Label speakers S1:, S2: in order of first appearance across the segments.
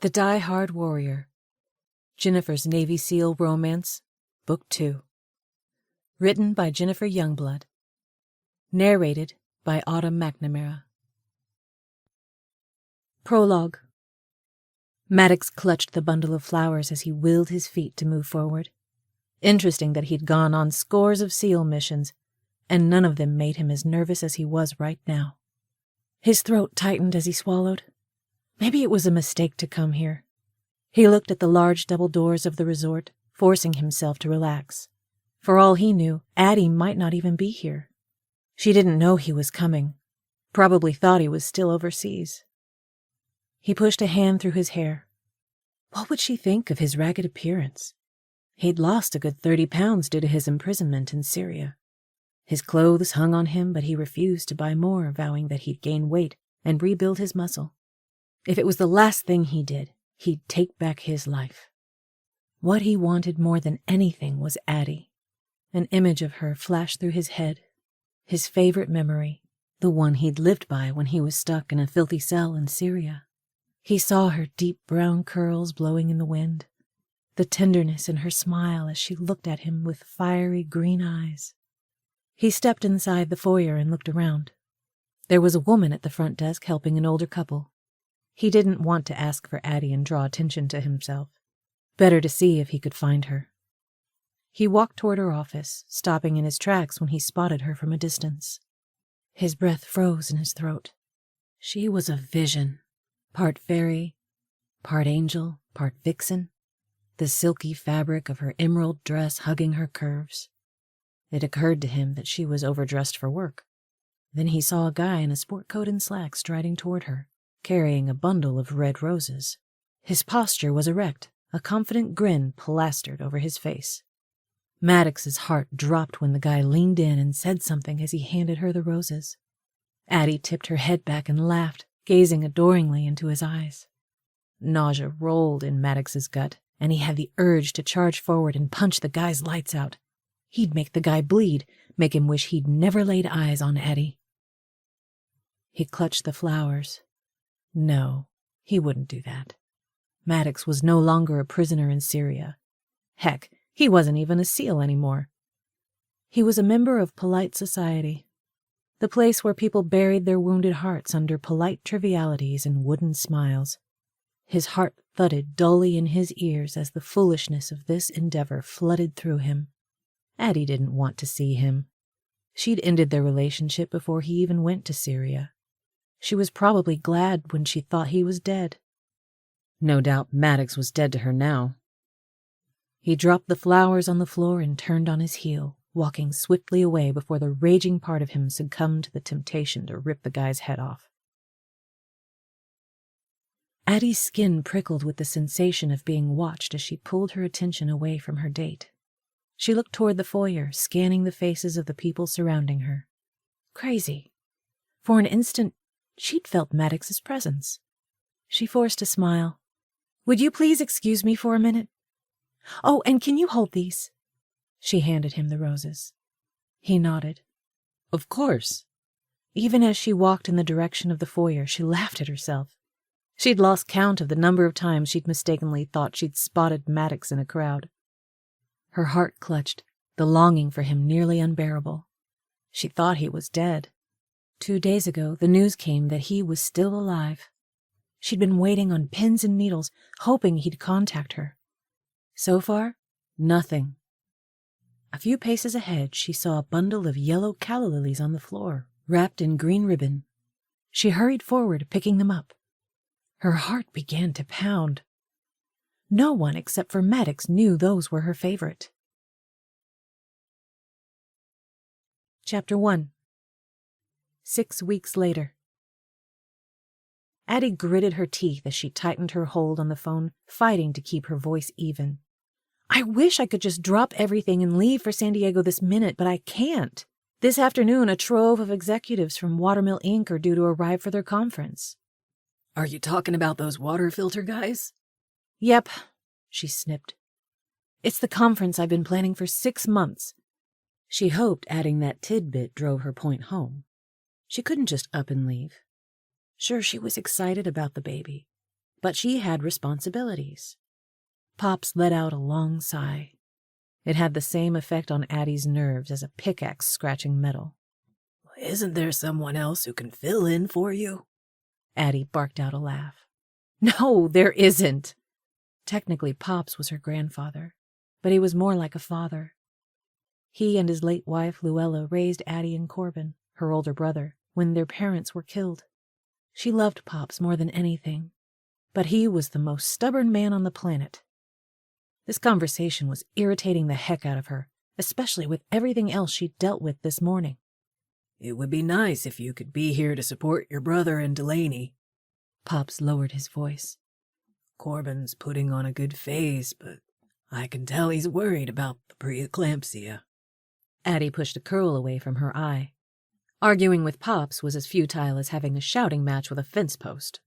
S1: The Diehard Warrior, Jennifer's Navy SEAL Romance, Book 2. Written by Jennifer Youngblood. Narrated by Autumn McNamara. Prologue. Maddox clutched the bundle of flowers as he willed his feet to move forward. Interesting that he'd gone on scores of SEAL missions, and none of them made him as nervous as he was right now. His throat tightened as he swallowed. Maybe it was a mistake to come here. He looked at the large double doors of the resort, forcing himself to relax. For all he knew, Addie might not even be here. She didn't know he was coming. Probably thought he was still overseas. He pushed a hand through his hair. What would she think of his ragged appearance? He'd lost a good 30 pounds due to his imprisonment in Syria. His clothes hung on him, but he refused to buy more, vowing that he'd gain weight and rebuild his muscle. If it was the last thing he did, he'd take back his life. What he wanted more than anything was Addie. An image of her flashed through his head. His favorite memory, the one he'd lived by when he was stuck in a filthy cell in Syria. He saw her deep brown curls blowing in the wind, the tenderness in her smile as she looked at him with fiery green eyes. He stepped inside the foyer and looked around. There was a woman at the front desk helping an older couple. He didn't want to ask for Addie and draw attention to himself. Better to see if he could find her. He walked toward her office, stopping in his tracks when he spotted her from a distance. His breath froze in his throat. She was a vision. Part fairy, part angel, part vixen. The silky fabric of her emerald dress hugging her curves. It occurred to him that she was overdressed for work. Then he saw a guy in a sport coat and slacks striding toward her, carrying a bundle of red roses. His posture was erect, a confident grin plastered over his face. Maddox's heart dropped when the guy leaned in and said something as he handed her the roses. Addie tipped her head back and laughed, gazing adoringly into his eyes. Nausea rolled in Maddox's gut, and he had the urge to charge forward and punch the guy's lights out. He'd make the guy bleed, make him wish he'd never laid eyes on Addie. He clutched the flowers. No, he wouldn't do that. Maddox was no longer a prisoner in Syria. Heck, he wasn't even a SEAL anymore. He was a member of polite society, the place where people buried their wounded hearts under polite trivialities and wooden smiles. His heart thudded dully in his ears as the foolishness of this endeavor flooded through him. Addie didn't want to see him. She'd ended their relationship before he even went to Syria. She was probably glad when she thought he was dead. No doubt Maddox was dead to her now. He dropped the flowers on the floor and turned on his heel, walking swiftly away before the raging part of him succumbed to the temptation to rip the guy's head off. Addie's skin prickled with the sensation of being watched as she pulled her attention away from her date. She looked toward the foyer, scanning the faces of the people surrounding her. Crazy. For an instant, she'd felt Maddox's presence. She forced a smile. "Would you please excuse me for a minute? Oh, and can you hold these?" She handed him the roses. He nodded. "Of course." Even as she walked in the direction of the foyer, she laughed at herself. She'd lost count of the number of times she'd mistakenly thought she'd spotted Maddox in a crowd. Her heart clutched, the longing for him nearly unbearable. She thought he was dead. 2 days ago, the news came that he was still alive. She'd been waiting on pins and needles, hoping he'd contact her. So far, nothing. A few paces ahead, she saw a bundle of yellow calla lilies on the floor, wrapped in green ribbon. She hurried forward, picking them up. Her heart began to pound. No one except for Maddox knew those were her favorite. Chapter 1. 6 weeks later. Addie gritted her teeth as she tightened her hold on the phone, fighting to keep her voice even. "I wish I could just drop everything and leave for San Diego this minute, but I can't. This afternoon, a trove of executives from Watermill Inc. are due to arrive for their conference."
S2: "Are you talking about those water filter guys?"
S1: "Yep," she snipped. "It's the conference I've been planning for 6 months. She hoped adding that tidbit drove her point home. She couldn't just up and leave. Sure, she was excited about the baby, but she had responsibilities. Pops let out a long sigh. It had the same effect on Addie's nerves as a pickaxe scratching metal.
S2: Isn't there someone else who can fill in for you?
S1: Addie barked out a laugh. No, there isn't. Technically, Pops was her grandfather, but he was more like a father. He and his late wife, Luella, raised Addie and Corbin, her older brother, when their parents were killed. She loved Pops more than anything, but he was the most stubborn man on the planet. This conversation was irritating the heck out of her, especially with everything else she'd dealt with this morning.
S2: It would be nice if you could be here to support your brother and Delaney.
S1: Pops lowered his voice.
S2: Corbin's putting on a good face, but I can tell he's worried about the preeclampsia.
S1: Addie pushed a curl away from her eye. Arguing with Pops was as futile as having a shouting match with a fence post.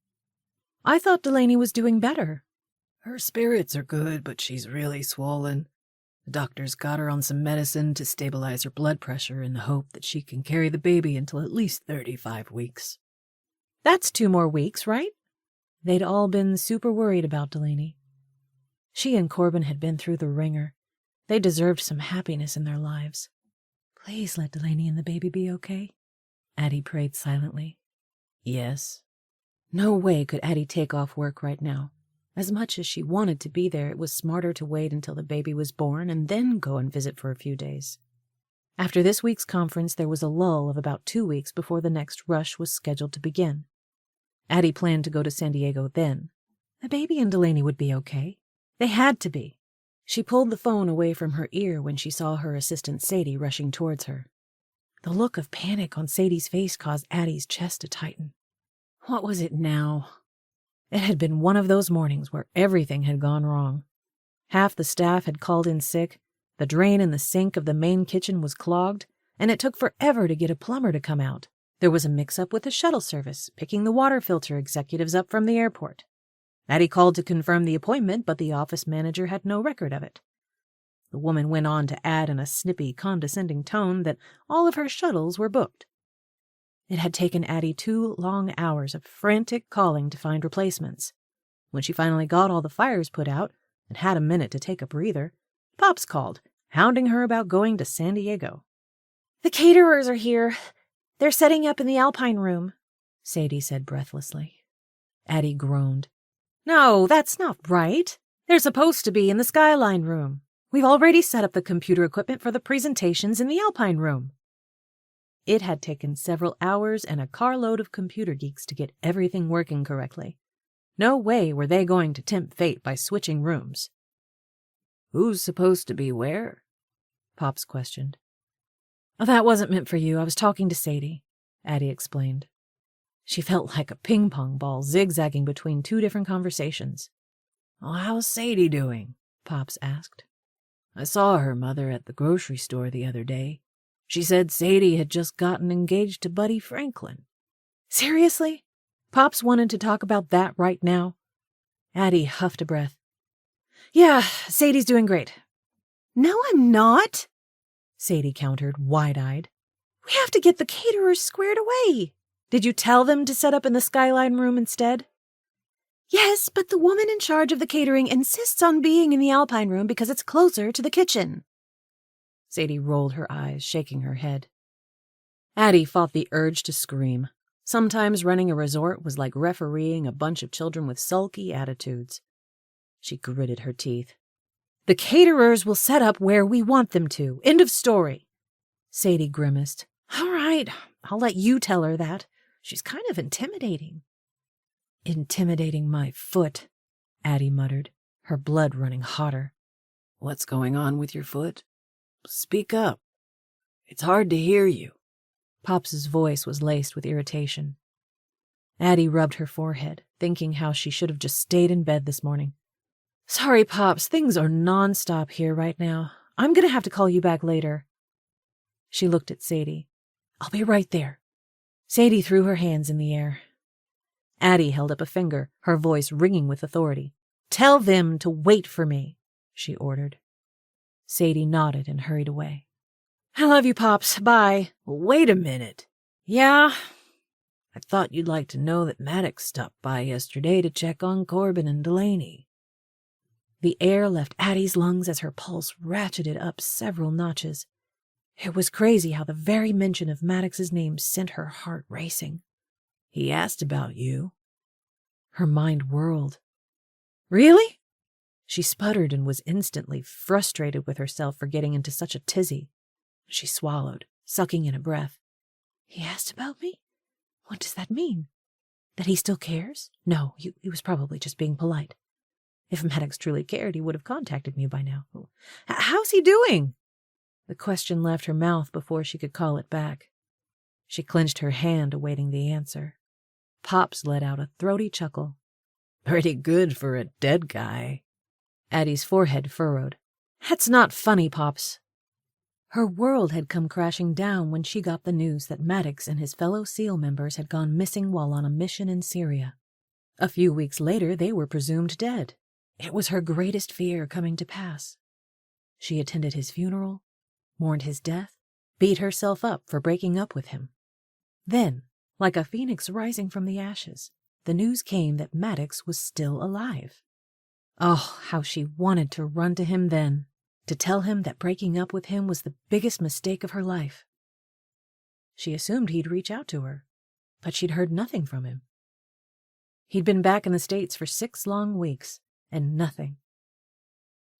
S1: I thought Delaney was doing better.
S2: Her spirits are good, but she's really swollen. The doctor's got her on some medicine to stabilize her blood pressure in the hope that she can carry the baby until at least 35 weeks.
S1: That's 2 more weeks, right? They'd all been super worried about Delaney. She and Corbin had been through the ringer. They deserved some happiness in their lives. Please let Delaney and the baby be okay, Addie prayed silently.
S2: Yes.
S1: No way could Addie take off work right now. As much as she wanted to be there, it was smarter to wait until the baby was born and then go and visit for a few days. After this week's conference, there was a lull of about 2 weeks before the next rush was scheduled to begin. Addie planned to go to San Diego then. The baby and Delaney would be okay. They had to be. She pulled the phone away from her ear when she saw her assistant Sadie rushing towards her. The look of panic on Sadie's face caused Addie's chest to tighten. What was it now? It had been one of those mornings where everything had gone wrong. Half the staff had called in sick, the drain in the sink of the main kitchen was clogged, and it took forever to get a plumber to come out. There was a mix-up with the shuttle service, picking the water filter executives up from the airport. Addie called to confirm the appointment, but the office manager had no record of it. The woman went on to add in a snippy, condescending tone that all of her shuttles were booked. It had taken Addie 2 long hours of frantic calling to find replacements. When she finally got all the fires put out and had a minute to take a breather, Pops called, hounding her about going to San Diego. The caterers are here. They're setting up in the Alpine room, Sadie said breathlessly. Addie groaned. No, that's not right. They're supposed to be in the Skyline room. We've already set up the computer equipment for the presentations in the Alpine room. It had taken several hours and a carload of computer geeks to get everything working correctly. No way were they going to tempt fate by switching rooms.
S2: Who's supposed to be where?
S1: Pops questioned. Oh, that wasn't meant for you. I was talking to Sadie, Addie explained. She felt like a ping-pong ball zigzagging between 2 different conversations.
S2: Oh, how's Sadie doing? Pops asked. I saw her mother at the grocery store the other day. She said Sadie had just gotten engaged to Buddy Franklin.
S1: Seriously? Pops wanted to talk about that right now? Addie huffed a breath. Yeah, Sadie's doing great. No, I'm not, Sadie countered, wide-eyed. We have to get the caterers squared away. Did you tell them to set up in the Skyline room instead? Yes, but the woman in charge of the catering insists on being in the Alpine room because it's closer to the kitchen. Sadie rolled her eyes, shaking her head. Addie fought the urge to scream. Sometimes running a resort was like refereeing a bunch of children with sulky attitudes. She gritted her teeth. The caterers will set up where we want them to. End of story. Sadie grimaced. All right, I'll let you tell her that. She's kind of intimidating. Intimidating my foot, Addie muttered, her blood running hotter.
S2: What's going on with your foot? Speak up. It's hard to hear you.
S1: Pops's voice was laced with irritation. Addie rubbed her forehead, thinking how she should have just stayed in bed this morning. Sorry, Pops, things are non-stop here right now. I'm going to have to call you back later. She looked at Sadie. I'll be right there. Sadie threw her hands in the air. Addie held up a finger, her voice ringing with authority. Tell them to wait for me, she ordered. Sadie nodded and hurried away. I love you, Pops. Bye.
S2: Wait a minute.
S1: Yeah?
S2: I thought you'd like to know that Maddox stopped by yesterday to check on Corbin and Delaney."
S1: The air left Addie's lungs as her pulse ratcheted up several notches. It was crazy how the very mention of Maddox's name sent her heart racing.
S2: "He asked about you."
S1: Her mind whirled. "Really?" She sputtered and was instantly frustrated with herself for getting into such a tizzy. She swallowed, sucking in a breath. "He asked about me? What does that mean? That he still cares? No, he was probably just being polite. If Maddox truly cared, he would have contacted me by now. How's he doing?" The question left her mouth before she could call it back. She clenched her hand, awaiting the answer. Pops let out a throaty chuckle.
S2: "Pretty good for a dead guy."
S1: Addie's forehead furrowed. "That's not funny, Pops." Her world had come crashing down when she got the news that Maddox and his fellow SEAL members had gone missing while on a mission in Syria. A few weeks later, they were presumed dead. It was her greatest fear coming to pass. She attended his funeral, mourned his death, beat herself up for breaking up with him. Then, like a phoenix rising from the ashes, the news came that Maddox was still alive. Oh, how she wanted to run to him then, to tell him that breaking up with him was the biggest mistake of her life. She assumed he'd reach out to her, but she'd heard nothing from him. He'd been back in the States for 6 long weeks, and nothing.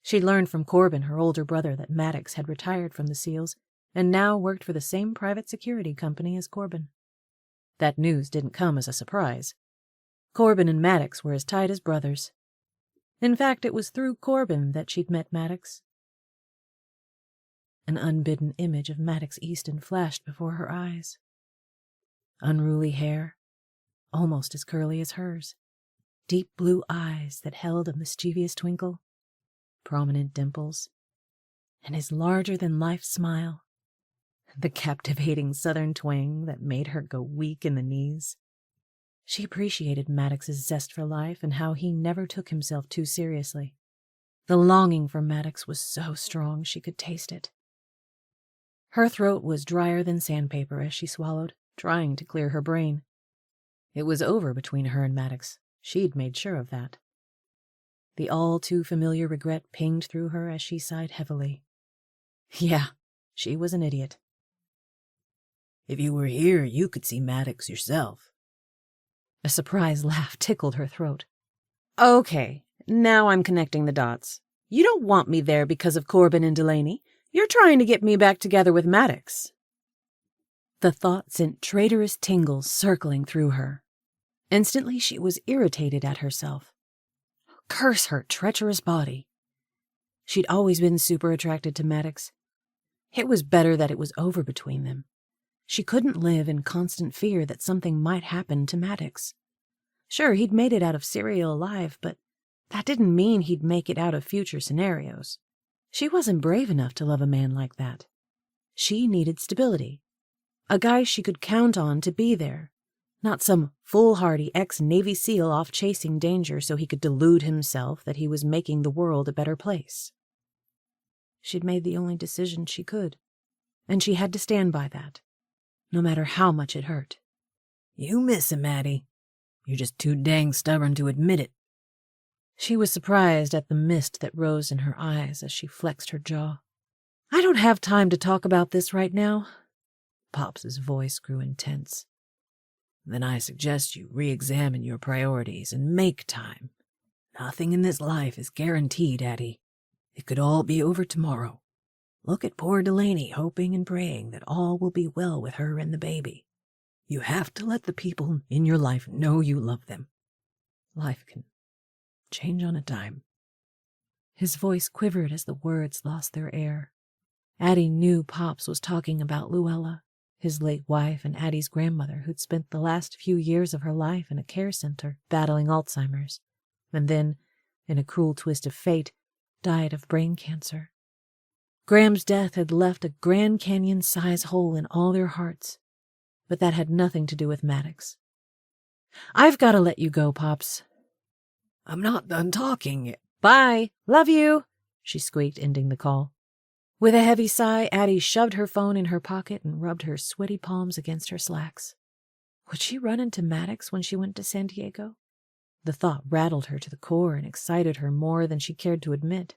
S1: She learned from Corbin, her older brother, that Maddox had retired from the SEALs and now worked for the same private security company as Corbin. That news didn't come as a surprise. Corbin and Maddox were as tight as brothers. In fact, it was through Corbin that she'd met Maddox. An unbidden image of Maddox Easton flashed before her eyes. Unruly hair, almost as curly as hers. Deep blue eyes that held a mischievous twinkle. Prominent dimples. And his larger-than-life smile. The captivating southern twang that made her go weak in the knees. She appreciated Maddox's zest for life and how he never took himself too seriously. The longing for Maddox was so strong she could taste it. Her throat was drier than sandpaper as she swallowed, trying to clear her brain. It was over between her and Maddox. She'd made sure of that. The all-too-familiar regret pinged through her as she sighed heavily. Yeah, she was an idiot.
S2: "If you were here, you could see Maddox yourself."
S1: A surprised laugh tickled her throat. "Okay, now I'm connecting the dots. You don't want me there because of Corbin and Delaney. You're trying to get me back together with Maddox." The thought sent traitorous tingles circling through her. Instantly, she was irritated at herself. Curse her treacherous body. She'd always been super attracted to Maddox. It was better that it was over between them. She couldn't live in constant fear that something might happen to Maddox. Sure, he'd made it out of Syria alive, but that didn't mean he'd make it out of future scenarios. She wasn't brave enough to love a man like that. She needed stability. A guy she could count on to be there. Not some foolhardy ex-Navy SEAL off chasing danger so he could delude himself that he was making the world a better place. She'd made the only decision she could, and she had to stand by that, no matter how much it hurt.
S2: "You miss him, Addie. You're just too dang stubborn to admit it."
S1: She was surprised at the mist that rose in her eyes as she flexed her jaw. "I don't have time to talk about this right now." Pops's voice grew intense.
S2: "Then I suggest you re-examine your priorities and make time. Nothing in this life is guaranteed, Addie. It could all be over tomorrow. Look at poor Delaney hoping and praying that all will be well with her and the baby. You have to let the people in your life know you love them. Life can change on a dime."
S1: His voice quivered as the words lost their air. Addie knew Pops was talking about Luella, his late wife and Addie's grandmother who'd spent the last few years of her life in a care center battling Alzheimer's, and then, in a cruel twist of fate, died of brain cancer. Graham's death had left a Grand Canyon-size hole in all their hearts, but that had nothing to do with Maddox. "I've got to let you go, Pops."
S2: "I'm not done talking."
S1: "Bye. Love you," she squeaked, ending the call. With a heavy sigh, Addie shoved her phone in her pocket and rubbed her sweaty palms against her slacks. Would she run into Maddox when she went to San Diego? The thought rattled her to the core and excited her more than she cared to admit.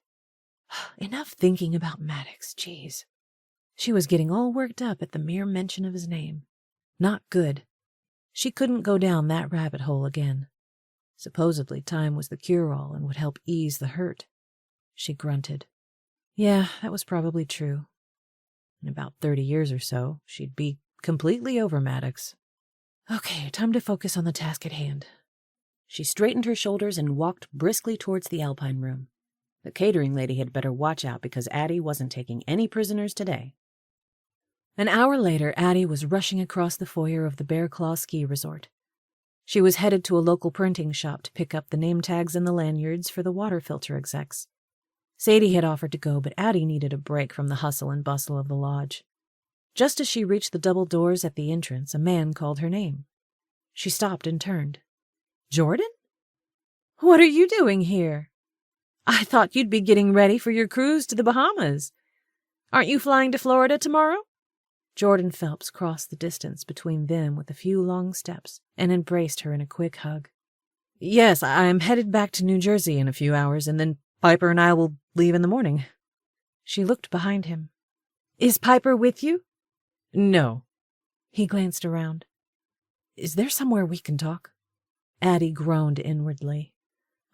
S1: Enough thinking about Maddox, jeez. She was getting all worked up at the mere mention of his name. Not good. She couldn't go down that rabbit hole again. Supposedly time was the cure-all and would help ease the hurt. She grunted. Yeah, that was probably true. In about 30 years or so, she'd be completely over Maddox. Okay, time to focus on the task at hand. She straightened her shoulders and walked briskly towards the Alpine room. The catering lady had better watch out because Addie wasn't taking any prisoners today. An hour later, Addie was rushing across the foyer of the Bear Claw ski resort. She was headed to a local printing shop to pick up the name tags and the lanyards for the water filter execs. Sadie had offered to go, but Addie needed a break from the hustle and bustle of the lodge. Just as she reached the double doors at the entrance, a man called her name. She stopped and turned. Jordan? What are you doing here? I thought you'd be getting ready for your cruise to the Bahamas. Aren't you flying to Florida tomorrow? Jordan Phelps crossed the distance between them with a few long steps and embraced her in a quick hug. Yes, I'm headed back to New Jersey in a few hours, and then Piper and I will leave in the morning. She looked behind him. Is Piper with you? No. He glanced around. Is there somewhere we can talk? Addie groaned inwardly.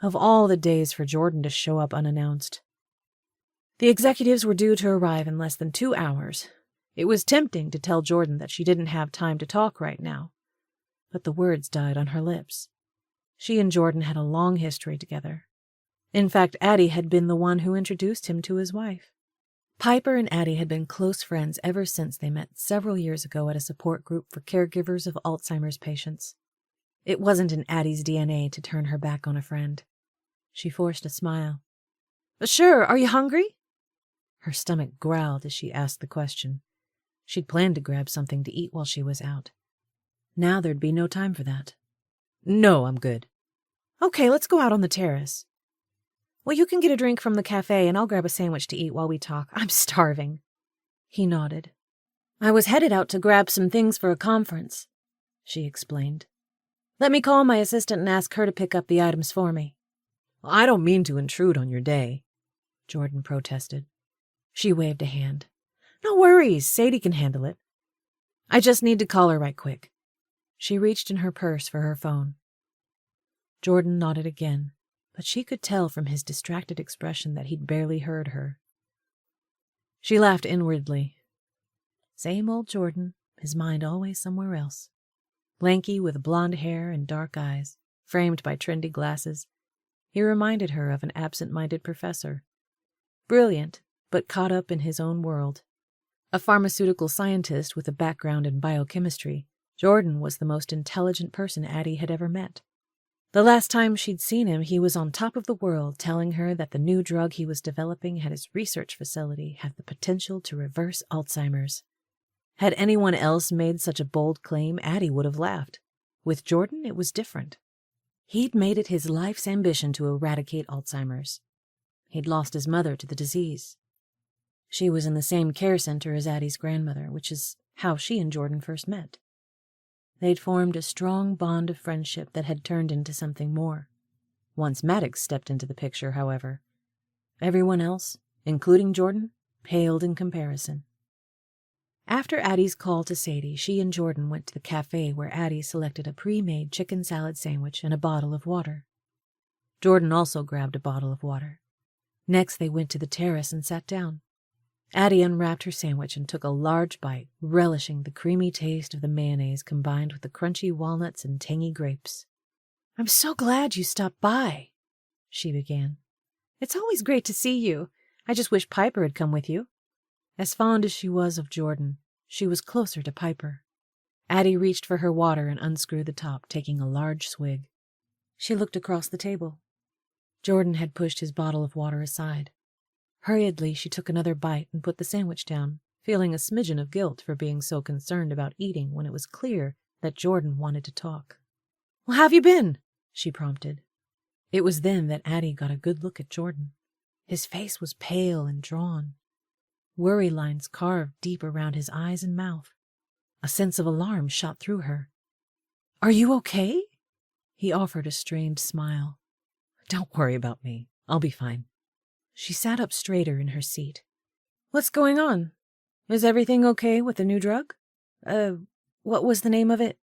S1: Of all the days for Jordan to show up unannounced. The executives were due to arrive in less than 2 hours. It was tempting to tell Jordan that she didn't have time to talk right now, but the words died on her lips. She and Jordan had a long history together. In fact, Addie had been the one who introduced him to his wife. Piper and Addie had been close friends ever since they met several years ago at a support group for caregivers of Alzheimer's patients. It wasn't in Addie's DNA to turn her back on a friend. She forced a smile. Sure, are you hungry? Her stomach growled as she asked the question. She'd planned to grab something to eat while she was out. Now there'd be no time for that. No, I'm good. Okay, let's go out on the terrace. Well, you can get a drink from the cafe and I'll grab a sandwich to eat while we talk. I'm starving. He nodded. I was headed out to grab some things for a conference, she explained. Let me call my assistant and ask her to pick up the items for me. I don't mean to intrude on your day, Jordan protested. She waved a hand. No worries, Sadie can handle it. I just need to call her right quick. She reached in her purse for her phone. Jordan nodded again, but she could tell from his distracted expression that he'd barely heard her. She laughed inwardly. Same old Jordan, his mind always somewhere else. Lanky with blonde hair and dark eyes, framed by trendy glasses, he reminded her of an absent-minded professor. Brilliant, but caught up in his own world. A pharmaceutical scientist with a background in biochemistry, Jordan was the most intelligent person Addie had ever met. The last time she'd seen him, he was on top of the world, telling her that the new drug he was developing at his research facility had the potential to reverse Alzheimer's. Had anyone else made such a bold claim, Addie would have laughed. With Jordan, it was different. He'd made it his life's ambition to eradicate Alzheimer's. He'd lost his mother to the disease. She was in the same care center as Addie's grandmother, which is how she and Jordan first met. They'd formed a strong bond of friendship that had turned into something more. Once Maddox stepped into the picture, however, everyone else, including Jordan, paled in comparison. After Addie's call to Sadie, she and Jordan went to the cafe where Addie selected a pre-made chicken salad sandwich and a bottle of water. Jordan also grabbed a bottle of water. Next, they went to the terrace and sat down. Addie unwrapped her sandwich and took a large bite, relishing the creamy taste of the mayonnaise combined with the crunchy walnuts and tangy grapes. I'm so glad you stopped by, she began. It's always great to see you. I just wish Piper had come with you. As fond as she was of Jordan, she was closer to Piper. Addie reached for her water and unscrewed the top, taking a large swig. She looked across the table. Jordan had pushed his bottle of water aside. Hurriedly, she took another bite and put the sandwich down, feeling a smidgen of guilt for being so concerned about eating when it was clear that Jordan wanted to talk. Well, how have you been? She prompted. It was then that Addie got a good look at Jordan. His face was pale and drawn. Worry lines carved deep around his eyes and mouth. A sense of alarm shot through her. Are you okay?
S2: He offered a strained smile. Don't worry about me. I'll be fine. She sat up straighter in her seat.
S1: What's going on? Is everything okay with the new drug? What was the name of it?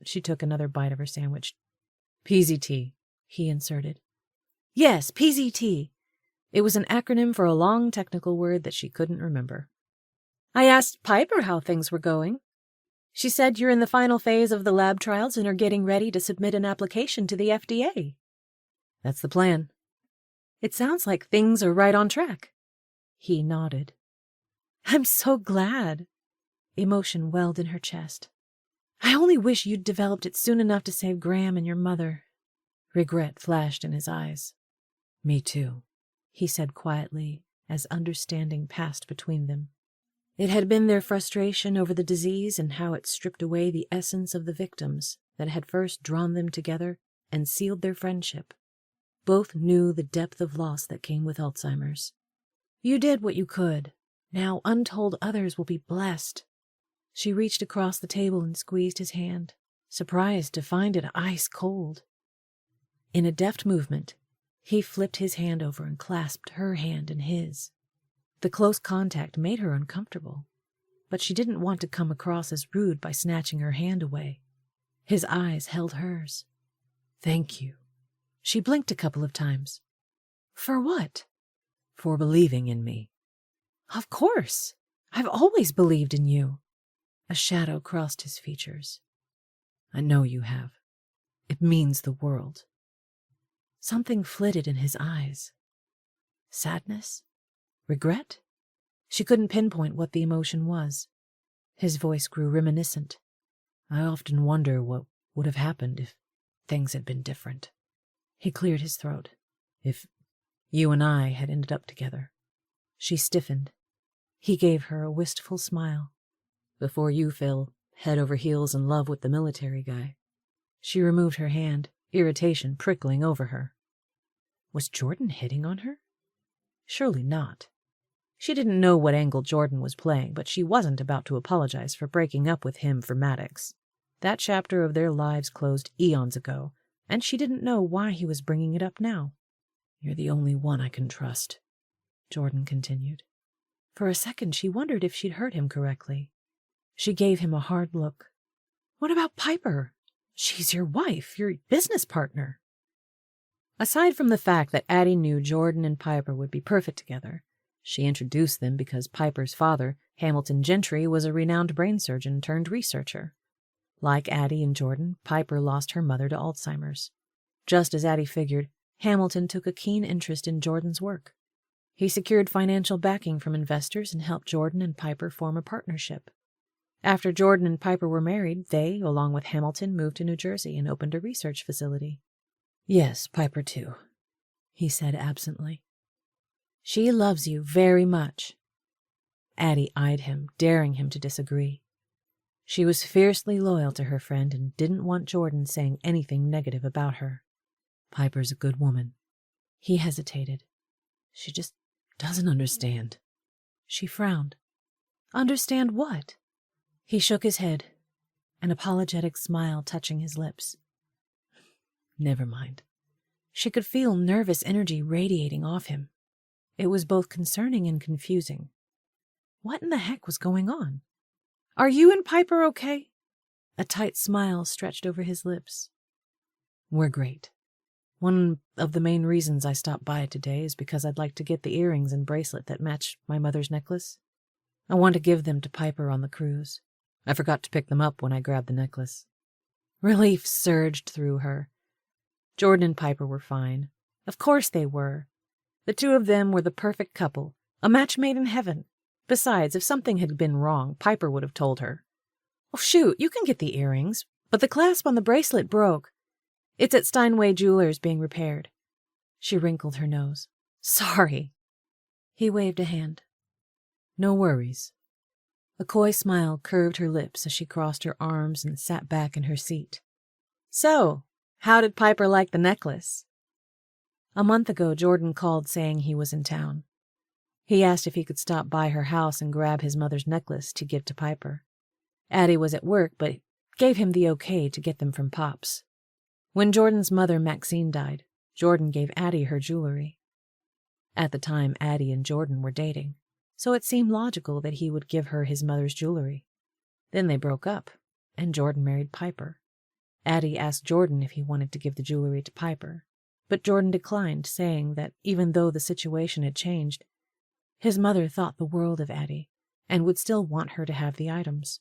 S2: She took another bite of her sandwich. PZT, he inserted.
S1: Yes, PZT. It was an acronym for a long technical word that she couldn't remember. I asked Piper how things were going. She said you're in the final phase of the lab trials and are getting ready to submit an application to the FDA.
S2: That's the plan.
S1: It sounds like things are right on track.
S2: He nodded.
S1: I'm so glad. Emotion welled in her chest. I only wish you'd developed it soon enough to save Graham and your mother.
S2: Regret flashed in his eyes. Me too, he said quietly as understanding passed between them. It had been their frustration over the disease and how it stripped away the essence of the victims that had first drawn them together and sealed their friendship. Both knew the depth of loss that came with Alzheimer's. You did what you could. Now untold others will be blessed. She reached across the table and squeezed his hand, surprised to find it ice cold. In a deft movement, he flipped his hand over and clasped her hand in his. The close contact made her uncomfortable, but she didn't want to come across as rude by snatching her hand away. His eyes held hers. Thank you. She blinked a couple of times.
S1: For what?
S2: For believing in me.
S1: Of course. I've always believed in you.
S2: A shadow crossed his features. I know you have. It means the world. Something flitted in his eyes. Sadness? Regret? She couldn't pinpoint what the emotion was. His voice grew reminiscent. I often wonder what would have happened if things had been different. He cleared his throat. If you and I had ended up together. She stiffened. He gave her a wistful smile. Before you fell head over heels in love with the military guy. She removed her hand, irritation prickling over her. Was Jordan hitting on her? Surely not. She didn't know what angle Jordan was playing, but she wasn't about to apologize for breaking up with him for Maddox. That chapter of their lives closed eons ago, and she didn't know why he was bringing it up now. You're the only one I can trust, Jordan continued. For a second she wondered if she'd heard him correctly. She gave him a hard look.
S1: What about Piper? She's your wife, your business partner.
S2: Aside from the fact that Addie knew Jordan and Piper would be perfect together, she introduced them because Piper's father, Hamilton Gentry, was a renowned brain surgeon turned researcher. Like Addie and Jordan, Piper lost her mother to Alzheimer's. Just as Addie figured, Hamilton took a keen interest in Jordan's work. He secured financial backing from investors and helped Jordan and Piper form a partnership. After Jordan and Piper were married, they, along with Hamilton, moved to New Jersey and opened a research facility. Yes, Piper too, he said absently. She loves you very much. Addie eyed him, daring him to disagree. She was fiercely loyal to her friend and didn't want Jordan saying anything negative about her. Piper's a good woman. He hesitated. She just doesn't understand. She frowned. Understand what? He shook his head, an apologetic smile touching his lips. Never mind. She could feel nervous energy radiating off him. It was both concerning and confusing. What in the heck was going on?
S1: Are you and Piper okay?
S2: A tight smile stretched over his lips. We're great. One of the main reasons I stopped by today is because I'd like to get the earrings and bracelet that match my mother's necklace. I want to give them to Piper on the cruise. I forgot to pick them up when I grabbed the necklace. Relief surged through her. Jordan and Piper were fine. Of course they were. The two of them were the perfect couple, a match made in heaven. Besides, if something had been wrong, Piper would have told her. Oh, shoot, you can get the earrings, but the clasp on the bracelet broke. It's at Steinway Jewelers being repaired. She wrinkled her nose. Sorry. He waved a hand. No worries. A coy smile curved her lips as she crossed her arms and sat back in her seat. So, how did Piper like the necklace? A month ago, Jordan called saying he was in town. He asked if he could stop by her house and grab his mother's necklace to give to Piper. Addie was at work, but
S1: gave him the okay to get them from Pop's. When Jordan's mother, Maxine, died, Jordan gave Addie her jewelry. At the time, Addie and Jordan were dating, so it seemed logical that he would give her his mother's jewelry. Then they broke up, and Jordan married Piper. Addie asked Jordan if he wanted to give the jewelry to Piper, but Jordan declined, saying that even though the situation had changed, his mother thought the world of Addie and would still want her to have the items.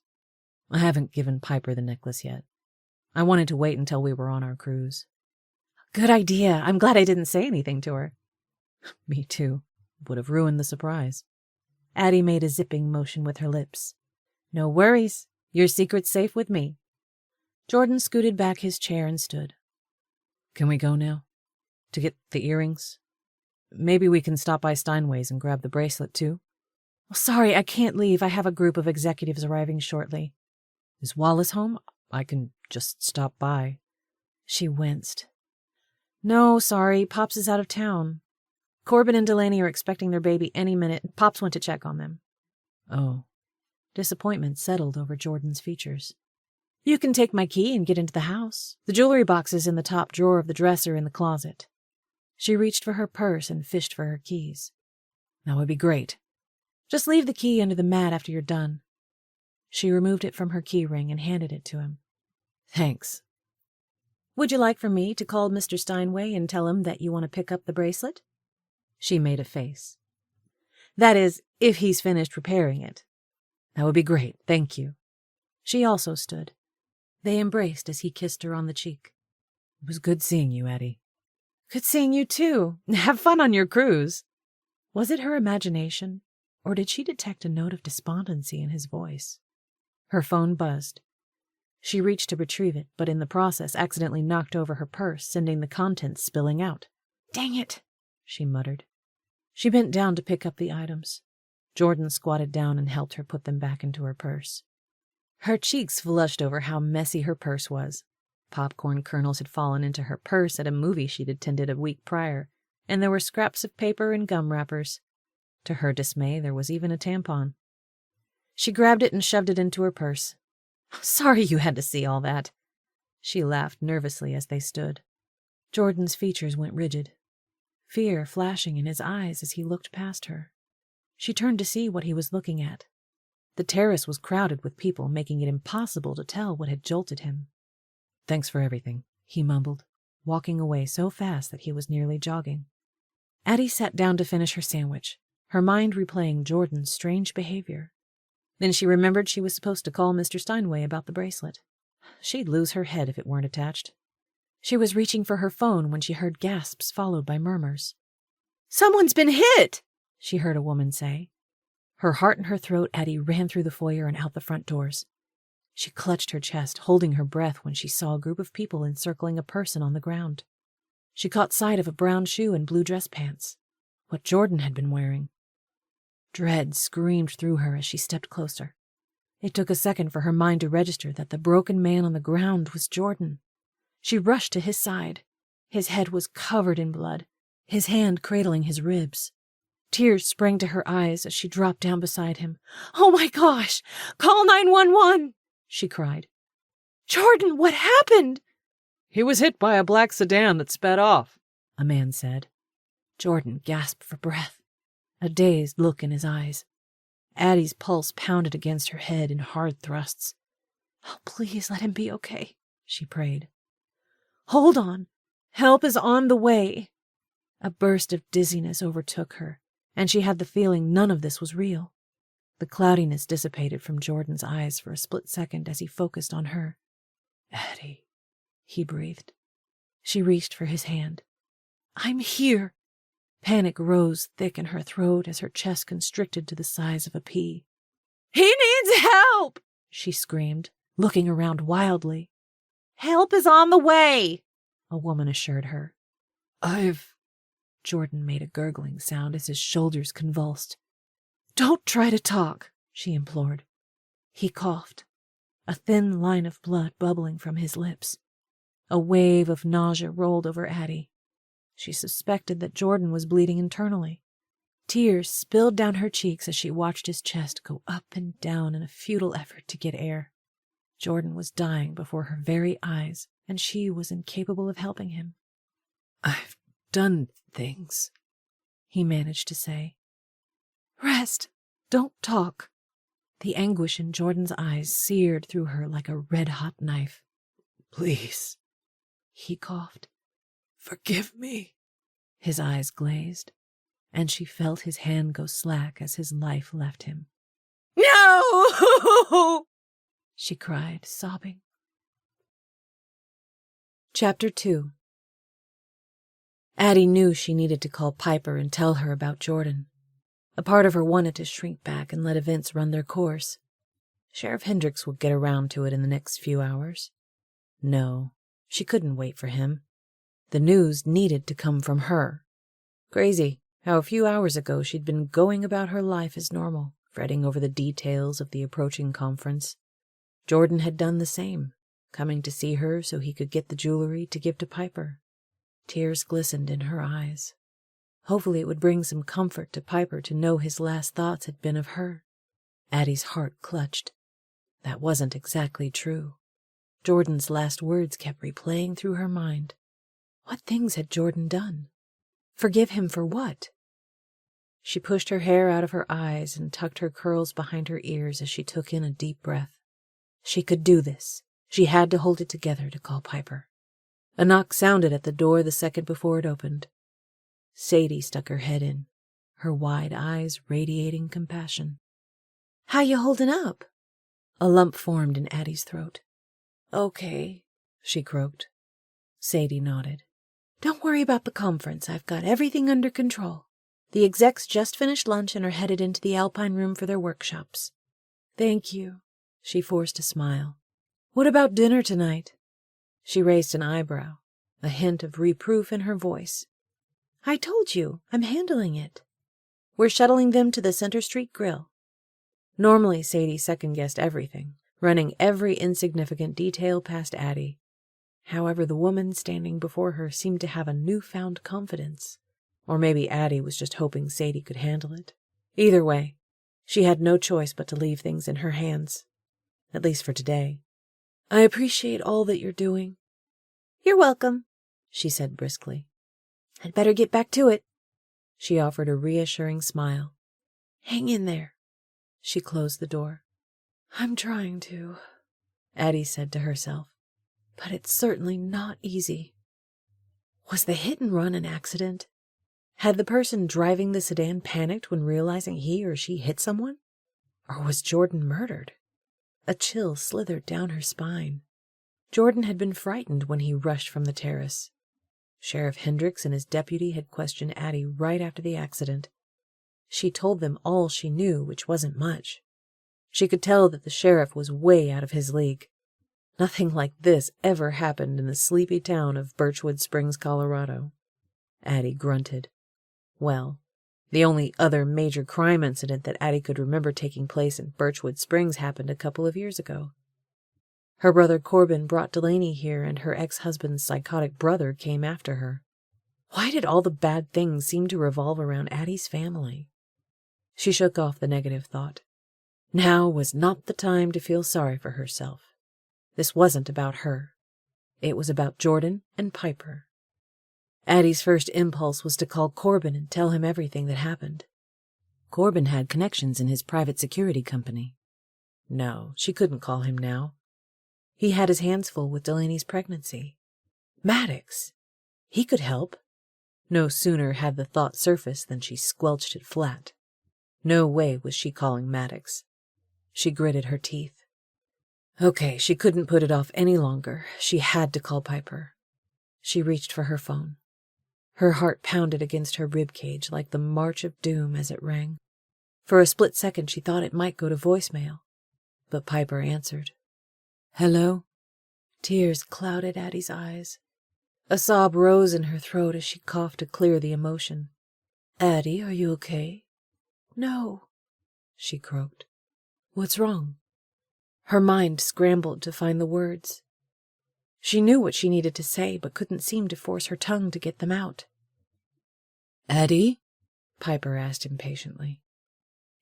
S1: I haven't given Piper the necklace yet. I wanted to wait until we were on our cruise. Good idea. I'm glad I didn't say anything to her. Me too. Would have ruined the surprise. Addie made a zipping motion with her lips. No worries. Your secret's safe with me. Jordan scooted back his chair and stood. Can we go now? To get the earrings? Maybe we can stop by Steinway's and grab the bracelet, too? Well, sorry, I can't leave. I have a group of executives arriving shortly. Is Wallace home? I can just stop by. She winced. No, sorry. Pops is out of town. Corbin and Delaney are expecting their baby any minute. Pops went to check on them. Oh. Disappointment settled over Jordan's features. You can take my key and get into the house. The jewelry box is in the top drawer of the dresser in the closet. She reached for her purse and fished for her keys. That would be great. Just leave the key under the mat after you're done. She removed it from her key ring and handed it to him. Thanks. Would you like for me to call Mr. Steinway and tell him that you want to pick up the bracelet? She made a face. That is, if he's finished repairing it. That would be great, thank you. She also stood. They embraced as he kissed her on the cheek. It was good seeing you, Addie. Good seeing you, too. Have fun on your cruise. Was it her imagination, or did she detect a note of despondency in his voice? Her phone buzzed. She reached to retrieve it, but in the process accidentally knocked over her purse, sending the contents spilling out. Dang it, she muttered. She bent down to pick up the items. Jordan squatted down and helped her put them back into her purse. Her cheeks flushed over how messy her purse was. Popcorn kernels had fallen into her purse at a movie she'd attended a week prior, and there were scraps of paper and gum wrappers. To her dismay, there was even a tampon. She grabbed it and shoved it into her purse. Sorry you had to see all that. She laughed nervously as they stood. Jordan's features went rigid, fear flashing in his eyes as he looked past her. She turned to see what he was looking at. The terrace was crowded with people, making it impossible to tell what had jolted him. Thanks for everything, he mumbled, walking away so fast that he was nearly jogging. Addie sat down to finish her sandwich, her mind replaying Jordan's strange behavior. Then she remembered she was supposed to call Mr. Steinway about the bracelet. She'd lose her head if it weren't attached. She was reaching for her phone when she heard gasps followed by murmurs. Someone's been hit, she heard a woman say. Her heart in her throat, Addie ran through the foyer and out the front doors. She clutched her chest, holding her breath when she saw a group of people encircling a person on the ground. She caught sight of a brown shoe and blue dress pants, what Jordan had been wearing. Dread screamed through her as she stepped closer. It took a second for her mind to register that the broken man on the ground was Jordan. She rushed to his side. His head was covered in blood, his hand cradling his ribs. Tears sprang to her eyes as she dropped down beside him. Oh my gosh! Call 911! She cried. Jordan, what happened? He was hit by a black sedan that sped off, a man said. Jordan gasped for breath, a dazed look in his eyes. Addie's pulse pounded against her head in hard thrusts. Oh, please let him be okay, she prayed. Hold on. Help is on the way. A burst of dizziness overtook her, and she had the feeling none of this was real. The cloudiness dissipated from Jordan's eyes for a split second as he focused on her. Addie, he breathed. She reached for his hand. I'm here. Panic rose thick in her throat as her chest constricted to the size of a pea. He needs help, she screamed, looking around wildly. Help is on the way, a woman assured her. Jordan made a gurgling sound as his shoulders convulsed. Don't try to talk, she implored. He coughed, a thin line of blood bubbling from his lips. A wave of nausea rolled over Addie. She suspected that Jordan was bleeding internally. Tears spilled down her cheeks as she watched his chest go up and down in a futile effort to get air. Jordan was dying before her very eyes, and she was incapable of helping him.
S2: "I've done things," he managed to say.
S1: "Rest. Don't talk." The anguish in Jordan's eyes seared through her like a red-hot knife.
S2: "Please,"
S1: he coughed.
S2: "Forgive me."
S1: His eyes glazed, and she felt his hand go slack as his life left him.
S2: "No!"
S1: she cried, sobbing. Chapter 2. Addie knew she needed to call Piper and tell her about Jordan. A part of her wanted to shrink back and let events run their course. Sheriff Hendricks would get around to it in the next few hours. No, she couldn't wait for him. The news needed to come from her. Crazy how a few hours ago she'd been going about her life as normal, fretting over the details of the approaching conference. Jordan had done the same, coming to see her so he could get the jewelry to give to Piper. Tears glistened in her eyes. Hopefully it would bring some comfort to Piper to know his last thoughts had been of her. Addie's heart clutched. That wasn't exactly true. Jordan's last words kept replaying through her mind. What things had Jordan done? Forgive him for what? She pushed her hair out of her eyes and tucked her curls behind her ears as she took in a deep breath. She could do this. She had to hold it together to call Piper. A knock sounded at the door the second before it opened. Sadie stuck her head in, her wide eyes radiating compassion. "How you holding up?" A lump formed in Addie's throat. "Okay," she croaked. Sadie nodded. "Don't worry about the conference. I've got everything under control. The execs just finished lunch and are headed into the Alpine room for their workshops." "Thank you." She forced a smile. "What about dinner tonight?" She raised an eyebrow, a hint of reproof in her voice. "I told you, I'm handling it. We're shuttling them to the Center Street Grill." Normally, Sadie second-guessed everything, running every insignificant detail past Addie. However, the woman standing before her seemed to have a newfound confidence. Or maybe Addie was just hoping Sadie could handle it. Either way, she had no choice but to leave things in her hands. At least for today. "I appreciate all that you're doing." "You're welcome," she said briskly. "I'd better get back to it." She offered a reassuring smile. "Hang in there." She closed the door. "I'm trying to," Addie said to herself. "But it's certainly not easy." Was the hit and run an accident? Had the person driving the sedan panicked when realizing he or she hit someone? Or was Jordan murdered? A chill slithered down her spine. Jordan had been frightened when he rushed from the terrace. Sheriff Hendricks and his deputy had questioned Addie right after the accident. She told them all she knew, which wasn't much. She could tell that the sheriff was way out of his league. Nothing like this ever happened in the sleepy town of Birchwood Springs, Colorado. Addie grunted. Well, the only other major crime incident that Addie could remember taking place in Birchwood Springs happened a couple of years ago. Her brother Corbin brought Delaney here, and her ex-husband's psychotic brother came after her. Why did all the bad things seem to revolve around Addie's family? She shook off the negative thought. Now was not the time to feel sorry for herself. This wasn't about her. It was about Jordan and Piper. Addie's first impulse was to call Corbin and tell him everything that happened. Corbin had connections in his private security company. No, she couldn't call him now. He had his hands full with Delaney's pregnancy. Maddox! He could help. No sooner had the thought surfaced than she squelched it flat. No way was she calling Maddox. She gritted her teeth. Okay, she couldn't put it off any longer. She had to call Piper. She reached for her phone. Her heart pounded against her ribcage like the march of doom as it rang. For a split second she thought it might go to voicemail. But Piper answered. "Hello?" Tears clouded Addie's eyes. A sob rose in her throat as she coughed to clear the emotion. "Addie, are you okay?" "No," she croaked. "What's wrong?" Her mind scrambled to find the words. She knew what she needed to say, but couldn't seem to force her tongue to get them out. "Addie?" Piper asked impatiently.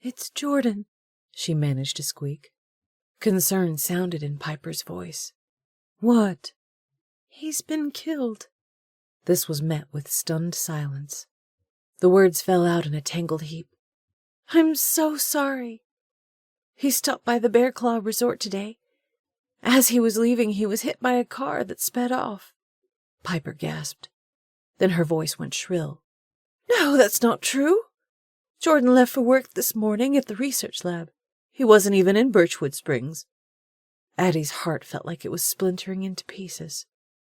S1: "It's Jordan," she managed to squeak. Concern sounded in Piper's voice. "What?" "He's been killed." This was met with stunned silence. The words fell out in a tangled heap. "I'm so sorry. He stopped by the Bear Claw Resort today. As he was leaving, he was hit by a car that sped off." Piper gasped. Then her voice went shrill. "No, that's not true. Jordan left for work this morning at the research lab. He wasn't even in Birchwood Springs." Addie's heart felt like it was splintering into pieces.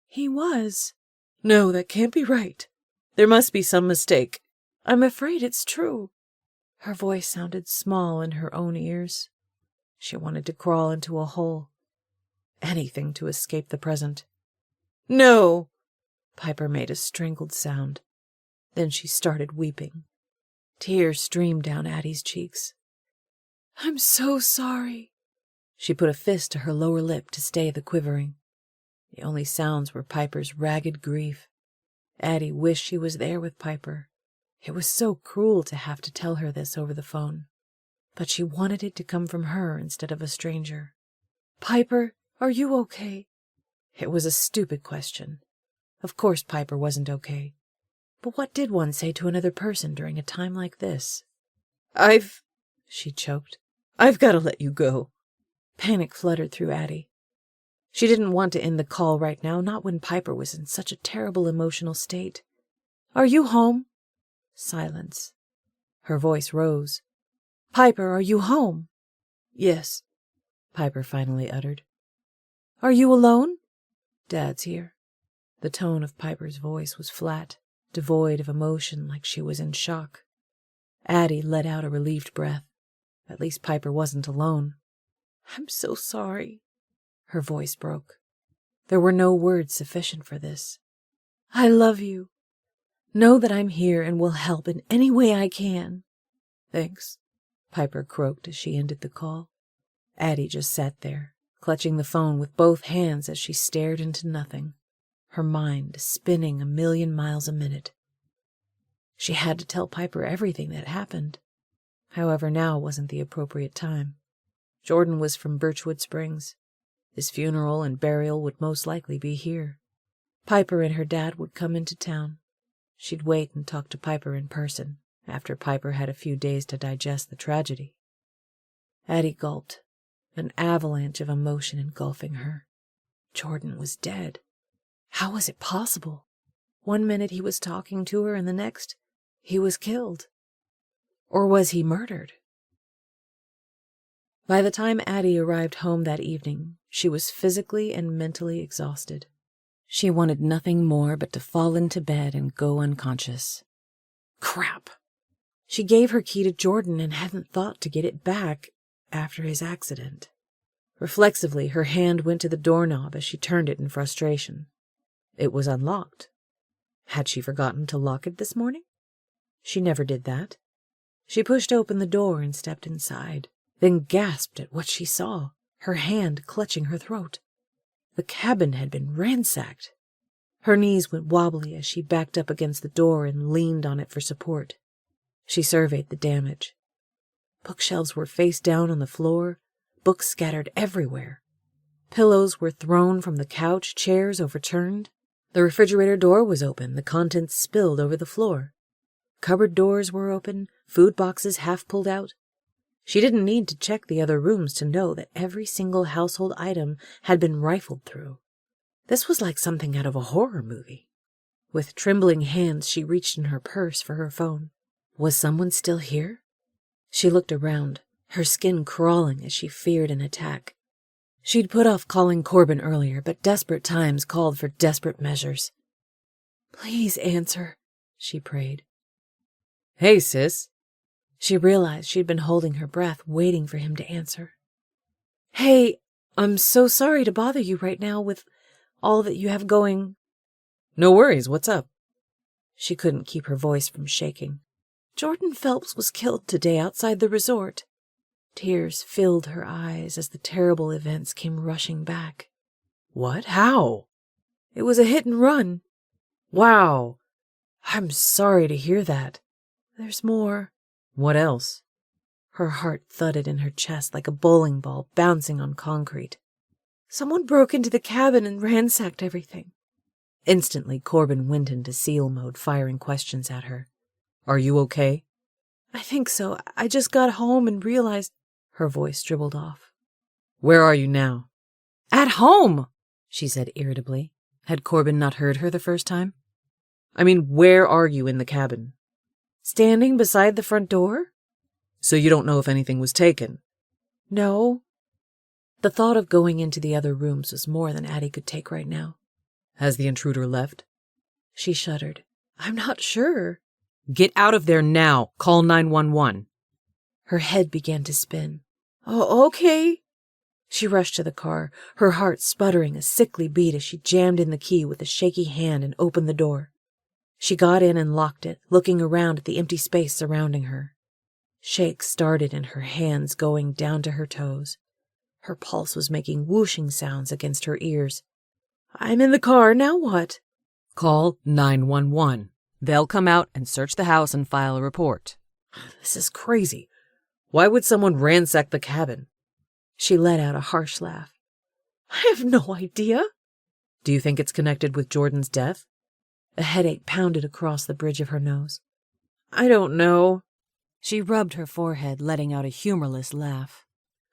S1: "He was." "No, that can't be right. There must be some mistake." "I'm afraid it's true." Her voice sounded small in her own ears. She wanted to crawl into a hole. Anything to escape the present. "No!" Piper made a strangled sound. Then she started weeping. Tears streamed down Addie's cheeks. "I'm so sorry." She put a fist to her lower lip to stay the quivering. The only sounds were Piper's ragged grief. Addie wished she was there with Piper. It was so cruel to have to tell her this over the phone. But she wanted it to come from her instead of a stranger. "Piper, are you okay?" It was a stupid question. Of course Piper wasn't okay. But what did one say to another person during a time like this? She choked. "I've got to let you go." Panic fluttered through Addie. She didn't want to end the call right now, not when Piper was in such a terrible emotional state. "Are you home?" Silence. Her voice rose. "Piper, are you home?" "Yes," Piper finally uttered. "Are you alone?" "Dad's here." The tone of Piper's voice was flat, devoid of emotion, like she was in shock. Addie let out a relieved breath. At least Piper wasn't alone. "I'm so sorry." Her voice broke. There were no words sufficient for this. "I love you. Know that I'm here and will help in any way I can." "Thanks," Piper croaked as she ended the call. Addie just sat there, clutching the phone with both hands as she stared into nothing, her mind spinning 1,000,000 miles a minute. She had to tell Piper everything that happened. However, now wasn't the appropriate time. Jordan was from Birchwood Springs. His funeral and burial would most likely be here. Piper and her dad would come into town. She'd wait and talk to Piper in person, after Piper had a few days to digest the tragedy. Addie gulped, an avalanche of emotion engulfing her. Jordan was dead. How was it possible? One minute he was talking to her, and the next, he was killed. Or was he murdered? By the time Addie arrived home that evening, she was physically and mentally exhausted. She wanted nothing more but to fall into bed and go unconscious. Crap! She gave her key to Jordan and hadn't thought to get it back after his accident. Reflexively, her hand went to the doorknob as she turned it in frustration. It was unlocked. Had she forgotten to lock it this morning? She never did that. She pushed open the door and stepped inside, then gasped at what she saw, her hand clutching her throat. The cabin had been ransacked. Her knees went wobbly as she backed up against the door and leaned on it for support. She surveyed the damage. Bookshelves were face down on the floor, books scattered everywhere. Pillows were thrown from the couch, chairs overturned. The refrigerator door was open, the contents spilled over the floor. Cupboard doors were open, food boxes half pulled out. She didn't need to check the other rooms to know that every single household item had been rifled through. This was like something out of a horror movie. With trembling hands, she reached in her purse for her phone. Was someone still here? She looked around, her skin crawling as she feared an attack. She'd put off calling Corbin earlier, but desperate times called for desperate measures. "Please answer," she prayed. "Hey, sis." She realized she'd been holding her breath, waiting for him to answer. "Hey, I'm so sorry to bother you right now with all that you have going." "No worries, what's up?" She couldn't keep her voice from shaking. "Jordan Phelps was killed today outside the resort." Tears filled her eyes as the terrible events came rushing back. "What? How?" "It was a hit and run." "Wow. I'm sorry to hear that." "There's more." "What else?" Her heart thudded in her chest like a bowling ball bouncing on concrete. Someone broke into the cabin and ransacked everything. Instantly, Corbin went into SEAL mode, firing questions at her. Are you okay? I think so. I just got home and realized... Her voice dribbled off. Where are you now? At home, she said irritably. Had Corbin not heard her the first time? I mean, where are you in the cabin? Standing beside the front door? So you don't know if anything was taken? No. The thought of going into the other rooms was more than Addie could take right now. Has the intruder left? She shuddered. I'm not sure. Get out of there now. Call 911. Her head began to spin. Oh, okay. She rushed to the car, her heart sputtering a sickly beat as she jammed in the key with a shaky hand and opened the door. She got in and locked it, looking around at the empty space surrounding her. Shakes started in her hands going down to her toes. Her pulse was making whooshing sounds against her ears. I'm in the car, now what? Call 911. They'll come out and search the house and file a report. This is crazy. Why would someone ransack the cabin? She let out a harsh laugh. I have no idea. Do you think it's connected with Jordan's death? A headache pounded across the bridge of her nose. I don't know. She rubbed her forehead, letting out a humorless laugh.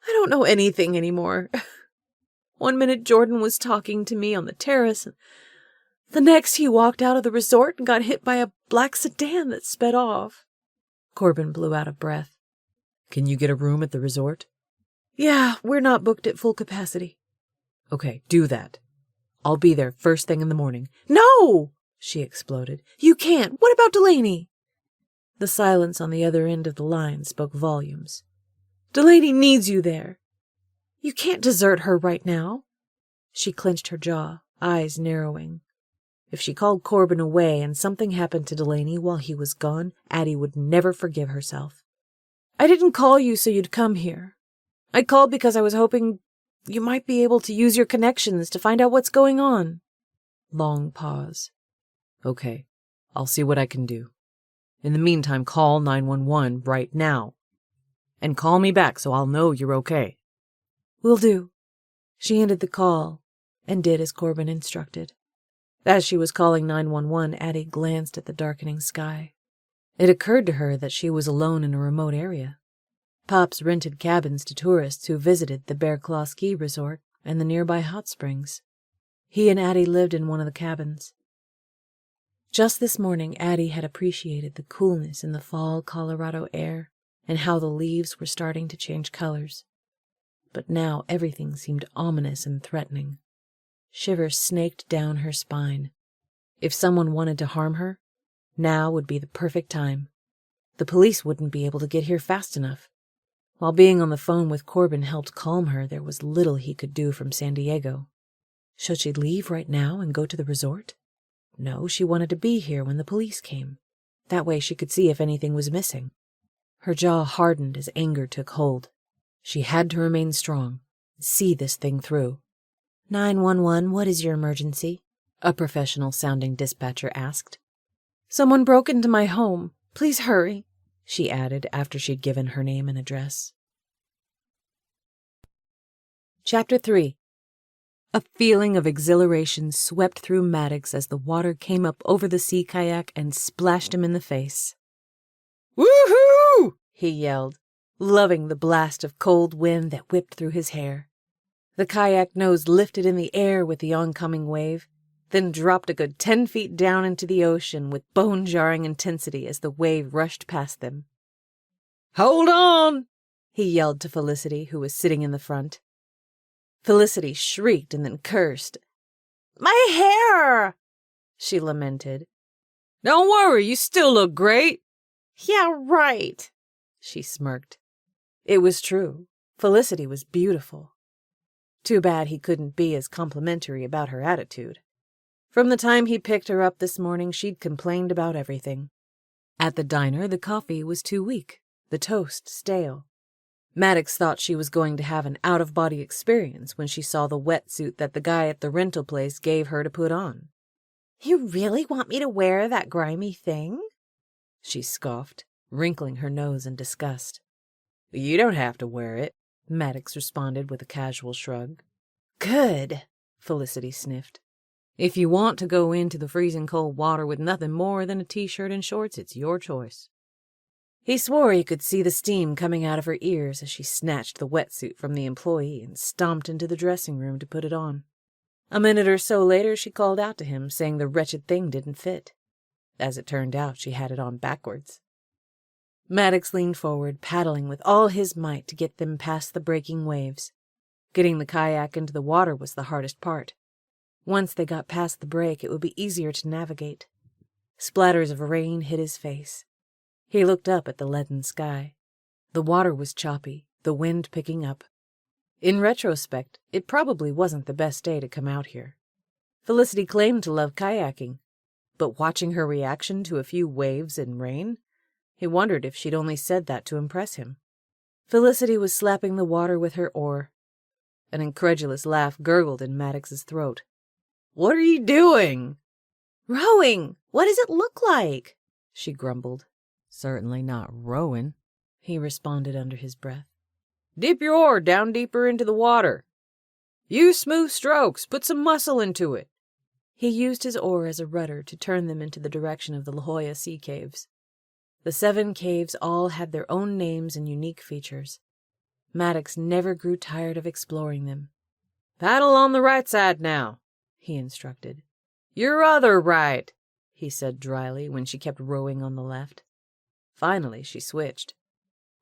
S1: I don't know anything anymore. One minute Jordan was talking to me on the terrace, and the next he walked out of the resort and got hit by a black sedan that sped off. Corbin blew out of breath. Can you get a room at the resort? Yeah, we're not booked at full capacity. Okay, do that. I'll be there first thing in the morning. No! She exploded. You can't. What about Delaney? The silence on the other end of the line spoke volumes. Delaney needs you there. You can't desert her right now. She clenched her jaw, eyes narrowing. If she called Corbin away and something happened to Delaney while he was gone, Addie would never forgive herself. I didn't call you so you'd come here. I called because I was hoping you might be able to use your connections to find out what's going on. Long pause. Okay, I'll see what I can do. In the meantime, call 911 right now. And call me back so I'll know you're okay. Will do. She ended the call and did as Corbin instructed. As she was calling 911, Addie glanced at the darkening sky. It occurred to her that she was alone in a remote area. Pops rented cabins to tourists who visited the Bear Claw Ski Resort and the nearby hot springs. He and Addie lived in one of the cabins. Just this morning, Addie had appreciated the coolness in the fall Colorado air and how the leaves were starting to change colors. But now everything seemed ominous and threatening. Shivers snaked down her spine. If someone wanted to harm her, now would be the perfect time. The police wouldn't be able to get here fast enough. While being on the phone with Corbin helped calm her, there was little he could do from San Diego. Should she leave right now and go to the resort? No, she wanted to be here when the police came. That way she could see if anything was missing. Her jaw hardened as anger took hold. She had to remain strong, see this thing through. 911, what is your emergency? A professional-sounding dispatcher asked. Someone broke into my home. Please hurry, she added after she'd given her name and address. Chapter 3. A feeling of exhilaration swept through Maddox as the water came up over the sea kayak and splashed him in the face. Woohoo! He yelled, loving the blast of cold wind that whipped through his hair. The kayak nose lifted in the air with the oncoming wave, then dropped a good 10 feet down into the ocean with bone-jarring intensity as the wave rushed past them. Hold on! He yelled to Felicity, who was sitting in the front. Felicity shrieked and then cursed. My hair! She lamented. Don't worry, you still look great. Yeah, right, she smirked. It was true. Felicity was beautiful. Too bad he couldn't be as complimentary about her attitude. From the time he picked her up this morning, she'd complained about everything. At the diner, the coffee was too weak, the toast stale. Maddox thought she was going to have an out-of-body experience when she saw the wetsuit that the guy at the rental place gave her to put on. You really want me to wear that grimy thing? She scoffed, wrinkling her nose in disgust.
S2: You don't have to wear it, Maddox responded with a casual shrug. Good, Felicity sniffed. If you want to go into the freezing cold water with nothing more than a t-shirt and shorts, it's your choice. He swore he could see the steam coming out of her ears as she snatched the wetsuit from the employee and stomped into the dressing room to put it on. A minute or so later, she called out to him, saying the wretched thing didn't fit. As it turned out, she had it on backwards. Maddox leaned forward, paddling with all his might to get them past the breaking waves. Getting the kayak into the water was the hardest part. Once they got past the break, it would be easier to navigate. Splatters of rain hit his face. He looked up at the leaden sky. The water was choppy, the wind picking up. In retrospect, it probably wasn't the best day to come out here. Felicity claimed to love kayaking, but watching her reaction to a few waves and rain, he wondered if she'd only said that to impress him. Felicity was slapping the water with her oar. An incredulous laugh gurgled in Maddox's throat. "What are you doing?" "Rowing! What does it look like?" she grumbled. "Certainly not rowing," he responded under his breath. "Dip your oar down deeper into the water. Use smooth strokes. Put some muscle into it." He used his oar as a rudder to turn them into the direction of the La Jolla Sea Caves. The 7 caves all had their own names and unique features. Maddox never grew tired of exploring them. "Paddle on the right side now," he instructed. "Your other right," he said dryly when she kept rowing on the left. Finally, she switched.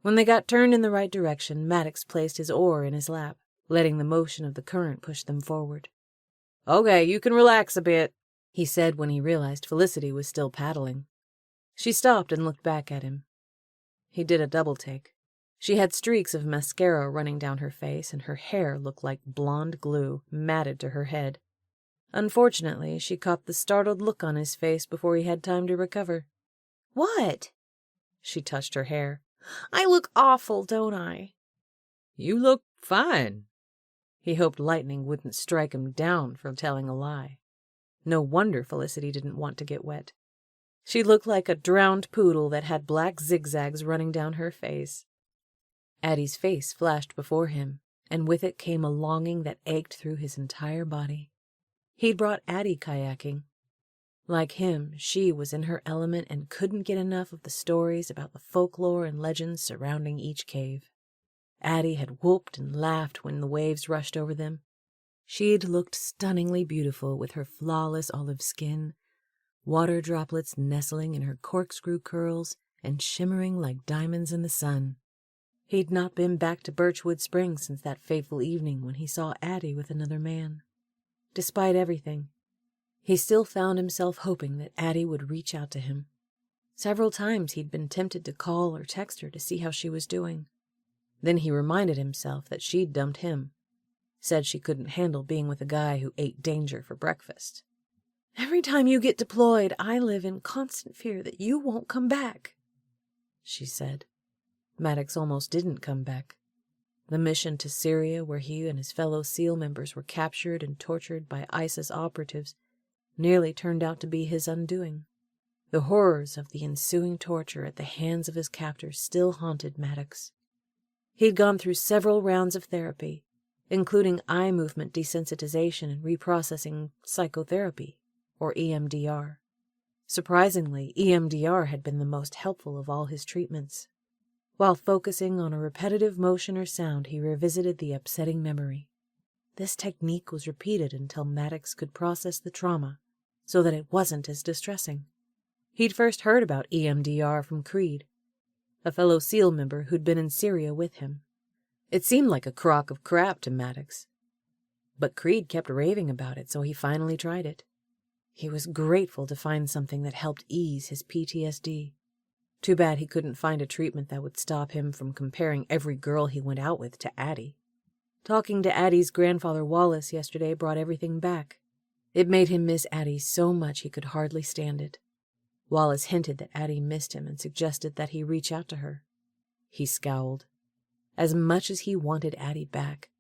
S2: When they got turned in the right direction, Maddox placed his oar in his lap, letting the motion of the current push them forward. "Okay, you can relax a bit," he said when he realized Felicity was still paddling. She stopped and looked back at him. He did a double take. She had streaks of mascara running down her face, and her hair looked like blonde glue matted to her head. Unfortunately, she caught the startled look on his face before he had time to recover. "What?" She touched her hair. "I look awful, don't I?" "You look fine." He hoped lightning wouldn't strike him down for telling a lie. No wonder Felicity didn't want to get wet. She looked like a drowned poodle that had black zigzags running down her face. Addie's face flashed before him, and with it came a longing that ached through his entire body. He'd brought Addie kayaking. Like him, she was in her element and couldn't get enough of the stories about the folklore and legends surrounding each cave. Addie had whooped and laughed when the waves rushed over them. She'd looked stunningly beautiful with her flawless olive skin, water droplets nestling in her corkscrew curls and shimmering like diamonds in the sun. He'd not been back to Birchwood Springs since that fateful evening when he saw Addie with another man. Despite everything, he still found himself hoping that Addie would reach out to him. Several times he'd been tempted to call or text her to see how she was doing. Then he reminded himself that she'd dumped him, said she couldn't handle being with a guy who ate danger for breakfast. "Every time you get deployed, I live in constant fear that you won't come back," she said. Maddox almost didn't come back. The mission to Syria, where he and his fellow SEAL members were captured and tortured by ISIS operatives, nearly turned out to be his undoing. The horrors of the ensuing torture at the hands of his captors still haunted Maddox. He'd gone through several rounds of therapy, including eye movement desensitization and reprocessing psychotherapy, or EMDR. Surprisingly, EMDR had been the most helpful of all his treatments. While focusing on a repetitive motion or sound, he revisited the upsetting memory. This technique was repeated until Maddox could process the trauma so that it wasn't as distressing. He'd first heard about EMDR from Creed, a fellow SEAL member who'd been in Syria with him. It seemed like a crock of crap to Maddox, but Creed kept raving about it, so he finally tried it. He was grateful to find something that helped ease his PTSD. Too bad he couldn't find a treatment that would stop him from comparing every girl he went out with to Addie. Talking to Addie's grandfather Wallace yesterday brought everything back. It made him miss Addie so much he could hardly stand it. Wallace hinted that Addie missed him and suggested that he reach out to her. He scowled. As much as he wanted Addie back,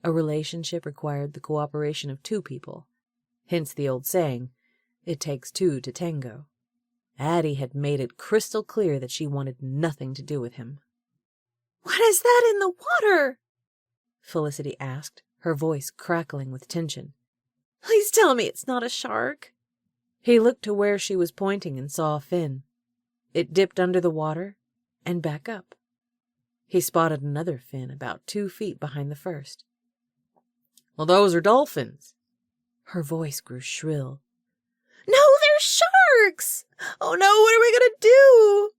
S2: a relationship required the cooperation of 2 people. Hence the old saying, "It takes 2 to tango." Addie had made it crystal clear that she wanted nothing to do with him.
S1: What is that in the water? Felicity asked, her voice crackling with tension. Please tell me it's not a shark. He looked to where she was pointing and saw a fin. It dipped under the water and back up. He spotted another fin about 2 feet behind the first. Well, those are dolphins. Her voice grew shrill. No, they're sharks! Oh no, what are we gonna do?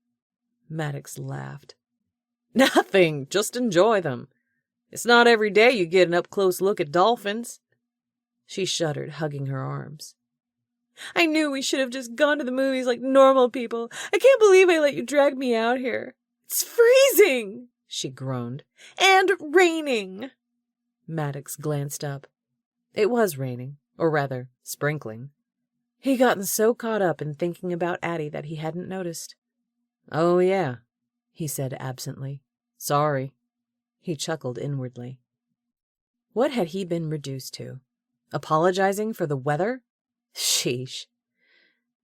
S1: Maddox laughed. Nothing, just enjoy them. It's not every day you get an up-close look at dolphins. She shuddered, hugging her arms. I knew we should have just gone to the movies like normal people. I can't believe I let you drag me out here. It's freezing, she groaned. And raining. Maddox glanced up. It was raining, or rather, sprinkling. He'd gotten so caught up in thinking about Addie that he hadn't noticed. Oh, yeah, he said absently. Sorry. He chuckled inwardly. What had he been reduced to? Apologizing for the weather? Sheesh.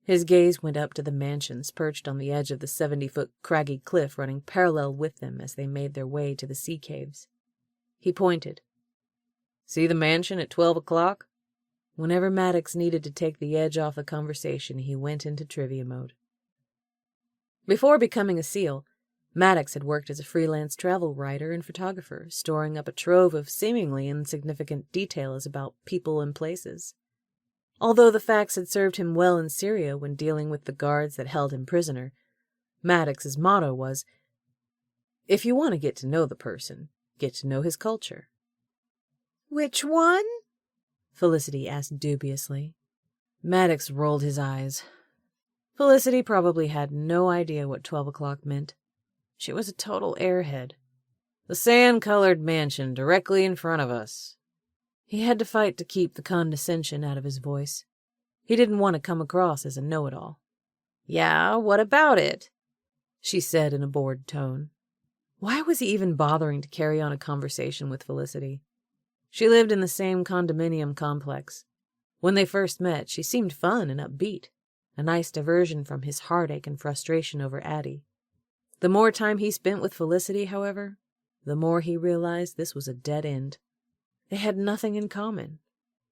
S1: His gaze went up to the mansions perched on the edge of the 70-foot craggy cliff running parallel with them as they made their way to the sea caves. He pointed. See the mansion at 12 o'clock? Whenever Maddox needed to take the edge off the conversation, he went into trivia mode. Before becoming a SEAL, Maddox had worked as a freelance travel writer and photographer, storing up a trove of seemingly insignificant details about people and places. Although the facts had served him well in Syria when dealing with the guards that held him prisoner, Maddox's motto was, if you want to get to know the person, get to know his culture. Which one? Felicity asked dubiously. Maddox rolled his eyes. Felicity probably had no idea what 12 o'clock meant. She was a total airhead. The sand-colored mansion directly in front of us. He had to fight to keep the condescension out of his voice. He didn't want to come across as a know-it-all. Yeah, what about it? She said in a bored tone. Why was he even bothering to carry on a conversation with Felicity? She lived in the same condominium complex. When they first met, she seemed fun and upbeat, a nice diversion from his heartache and frustration over Addie. The more time he spent with Felicity, however, the more he realized this was a dead end. They had nothing in common,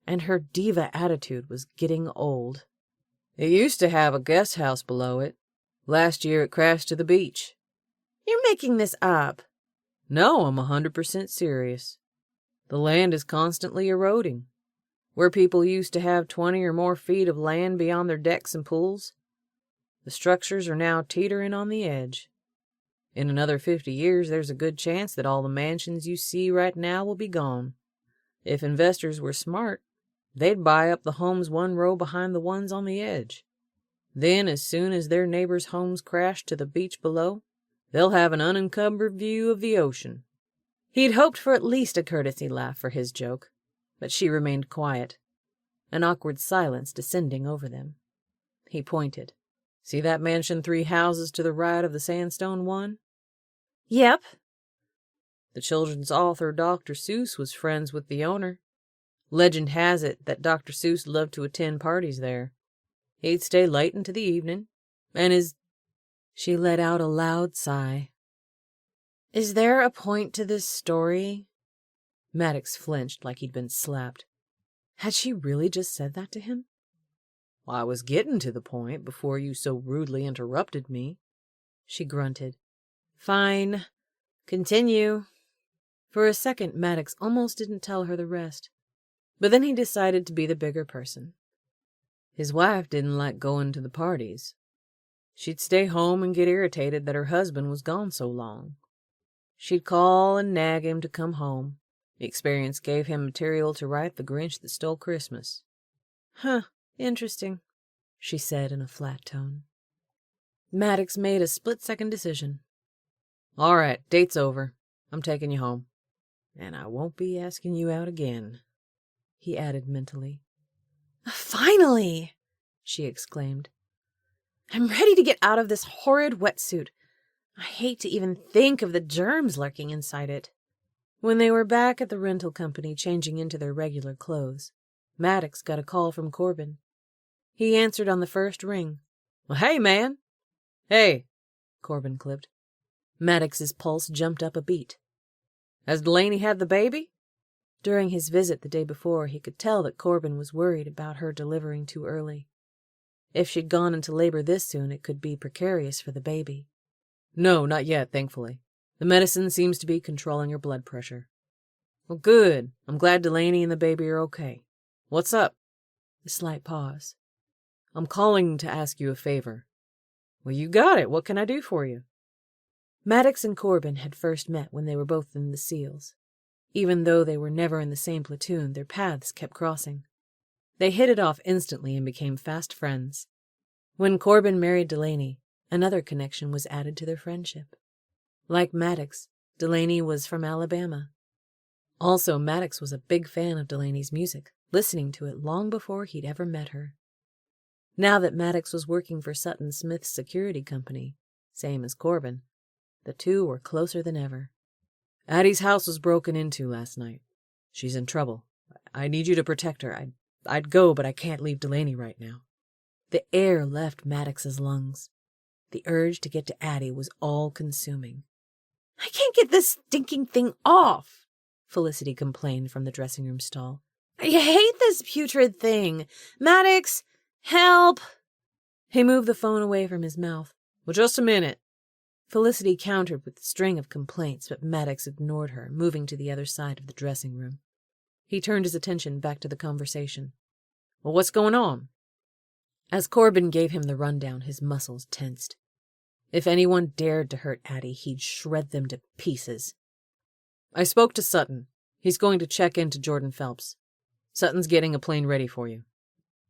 S1: and her diva attitude was getting old. It used to have a guest house below it. Last year it crashed to the beach. You're making this up. No, I'm 100% serious. The land is constantly eroding. Where people used to have 20 or more feet of land beyond their decks and pools, the structures are now teetering on the edge. In another 50 years, there's a good chance that all the mansions you see right now will be gone. If investors were smart, they'd buy up the homes one row behind the ones on the edge. Then, as soon as their neighbors' homes crash to the beach below, they'll have an unencumbered view of the ocean. He'd hoped for at least a courtesy laugh for his joke, but she remained quiet, an awkward silence descending over them. He pointed. See that mansion 3 houses to the right of the sandstone one? Yep. The children's author Dr. Seuss was friends with the owner. Legend has it that Dr. Seuss loved to attend parties there. He'd stay late into the evening, and his... She let out a loud sigh. Is there a point to this story? Maddox flinched like he'd been slapped. Had she really just said that to him? I was getting to the point before you so rudely interrupted me, she grunted. Fine. Continue. For a second, Maddox almost didn't tell her the rest. But then he decided to be the bigger person. His wife didn't like going to the parties. She'd stay home and get irritated that her husband was gone so long. She'd call and nag him to come home. The experience gave him material to write The Grinch That Stole Christmas. Huh, interesting, she said in a flat tone. Maddox made a split-second decision. All right, date's over. I'm taking you home. And I won't be asking you out again, he added mentally. Finally, she exclaimed. I'm ready to get out of this horrid wetsuit. I hate to even think of the germs lurking inside it. When they were back at the rental company changing into their regular clothes, Maddox got a call from Corbin. He answered on the first ring. Well, hey, man. Hey, Corbin clipped. Maddox's pulse jumped up a beat.
S2: Has Delaney had the baby?
S1: During his visit the day before, he could tell that Corbin was worried about her delivering too early. If she'd gone into labor this soon, it could be precarious for the baby.
S2: No, not yet, thankfully. The medicine seems to be controlling her blood pressure. Well, good. I'm glad Delaney and the baby are okay. What's up?
S1: A slight pause.
S2: I'm calling to ask you a favor. Well, you got it. What can I do for you?
S1: Maddox and Corbin had first met when they were both in the SEALs. Even though they were never in the same platoon, their paths kept crossing. They hit it off instantly and became fast friends. When Corbin married Delaney, another connection was added to their friendship. Like Maddox, Delaney was from Alabama. Also, Maddox was a big fan of Delaney's music, listening to it long before he'd ever met her. Now that Maddox was working for Sutton Smith's security company, same as Corbin, the two were closer than ever.
S2: Addie's house was broken into last night. She's in trouble. I need you to protect her. I'd go, but I can't leave Delaney right now.
S1: The air left Maddox's lungs. The urge to get to Addie was all-consuming. "I can't get this stinking thing off," Felicity complained from the dressing room stall. "I hate this putrid thing. Maddox, help!" He moved the phone away from his mouth.
S2: Well, just a minute.
S1: Felicity countered with a string of complaints, but Maddox ignored her, moving to the other side of the dressing room. He turned his attention back to the conversation.
S2: Well, what's going on?
S1: As Corbin gave him the rundown, his muscles tensed. If anyone dared to hurt Addie, he'd shred them to pieces.
S2: I spoke to Sutton. He's going to check into Jordan Phelps. Sutton's getting a plane ready for you.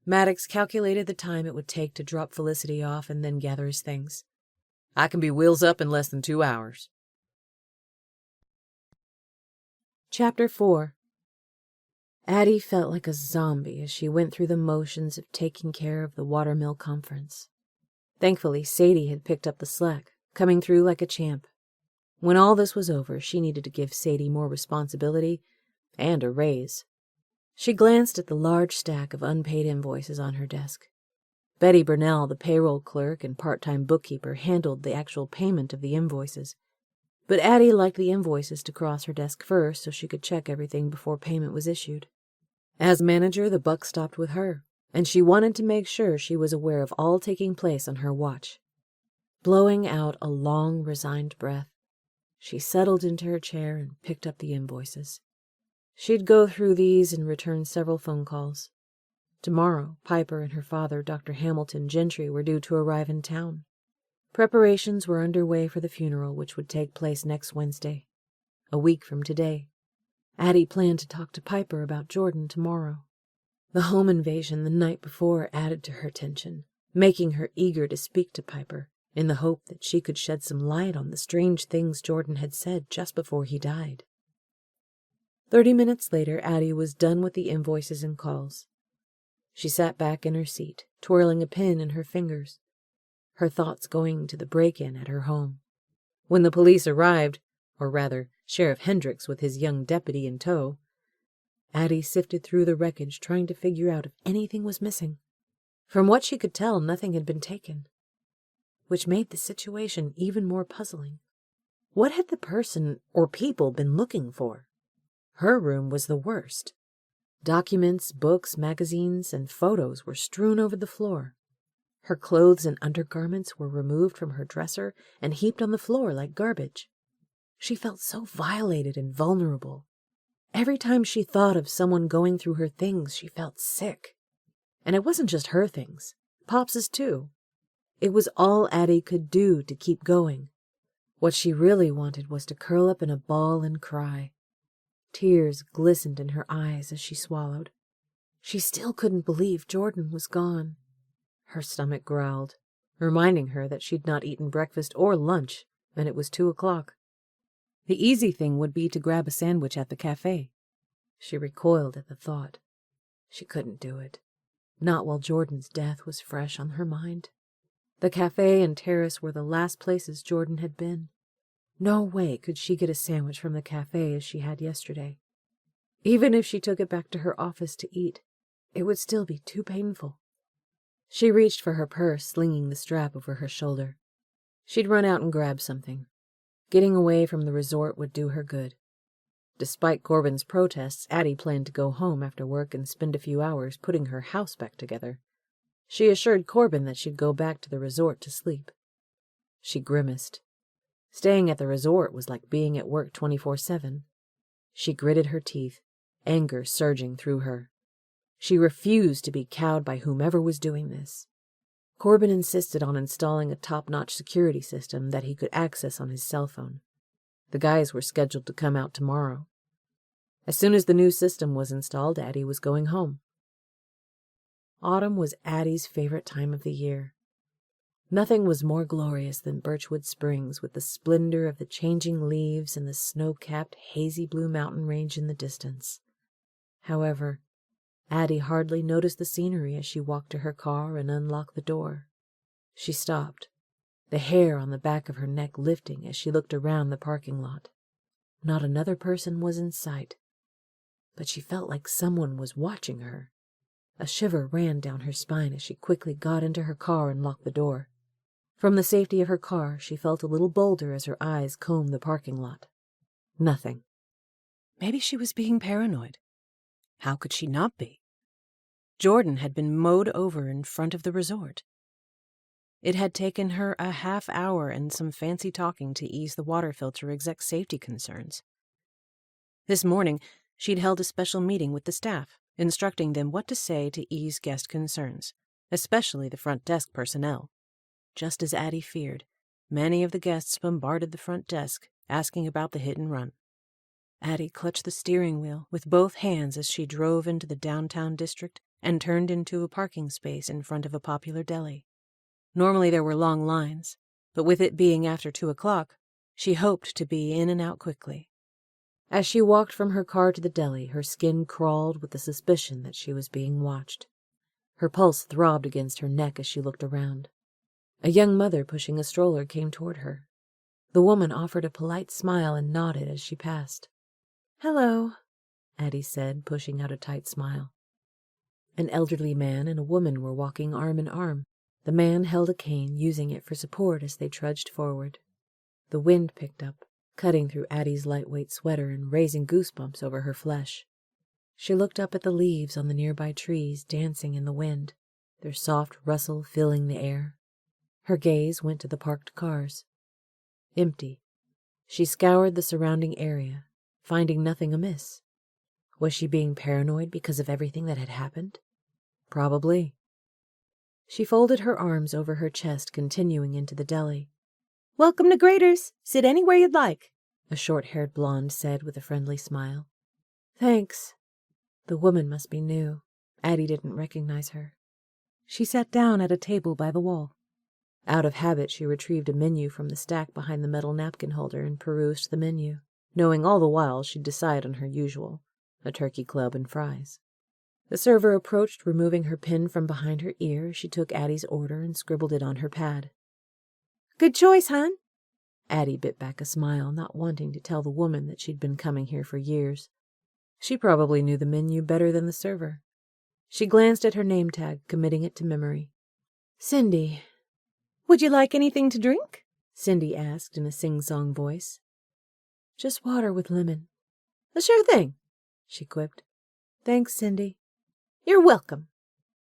S1: Maddox calculated the time it would take to drop Felicity off and then gather his things.
S2: I can be wheels up in less than 2 hours.
S1: Chapter 4. Addie felt like a zombie as she went through the motions of taking care of the watermill conference. Thankfully, Sadie had picked up the slack, coming through like a champ. When all this was over, she needed to give Sadie more responsibility and a raise. She glanced at the large stack of unpaid invoices on her desk. Betty Burnell, the payroll clerk and part-time bookkeeper, handled the actual payment of the invoices. But Addie liked the invoices to cross her desk first so she could check everything before payment was issued. As manager, the buck stopped with her, and she wanted to make sure she was aware of all taking place on her watch. Blowing out a long, resigned breath, she settled into her chair and picked up the invoices. She'd go through these and return several phone calls. Tomorrow, Piper and her father, Dr. Hamilton Gentry, were due to arrive in town. Preparations were underway for the funeral, which would take place next Wednesday, a week from today. Addie planned to talk to Piper about Jordan tomorrow. The home invasion the night before added to her tension, making her eager to speak to Piper, in the hope that she could shed some light on the strange things Jordan had said just before he died. 30 minutes later, Addie was done with the invoices and calls. She sat back in her seat, twirling a pen in her fingers, her thoughts going to the break-in at her home. When the police arrived, or rather, Sheriff Hendricks with his young deputy in tow, Addie sifted through the wreckage trying to figure out if anything was missing. From what she could tell, nothing had been taken, which made the situation even more puzzling. What had the person or people been looking for? Her room was the worst. Documents, books, magazines, and photos were strewn over the floor. Her clothes and undergarments were removed from her dresser and heaped on the floor like garbage. She felt so violated and vulnerable. Every time she thought of someone going through her things, she felt sick. And it wasn't just her things, Pops's too. It was all Addie could do to keep going. What she really wanted was to curl up in a ball and cry. Tears glistened in her eyes as she swallowed. She still couldn't believe Jordan was gone. Her stomach growled, reminding her that she'd not eaten breakfast or lunch, and it was 2:00. The easy thing would be to grab a sandwich at the cafe. She recoiled at the thought. She couldn't do it, not while Jordan's death was fresh on her mind. The cafe and terrace were the last places Jordan had been. No way could she get a sandwich from the cafe as she had yesterday. Even if she took it back to her office to eat, it would still be too painful. She reached for her purse, slinging the strap over her shoulder. She'd run out and grab something. Getting away from the resort would do her good. Despite Corbin's protests, Addie planned to go home after work and spend a few hours putting her house back together. She assured Corbin that she'd go back to the resort to sleep. She grimaced. Staying at the resort was like being at work 24/7. She gritted her teeth, anger surging through her. She refused to be cowed by whomever was doing this. Corbin insisted on installing a top-notch security system that he could access on his cell phone. The guys were scheduled to come out tomorrow. As soon as the new system was installed, Addie was going home. Autumn was Addie's favorite time of the year. Nothing was more glorious than Birchwood Springs, with the splendor of the changing leaves and the snow-capped, hazy blue mountain range in the distance. However, Addie hardly noticed the scenery as she walked to her car and unlocked the door. She stopped, the hair on the back of her neck lifting as she looked around the parking lot. Not another person was in sight, but she felt like someone was watching her. A shiver ran down her spine as she quickly got into her car and locked the door. From the safety of her car, she felt a little bolder as her eyes combed the parking lot. Nothing.
S2: Maybe she was being paranoid. How could she not be? Jordan had been mowed over in front of the resort. It had taken her a half hour and some fancy talking to ease the water filter exec safety concerns. This morning, she'd held a special meeting with the staff, instructing them what to say to ease guest concerns, especially the front desk personnel. Just as Addie feared, many of the guests bombarded the front desk, asking about the hit and run. Addie clutched the steering wheel with both hands as she drove into the downtown district and turned into a parking space in front of a popular deli. Normally there were long lines, but with it being after 2 o'clock, she hoped to be in and out quickly. As she walked from her car to the deli, her skin crawled with the suspicion that she was being watched. Her pulse throbbed against her neck as she looked around. A young mother pushing a stroller came toward her. The woman offered a polite smile and nodded as she passed. "Hello," Addie said, pushing out a tight smile. An elderly man and a woman were walking arm in arm. The man held a cane, using it for support as they trudged forward. The wind picked up, cutting through Addie's lightweight sweater and raising goosebumps over her flesh. She looked up at the leaves on the nearby trees dancing in the wind, their soft rustle filling the air. Her gaze went to the parked cars. Empty. She scoured the surrounding area, finding nothing amiss. Was she being paranoid because of everything that had happened? Probably. She folded her arms over her chest, continuing into the deli. "Welcome to Grader's. Sit anywhere you'd like," a short-haired blonde said with a friendly smile. "Thanks." The woman must be new. Addie didn't recognize her. She sat down at a table by the wall. Out of habit, she retrieved a menu from the stack behind the metal napkin holder and perused the menu, knowing all the while she'd decide on her usual, a turkey club and fries. The server approached, removing her pin from behind her ear. She took Addie's order and scribbled it on her pad. "Good choice, hon." Addie bit back a smile, not wanting to tell the woman that she'd been coming here for years. She probably knew the menu better than the server. She glanced at her name tag, committing it to memory. "Cindy." "Would you like anything to drink?" Cindy asked in a sing-song voice. "Just water with lemon." "A sure thing," she quipped. "Thanks, Cindy." "You're welcome."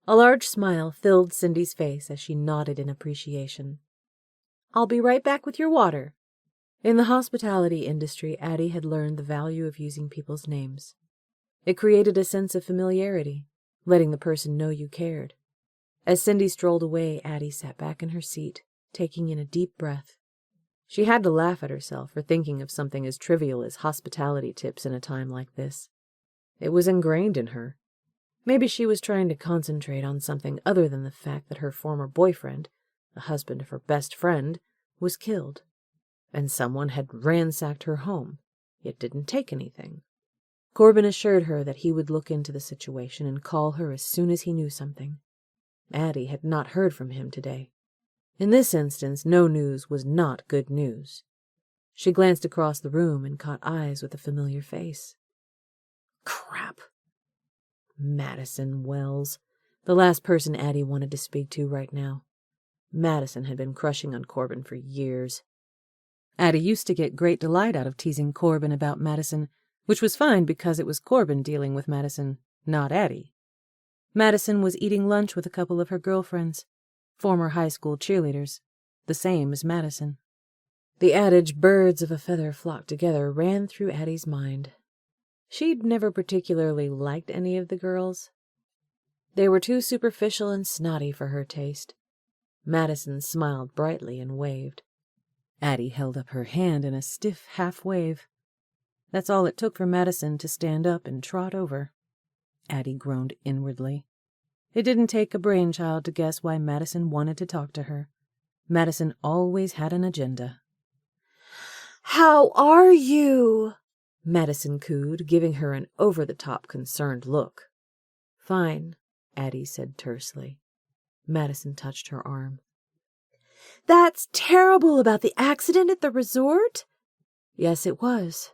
S2: A large smile filled Cindy's face as she nodded in appreciation. "I'll be right back with your water." In the hospitality industry, Addie had learned the value of using people's names. It created a sense of familiarity, letting the person know you cared. As Cindy strolled away, Addie sat back in her seat, taking in a deep breath. She had to laugh at herself for thinking of something as trivial as hospitality tips in a time like this. It was ingrained in her. Maybe she was trying to concentrate on something other than the fact that her former boyfriend, the husband of her best friend, was killed, and someone had ransacked her home, yet didn't take anything. Corbin assured her that he would look into the situation and call her as soon as he knew something. Addie had not heard from him today. In this instance, no news was not good news. She glanced across the room and caught eyes with a familiar face. Crap. Madison Wells, the last person Addie wanted to speak to right now. Madison had been crushing on Corbin for years.
S1: Addie used to get great delight out of teasing Corbin about Madison, which was fine because it was Corbin dealing with Madison, not Addie. Madison was eating lunch with a couple of her girlfriends, former high school cheerleaders, the same as Madison. The adage, birds of a feather flock together, ran through Addie's mind. She'd never particularly liked any of the girls. They were too superficial and snotty for her taste. Madison smiled brightly and waved. Addie held up her hand in a stiff half-wave. That's all it took for Madison to stand up and trot over. Addie groaned inwardly. It didn't take a brainchild to guess why Madison wanted to talk to her. Madison always had an agenda.
S3: "How are you?"
S1: Madison cooed, giving her an over-the-top concerned look. "Fine," Addie said tersely. Madison touched her arm.
S3: "That's terrible about the accident at the resort?"
S1: Yes, it was.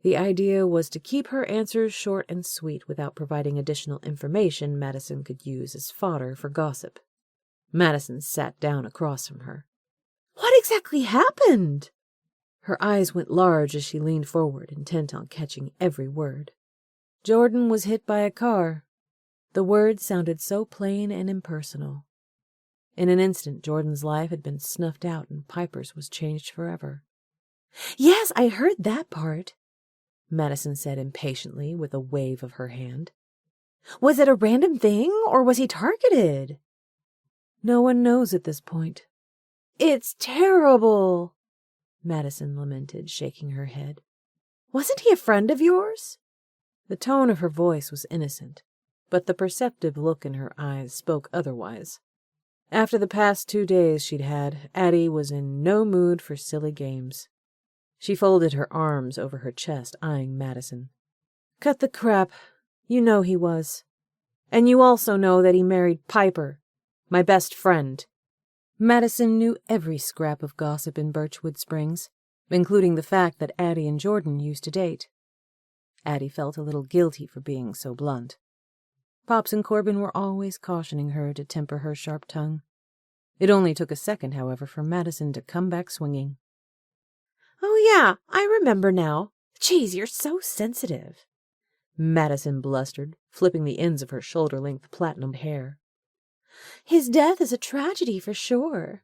S1: The idea was to keep her answers short and sweet without providing additional information Madison could use as fodder for gossip. Madison sat down across from her.
S3: "What exactly happened?"
S1: Her eyes went large as she leaned forward, intent on catching every word. Jordan was hit by a car. The words sounded so plain and impersonal. In an instant, Jordan's life had been snuffed out and Piper's was changed forever.
S3: "Yes, I heard that part,"
S1: Madison said impatiently with a wave of her hand.
S3: "Was it a random thing, or was he targeted?"
S1: No one knows at this point.
S3: "It's terrible,"
S1: Madison lamented, shaking her head.
S3: "Wasn't he a friend of yours?"
S1: The tone of her voice was innocent, but the perceptive look in her eyes spoke otherwise. After the past 2 days she'd had, Addie was in no mood for silly games. She folded her arms over her chest, eyeing Madison. "Cut the crap. You know he was. And you also know that he married Piper, my best friend." Madison knew every scrap of gossip in Birchwood Springs, including the fact that Addie and Jordan used to date. Addie felt a little guilty for being so blunt. Pops and Corbin were always cautioning her to temper her sharp tongue. It only took a second, however, for Madison to come back swinging.
S3: "Oh yeah, I remember now. Geez, you're so sensitive,"
S1: Madison blustered, flipping the ends of her shoulder-length platinum hair.
S3: "His death is a tragedy for sure.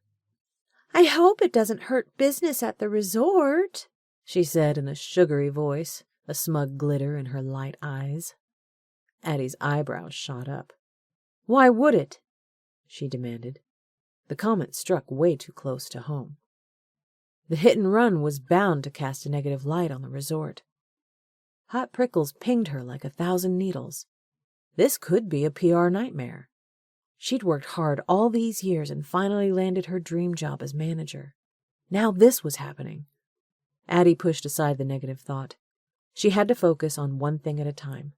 S3: I hope it doesn't hurt business at the resort,"
S1: she said in a sugary voice, a smug glitter in her light eyes. Addie's eyebrows shot up. "Why would it?" she demanded. The comment struck way too close to home. The hit and run was bound to cast a negative light on the resort. Hot prickles pinged her like 1,000 needles. This could be a PR nightmare. She'd worked hard all these years and finally landed her dream job as manager. Now this was happening. Addie pushed aside the negative thought. She had to focus on one thing at a time.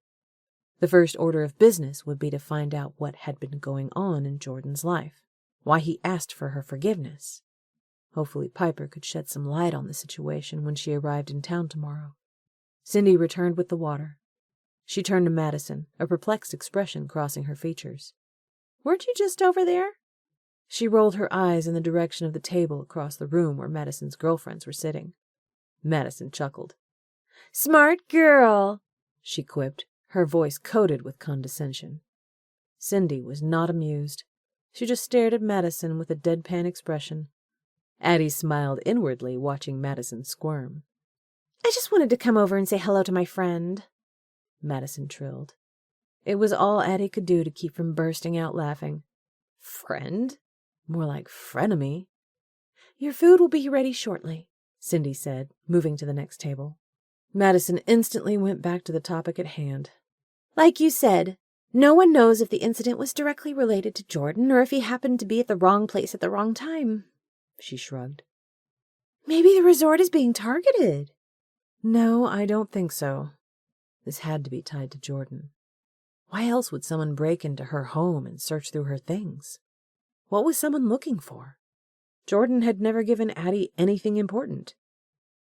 S1: The first order of business would be to find out what had been going on in Jordan's life, why he asked for her forgiveness. Hopefully Piper could shed some light on the situation when she arrived in town tomorrow. Cindy returned with the water. She turned to Madison, a perplexed expression crossing her features. "Weren't you just over there?" She rolled her eyes in the direction of the table across the room where Madison's girlfriends were sitting. Madison chuckled.
S3: "Smart girl,"
S1: she quipped, her voice coated with condescension. Cindy was not amused. She just stared at Madison with a deadpan expression. Addie smiled inwardly, watching Madison squirm.
S3: "I just wanted to come over and say hello to my friend,"
S1: Madison trilled. It was all Addie could do to keep from bursting out laughing. Friend? More like frenemy.
S3: "Your food will be ready shortly,"
S1: Cindy said, moving to the next table. Madison instantly went back to the topic at hand.
S3: "Like you said, no one knows if the incident was directly related to Jordan or if he happened to be at the wrong place at the wrong time,"
S1: she shrugged.
S3: "Maybe the resort is being targeted."
S1: No, I don't think so. This had to be tied to Jordan. Why else would someone break into her home and search through her things? What was someone looking for? Jordan had never given Addie anything important.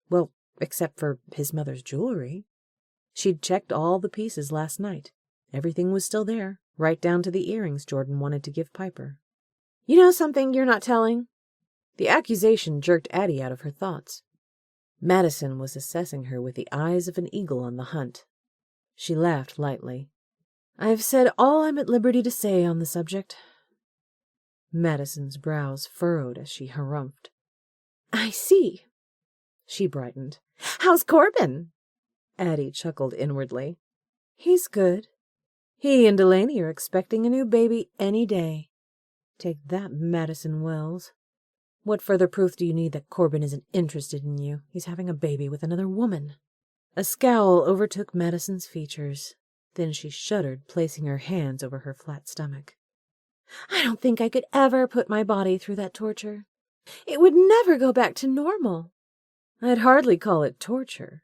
S1: Well, except for his mother's jewelry. She'd checked all the pieces last night. Everything was still there, right down to the earrings Jordan wanted to give Piper.
S3: "You know something you're not telling?"
S1: The accusation jerked Addie out of her thoughts. Madison was assessing her with the eyes of an eagle on the hunt. She laughed lightly. "I've said all I'm at liberty to say on the subject." Madison's brows furrowed as she harumphed. "I see." She brightened. "How's Corbin?" Addie chuckled inwardly. "He's good. He and Delaney are expecting a new baby any day. Take that, Madison Wells. What further proof do you need that Corbin isn't interested in you? He's having a baby with another woman." A scowl overtook Madison's features. Then she shuddered, placing her hands over her flat stomach. "I don't think I could ever put my body through that torture. It would never go back to normal." "I'd hardly call it torture,"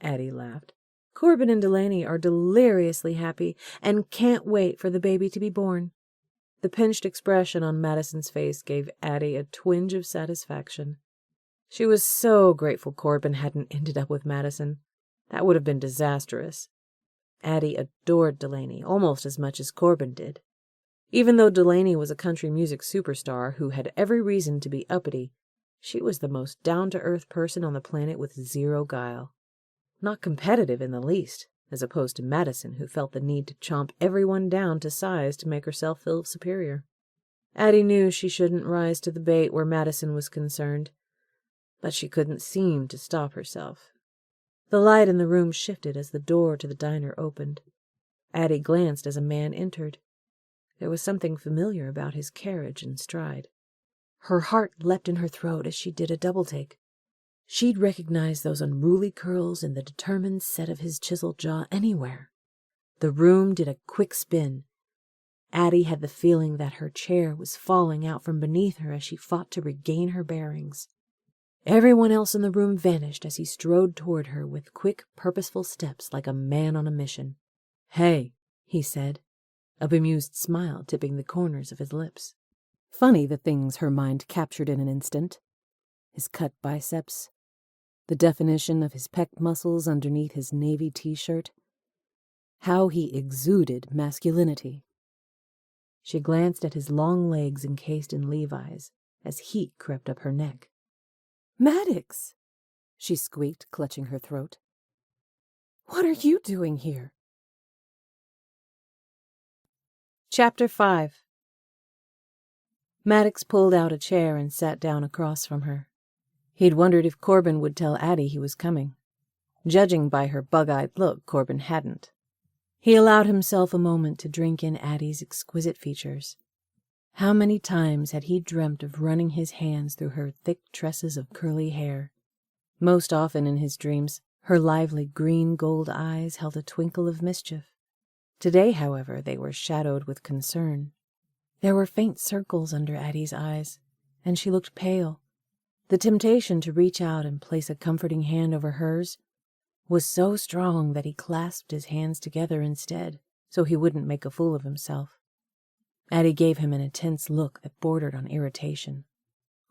S1: Addie laughed. "Corbin and Delaney are deliriously happy and can't wait for the baby to be born." The pinched expression on Madison's face gave Addie a twinge of satisfaction. She was so grateful Corbin hadn't ended up with Madison. That would have been disastrous. Addie adored Delaney almost as much as Corbin did. Even though Delaney was a country music superstar who had every reason to be uppity, she was the most down-to-earth person on the planet with zero guile. Not competitive in the least, as opposed to Madison, who felt the need to chomp everyone down to size to make herself feel superior. Addie knew she shouldn't rise to the bait where Madison was concerned, but she couldn't seem to stop herself. The light in the room shifted as the door to the diner opened. Addie glanced as a man entered. There was something familiar about his carriage and stride. Her heart leapt in her throat as she did a double-take. She'd recognize those unruly curls and the determined set of his chiseled jaw anywhere. The room did a quick spin. Addie had the feeling that her chair was falling out from beneath her as she fought to regain her bearings. Everyone else in the room vanished as he strode toward her with quick, purposeful steps like a man on a mission. "Hey," he said, a bemused smile tipping the corners of his lips. Funny the things her mind captured in an instant. His cut biceps, the definition of his pec muscles underneath his navy t-shirt. How he exuded masculinity. She glanced at his long legs encased in Levi's as heat crept up her neck. "Maddox," she squeaked, clutching her throat. "What are you doing here?" Chapter 5. Maddox pulled out a chair and sat down across from her. He'd wondered if Corbin would tell Addie he was coming. Judging by her bug-eyed look, Corbin hadn't. He allowed himself a moment to drink in Addie's exquisite features. How many times had he dreamt of running his hands through her thick tresses of curly hair? Most often in his dreams, her lively green-gold eyes held a twinkle of mischief. Today, however, they were shadowed with concern. There were faint circles under Addie's eyes, and she looked pale. The temptation to reach out and place a comforting hand over hers was so strong that he clasped his hands together instead, so he wouldn't make a fool of himself. Addie gave him an intense look that bordered on irritation.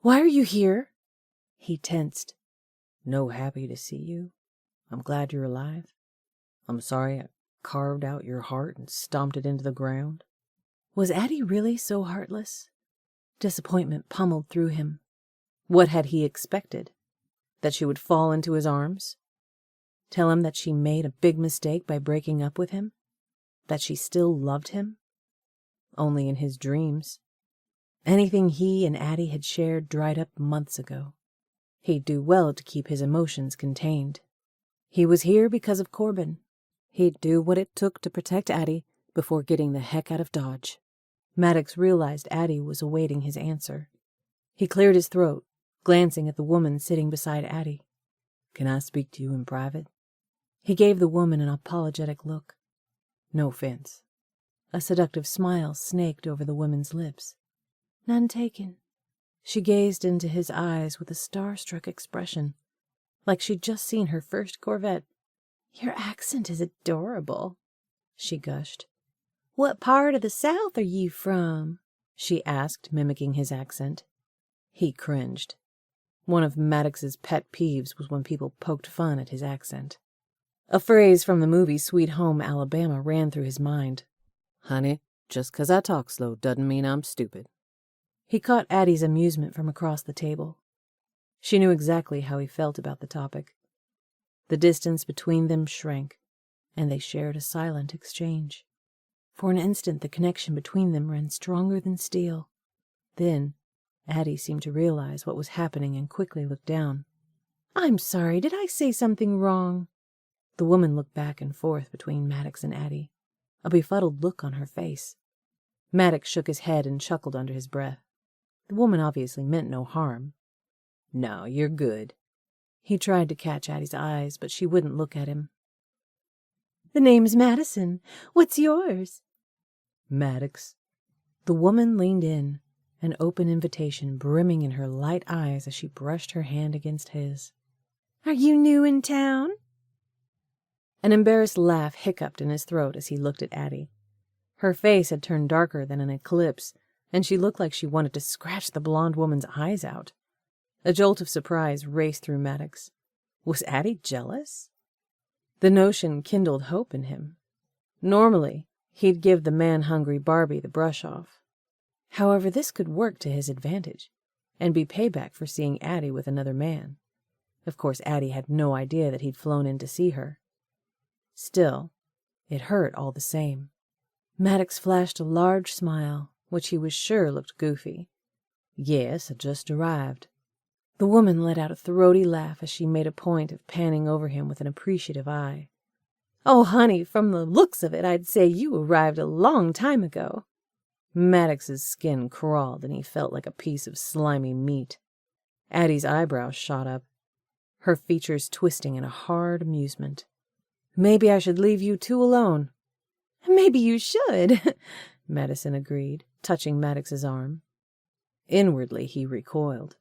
S1: "Why are you here?" He tensed. "No happy to see you. I'm glad you're alive. I'm sorry I carved out your heart and stomped it into the ground." Was Addie really so heartless? Disappointment pummeled through him. What had he expected? That she would fall into his arms? Tell him that she made a big mistake by breaking up with him? That she still loved him? Only in his dreams. Anything he and Addie had shared dried up months ago. He'd do well to keep his emotions contained. He was here because of Corbin. He'd do what it took to protect Addie before getting the heck out of Dodge. Maddox realized Addie was awaiting his answer. He cleared his throat, glancing at the woman sitting beside Addie. "Can I speak to you in private?" He gave the woman an apologetic look. "No offense." A seductive smile snaked over the woman's lips. "None taken." She gazed into his eyes with a star-struck expression, like she'd just seen her first Corvette. "Your accent is adorable," she gushed. "What part of the South are you from?" she asked, mimicking his accent. He cringed. One of Maddox's pet peeves was when people poked fun at his accent. A phrase from the movie Sweet Home Alabama ran through his mind. "Honey, just 'cause I talk slow doesn't mean I'm stupid." He caught Addie's amusement from across the table. She knew exactly how he felt about the topic. The distance between them shrank, and they shared a silent exchange. For an instant the connection between them ran stronger than steel. Then Addie seemed to realize what was happening and quickly looked down. "I'm sorry, did I say something wrong?" The woman looked back and forth between Maddox and Addie, a befuddled look on her face. Maddox shook his head and chuckled under his breath. The woman obviously meant no harm. "No, you're good." He tried to catch Addie's eyes, but she wouldn't look at him. "The name's Madison. What's yours?" "Maddox." The woman leaned in, an open invitation brimming in her light eyes as she brushed her hand against his. "Are you new in town?" An embarrassed laugh hiccuped in his throat as he looked at Addie. Her face had turned darker than an eclipse, and she looked like she wanted to scratch the blonde woman's eyes out. A jolt of surprise raced through Maddox. Was Addie jealous? The notion kindled hope in him. Normally, he'd give the man-hungry Barbie the brush off. However, this could work to his advantage, and be payback for seeing Addie with another man. Of course, Addie had no idea that he'd flown in to see her. Still, it hurt all the same. Maddox flashed a large smile, which he was sure looked goofy. "Yes, I just arrived." The woman let out a throaty laugh as she made a point of panning over him with an appreciative eye. "Oh, honey, from the looks of it, I'd say you arrived a long time ago." Maddox's skin crawled and he felt like a piece of slimy meat. Addie's eyebrows shot up, her features twisting in a hard amusement. "Maybe I should leave you two alone." "Maybe you should," Madison agreed, touching Maddox's arm. Inwardly, he recoiled.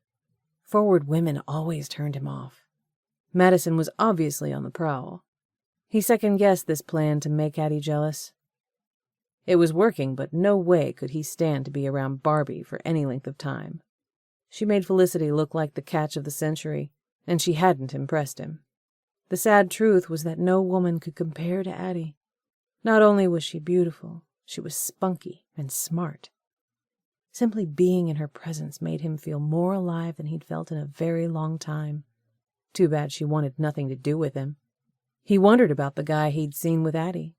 S1: Forward women always turned him off. Madison was obviously on the prowl. He second-guessed this plan to make Addie jealous. It was working, but no way could he stand to be around Barbie for any length of time. She made Felicity look like the catch of the century, and she hadn't impressed him. The sad truth was that no woman could compare to Addie. Not only was she beautiful, she was spunky and smart. Simply being in her presence made him feel more alive than he'd felt in a very long time. Too bad she wanted nothing to do with him. He wondered about the guy he'd seen with Addie.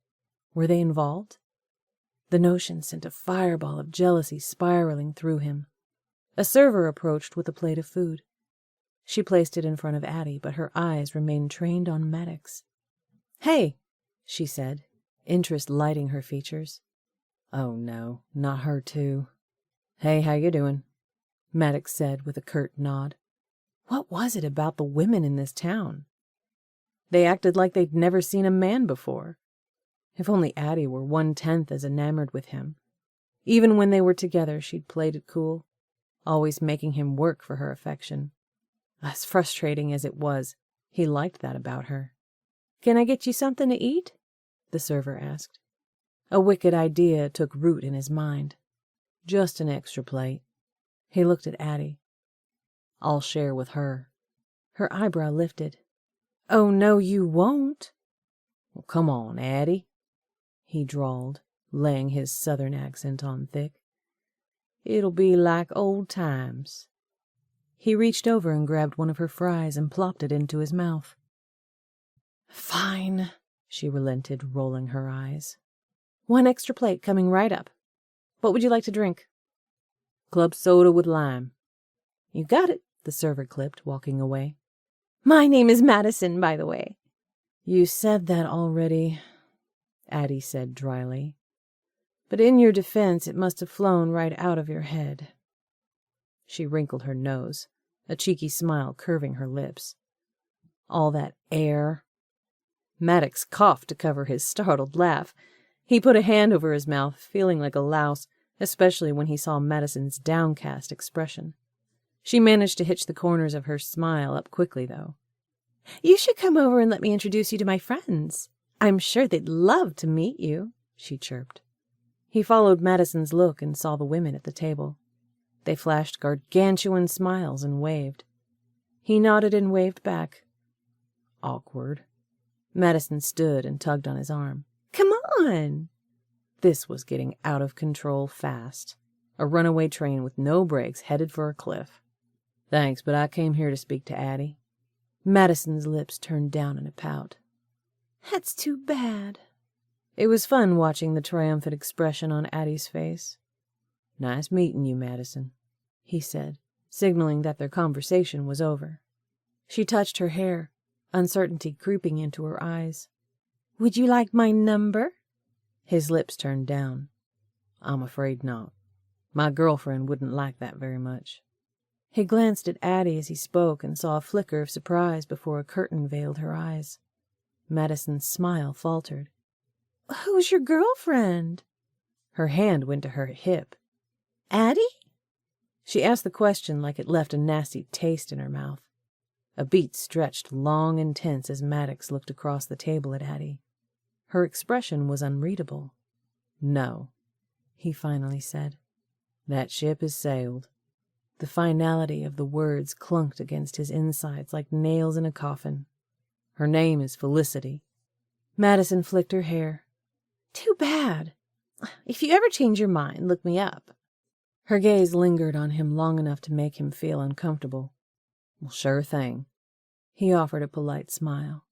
S1: Were they involved? The notion sent a fireball of jealousy spiraling through him. A server approached with a plate of food. She placed it in front of Addie, but her eyes remained trained on Maddox. "Hey," she said, interest lighting her features. "Oh no, not her too." "Hey, how you doing?" Maddox said with a curt nod. What was it about the women in this town? They acted like they'd never seen a man before. If only Addie were 1/10 as enamored with him. Even when they were together, she'd played it cool, always making him work for her affection. As frustrating as it was, he liked that about her. "Can I get you something to eat?" the server asked. A wicked idea took root in his mind. "Just an extra plate." He looked at Addie. "I'll share with her." Her eyebrow lifted. "Oh, no, you won't." "Well, come on, Addie," he drawled, laying his southern accent on thick. "It'll be like old times." He reached over and grabbed one of her fries and plopped it into his mouth. "Fine," she relented, rolling her eyes. "One extra plate coming right up. What would you like to drink?" "Club soda with lime." "You got it," the server clipped, walking away. "My name is Madison, by the way." "You said that already," Addie said dryly. "But in your defense, it must have flown right out of your head." She wrinkled her nose, a cheeky smile curving her lips. "All that air." Maddox coughed to cover his startled laugh. He put a hand over his mouth, feeling like a louse, especially when he saw Madison's downcast expression. She managed to hitch the corners of her smile up quickly, though. "You should come over and let me introduce you to my friends. I'm sure they'd love to meet you," she chirped. He followed Madison's look and saw the women at the table. They flashed gargantuan smiles and waved. He nodded and waved back. Awkward. Madison stood and tugged on his arm. "Come on!" This was getting out of control fast. A runaway train with no brakes headed for a cliff.
S2: Thanks, but I came here to speak to Addie.
S1: Madison's lips turned down in a pout.
S3: That's too bad.
S1: It was fun watching the triumphant expression on Addie's face.
S2: Nice meeting you, Madison,
S1: he said, signaling that their conversation was over. She touched her hair, uncertainty creeping into her eyes.
S3: Would you like my number?
S1: His lips turned down.
S2: I'm afraid not. My girlfriend wouldn't like that very much.
S1: He glanced at Addie as he spoke and saw a flicker of surprise before a curtain veiled her eyes. Madison's smile faltered.
S3: Who's your girlfriend?
S1: Her hand went to her hip.
S3: Addie?
S1: She asked the question like it left a nasty taste in her mouth. A beat stretched long and tense as Maddox looked across the table at Addie. Her expression was unreadable.
S2: No,
S1: he finally said.
S2: That ship has sailed.
S1: The finality of the words clunked against his insides like nails in a coffin.
S2: Her name is Felicity.
S1: Madison flicked her hair.
S3: Too bad. If you ever change your mind, look me up.
S1: Her gaze lingered on him long enough to make him feel uncomfortable.
S2: Well, sure thing.
S1: He offered a polite smile.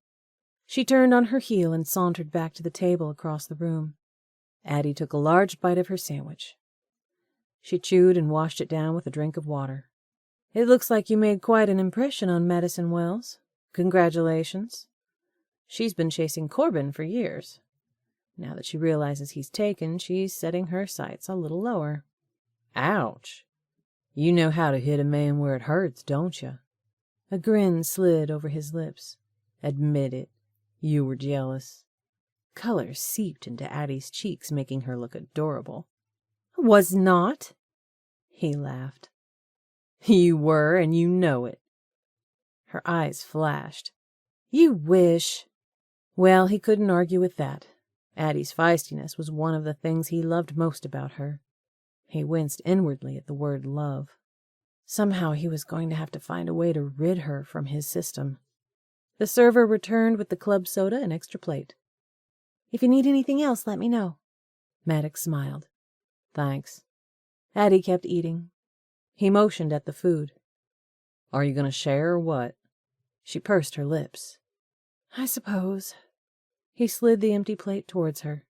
S1: She turned on her heel and sauntered back to the table across the room. Addie took a large bite of her sandwich. She chewed and washed it down with a drink of water. It looks like you made quite an impression on Madison Wells. Congratulations. She's been chasing Corbin for years. Now that she realizes he's taken, she's setting her sights a little lower.
S2: Ouch. You know how to hit a man where it hurts, don't you?
S1: A grin slid over his lips.
S2: Admit it. You were jealous.
S1: Color seeped into Addie's cheeks, making her look adorable.
S3: Was not.
S1: He laughed.
S2: You were, and you know it.
S1: Her eyes flashed.
S3: You wish.
S1: Well, he couldn't argue with that. Addie's feistiness was one of the things he loved most about her. He winced inwardly at the word love. Somehow he was going to have to find a way to rid her from his system. The server returned with the club soda and extra plate.
S3: If you need anything else, let me know.
S1: Maddox smiled.
S2: Thanks.
S1: Addie kept eating. He motioned at the food.
S2: Are you going to share or what?
S1: She pursed her lips.
S3: I suppose.
S1: He slid the empty plate towards her.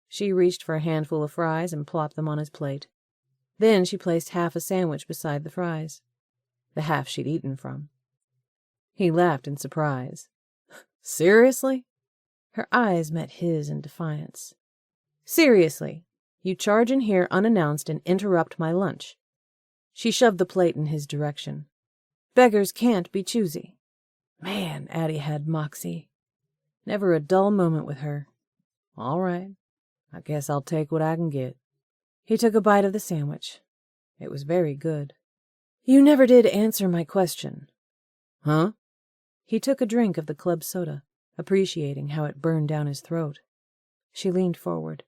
S1: She reached for a handful of fries and plopped them on his plate. Then she placed half a sandwich beside the fries, the half she'd eaten from. He laughed in surprise.
S2: Seriously?
S1: Her eyes met his in defiance. Seriously, you charge in here unannounced and interrupt my lunch. She shoved the plate in his direction. Beggars can't be choosy. Man, Addie had moxie. Never a dull moment with her.
S2: All right. I guess I'll take what I can get.
S1: He took a bite of the sandwich. It was very good. You never did answer my question.
S2: Huh?
S1: He took a drink of the club soda, appreciating how it burned down his throat. She leaned forward.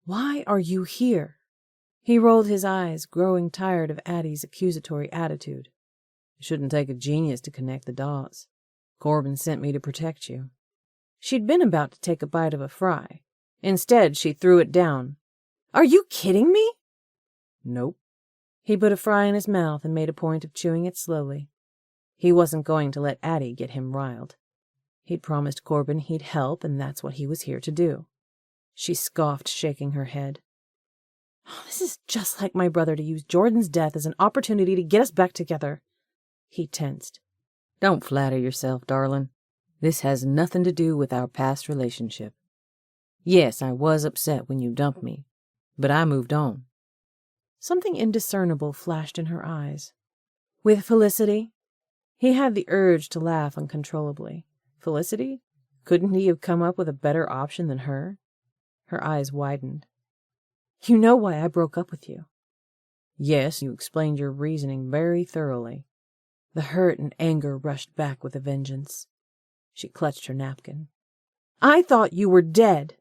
S1: Why are you here? He rolled his eyes, growing tired of Addie's accusatory attitude.
S2: It shouldn't take a genius to connect the dots. Corbin sent me to protect you.
S1: She'd been about to take a bite of a fry. Instead, she threw it down.
S3: Are you kidding me?
S2: Nope.
S1: He put a fry in his mouth and made a point of chewing it slowly. He wasn't going to let Addie get him riled. He'd promised Corbin he'd help, and that's what he was here to do. She scoffed, shaking her head. Oh, this is just like my brother to use Jordan's death as an opportunity to get us back together. He tensed.
S2: Don't flatter yourself, darling. This has nothing to do with our past relationship. Yes, I was upset when you dumped me, but I moved on.
S1: Something indiscernible flashed in her eyes. With Felicity? He had the urge to laugh uncontrollably. Felicity? Couldn't he have come up with a better option than her? Her eyes widened. You know why I broke up with you.
S2: Yes, you explained your reasoning very thoroughly.
S1: The hurt and anger rushed back with a vengeance. She clutched her napkin. I thought you were dead.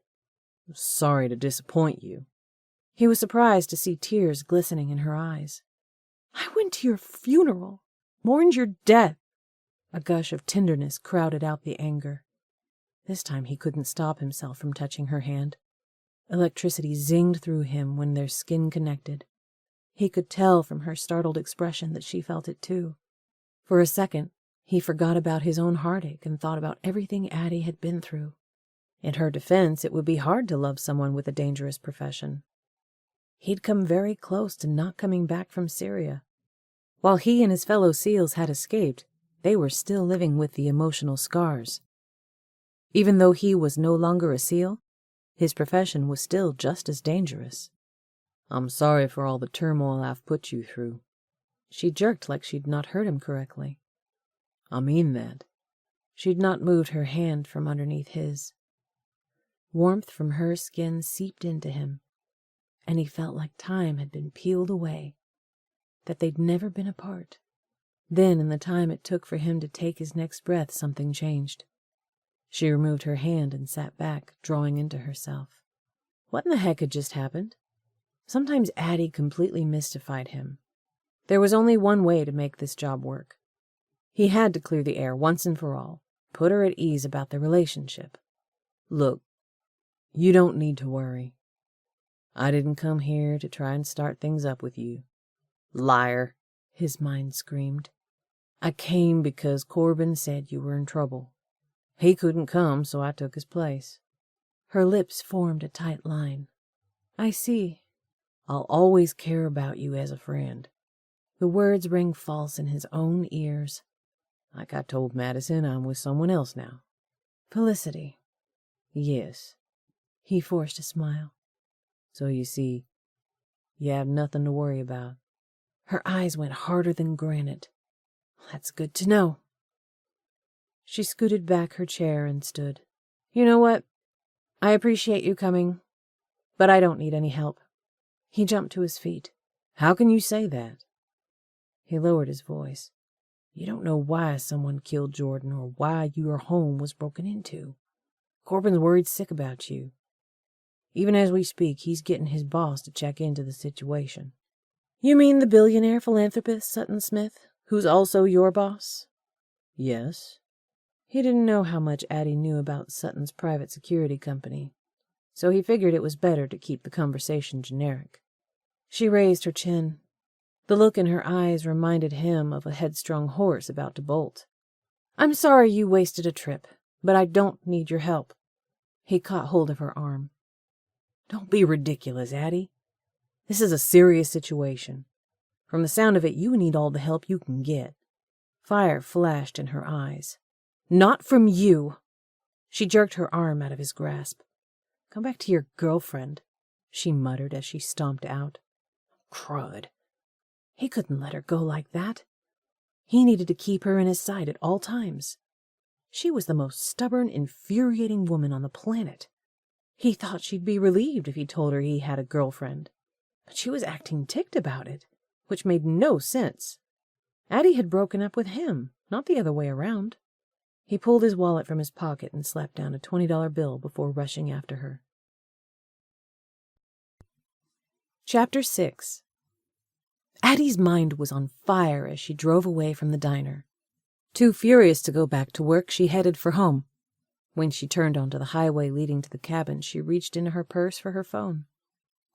S2: Sorry to disappoint you.
S1: He was surprised to see tears glistening in her eyes. I went to your funeral, mourned your death. A gush of tenderness crowded out the anger. This time he couldn't stop himself from touching her hand. Electricity zinged through him when their skin connected. He could tell from her startled expression that she felt it too. For a second, he forgot about his own heartache and thought about everything Addie had been through. In her defense, it would be hard to love someone with a dangerous profession. He'd come very close to not coming back from Syria. While he and his fellow SEALs had escaped, they were still living with the emotional scars. Even though he was no longer a SEAL, his profession was still just as dangerous.
S2: I'm sorry for all the turmoil I've put you through.
S1: She jerked like she'd not heard him correctly.
S2: I mean that.
S1: She'd not moved her hand from underneath his. Warmth from her skin seeped into him, and he felt like time had been peeled away, that they'd never been apart. Then, in the time it took for him to take his next breath, something changed. She removed her hand and sat back, drawing into herself. What in the heck had just happened? Sometimes Addie completely mystified him. There was only one way to make this job work. He had to clear the air once and for all, put her at ease about the relationship.
S2: Look, you don't need to worry. I didn't come here to try and start things up with you.
S1: Liar, his mind screamed.
S2: I came because Corbin said you were in trouble. He couldn't come, so I took his place.
S1: Her lips formed a tight line. I see.
S2: I'll always care about you as a friend.
S1: The words rang false in his own ears.
S2: Like I told Madison, I'm with someone else now.
S1: Felicity.
S2: Yes.
S1: He forced a smile.
S2: So you see, you have nothing to worry about.
S1: Her eyes went harder than granite. That's good to know. She scooted back her chair and stood. You know what? I appreciate you coming, but I don't need any help. He jumped to his feet.
S2: How can you say that?
S1: He lowered his voice.
S2: You don't know why someone killed Jordan or why your home was broken into. Corbin's worried sick about you. Even as we speak, he's getting his boss to check into the situation.
S1: You mean the billionaire philanthropist Sutton Smith, who's also your boss?
S2: Yes.
S1: He didn't know how much Addie knew about Sutton's private security company, so he figured it was better to keep the conversation generic. She raised her chin. The look in her eyes reminded him of a headstrong horse about to bolt. I'm sorry you wasted a trip, but I don't need your help. He caught hold of her arm.
S2: Don't be ridiculous, Addie. This is a serious situation. From the sound of it, you need all the help you can get.
S1: Fire flashed in her eyes. Not from you. She jerked her arm out of his grasp. Come back to your girlfriend, she muttered as she stomped out. Crud. He couldn't let her go like that. He needed to keep her in his sight at all times. She was the most stubborn, infuriating woman on the planet. He thought she'd be relieved if he told her he had a girlfriend, but she was acting ticked about it, which made no sense. Addie had broken up with him, not the other way around. He pulled his wallet from his pocket and slapped down a $20 bill before rushing after her. Chapter 6. Addie's mind was on fire as she drove away from the diner. Too furious to go back to work, she headed for home. When she turned onto the highway leading to the cabin, she reached into her purse for her phone.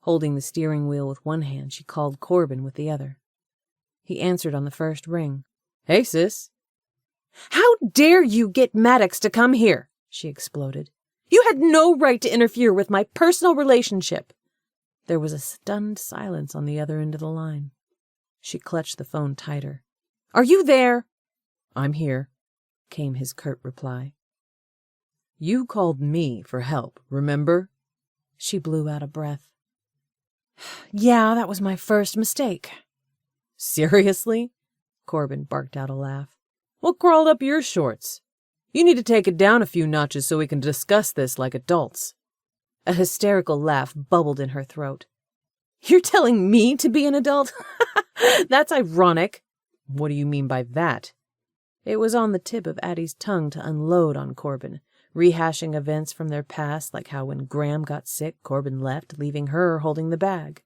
S1: Holding the steering wheel with one hand, she called Corbin with the other. He answered on the first ring.
S2: Hey, sis.
S1: How dare you get Maddox to come here? She exploded. You had no right to interfere with my personal relationship. There was a stunned silence on the other end of the line. She clutched the phone tighter. Are you there?
S2: I'm here, came his curt reply. You called me for help, remember?
S1: She blew out a breath. Yeah, that was my first mistake.
S2: Seriously? Corbin barked out a laugh. What crawled up your shorts? You need to take it down a few notches so we can discuss this like adults.
S1: A hysterical laugh bubbled in her throat. You're telling me to be an adult? That's ironic.
S2: What do you mean by that?
S1: It was on the tip of Addie's tongue to unload on Corbin, rehashing events from their past, like how when Graham got sick, Corbin left, leaving her holding the bag.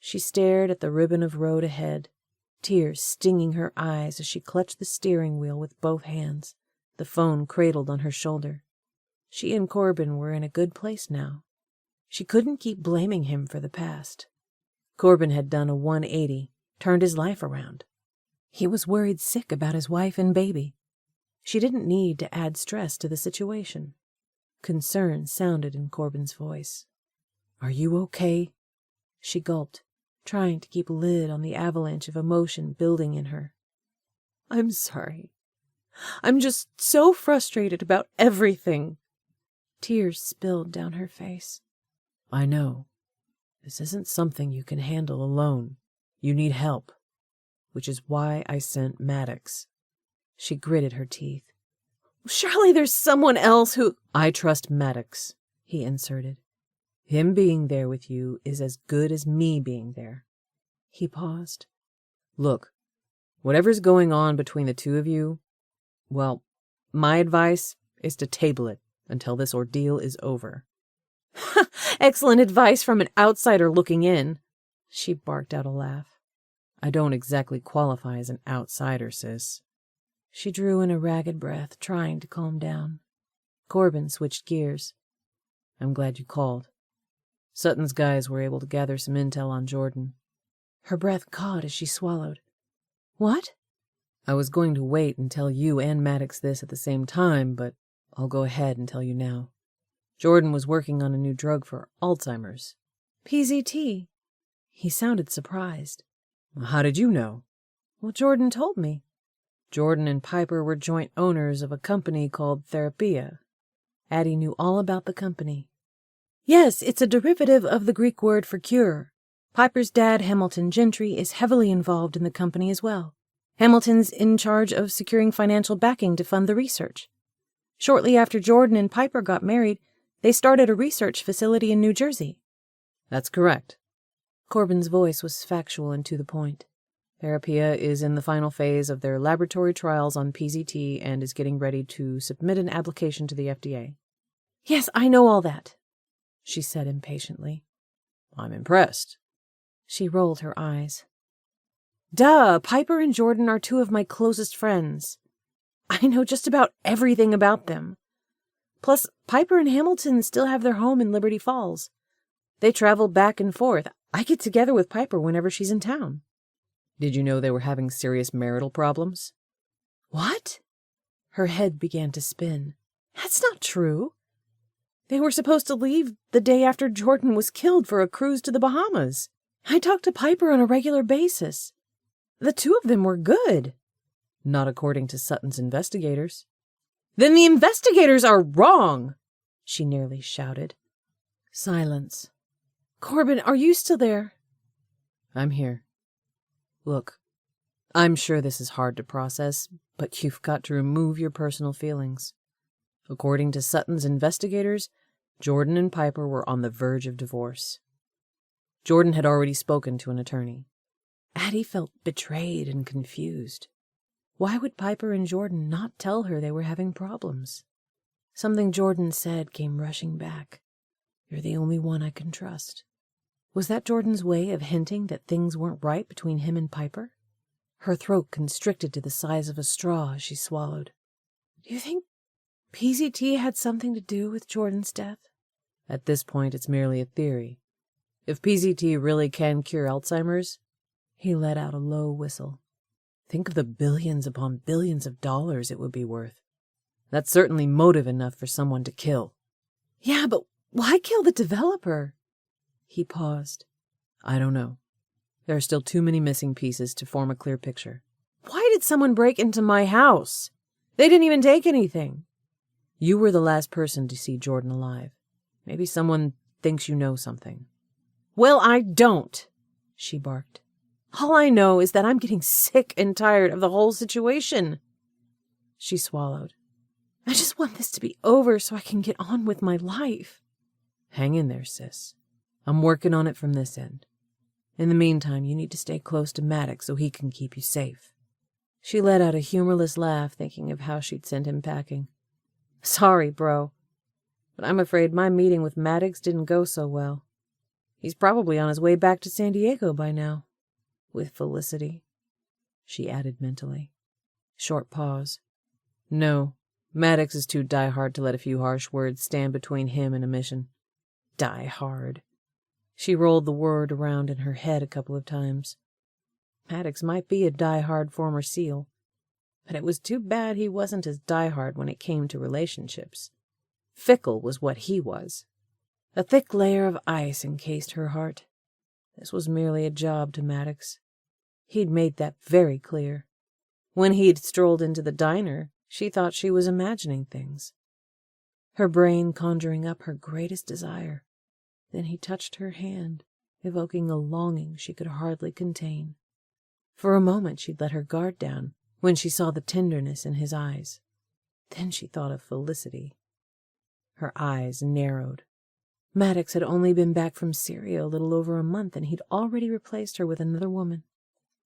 S1: She stared at the ribbon of road ahead, tears stinging her eyes as she clutched the steering wheel with both hands, the phone cradled on her shoulder. She and Corbin were in a good place now. She couldn't keep blaming him for the past. Corbin had done a 180, turned his life around. He was worried sick about his wife and baby. She didn't need to add stress to the situation. Concern sounded in Corbin's voice. "Are you okay?" She gulped, trying to keep a lid on the avalanche of emotion building in her. "I'm sorry. I'm just so frustrated about everything." Tears spilled down her face.
S2: "I know. This isn't something you can handle alone. You need help. Which is why I sent Maddox." She gritted her teeth.
S1: "Surely there's someone else who—"
S2: "I trust Maddox," he inserted. "Him being there with you is as good as me being there." He paused. "Look, whatever's going on between the two of you, well, my advice is to table it until this ordeal is over."
S1: "Excellent advice from an outsider looking in." She barked out a laugh.
S2: "I don't exactly qualify as an outsider, sis."
S1: She drew in a ragged breath, trying to calm down. Corbin switched gears.
S2: "I'm glad you called. Sutton's guys were able to gather some intel on Jordan."
S1: Her breath caught as she swallowed. "What?"
S2: "I was going to wait and tell you and Maddox this at the same time, but I'll go ahead and tell you now. Jordan was working on a new drug for Alzheimer's."
S1: "PZT." He sounded surprised.
S2: "How did you know?"
S1: "Well, Jordan told me."
S2: Jordan and Piper were joint owners of a company called Therapia.
S1: Addie knew all about the company. "Yes, it's a derivative of the Greek word for cure. Piper's dad, Hamilton Gentry, is heavily involved in the company as well. Hamilton's in charge of securing financial backing to fund the research. Shortly after Jordan and Piper got married, they started a research facility in New Jersey."
S2: "That's correct."
S1: Corbin's voice was factual and to the point.
S2: "Therapia is in the final phase of their laboratory trials on PZT and is getting ready to submit an application to the FDA.
S1: "Yes, I know all that," she said impatiently.
S2: "I'm impressed."
S1: She rolled her eyes. "Duh, Piper and Jordan are two of my closest friends. I know just about everything about them. Plus, Piper and Hamilton still have their home in Liberty Falls. They travel back and forth. I get together with Piper whenever she's in town."
S2: "Did you know they were having serious marital problems?"
S1: "What?" Her head began to spin. "That's not true. They were supposed to leave the day after Jordan was killed for a cruise to the Bahamas. I talked to Piper on a regular basis. The two of them were good."
S2: "Not according to Sutton's investigators."
S1: "Then the investigators are wrong!" she nearly shouted.
S2: Silence.
S1: "Corbin, are you still there?"
S2: "I'm here. Look, I'm sure this is hard to process, but you've got to remove your personal feelings. According to Sutton's investigators, Jordan and Piper were on the verge of divorce. Jordan had already spoken to an attorney."
S1: Addie felt betrayed and confused. Why would Piper and Jordan not tell her they were having problems? Something Jordan said came rushing back. "You're the only one I can trust." Was that Jordan's way of hinting that things weren't right between him and Piper? Her throat constricted to the size of a straw as she swallowed. "Do you think PZT had something to do with Jordan's death?"
S2: "At this point, it's merely a theory. If PZT really can cure Alzheimer's," he let out a low whistle, "think of the billions upon billions of dollars it would be worth. That's certainly motive enough for someone to kill."
S1: "Yeah, but why kill the developer?"
S2: He paused. "I don't know. There are still too many missing pieces to form a clear picture."
S1: "Why did someone break into my house? They didn't even take anything."
S2: "You were the last person to see Jordan alive. Maybe someone thinks you know something."
S1: "Well, I don't," she barked. "All I know is that I'm getting sick and tired of the whole situation." She swallowed. "I just want this to be over so I can get on with my life."
S2: "Hang in there, sis. I'm working on it from this end. In the meantime, you need to stay close to Maddox so he can keep you safe."
S1: She let out a humorless laugh, thinking of how she'd sent him packing. "Sorry, bro, but I'm afraid my meeting with Maddox didn't go so well. He's probably on his way back to San Diego by now. With Felicity," she added mentally.
S2: Short pause. "No, Maddox is too diehard to let a few harsh words stand between him and a mission."
S1: "Diehard." She rolled the word around in her head a couple of times. Maddox might be a diehard former SEAL, but it was too bad he wasn't as diehard when it came to relationships. Fickle was what he was. A thick layer of ice encased her heart. This was merely a job to Maddox. He'd made that very clear. When he'd strolled into the diner, she thought she was imagining things, her brain conjuring up her greatest desire. Then he touched her hand, evoking a longing she could hardly contain. For a moment she'd let her guard down when she saw the tenderness in his eyes. Then she thought of Felicity. Her eyes narrowed. Maddox had only been back from Syria a little over a month, and he'd already replaced her with another woman.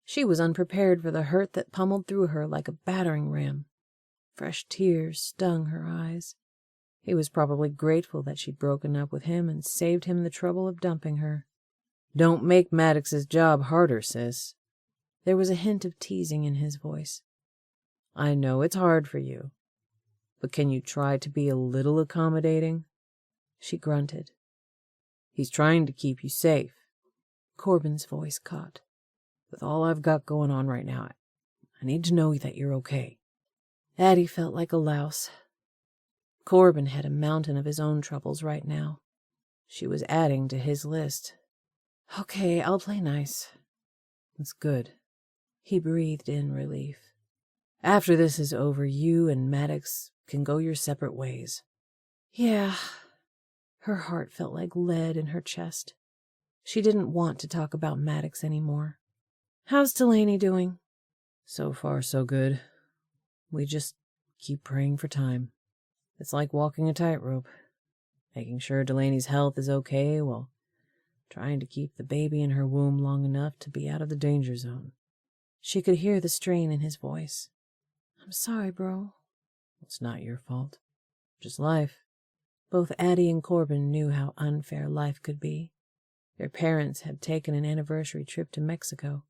S1: She was unprepared for the hurt that pummeled through her like a battering ram. Fresh tears stung her eyes. He was probably grateful that she'd broken up with him and saved him the trouble of dumping her. "Don't make Maddox's job harder, sis." There was a hint of teasing in his voice. "I know it's hard for you, but can you try to be a little accommodating?" She grunted. "He's trying to keep you safe." Corbin's voice caught. "With all I've got going on right now, I need to know that you're okay." Addie felt like a louse. Corbin had a mountain of his own troubles right now. She was adding to his list. "Okay, I'll play nice." "That's good." He breathed in relief. "After this is over, you and Maddox can go your separate ways." "Yeah." Her heart felt like lead in her chest. She didn't want to talk about Maddox anymore. "How's Delaney doing?" "So far, so good. We just keep praying for time. It's like walking a tightrope, making sure Delaney's health is okay while trying to keep the baby in her womb long enough to be out of the danger zone." She could hear the strain in his voice. "I'm sorry, bro." "It's not your fault. Just life." Both Addie and Corbin knew how unfair life could be. Their parents had taken an anniversary trip to Mexico.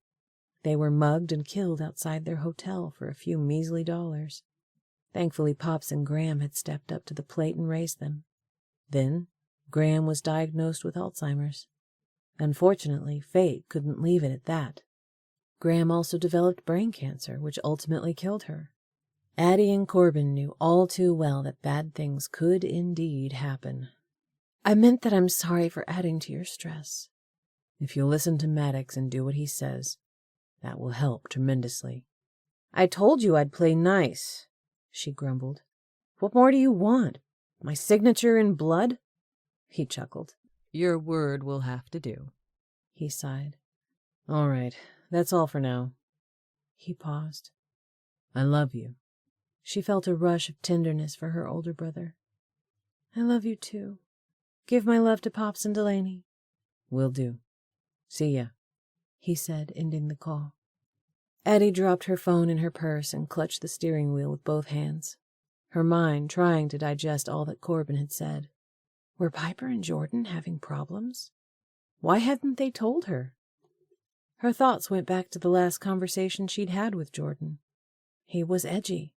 S1: They were mugged and killed outside their hotel for a few measly dollars. Thankfully, Pops and Graham had stepped up to the plate and raised them. Then, Graham was diagnosed with Alzheimer's. Unfortunately, fate couldn't leave it at that. Graham also developed brain cancer, which ultimately killed her. Addie and Corbin knew all too well that bad things could indeed happen. "I meant that I'm sorry for adding to your stress." "If you'll listen to Maddox and do what he says, that will help tremendously." "I told you I'd play nice," she grumbled. "What more do you want? My signature in blood?" He chuckled.
S2: "Your word will have to do."
S1: He sighed. "All right, that's all for now." He paused. "I love you." She felt a rush of tenderness for her older brother. "I love you too. Give my love to Pops and Delaney." "Will do. See ya," he said, ending the call. Addie dropped her phone in her purse and clutched the steering wheel with both hands, her mind trying to digest all that Corbin had said. Were Piper and Jordan having problems? Why hadn't they told her? Her thoughts went back to the last conversation she'd had with Jordan. He was edgy,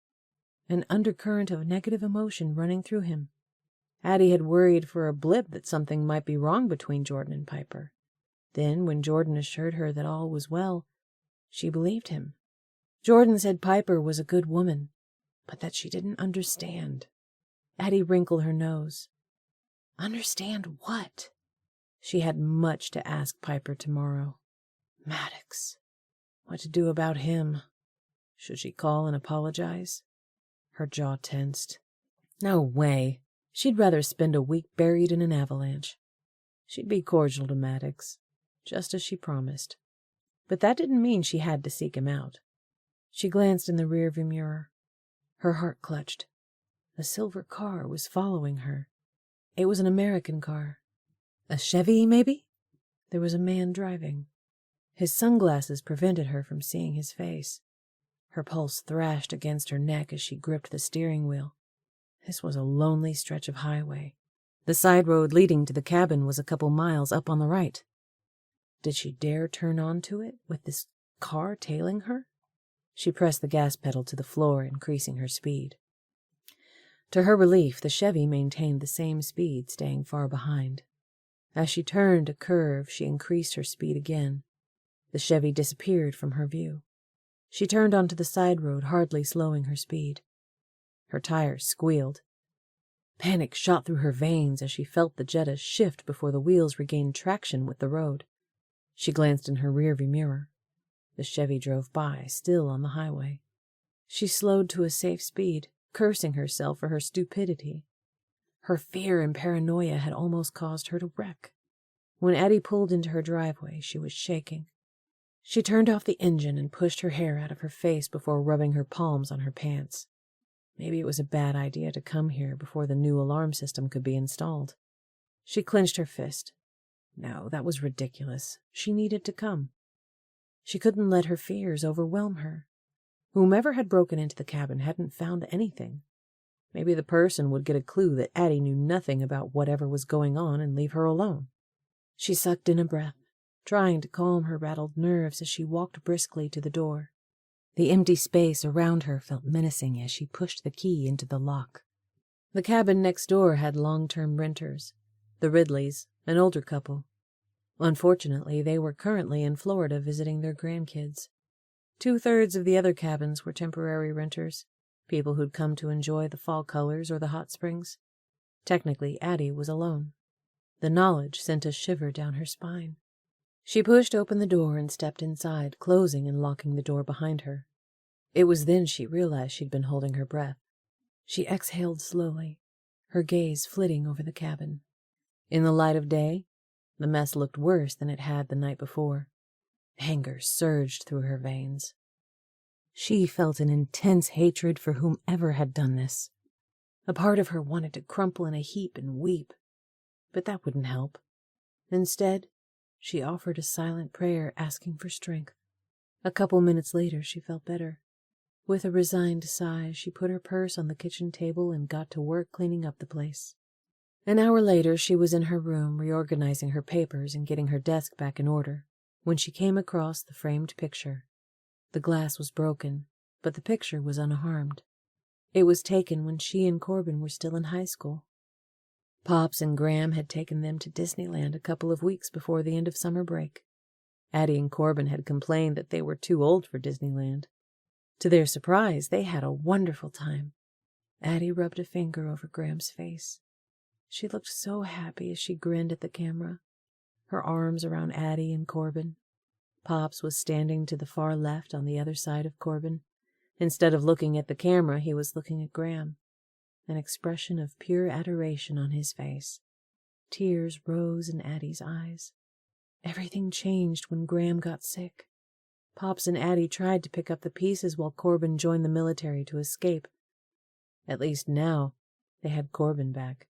S1: an undercurrent of negative emotion running through him. Addie had worried for a blip that something might be wrong between Jordan and Piper. Then, when Jordan assured her that all was well, she believed him. Jordan said Piper was a good woman, but that she didn't understand. Addie wrinkled her nose. Understand what? She had much to ask Piper tomorrow. Maddox. What to do about him? Should she call and apologize? Her jaw tensed. No way. She'd rather spend a week buried in an avalanche. She'd be cordial to Maddox, just as she promised. But that didn't mean she had to seek him out. She glanced in the rearview mirror. Her heart clutched. A silver car was following her. It was an American car. A Chevy, maybe? There was a man driving. His sunglasses prevented her from seeing his face. Her pulse thrashed against her neck as she gripped the steering wheel. This was a lonely stretch of highway. The side road leading to the cabin was a couple miles up on the right. Did she dare turn onto it with this car tailing her? She pressed the gas pedal to the floor, increasing her speed. To her relief, the Chevy maintained the same speed, staying far behind. As she turned a curve, she increased her speed again. The Chevy disappeared from her view. She turned onto the side road, hardly slowing her speed. Her tires squealed. Panic shot through her veins as she felt the Jetta shift before the wheels regained traction with the road. She glanced in her rearview mirror. The Chevy drove by, still on the highway. She slowed to a safe speed, cursing herself for her stupidity. Her fear and paranoia had almost caused her to wreck. When Addie pulled into her driveway, she was shaking. She turned off the engine and pushed her hair out of her face before rubbing her palms on her pants. Maybe it was a bad idea to come here before the new alarm system could be installed. She clenched her fist. No, that was ridiculous. She needed to come. She couldn't let her fears overwhelm her. Whomever had broken into the cabin hadn't found anything. Maybe the person would get a clue that Addie knew nothing about whatever was going on and leave her alone. She sucked in a breath, trying to calm her rattled nerves as she walked briskly to the door. The empty space around her felt menacing as she pushed the key into the lock. The cabin next door had long-term renters, the Ridleys, an older couple. Unfortunately, they were currently in Florida visiting their grandkids. 2/3 of the other cabins were temporary renters, people who'd come to enjoy the fall colors or the hot springs. Technically, Addie was alone. The knowledge sent a shiver down her spine. She pushed open the door and stepped inside, closing and locking the door behind her. It was then she realized she'd been holding her breath. She exhaled slowly, her gaze flitting over the cabin. In the light of day, the mess looked worse than it had the night before. Anger surged through her veins. She felt an intense hatred for whomever had done this. A part of her wanted to crumple in a heap and weep, but that wouldn't help. Instead, she offered a silent prayer asking for strength. A couple minutes later, she felt better. With a resigned sigh, she put her purse on the kitchen table and got to work cleaning up the place. An hour later, she was in her room reorganizing her papers and getting her desk back in order when she came across the framed picture. The glass was broken, but the picture was unharmed. It was taken when she and Corbin were still in high school. Pops and Graham had taken them to Disneyland a couple of weeks before the end of summer break. Addie and Corbin had complained that they were too old for Disneyland. To their surprise, they had a wonderful time. Addie rubbed a finger over Graham's face. She looked so happy as she grinned at the camera, her arms around Addie and Corbin. Pops was standing to the far left on the other side of Corbin. Instead of looking at the camera, he was looking at Graham, an expression of pure adoration on his face. Tears rose in Addie's eyes. Everything changed when Graham got sick. Pops and Addie tried to pick up the pieces while Corbin joined the military to escape. At least now they had Corbin back,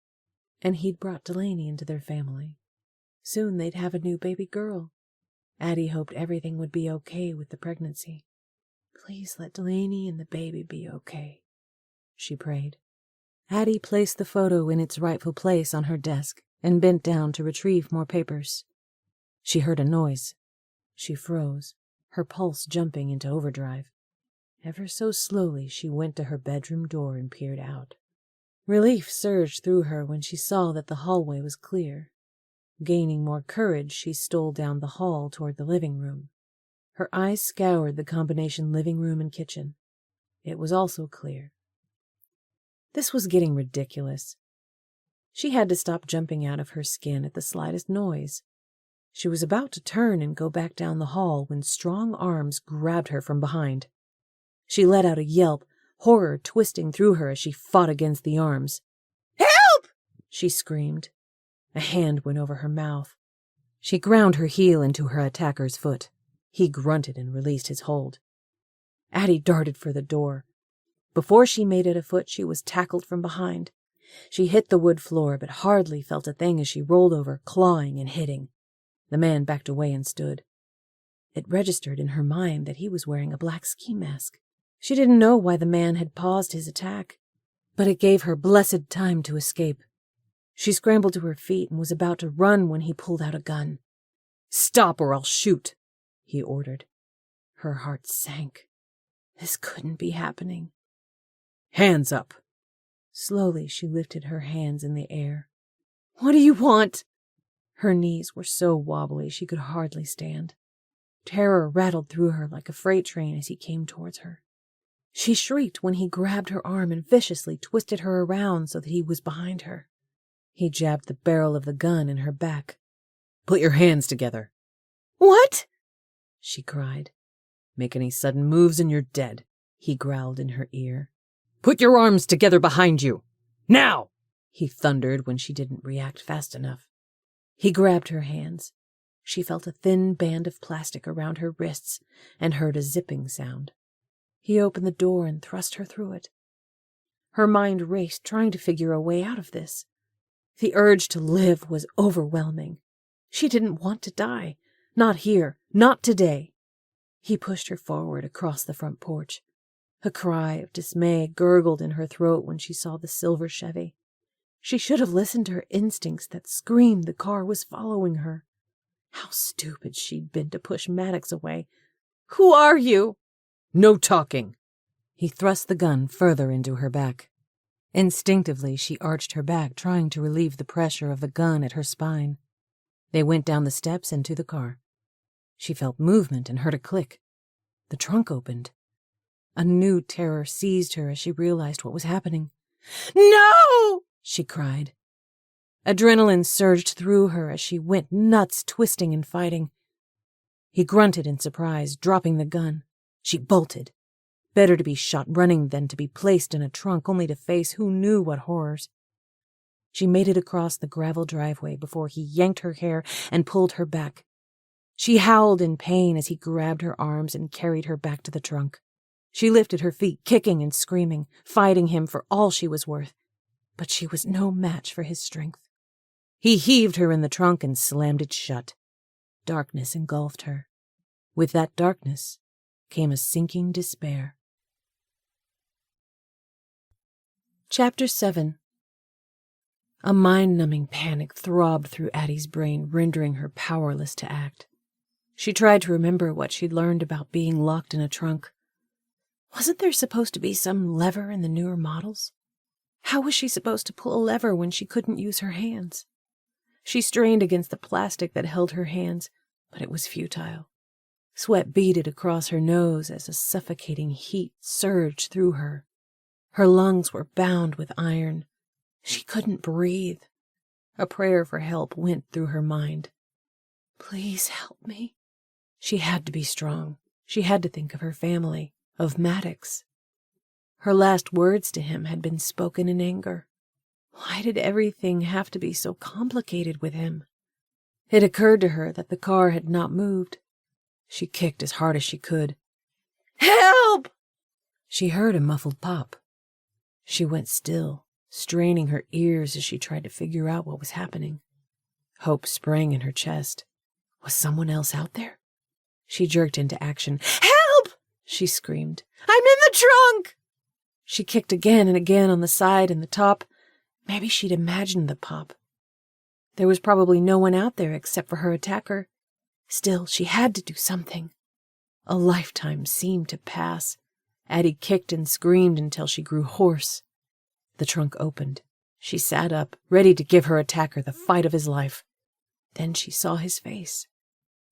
S1: and he'd brought Delaney into their family. Soon they'd have a new baby girl. Addie hoped everything would be okay with the pregnancy. Please let Delaney and the baby be okay, she prayed. Addie placed the photo in its rightful place on her desk and bent down to retrieve more papers. She heard a noise. She froze, her pulse jumping into overdrive. Ever so slowly, she went to her bedroom door and peered out. Relief surged through her when she saw that the hallway was clear. Gaining more courage, she stole down the hall toward the living room. Her eyes scoured the combination living room and kitchen. It was also clear. This was getting ridiculous. She had to stop jumping out of her skin at the slightest noise. She was about to turn and go back down the hall when strong arms grabbed her from behind. She let out a yelp, horror twisting through her as she fought against the arms. "Help!" she screamed. A hand went over her mouth. She ground her heel into her attacker's foot. He grunted and released his hold. Addie darted for the door. Before she made it a foot, she was tackled from behind. She hit the wood floor, but hardly felt a thing as she rolled over, clawing and hitting. The man backed away and stood. It registered in her mind that he was wearing a black ski mask. She didn't know why the man had paused his attack, but it gave her blessed time to escape. She scrambled to her feet and was about to run when he pulled out a gun. "Stop or I'll shoot," he ordered. Her heart sank. This couldn't be happening. "Hands up." Slowly, she lifted her hands in the air. "What do you want?" Her knees were so wobbly she could hardly stand. Terror rattled through her like a freight train as he came towards her. She shrieked when he grabbed her arm and viciously twisted her around so that he was behind her. He jabbed the barrel of the gun in her back.
S2: "Put your hands together."
S1: "What?"
S2: she cried. "Make any sudden moves and you're dead," he growled in her ear. "Put your arms together behind you. Now!" he thundered when she didn't react fast enough.
S1: He grabbed her hands. She felt a thin band of plastic around her wrists and heard a zipping sound. He opened the door and thrust her through it. Her mind raced, trying to figure a way out of this. The urge to live was overwhelming. She didn't want to die. Not here. Not today. He pushed her forward across the front porch. A cry of dismay gurgled in her throat when she saw the silver Chevy. She should have listened to her instincts that screamed the car was following her. How stupid she'd been to push Maddox away. "Who are you?"
S2: "No talking."
S1: He thrust the gun further into her back. Instinctively, she arched her back, trying to relieve the pressure of the gun at her spine. They went down the steps and to the car. She felt movement and heard a click. The trunk opened. A new terror seized her as she realized what was happening. "No!" she cried. Adrenaline surged through her as she went nuts, twisting and fighting. He grunted in surprise, dropping the gun. She bolted. Better to be shot running than to be placed in a trunk only to face who knew what horrors. She made it across the gravel driveway before he yanked her hair and pulled her back. She howled in pain as he grabbed her arms and carried her back to the trunk. She lifted her feet, kicking and screaming, fighting him for all she was worth. But she was no match for his strength. He heaved her in the trunk and slammed it shut. Darkness engulfed her. With that darkness came a sinking despair. Chapter 7. A mind-numbing panic throbbed through Addie's brain, rendering her powerless to act. She tried to remember what she'd learned about being locked in a trunk. Wasn't there supposed to be some lever in the newer models? How was she supposed to pull a lever when she couldn't use her hands? She strained against the plastic that held her hands, but it was futile. Sweat beaded across her nose as a suffocating heat surged through her. Her lungs were bound with iron. She couldn't breathe. A prayer for help went through her mind. "Please help me." She had to be strong. She had to think of her family, of Maddox. Her last words to him had been spoken in anger. Why did everything have to be so complicated with him? It occurred to her that the car had not moved. She kicked as hard as she could. "Help!" She heard a muffled pop. She went still, straining her ears as she tried to figure out what was happening. Hope sprang in her chest. Was someone else out there? She jerked into action. "Help!" she screamed. "I'm in the trunk!" She kicked again and again on the side and the top. Maybe she'd imagined the pop. There was probably no one out there except for her attacker. Still, she had to do something. A lifetime seemed to pass. Addie kicked and screamed until she grew hoarse. The trunk opened. She sat up, ready to give her attacker the fight of his life. Then she saw his face.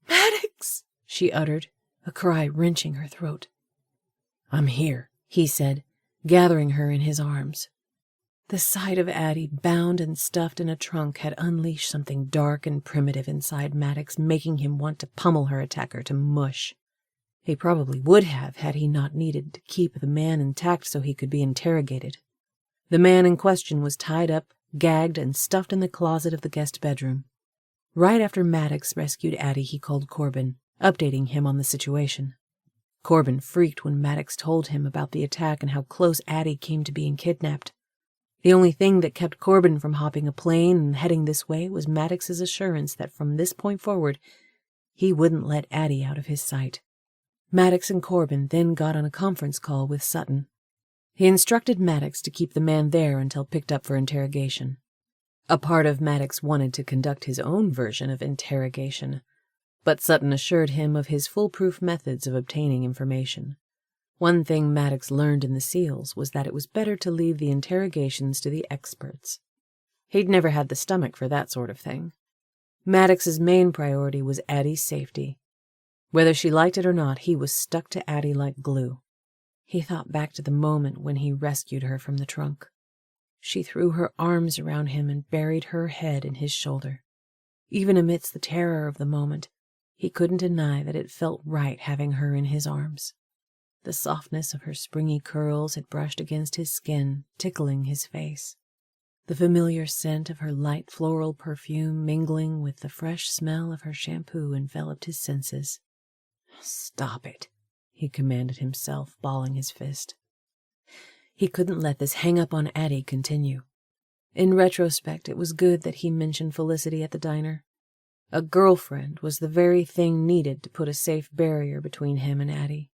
S1: "Maddox!" she uttered, a cry wrenching her throat. "I'm here," he said, gathering her in his arms. The sight of Addie bound and stuffed in a trunk had unleashed something dark and primitive inside Maddox, making him want to pummel her attacker to mush. He probably would have had he not needed to keep the man intact so he could be interrogated. The man in question was tied up, gagged, and stuffed in the closet of the guest bedroom. Right after Maddox rescued Addie, he called Corbin, updating him on the situation. Corbin freaked when Maddox told him about the attack and how close Addie came to being kidnapped. The only thing that kept Corbin from hopping a plane and heading this way was Maddox's assurance that from this point forward, he wouldn't let Addie out of his sight. Maddox and Corbin then got on a conference call with Sutton. He instructed Maddox to keep the man there until picked up for interrogation. A part of Maddox wanted to conduct his own version of interrogation, but Sutton assured him of his foolproof methods of obtaining information. One thing Maddox learned in the SEALs was that it was better to leave the interrogations to the experts. He'd never had the stomach for that sort of thing. Maddox's main priority was Addie's safety. Whether she liked it or not, he was stuck to Addie like glue. He thought back to the moment when he rescued her from the trunk. She threw her arms around him and buried her head in his shoulder. Even amidst the terror of the moment, he couldn't deny that it felt right having her in his arms. The softness of her springy curls had brushed against his skin, tickling his face. The familiar scent of her light floral perfume mingling with the fresh smell of her shampoo enveloped his senses. "Stop it," he commanded himself, balling his fist. He couldn't let this hang-up on Addie continue. In retrospect, it was good that he mentioned Felicity at the diner. A girlfriend was the very thing needed to put a safe barrier between him and Addie.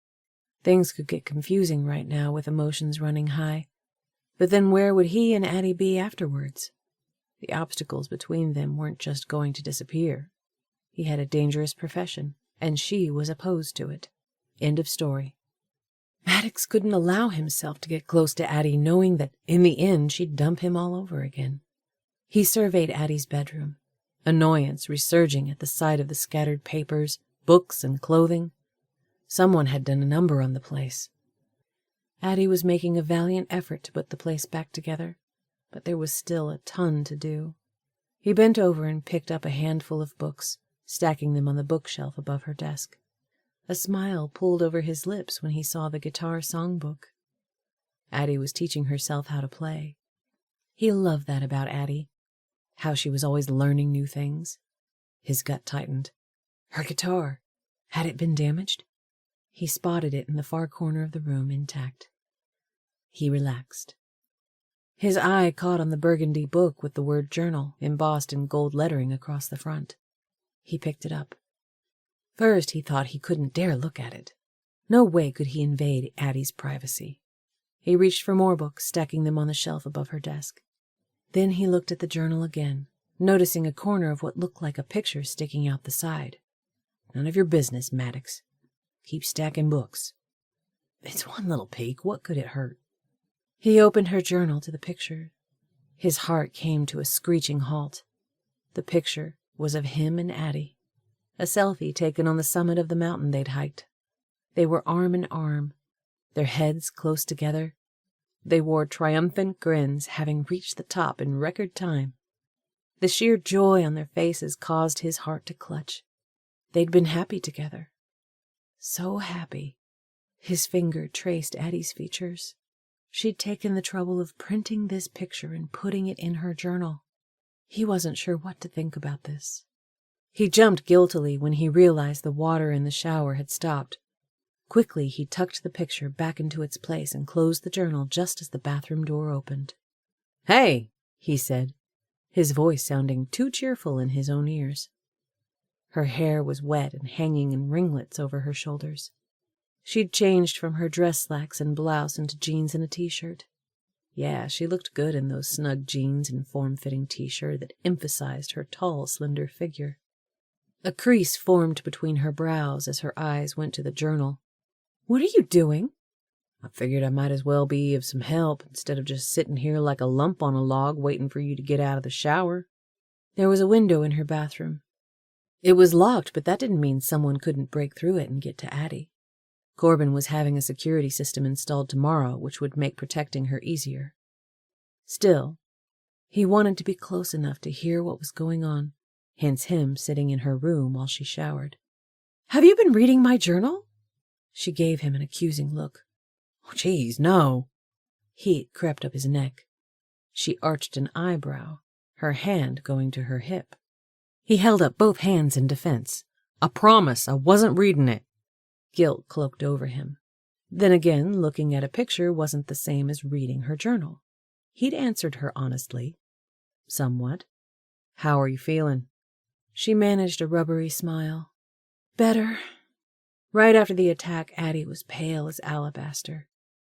S1: Things could get confusing right now with emotions running high. But then where would he and Addie be afterwards? The obstacles between them weren't just going to disappear. He had a dangerous profession, and she was opposed to it. End of story. Maddox couldn't allow himself to get close to Addie, knowing that in the end she'd dump him all over again. He surveyed Addie's bedroom, annoyance resurging at the sight of the scattered papers, books, and clothing. Someone had done a number on the place. Addie was making a valiant effort to put the place back together, but there was still a ton to do. He bent over and picked up a handful of books, stacking them on the bookshelf above her desk. A smile pulled over his lips when he saw the guitar songbook. Addie was teaching herself how to play. He loved that about Addie, how she was always learning new things. His gut tightened. Her guitar. Had it been damaged? He spotted it in the far corner of the room, intact. He relaxed. His eye caught on the burgundy book with the word journal embossed in gold lettering across the front. He picked it up. First, he thought he couldn't dare look at it. No way could he invade Addie's privacy. He reached for more books, stacking them on the shelf above her desk. Then he looked at the journal again, noticing a corner of what looked like a picture sticking out the side. None of your business, Maddox. Keep stacking books. It's one little peek. What could it hurt? He opened her journal to the picture. His heart came to a screeching halt. The picture was of him and Addie. A selfie taken on the summit of the mountain they'd hiked. They were arm in arm, their heads close together. They wore triumphant grins, having reached the top in record time. The sheer joy on their faces caused his heart to clutch. They'd been happy together. So happy. His finger traced Addie's features. She'd taken the trouble of printing this picture and putting it in her journal. He wasn't sure what to think about this. He jumped guiltily when he realized the water in the shower had stopped. Quickly, he tucked the picture back into its place and closed the journal just as the bathroom door opened. "Hey," he said, his voice sounding too cheerful in his own ears. Her hair was wet and hanging in ringlets over her shoulders. She'd changed from her dress slacks and blouse into jeans and a t-shirt. Yeah, she looked good in those snug jeans and form-fitting t-shirt that emphasized her tall, slender figure. A crease formed between her brows as her eyes went to the journal. "What are you doing?" "I figured I might as well be of some help instead of just sitting here like a lump on a log waiting for you to get out of the shower." There was a window in her bathroom. It was locked, but that didn't mean someone couldn't break through it and get to Addie. Corbin was having a security system installed tomorrow, which would make protecting her easier. Still, he wanted to be close enough to hear what was going on, hence him sitting in her room while she showered. "Have you been reading my journal?" She gave him an accusing look. "Oh, geez, no." Heat crept up his neck. She arched an eyebrow, her hand going to her hip. He held up both hands in defense. "I promise I wasn't reading it." Guilt cloaked over him. Then again, looking at a picture wasn't the same as reading her journal. He'd answered her honestly. "Somewhat. How are you feeling?" She managed a rubbery smile. "Better." Right after the attack, Addie was pale as alabaster,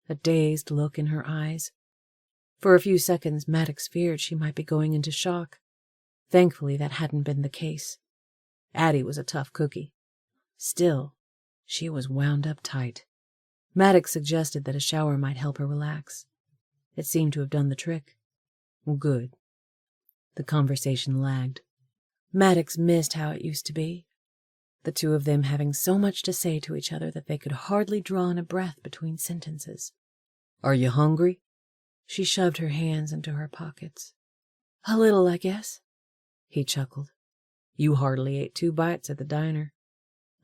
S1: a dazed look in her eyes. For a few seconds, Maddox feared she might be going into shock. Thankfully, that hadn't been the case. Addie was a tough cookie. Still, she was wound up tight. Maddox suggested that a shower might help her relax. It seemed to have done the trick. Well, good. The conversation lagged. Maddox missed how it used to be. the two of them having so much to say to each other that they could hardly draw in a breath between sentences.
S2: "Are you hungry?"
S1: She shoved her hands into her pockets. "A little, I guess," he chuckled.
S2: "You hardly ate 2 bites at the diner.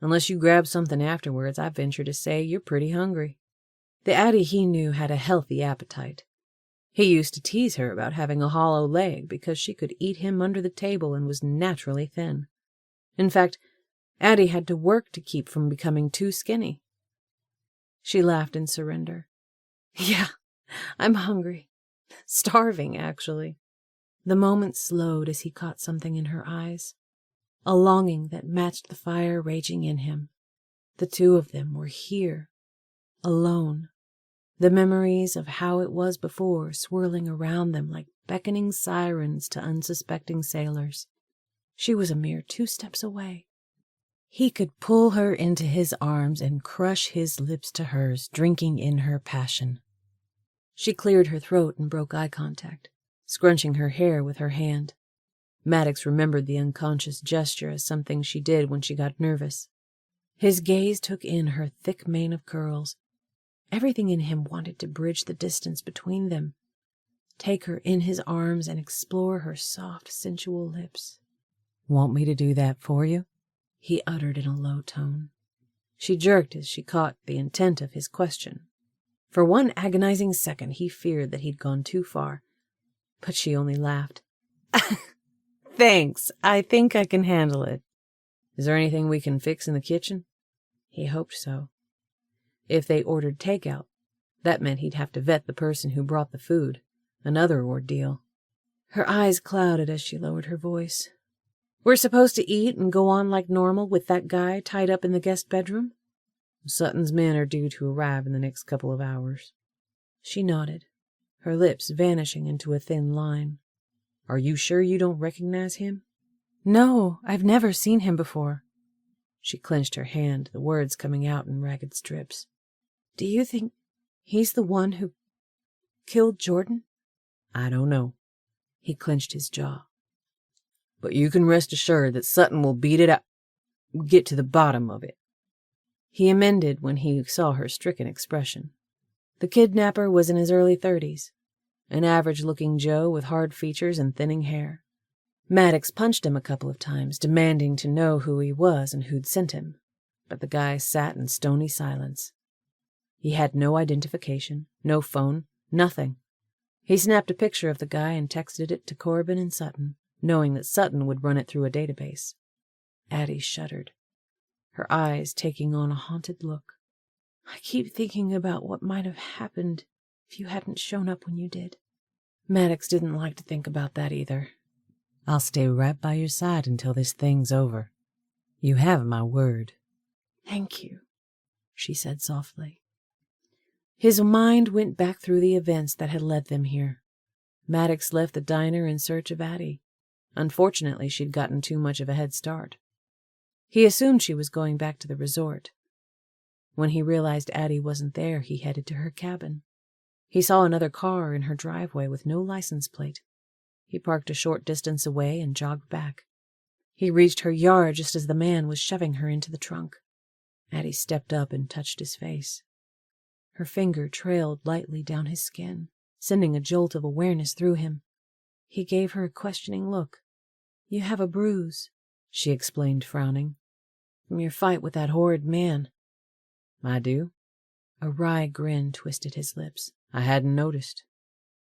S2: Unless you grabbed something afterwards, I venture to say you're pretty hungry." The Addie he knew had a healthy appetite. He used to tease her about having a hollow leg because she could eat him under the table and was naturally thin. In fact, Addie had to work to keep from becoming too skinny. She laughed in surrender. "Yeah, I'm hungry. Starving, actually." The moment slowed as he caught something in her eyes, a longing that matched the fire raging in him. The two of them were here, alone, the memories of how it was before swirling around them like beckoning sirens to unsuspecting sailors. She was a mere 2 steps away. He could pull her into his arms and crush his lips to hers, drinking in her passion. She cleared her throat and broke eye contact, scrunching her hair with her hand. Maddox remembered the unconscious gesture as something she did when she got nervous. His gaze took in her thick mane of curls. Everything in him wanted to bridge the distance between them, take her in his arms and explore her soft, sensual lips. "Want me to do that for you?"
S1: he uttered in a low tone. She jerked as she caught the intent of his question. For one agonizing second he feared that he'd gone too far, but she only laughed. "Thanks, I think I can handle it."
S2: "Is there anything we can fix in the kitchen?"
S1: He hoped so. If they ordered takeout, that meant he'd have to vet the person who brought the food, another ordeal. Her eyes clouded as she lowered her voice. "We're supposed to eat and go on like normal with that guy tied up in the guest bedroom?"
S2: "Sutton's men are due to arrive in the next couple of hours."
S1: She nodded, her lips vanishing into a thin line.
S2: "Are you sure you don't recognize him?"
S1: "No, I've never seen him before." She clenched her hand, the words coming out in ragged strips. "Do you think he's the one who killed Jordan?"
S2: "I don't know."
S1: He clenched his jaw.
S2: "But you can rest assured that Sutton will beat it out, get to the bottom of it."
S1: He amended when he saw her stricken expression. The kidnapper was in his early 30s, an average-looking Joe with hard features and thinning hair. Maddox punched him a couple of times, demanding to know who he was and who'd sent him, but the guy sat in stony silence. He had no identification, no phone, nothing. He snapped a picture of the guy and texted it to Corbin and Sutton, knowing that Sutton would run it through a database. Addie shuddered, her eyes taking on a haunted look. "I keep thinking about what might have happened if you hadn't shown up when you did." Maddox didn't like to think about that either.
S2: "I'll stay right by your side until this thing's over. You have my word."
S1: "Thank you," she said softly. His mind went back through the events that had led them here. Maddox left the diner in search of Addie. Unfortunately, she'd gotten too much of a head start. He assumed she was going back to the resort. When he realized Addie wasn't there, he headed to her cabin. He saw another car in her driveway with no license plate. He parked a short distance away and jogged back. He reached her yard just as the man was shoving her into the trunk. Addie stepped up and touched his face. Her finger trailed lightly down his skin, sending a jolt of awareness through him. He gave her a questioning look. "You have a bruise," she explained, frowning, "from your fight with that horrid man."
S2: "I do?"
S1: A wry grin twisted his lips.
S2: "I hadn't noticed."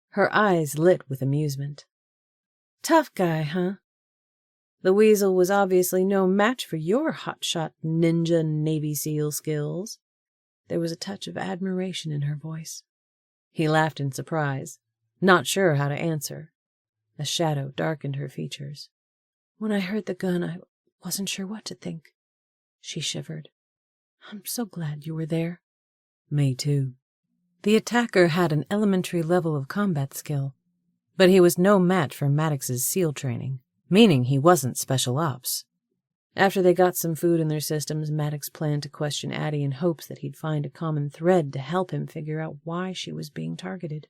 S1: Her eyes lit with amusement. "Tough guy, huh? The weasel was obviously no match for your hotshot ninja Navy SEAL skills." There was a touch of admiration in her voice. He laughed in surprise, not sure how to answer. A shadow darkened her features. "When I heard the gun, I wasn't sure what to think." She shivered. "I'm so glad you were there."
S2: "Me too."
S1: The attacker had an elementary level of combat skill, but he was no match for Maddox's SEAL training, meaning he wasn't special ops. After they got some food in their systems, Maddox planned to question Addie in hopes that he'd find a common thread to help him figure out why she was being targeted.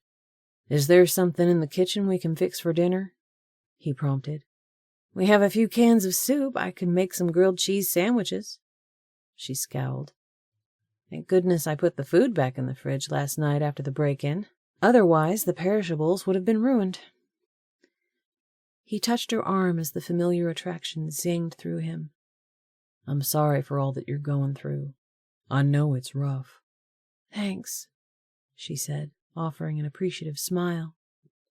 S1: "Is there something in the kitchen we can fix for dinner?" he prompted.
S2: We have a few cans of soup. I can make some grilled cheese sandwiches. She scowled. Thank goodness I put the food back in the fridge last night after the break-in. Otherwise, the perishables would have been ruined. He touched her arm as the familiar attraction zinged through him. I'm sorry for all that you're going through. I know it's rough. Thanks, she said, offering an appreciative smile.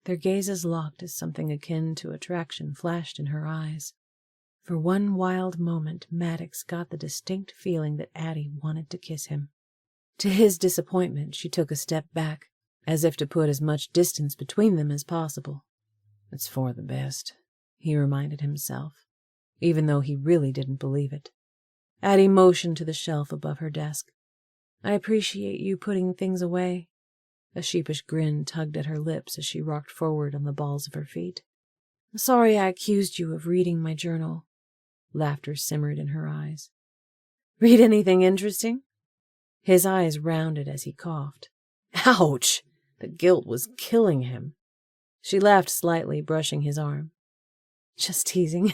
S2: Their gazes locked as something akin to attraction flashed in her eyes. For one wild moment, Maddox got the distinct feeling that Addie wanted to kiss him. To his disappointment, she took a step back, as if to put as much distance between them as possible. It's for the best, he reminded himself, even though he really didn't believe it. Addie motioned to the shelf above her desk. I appreciate you putting things away. A sheepish grin tugged at her lips as she rocked forward on the balls of her feet. I'm sorry I accused you of reading my journal. Laughter simmered in her eyes. Read anything interesting? His eyes rounded as he coughed. Ouch! The guilt was killing him. She laughed slightly, brushing his arm. Just teasing.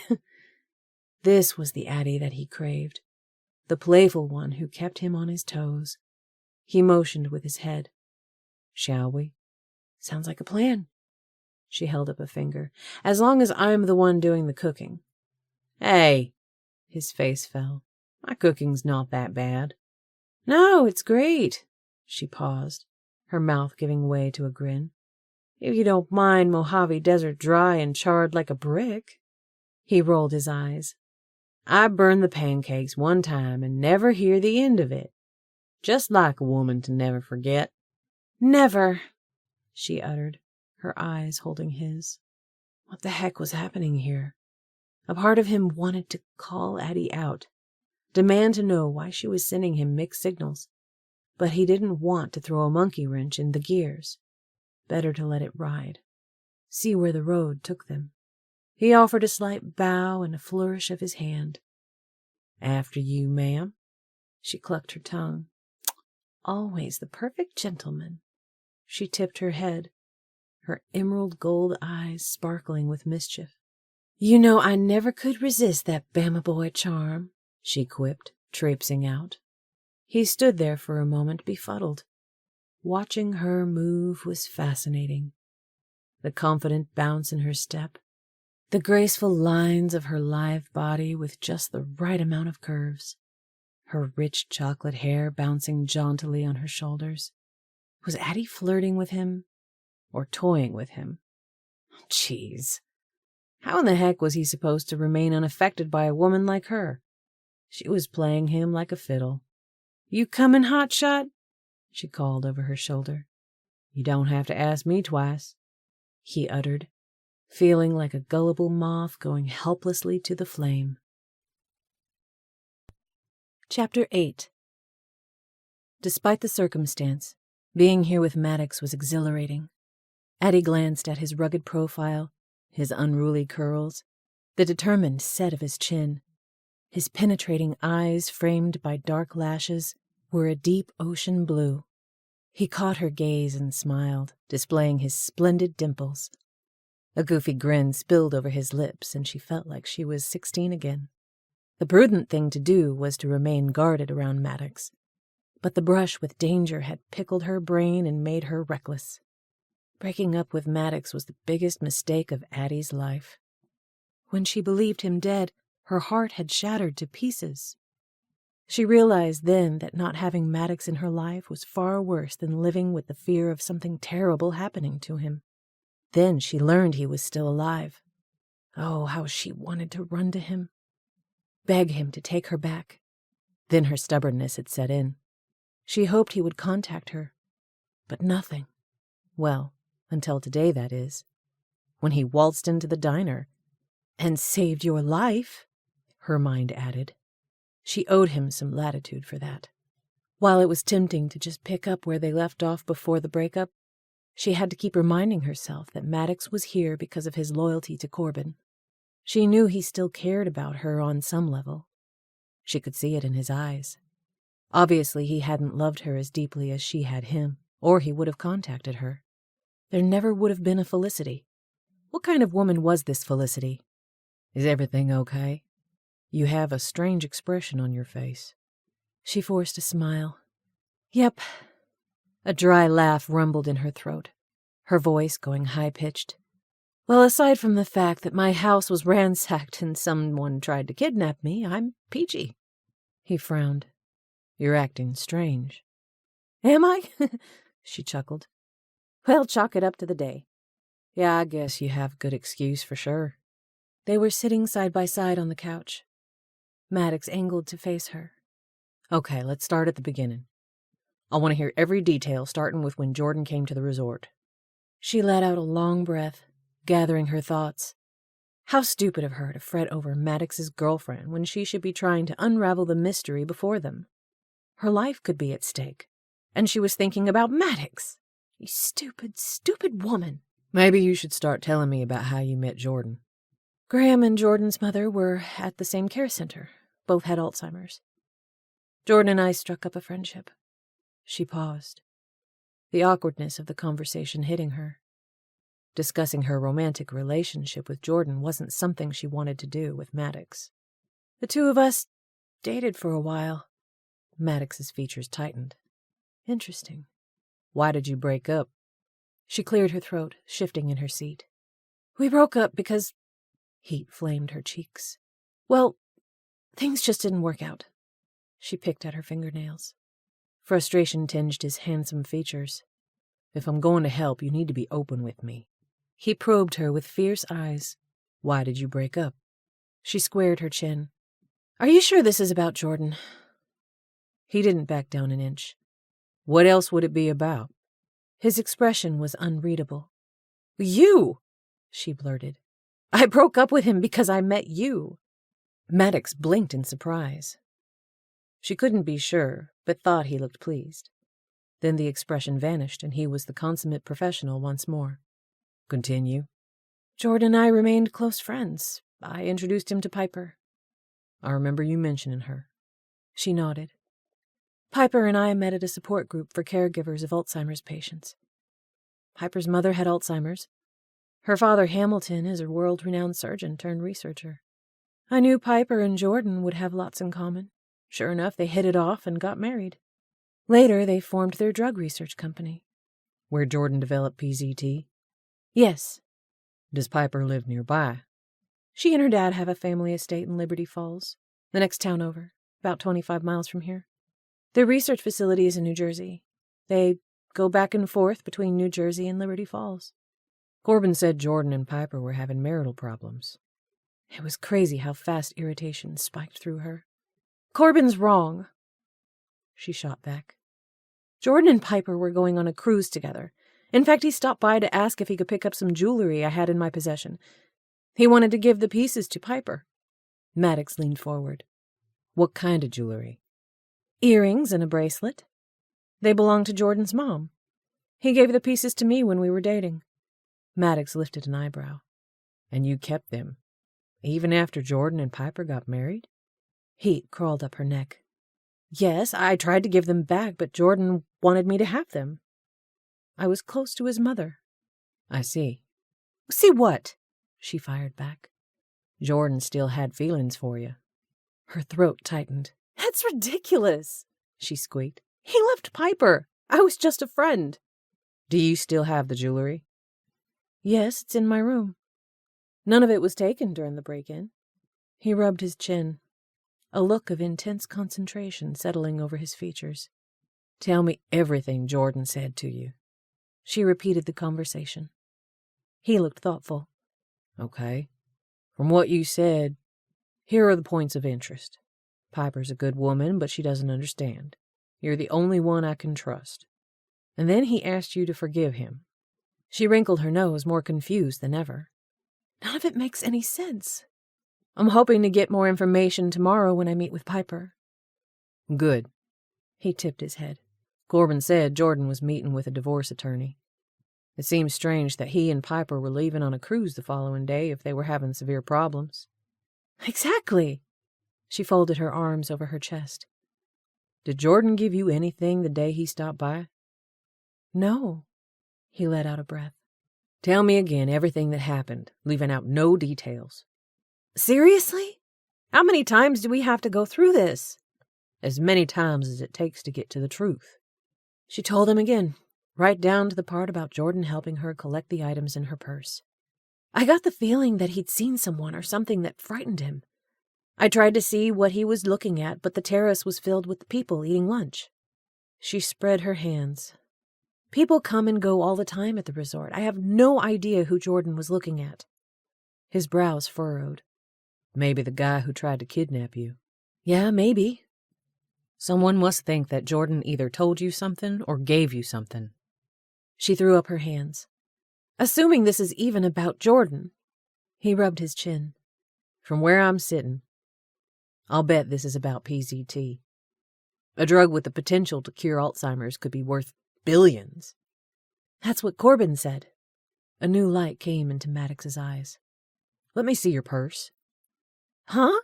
S2: This was the Addie that he craved, the playful one who kept him on his toes. He motioned with his head. Shall we? Sounds like a plan. She held up a finger. As long as I'm the one doing the cooking. Hey! His face fell. My cooking's not that bad. No, it's great. She paused, her mouth giving way to a grin. If you don't mind Mojave Desert dry and charred like a brick. He rolled his eyes. I burned the pancakes one time and never hear the end of it. Just like a woman to never forget. Never, she uttered, her eyes holding his. What the heck was happening here? A part of him wanted to call Addie out, demand to know why she was sending him mixed signals, but he didn't want to throw a monkey wrench in the gears. Better to let it ride, see where the road took them. He offered a slight bow and a flourish of his hand. After you, ma'am. She clucked her tongue. Always the perfect gentleman. She tipped her head, her emerald gold eyes sparkling with mischief. You know I never could resist that Bama boy charm, she quipped, traipsing out. He stood there for a moment befuddled. Watching her move was fascinating. The confident bounce in her step, the graceful lines of her lithe body with just the right amount of curves, her rich chocolate hair bouncing jauntily on her shoulders. Was Addie flirting with him or toying with him? Jeez. How in the heck was he supposed to remain unaffected by a woman like her? She was playing him like a fiddle. You comin', hotshot? She called over her shoulder. You don't have to ask me twice, he uttered, feeling like a gullible moth going helplessly to the flame. Chapter 8. Despite the circumstance, being here with Maddox was exhilarating. Addie glanced at his rugged profile, his unruly curls, the determined set of his chin. His penetrating eyes, framed by dark lashes, were a deep ocean blue. He caught her gaze and smiled, displaying his splendid dimples. A goofy grin spilled over his lips, and she felt like she was 16 again. The prudent thing to do was to remain guarded around Maddox, but the brush with danger had pickled her brain and made her reckless. Breaking up with Maddox was the biggest mistake of Addie's life. When she believed him dead, her heart had shattered to pieces. She realized then that not having Maddox in her life was far worse than living with the fear of something terrible happening to him. Then she learned he was still alive. Oh, how she wanted to run to him, beg him to take her back. Then her stubbornness had set in. She hoped he would contact her, but nothing. Well, until today, that is, when he waltzed into the diner and saved your life, her mind added. She owed him some latitude for that. While it was tempting to just pick up where they left off before the breakup, she had to keep reminding herself that Maddox was here because of his loyalty to Corbin. She knew he still cared about her on some level. She could see it in his eyes. Obviously, he hadn't loved her as deeply as she had him, or he would have contacted her. There never would have been a Felicity. What kind of woman was this Felicity? Is everything okay? You have a strange expression on your face.
S1: She forced a smile. Yep. A dry laugh rumbled in her throat, her voice going high-pitched. Well, aside from the fact that my house was ransacked and someone tried to kidnap me, I'm peachy. He frowned.
S2: You're acting strange.
S1: Am I? She chuckled. Well, chalk it up to the day.
S2: Yeah, I guess you have good excuse for sure.
S1: They were sitting side by side on the couch. Maddox angled to face her.
S2: Okay, let's start at the beginning. I want to hear every detail, starting with when Jordan came to the resort.
S1: She let out a long breath, gathering her thoughts. How stupid of her to fret over Maddox's girlfriend when she should be trying to unravel the mystery before them. Her life could be at stake, and she was thinking about Maddox. You stupid, stupid woman.
S2: Maybe you should start telling me about how you met Jordan.
S1: Graham and Jordan's mother were at the same care center. Both had Alzheimer's. Jordan and I struck up a friendship. She paused, the awkwardness of the conversation hitting her. Discussing her romantic relationship with Jordan wasn't something she wanted to do with Maddox. The two of us dated for a while. Maddox's features tightened. Interesting.
S2: Why did you break up?
S1: She cleared her throat, shifting in her seat. We broke up because... Heat flamed her cheeks. Well, things just didn't work out. She picked at her fingernails. Frustration tinged his handsome features.
S2: If I'm going to help, you need to be open with me.
S1: He probed her with fierce eyes.
S2: Why did you break up?
S1: She squared her chin. Are you sure this is about Jordan? He didn't back down an inch.
S2: What else would it be about?
S1: His expression was unreadable. You, she blurted. I broke up with him because I met you. Maddox blinked in surprise. She couldn't be sure, but thought he looked pleased. Then the expression vanished, and he was the consummate professional once more.
S2: Continue.
S1: Jordan and I remained close friends. I introduced him to Piper.
S2: I remember you mentioning her.
S1: She nodded. Piper and I met at a support group for caregivers of Alzheimer's patients. Piper's mother had Alzheimer's. Her father, Hamilton, is a world-renowned surgeon turned researcher. I knew Piper and Jordan would have lots in common. Sure enough, they hit it off and got married. Later, they formed their drug research company.
S2: Where Jordan developed PZT?
S1: Yes.
S2: Does Piper live nearby?
S1: She and her dad have a family estate in Liberty Falls, the next town over, about 25 miles from here. Their research facility is in New Jersey. They go back and forth between New Jersey and Liberty Falls.
S2: Corbin said Jordan and Piper were having marital problems.
S1: It was crazy how fast irritation spiked through her. Corbin's wrong, she shot back. Jordan and Piper were going on a cruise together. In fact, he stopped by to ask if he could pick up some jewelry I had in my possession. He wanted to give the pieces to Piper. Maddox leaned forward.
S2: What kind of jewelry?
S1: Earrings and a bracelet. They belonged to Jordan's mom. He gave the pieces to me when we were dating. Maddox lifted an eyebrow.
S2: And you kept them, even after Jordan and Piper got married?
S1: Heat crawled up her neck. Yes, I tried to give them back, but Jordan wanted me to have them. I was close to his mother.
S2: I see.
S1: See what? She fired back.
S2: Jordan still had feelings for you.
S1: Her throat tightened. That's ridiculous, she squeaked. He left Piper. I was just a friend.
S2: Do you still have the jewelry?
S1: Yes, it's in my room. None of it was taken during the break-in. He rubbed his chin, a look of intense concentration settling over his features.
S2: Tell me everything Jordan said to you.
S1: She repeated the conversation. He looked thoughtful.
S2: Okay. From what you said, here are the points of interest. Piper's a good woman, but she doesn't understand. You're the only one I can trust. And then he asked you to forgive him.
S1: She wrinkled her nose, more confused than ever. None of it makes any sense. I'm hoping to get more information tomorrow when I meet with Piper.
S2: Good.
S1: He tipped his head.
S2: Corbin said Jordan was meeting with a divorce attorney. It seems strange that he and Piper were leaving on a cruise the following day if they were having severe problems.
S1: Exactly. She folded her arms over her chest.
S2: Did Jordan give you anything the day he stopped by?
S1: No. He let out a breath.
S2: Tell me again everything that happened, leaving out no details. Seriously? How many times do we have to go through this? As many times as it takes to get to the truth. She told him again, right down to the part about Jordan helping her collect the items in her purse. I got the feeling that he'd seen someone or something that frightened him. I tried to see what he was looking at, but the terrace was filled with people eating lunch. She spread her hands. People come and go all the time at the resort. I have no idea who Jordan was looking at. His brows furrowed. Maybe the guy who tried to kidnap you. Yeah, maybe. Someone must think that Jordan either told you something or gave you something. She threw up her hands. Assuming this is even about Jordan. He rubbed his chin. From where I'm sitting, I'll bet this is about PZT. A drug with the potential to cure Alzheimer's could be worth billions. That's what Corbin said. A new light came into Maddox's eyes. Let me see your purse. Huh?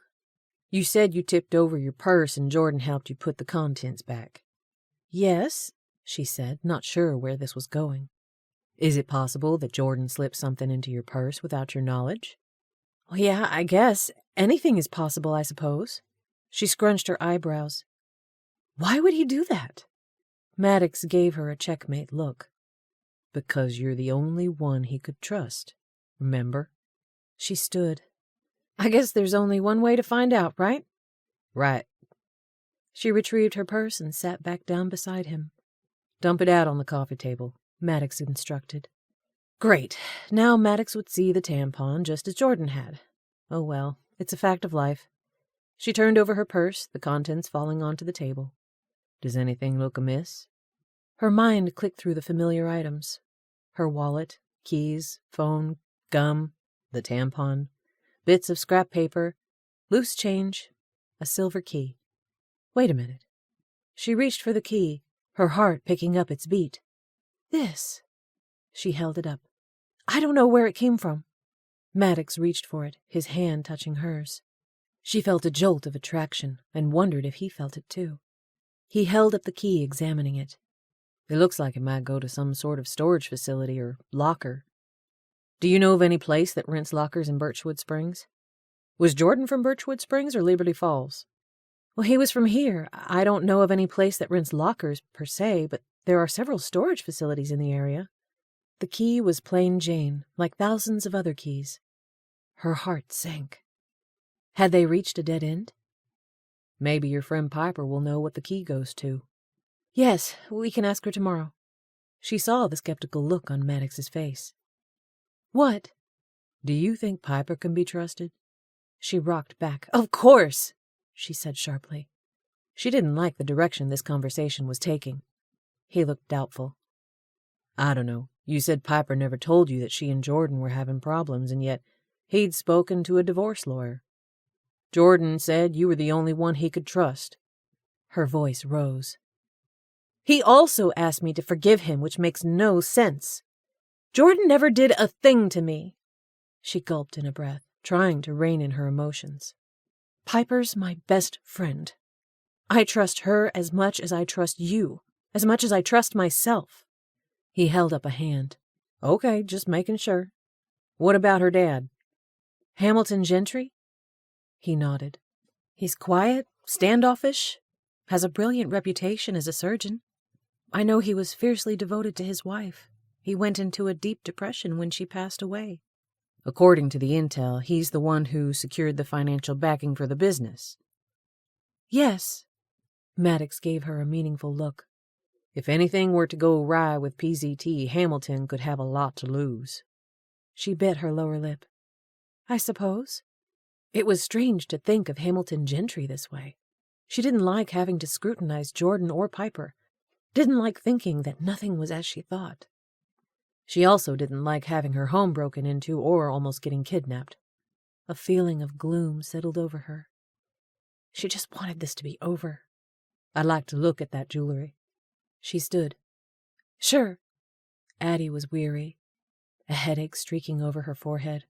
S2: You said you tipped over your purse and Jordan helped you put the contents back. Yes, she said, not sure where this was going. Is it possible that Jordan slipped something into your purse without your knowledge? Well, yeah, I guess. Anything is possible, I suppose. She scrunched her eyebrows. Why would he do that? Maddox gave her a checkmate look. Because you're the only one he could trust, remember? She stood. I guess there's only one way to find out, right? Right. She retrieved her purse and sat back down beside him. Dump it out on the coffee table, Maddox instructed. Great. Now Maddox would see the tampon just as Jordan had. Oh well, it's a fact of life. She turned over her purse, the contents falling onto the table. Does anything look amiss? Her mind clicked through the familiar items. Her wallet, keys, phone, gum, the tampon, bits of scrap paper, loose change, a silver key. Wait a minute. She reached for the key, her heart picking up its beat. This. She held it up. I don't know where it came from. Maddox reached for it, his hand touching hers. She felt a jolt of attraction and wondered if he felt it too. He held up the key, examining it. It looks like it might go to some sort of storage facility or locker. Do you know of any place that rents lockers in Birchwood Springs? Was Jordan from Birchwood Springs or Liberty Falls? Well, he was from here. I don't know of any place that rents lockers per se, but there are several storage facilities in the area. The key was plain Jane, like thousands of other keys. Her heart sank. Had they reached a dead end? Maybe your friend Piper will know what the key goes to. Yes, we can ask her tomorrow. She saw the skeptical look on Maddox's face. What? Do you think Piper can be trusted? She rocked back. Of course, she said sharply. She didn't like the direction this conversation was taking. He looked doubtful. I don't know. You said Piper never told you that she and Jordan were having problems, and yet he'd spoken to a divorce lawyer. Jordan said you were the only one he could trust. Her voice rose. He also asked me to forgive him, which makes no sense. Jordan never did a thing to me. She gulped in a breath, trying to rein in her emotions. Piper's my best friend. I trust her as much as I trust you, as much as I trust myself. He held up a hand. Okay, just making sure. What about her dad? Hamilton Gentry? He nodded. He's quiet, standoffish, has a brilliant reputation as a surgeon. I know he was fiercely devoted to his wife. He went into a deep depression when she passed away. According to the intel, he's the one who secured the financial backing for the business. Yes. Maddox gave her a meaningful look. If anything were to go awry with PZT, Hamilton could have a lot to lose. She bit her lower lip. I suppose. It was strange to think of Hamilton Gentry this way. She didn't like having to scrutinize Jordan or Piper. Didn't like thinking that nothing was as she thought. She also didn't like having her home broken into or almost getting kidnapped. A feeling of gloom settled over her. She just wanted this to be over. I'd like to look at that jewelry. She stood. Sure. Addie was weary, a headache streaking over her forehead.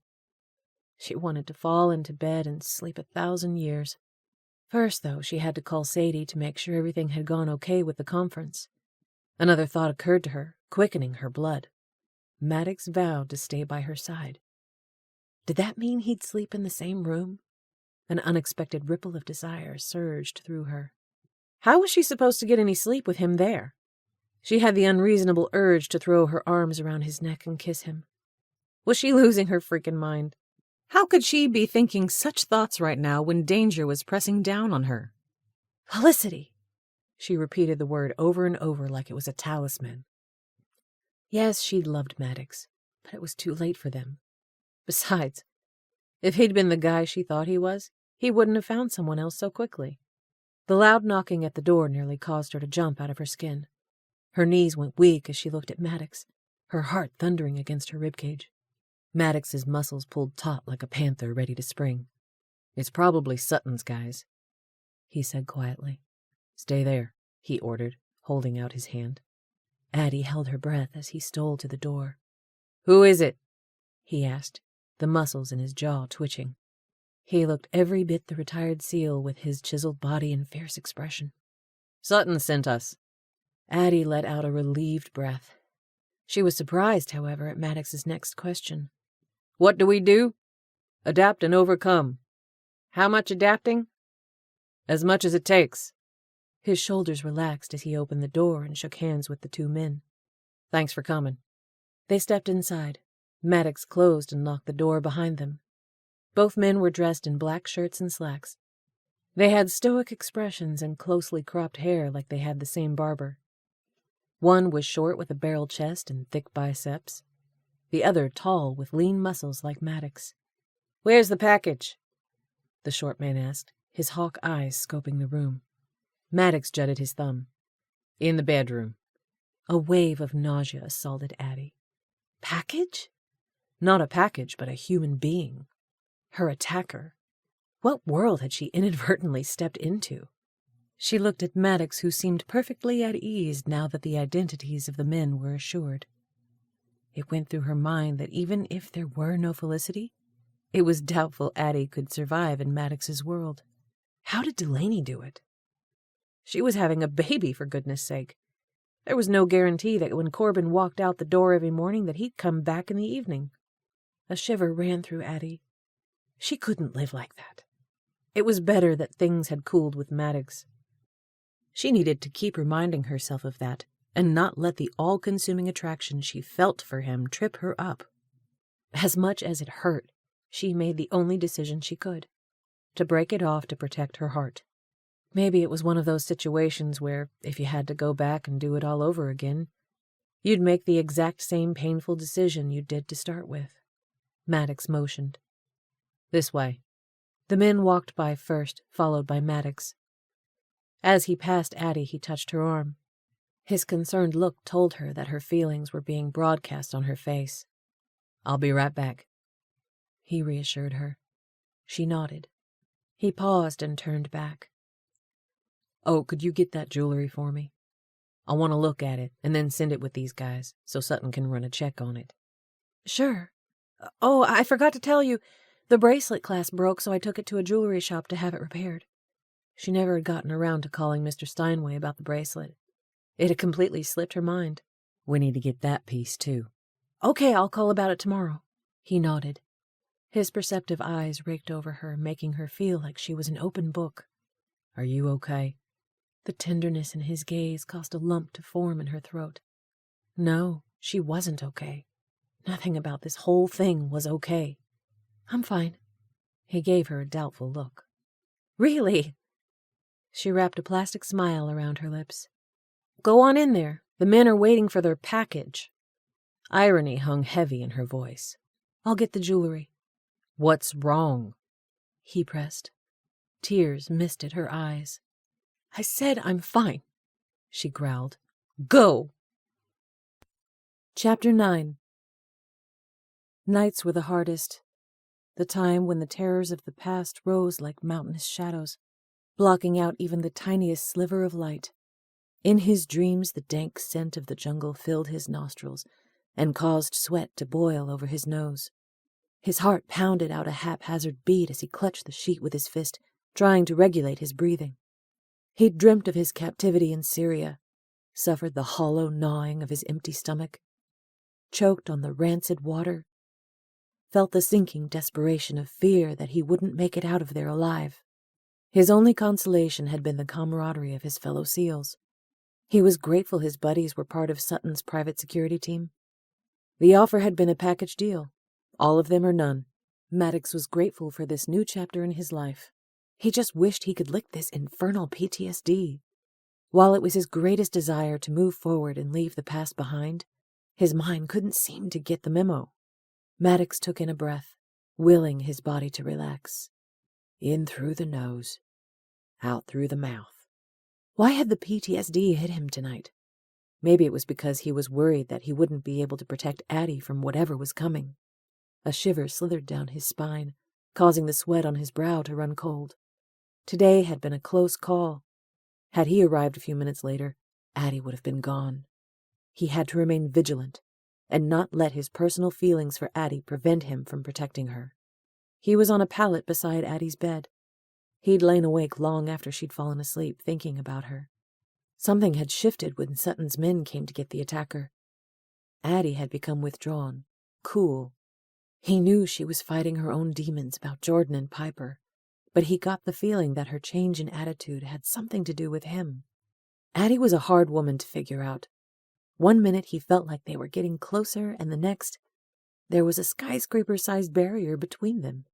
S2: She wanted to fall into bed and sleep 1,000 years. First, though, she had to call Sadie to make sure everything had gone okay with the conference. Another thought occurred to her, quickening her blood. Maddox vowed to stay by her side.
S1: Did that mean he'd sleep in the same room? An unexpected ripple of desire surged through her. How was she supposed to get any sleep with him there? She had the unreasonable urge to throw her arms around his neck and kiss him. Was she losing her freaking mind? How could she be thinking such thoughts right now when danger was pressing down on her? Felicity! She repeated the word over and over like it was a talisman. Yes, she'd loved Maddox, but it was too late for them. Besides, if he'd been the guy she thought he was, he wouldn't have found someone else so quickly. The loud knocking at the door nearly caused her to jump out of her skin. Her knees went weak as she looked at Maddox, her heart thundering against her ribcage. Maddox's muscles pulled taut like a panther ready to spring. "It's probably Sutton's guys," he said quietly. "Stay there," he ordered, holding out his hand. Addie held her breath as he stole to the door. "Who is it?" he asked, the muscles in his jaw twitching. He looked every bit the retired SEAL with his chiseled body and fierce expression. "Sutton sent us." Addie let out a relieved breath. She was surprised, however, at Maddox's next question. "What do we do?" "Adapt and overcome." "How much adapting?" "As much as it takes." His shoulders relaxed as he opened the door and shook hands with the two men. "Thanks for coming." They stepped inside. Maddox closed and locked the door behind them. Both men were dressed in black shirts and slacks. They had stoic expressions and closely cropped hair like they had the same barber. One was short with a barrel chest and thick biceps. The other tall with lean muscles like Maddox. "Where's the package?" the short man asked, his hawk eyes scoping the room. Maddox jutted his thumb. "In the bedroom." A wave of nausea assaulted Addie. Package? Not a package, but a human being. Her attacker. What world had she inadvertently stepped into? She looked at Maddox, who seemed perfectly at ease now that the identities of the men were assured. It went through her mind that even if there were no Felicity, it was doubtful Addie could survive in Maddox's world. How did Delaney do it? She was having a baby, for goodness sake. There was no guarantee that when Corbin walked out the door every morning that he'd come back in the evening. A shiver ran through Addie. She couldn't live like that. It was better that things had cooled with Maddox. She needed to keep reminding herself of that and not let the all-consuming attraction she felt for him trip her up. As much as it hurt, she made the only decision she could, to break it off to protect her heart. Maybe it was one of those situations where, if you had to go back and do it all over again, you'd make the exact same painful decision you did to start with. Maddox motioned. "This way." The men walked by first, followed by Maddox. As he passed Addie, he touched her arm. His concerned look told her that her feelings were being broadcast on her face. "I'll be right back," he reassured her. She nodded. He paused and turned back. "Oh, could you get that jewelry for me? I want to look at it and then send it with these guys so Sutton can run a check on it." "Sure. Oh, I forgot to tell you, the bracelet clasp broke, so I took it to a jewelry shop to have it repaired." She never had gotten around to calling Mr. Steinway about the bracelet. It had completely slipped her mind. "We need to get that piece, too." "Okay, I'll call about it tomorrow." He nodded. His perceptive eyes raked over her, making her feel like she was an open book. "Are you okay?" The tenderness in his gaze caused a lump to form in her throat. No, she wasn't okay. Nothing about this whole thing was okay. "I'm fine." He gave her a doubtful look. "Really?" She wrapped a plastic smile around her lips. "Go on in there. The men are waiting for their package." Irony hung heavy in her voice. "I'll get the jewelry." "What's wrong?" he pressed. Tears misted her eyes. "I said I'm fine," she growled. "Go!" Chapter 9. Nights were the hardest. The time when the terrors of the past rose like mountainous shadows, blocking out even the tiniest sliver of light. In his dreams, the dank scent of the jungle filled his nostrils and caused sweat to boil over his nose. His heart pounded out a haphazard beat as he clutched the sheet with his fist, trying to regulate his breathing. He'd dreamt of his captivity in Syria, suffered the hollow gnawing of his empty stomach, choked on the rancid water, felt the sinking desperation of fear that he wouldn't make it out of there alive. His only consolation had been the camaraderie of his fellow SEALs. He was grateful his buddies were part of Sutton's private security team. The offer had been a package deal, all of them or none. Maddox was grateful for this new chapter in his life. He just wished he could lick this infernal PTSD. While it was his greatest desire to move forward and leave the past behind, his mind couldn't seem to get the memo. Maddox took in a breath, willing his body to relax. In through the nose, out through the mouth. Why had the PTSD hit him tonight? Maybe it was because he was worried that he wouldn't be able to protect Addie from whatever was coming. A shiver slithered down his spine, causing the sweat on his brow to run cold. Today had been a close call. Had he arrived a few minutes later, Addie would have been gone. He had to remain vigilant and not let his personal feelings for Addie prevent him from protecting her. He was on a pallet beside Addie's bed. He'd lain awake long after she'd fallen asleep, thinking about her. Something had shifted when Sutton's men came to get the attacker. Addie had become withdrawn, cool. He knew she was fighting her own demons about Jordan and Piper, but he got the feeling that her change in attitude had something to do with him. Addie was a hard woman to figure out. One minute he felt like they were getting closer, and the next, there was a skyscraper-sized barrier between them.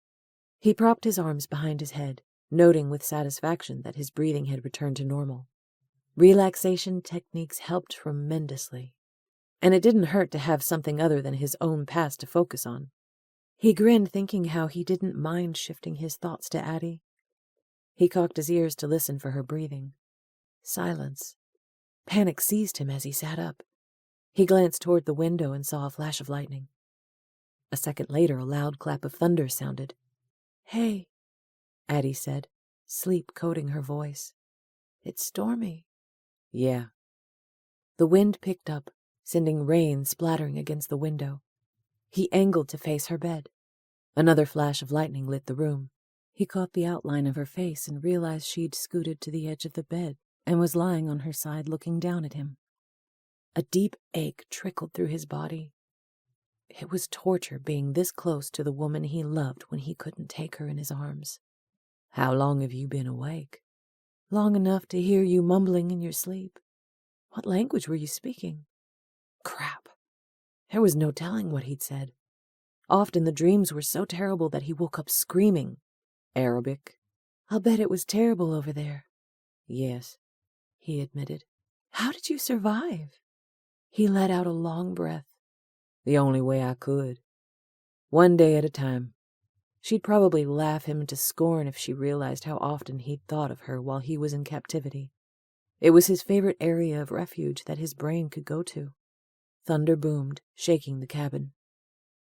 S1: He propped his arms behind his head, noting with satisfaction that his breathing had returned to normal. Relaxation techniques helped tremendously, and it didn't hurt to have something other than his own past to focus on. He grinned, thinking how he didn't mind shifting his thoughts to Addie. He cocked his ears to listen for her breathing. Silence. Panic seized him as he sat up. He glanced toward the window and saw a flash of lightning. A second later, a loud clap of thunder sounded. "Hey," Addie said, sleep coating her voice. "It's stormy." "Yeah." The wind picked up, sending rain splattering against the window. He angled to face her bed. Another flash of lightning lit the room. He caught the outline of her face and realized she'd scooted to the edge of the bed and was lying on her side looking down at him. A deep ache trickled through his body. It was torture being this close to the woman he loved when he couldn't take her in his arms. "How long have you been awake?" "Long enough to hear you mumbling in your sleep." "What language were you speaking?" Crap. There was no telling what he'd said. Often the dreams were so terrible that he woke up screaming. "Arabic." "I'll bet it was terrible over there." "Yes," he admitted. "How did you survive?" He let out a long breath. "The only way I could. One day at a time." She'd probably laugh him into scorn if she realized how often he'd thought of her while he was in captivity. It was his favorite area of refuge that his brain could go to. Thunder boomed, shaking the cabin.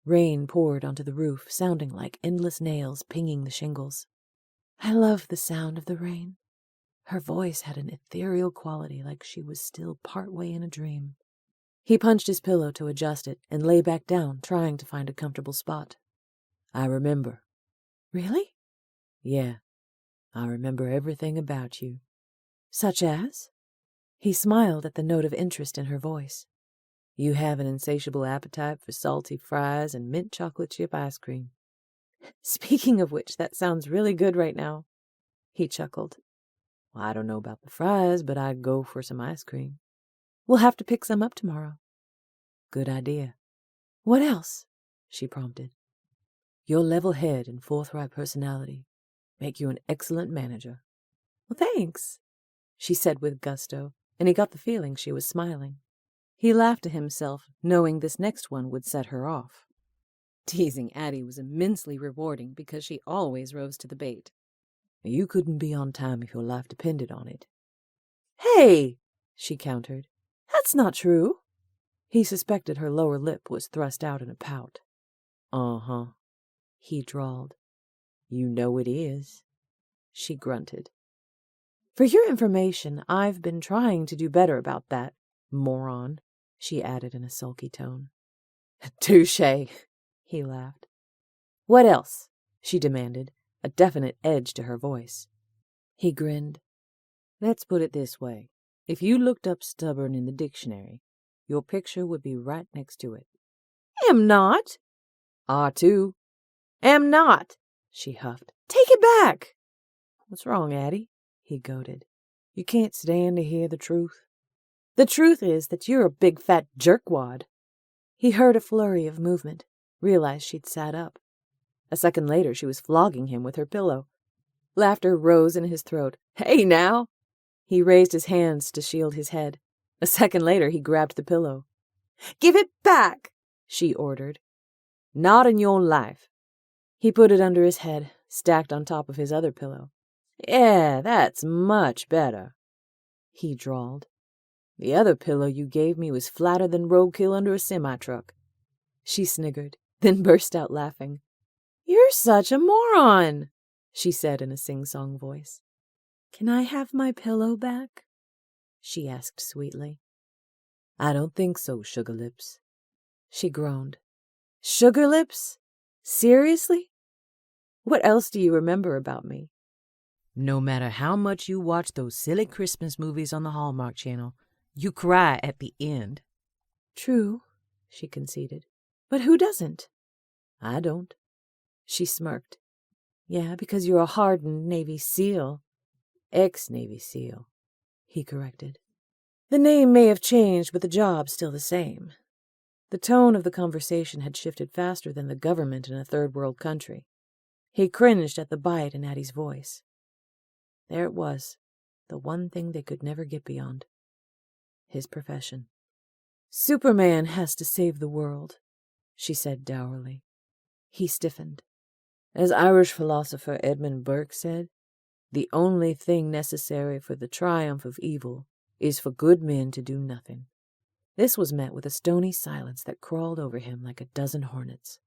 S1: Rain poured onto the roof, sounding like endless nails pinging the shingles. "I love the sound of the rain." Her voice had an ethereal quality, like she was still partway in a dream. He punched his pillow to adjust it and lay back down, trying to find a comfortable spot. "I remember." "Really?" "Yeah, I remember everything about you." "Such as?" He smiled at the note of interest in her voice. "You have an insatiable appetite for salty fries and mint chocolate chip ice cream." "Speaking of which, that sounds really good right now." He chuckled. "Well, I don't know about the fries, but I'd go for some ice cream." "We'll have to pick some up tomorrow." "Good idea." "What else?" she prompted. "Your level head and forthright personality make you an excellent manager." "Well, thanks," she said with gusto, and he got the feeling she was smiling. He laughed to himself, knowing this next one would set her off. Teasing Addie was immensely rewarding because she always rose to the bait. "You couldn't be on time if your life depended on it." "Hey," she countered, "that's not true." He suspected her lower lip was thrust out in a pout. "Uh-huh," he drawled. "You know it is." She grunted. "For your information, I've been trying to do better about that, moron," she added in a sulky tone. "Touché," he laughed. "What else?" she demanded, a definite edge to her voice. He grinned. "Let's put it this way. If you looked up stubborn in the dictionary, your picture would be right next to it." "Am not."
S2: Are too. Am not, she huffed. Take it back. What's wrong, Addie? He goaded. You can't stand to hear the truth. The truth is that you're a big fat jerkwad. He heard a flurry of movement, realized she'd sat up. A second later, she was flogging him with her pillow. Laughter rose in his throat. Hey, now! He raised his hands to shield his head. A second later, he grabbed the pillow. Give it back, she ordered. Not in your life. He put it under his head, stacked on top of his other pillow. Yeah, that's much better, he drawled. The other pillow you gave me was flatter than roadkill under a semi-truck. She sniggered, then burst out laughing. You're such a moron, she said in a sing-song voice. Can I have my pillow back? She asked sweetly. I don't think so, Sugar Lips. She groaned. Sugar Lips? Seriously? What else do you remember about me? No matter how much you watch those silly Christmas movies on the Hallmark Channel, you cry at the end. True, she conceded. But who doesn't? I don't. She smirked. Yeah, because you're a hardened Navy SEAL. Ex-Navy SEAL, he corrected. The name may have changed, but the job's still the same. The tone of the conversation had shifted faster than the government in a third world country. He cringed at the bite in Addie's voice. There it was, the one thing they could never get beyond. His profession. Superman has to save the world, she said dourly. He stiffened. As Irish philosopher Edmund Burke said, the only thing necessary for the triumph of evil is for good men to do nothing. This was met with a stony silence that crawled over him like a dozen hornets.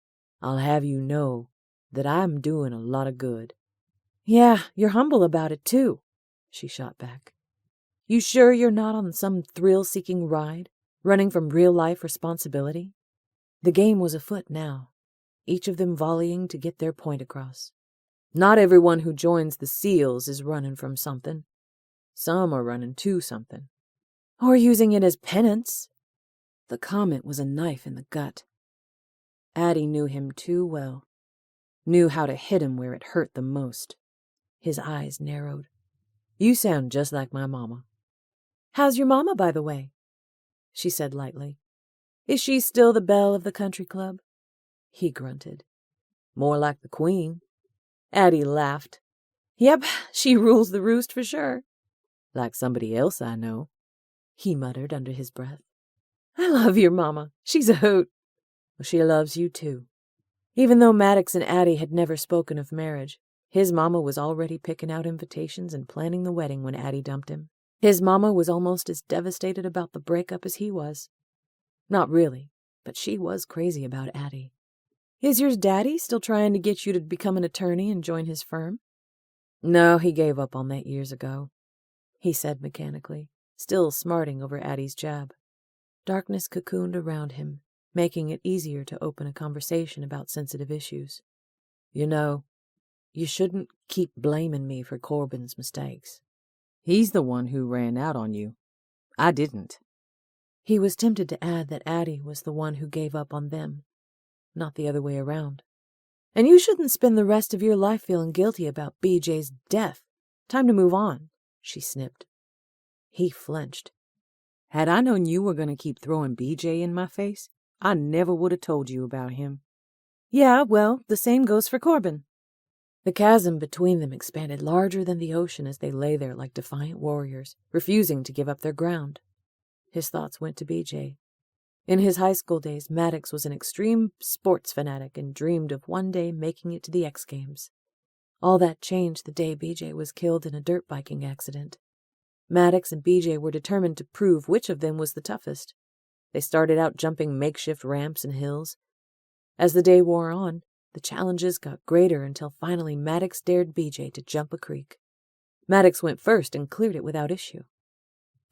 S2: I'll have you know that I'm doing a lot of good. Yeah, you're humble about it, too, she shot back. You sure you're not on some thrill-seeking ride, running from real-life responsibility? The game was afoot now, each of them volleying to get their point across. Not everyone who joins the SEALs is running from something. Some are running to something. Or using it as penance. The comment was a knife in the gut. Addie knew him too well. Knew how to hit him where it hurt the most. His eyes narrowed. You sound just like my mama. How's your mama, by the way? She said lightly. Is she still the belle of the country club? He grunted. More like the queen. Addie laughed. Yep, she rules the roost for sure. Like somebody else I know, he muttered under his breath. I love your mama. She's a hoot. Well, she loves you too. Even though Maddox and Addie had never spoken of marriage, his mama was already picking out invitations and planning the wedding when Addie dumped him. His mama was almost as devastated about the breakup as he was. Not really, but she was crazy about Addie. Is your daddy still trying to get you to become an attorney and join his firm? No, he gave up on that years ago, he said mechanically, still smarting over Addie's jab. Darkness cocooned around him, making it easier to open a conversation about sensitive issues. You know, you shouldn't keep blaming me for Corbin's mistakes. He's the one who ran out on you. I didn't. He was tempted to add that Addie was the one who gave up on them, not the other way around. And you shouldn't spend the rest of your life feeling guilty about BJ's death. Time to move on, she snipped. He flinched. Had I known you were going to keep throwing BJ in my face, I never would have told you about him. Yeah, well, the same goes for Corbin. The chasm between them expanded larger than the ocean as they lay there like defiant warriors, refusing to give up their ground. His thoughts went to BJ. In his high school days, Maddox was an extreme sports fanatic and dreamed of one day making it to the X Games. All that changed the day BJ was killed in a dirt biking accident. Maddox and BJ were determined to prove which of them was the toughest. They started out jumping makeshift ramps and hills. As the day wore on, the challenges got greater until finally Maddox dared BJ to jump a creek. Maddox went first and cleared it without issue.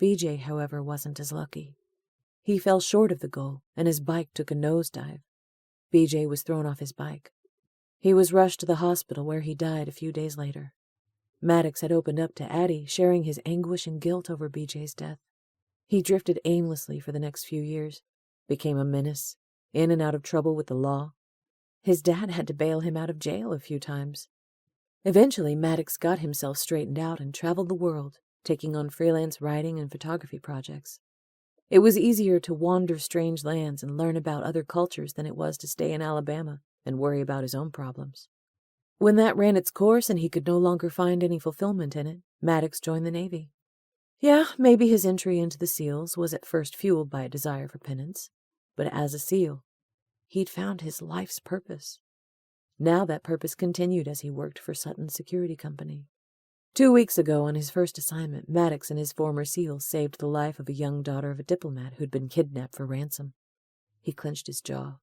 S2: BJ, however, wasn't as lucky. He fell short of the goal, and his bike took a nosedive. BJ was thrown off his bike. He was rushed to the hospital where he died a few days later. Maddox had opened up to Addie, sharing his anguish and guilt over BJ's death. He drifted aimlessly for the next few years, became a menace, in and out of trouble with the law.
S1: His dad had to bail him out of jail a few times. Eventually, Maddox got himself straightened out and traveled the world, taking on freelance writing and photography projects. It was easier to wander strange lands and learn about other cultures than it was to stay in Alabama and worry about his own problems. When that ran its course and he could no longer find any fulfillment in it, Maddox joined the Navy. Yeah, maybe his entry into the SEALs was at first fueled by a desire for penance, but as a SEAL, he'd found his life's purpose. Now that purpose continued as he worked for Sutton's security company. 2 weeks ago, on his first assignment, Maddox and his former SEALs saved the life of a young daughter of a diplomat who'd been kidnapped for ransom. He clenched his jaw.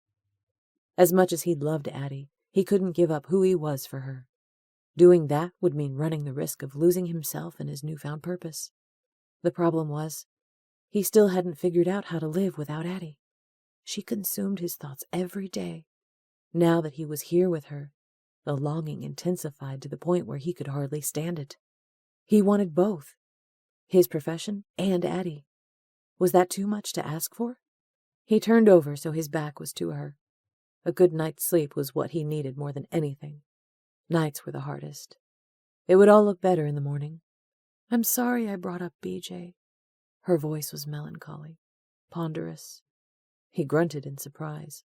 S1: As much as he'd loved Addie, he couldn't give up who he was for her. Doing that would mean running the risk of losing himself and his newfound purpose. The problem was, he still hadn't figured out how to live without Addie. She consumed his thoughts every day. Now that he was here with her, the longing intensified to the point where he could hardly stand it. He wanted both, his profession and Addie. Was that too much to ask for? He turned over so his back was to her. A good night's sleep was what he needed more than anything. Nights were the hardest. It would all look better in the morning. I'm sorry I brought up BJ. Her voice was melancholy, ponderous. He grunted in surprise.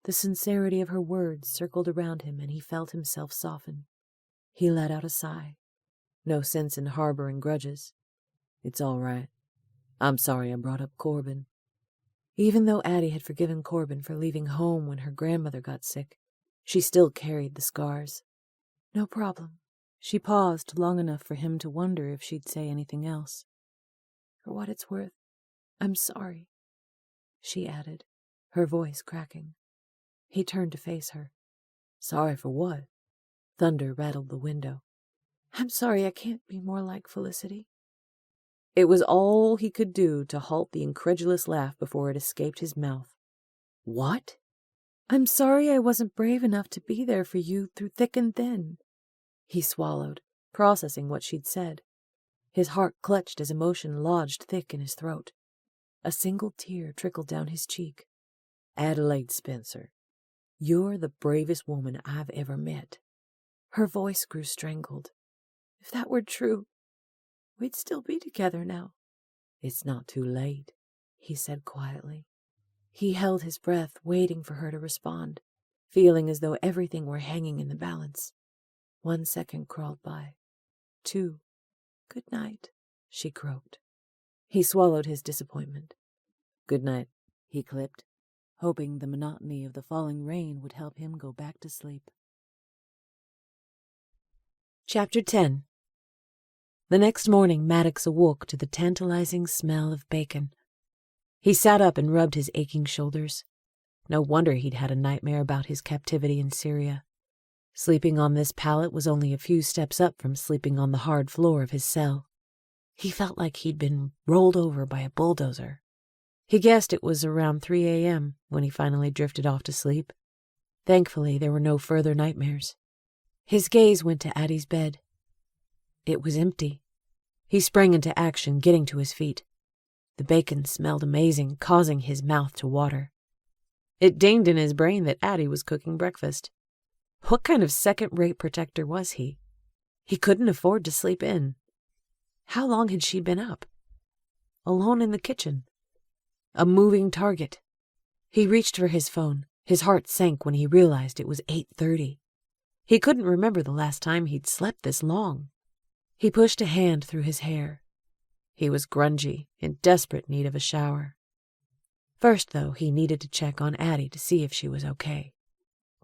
S1: The sincerity of her words circled around him, and he felt himself soften. He let out a sigh. No sense in harboring grudges. It's all right. I'm sorry I brought up Corbin. Even though Addie had forgiven Corbin for leaving home when her grandmother got sick, she still carried the scars. No problem. She paused long enough for him to wonder if she'd say anything else. For what it's worth, I'm sorry, she added, her voice cracking. He turned to face her. Sorry for what? Thunder rattled the window. I'm sorry I can't be more like Felicity. It was all he could do to halt the incredulous laugh before it escaped his mouth. What? I'm sorry I wasn't brave enough to be there for you through thick and thin. He swallowed, processing what she'd said. His heart clutched as emotion lodged thick in his throat. A single tear trickled down his cheek. Addie Spencer, you're the bravest woman I've ever met. Her voice grew strangled. If that were true, we'd still be together now. It's not too late, he said quietly. He held his breath, waiting for her to respond, feeling as though everything were hanging in the balance. 1 second crawled by. 2. Good night, she croaked. He swallowed his disappointment. Good night, he clipped, hoping the monotony of the falling rain would help him go back to sleep. Chapter 10. The next morning, Maddox awoke to the tantalizing smell of bacon. He sat up and rubbed his aching shoulders. No wonder he'd had a nightmare about his captivity in Syria. Sleeping on this pallet was only a few steps up from sleeping on the hard floor of his cell. He felt like he'd been rolled over by a bulldozer. He guessed it was around 3 a.m. when he finally drifted off to sleep. Thankfully, there were no further nightmares. His gaze went to Addie's bed. It was empty. He sprang into action, getting to his feet. The bacon smelled amazing, causing his mouth to water. It dinged in his brain that Addie was cooking breakfast. What kind of second-rate protector was he? He couldn't afford to sleep in. How long had she been up? Alone in the kitchen. A moving target. He reached for his phone. His heart sank when he realized it was 8:30. He couldn't remember the last time he'd slept this long. He pushed a hand through his hair. He was grungy, in desperate need of a shower. First, though, he needed to check on Addie to see if she was okay.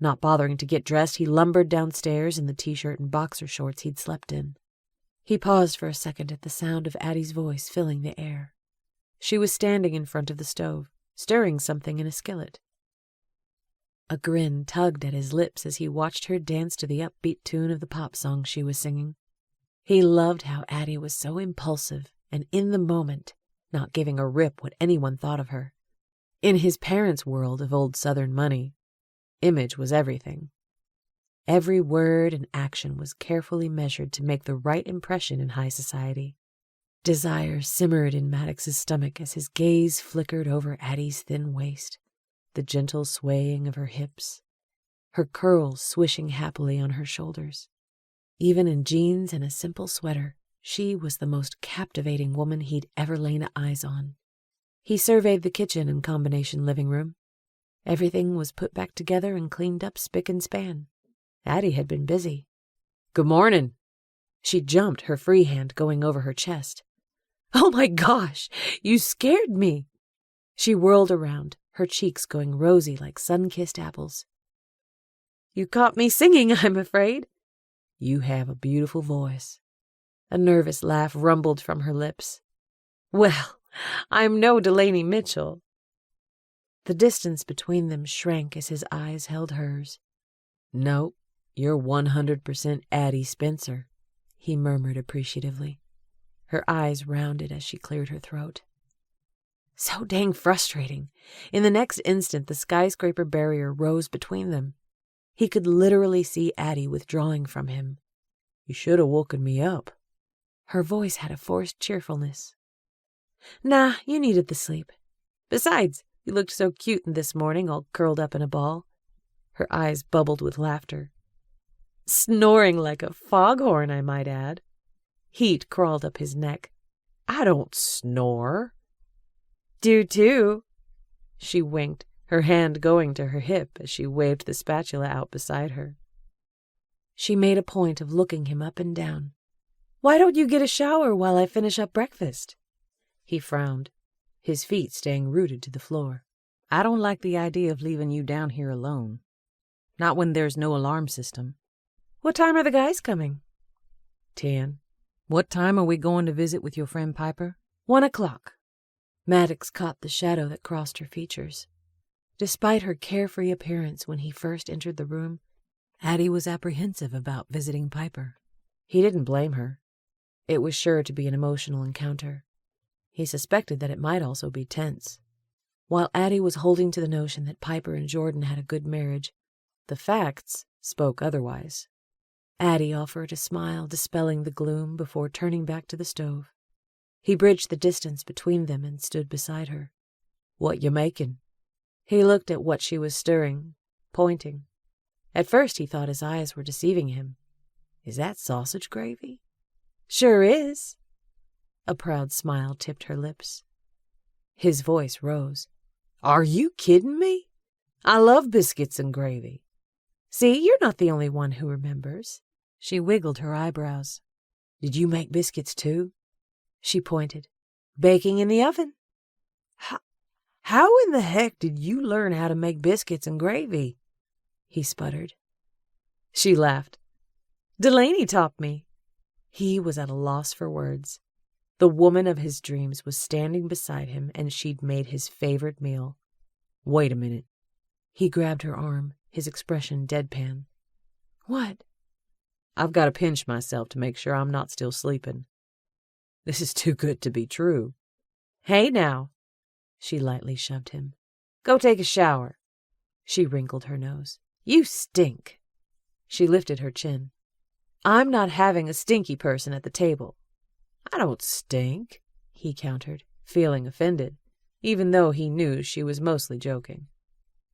S1: Not bothering to get dressed, he lumbered downstairs in the t-shirt and boxer shorts he'd slept in. He paused for a second at the sound of Addie's voice filling the air. She was standing in front of the stove, stirring something in a skillet. A grin tugged at his lips as he watched her dance to the upbeat tune of the pop song she was singing. He loved how Addie was so impulsive and in the moment, not giving a rip what anyone thought of her. In his parents' world of old Southern money, image was everything. Every word and action was carefully measured to make the right impression in high society. Desire simmered in Maddox's stomach as his gaze flickered over Addie's thin waist, the gentle swaying of her hips. her curls swishing happily on her shoulders. Even in jeans and a simple sweater, she was the most captivating woman he'd ever laid eyes on. He surveyed the kitchen and combination living room. Everything was put back together and cleaned up spick and span. Addie had been busy. "Good morning." She jumped, her free hand going over her chest. "Oh my gosh, you scared me." She whirled around, her cheeks going rosy like sun-kissed apples. "You caught me singing, I'm afraid." "You have a beautiful voice." A nervous laugh rumbled from her lips. "Well, I'm no Delaney Mitchell." The distance between them shrank as his eyes held hers. "No, you're 100% Addie Spencer," he murmured appreciatively. Her eyes rounded as she cleared her throat. So dang frustrating. In the next instant, the skyscraper barrier rose between them. He could literally see Addie withdrawing from him. "You should have woken me up." Her voice had a forced cheerfulness. "Nah, you needed the sleep. Besides, you looked so cute this morning, all curled up in a ball." Her eyes bubbled with laughter. "Snoring like a foghorn, I might add." Heat crawled up his neck. "I don't snore." "Do too." She winked, her hand going to her hip as she waved the spatula out beside her. She made a point of looking him up and down. "Why don't you get a shower while I finish up breakfast?" He frowned, his feet staying rooted to the floor.
S2: "I don't like the idea of leaving you down here alone. Not when there's no alarm system."
S1: "What time are the guys coming?"
S2: 10. "What time are we going to visit with your friend Piper?"
S1: 1 o'clock. Maddox caught the shadow that crossed her features. Despite her carefree appearance when he first entered the room, Addie was apprehensive about visiting Piper. He didn't blame her. It was sure to be an emotional encounter. He suspected that it might also be tense. While Addie was holding to the notion that Piper and Jordan had a good marriage, the facts spoke otherwise. Addie offered a smile, dispelling the gloom before turning back to the stove. He bridged the distance between them and stood beside her. "What you making?" He looked at what she was stirring, pointing. At first he thought his eyes were deceiving him. "Is that sausage gravy?" "Sure is." A proud smile tipped her lips. His voice rose. "Are you kidding me? I love biscuits and gravy." "See, you're not the only one who remembers." She wiggled her eyebrows. "Did you make biscuits too?" She pointed. "Baking in the oven." How in the heck did you learn how to make biscuits and gravy?" he sputtered. She laughed. "Delaney taught me." He was at a loss for words. The woman of his dreams was standing beside him, and she'd made his favorite meal. "Wait a minute." He grabbed her arm, his expression deadpan. "What?" "I've got to pinch myself to make sure I'm not still sleeping. This is too good to be true." "Hey now." She lightly shoved him. "Go take a shower." She wrinkled her nose. "You stink." She lifted her chin. "I'm not having a stinky person at the table." "I don't stink," he countered, feeling offended, even though he knew she was mostly joking.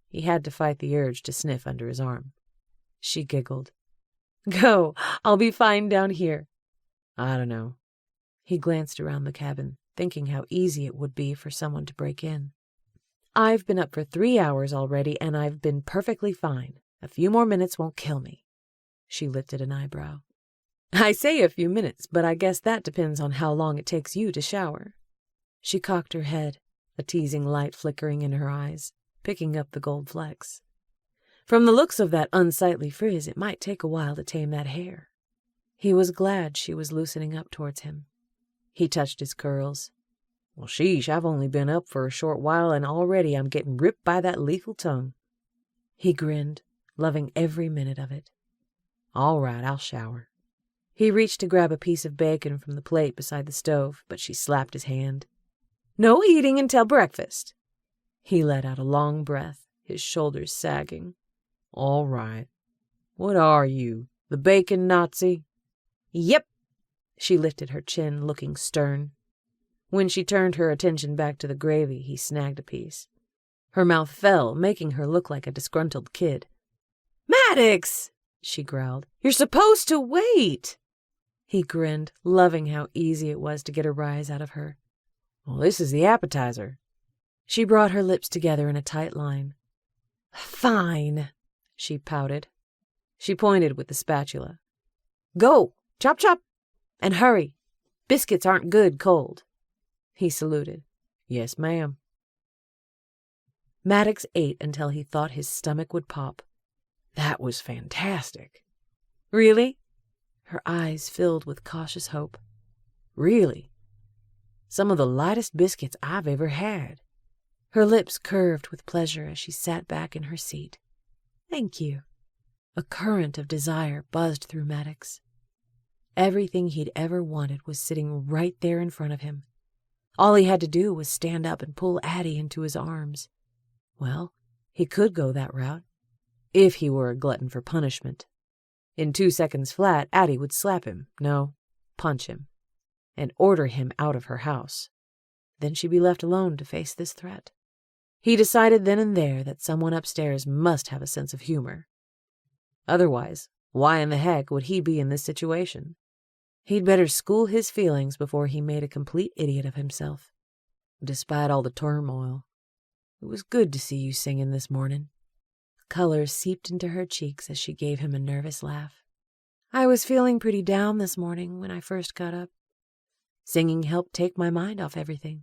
S1: He had to fight the urge to sniff under his arm. She giggled. "Go, I'll be fine down here." "I don't know." He glanced around the cabin, thinking how easy it would be for someone to break in. "I've been up for 3 hours already, and I've been perfectly fine. A few more minutes won't kill me." She lifted an eyebrow. "I say a few minutes, but I guess that depends on how long it takes you to shower." She cocked her head, a teasing light flickering in her eyes, picking up the gold flecks. From the looks of that unsightly frizz, it might take a while to tame that hair. He was glad she was loosening up towards him. He touched his curls. "Well, sheesh, I've only been up for a short while, and already I'm getting ripped by that lethal tongue." He grinned, loving every minute of it. "All right, I'll shower." He reached to grab a piece of bacon from the plate beside the stove, but she slapped his hand. "No eating until breakfast." He let out a long breath, his shoulders sagging. "All right. What are you, the bacon Nazi?" "Yep." She lifted her chin, looking stern. When she turned her attention back to the gravy, he snagged a piece. Her mouth fell, making her look like a disgruntled kid. Maddox, she growled. You're supposed to wait. He grinned, loving how easy it was to get a rise out of her. Well, this is the appetizer. She brought her lips together in a tight line. Fine, she pouted. She pointed with the spatula. Go, chop chop, and hurry. Biscuits aren't good cold. He saluted. Yes, ma'am. Maddox ate until he thought his stomach would pop. That was fantastic. Really? Her eyes filled with cautious hope. Really? Some of the lightest biscuits I've ever had. Her lips curved with pleasure as she sat back in her seat. Thank you. A current of desire buzzed through Maddox. Everything he'd ever wanted was sitting right there in front of him. All he had to do was stand up and pull Addie into his arms. Well, he could go that route, if he were a glutton for punishment. In 2 seconds flat, Addie would slap him, no, punch him, and order him out of her house. Then she'd be left alone to face this threat. He decided then and there that someone upstairs must have a sense of humor. Otherwise, why in the heck would he be in this situation? He'd better school his feelings before he made a complete idiot of himself. Despite all the turmoil, it was good to see you singing this morning. Color seeped into her cheeks as she gave him a nervous laugh. I was feeling pretty down this morning when I first got up. Singing helped take my mind off everything.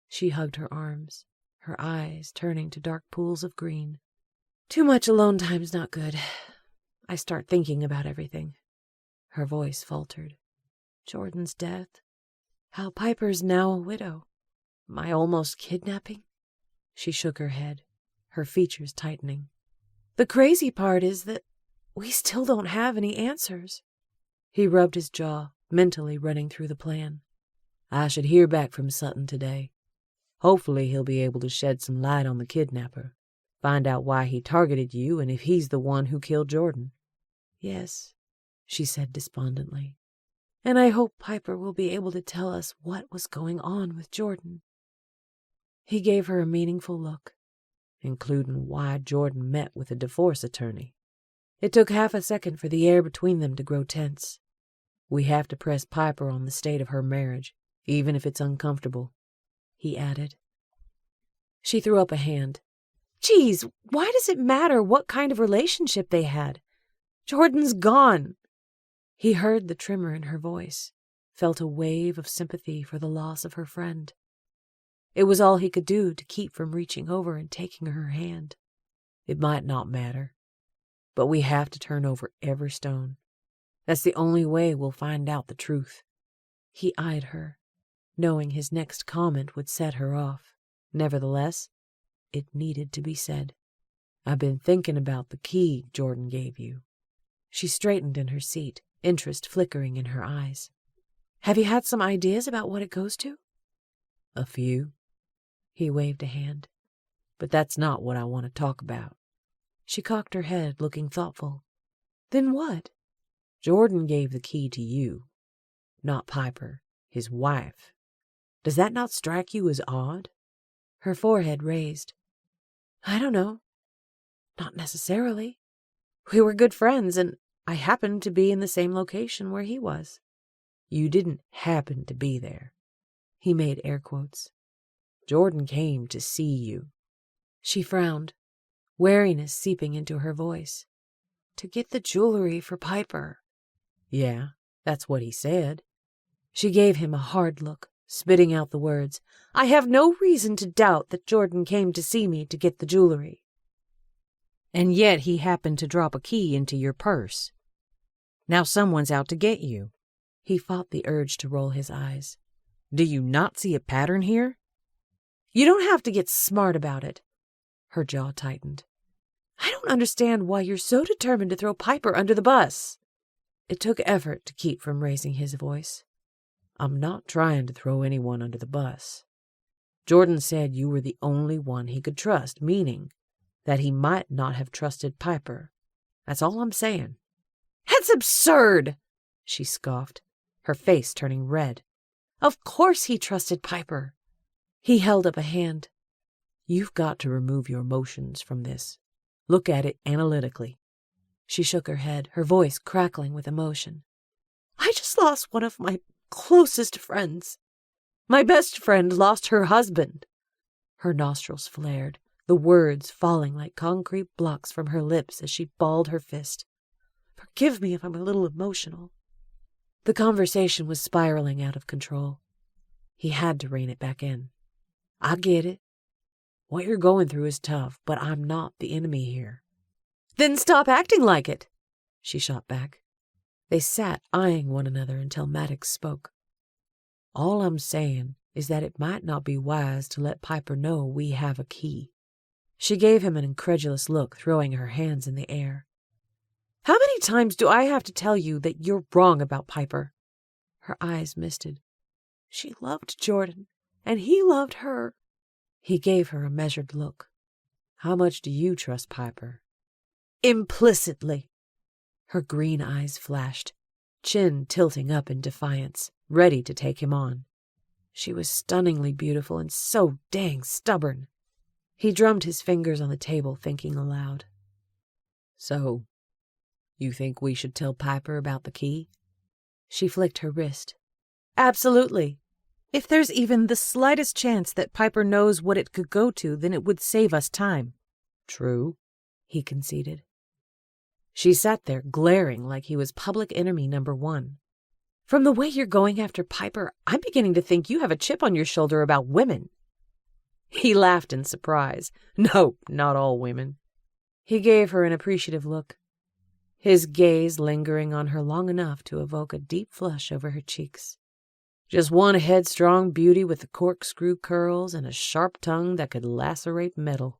S1: She hugged her arms, her eyes turning to dark pools of green. Too much alone time's not good. I start thinking about everything. Her voice faltered. Jordan's death. How Piper's now a widow. My almost kidnapping. She shook her head, her features tightening. The crazy part is that we still don't have any answers. He rubbed his jaw, mentally running through the plan. I should hear back from Sutton today. Hopefully he'll be able to shed some light on the kidnapper, find out why he targeted you and if he's the one who killed Jordan. Yes, she said despondently. And I hope Piper will be able to tell us what was going on with Jordan. He gave her a meaningful look, including why Jordan met with a divorce attorney. It took half a second for the air between them to grow tense. We have to press Piper on the state of her marriage, even if it's uncomfortable, he added. She threw up a hand. Geez, why does it matter what kind of relationship they had? Jordan's gone. He heard the tremor in her voice, felt a wave of sympathy for the loss of her friend. It was all he could do to keep from reaching over and taking her hand. It might not matter, but we have to turn over every stone. That's the only way we'll find out the truth. He eyed her, knowing his next comment would set her off. Nevertheless, it needed to be said. I've been thinking about the key Jordan gave you. She straightened in her seat, interest flickering in her eyes. Have you had some ideas about what it goes to? A few. He waved a hand. But that's not what I want to talk about. She cocked her head, looking thoughtful. Then what? Jordan gave the key to you, not Piper, his wife. Does that not strike you as odd? Her forehead raised. I don't know. Not necessarily. We were good friends, and I happened to be in the same location where he was. You didn't happen to be there. He made air quotes. Jordan came to see you. She frowned, wariness seeping into her voice. To get the jewelry for Piper. Yeah, that's what he said. She gave him a hard look, spitting out the words. I have no reason to doubt that Jordan came to see me to get the jewelry. And yet he happened to drop a key into your purse. Now someone's out to get you. He fought the urge to roll his eyes. Do you not see a pattern here? You don't have to get smart about it. Her jaw tightened. I don't understand why you're so determined to throw Piper under the bus. It took effort to keep from raising his voice. I'm not trying to throw anyone under the bus. Jordan said you were the only one he could trust, meaning that he might not have trusted Piper. That's all I'm saying. That's absurd, she scoffed, her face turning red. Of course he trusted Piper. He held up a hand. You've got to remove your emotions from this. Look at it analytically. She shook her head, her voice crackling with emotion. I just lost one of my closest friends. My best friend lost her husband. Her nostrils flared, the words falling like concrete blocks from her lips as she balled her fist. Forgive me if I'm a little emotional. The conversation was spiraling out of control. He had to rein it back in. I get it. What you're going through is tough, but I'm not the enemy here. Then stop acting like it, she shot back. They sat eyeing one another until Maddox spoke. All I'm saying is that it might not be wise to let Piper know we have a key. She gave him an incredulous look, throwing her hands in the air. How many times do I have to tell you that you're wrong about Piper? Her eyes misted. She loved Jordan, and he loved her. He gave her a measured look. How much do you trust Piper? Implicitly. Her green eyes flashed, chin tilting up in defiance, ready to take him on. She was stunningly beautiful and so dang stubborn. He drummed his fingers on the table, thinking aloud. So, you think we should tell Piper about the key? She flicked her wrist. Absolutely. If there's even the slightest chance that Piper knows what it could go to, then it would save us time. True, he conceded. She sat there, glaring like he was public enemy number one. From the way you're going after Piper, I'm beginning to think you have a chip on your shoulder about women. He laughed in surprise. No, not all women. He gave her an appreciative look, his gaze lingering on her long enough to evoke a deep flush over her cheeks. Just one headstrong beauty with the corkscrew curls and a sharp tongue that could lacerate metal.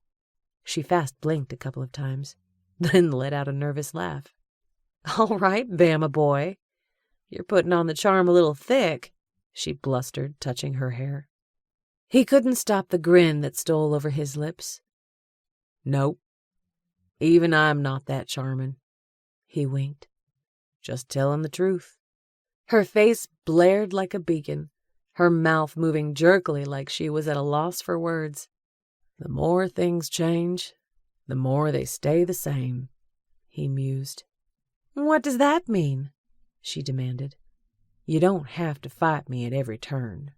S1: She fast blinked a couple of times, then let out a nervous laugh. All right, Bama boy. You're putting on the charm a little thick, she blustered, touching her hair. He couldn't stop the grin that stole over his lips. Nope. Even I'm not that charming. He winked. Just telling the truth. Her face blared like a beacon, her mouth moving jerkily like she was at a loss for words. The more things change, the more they stay the same, he mused. What does that mean? She demanded. You don't have to fight me at every turn.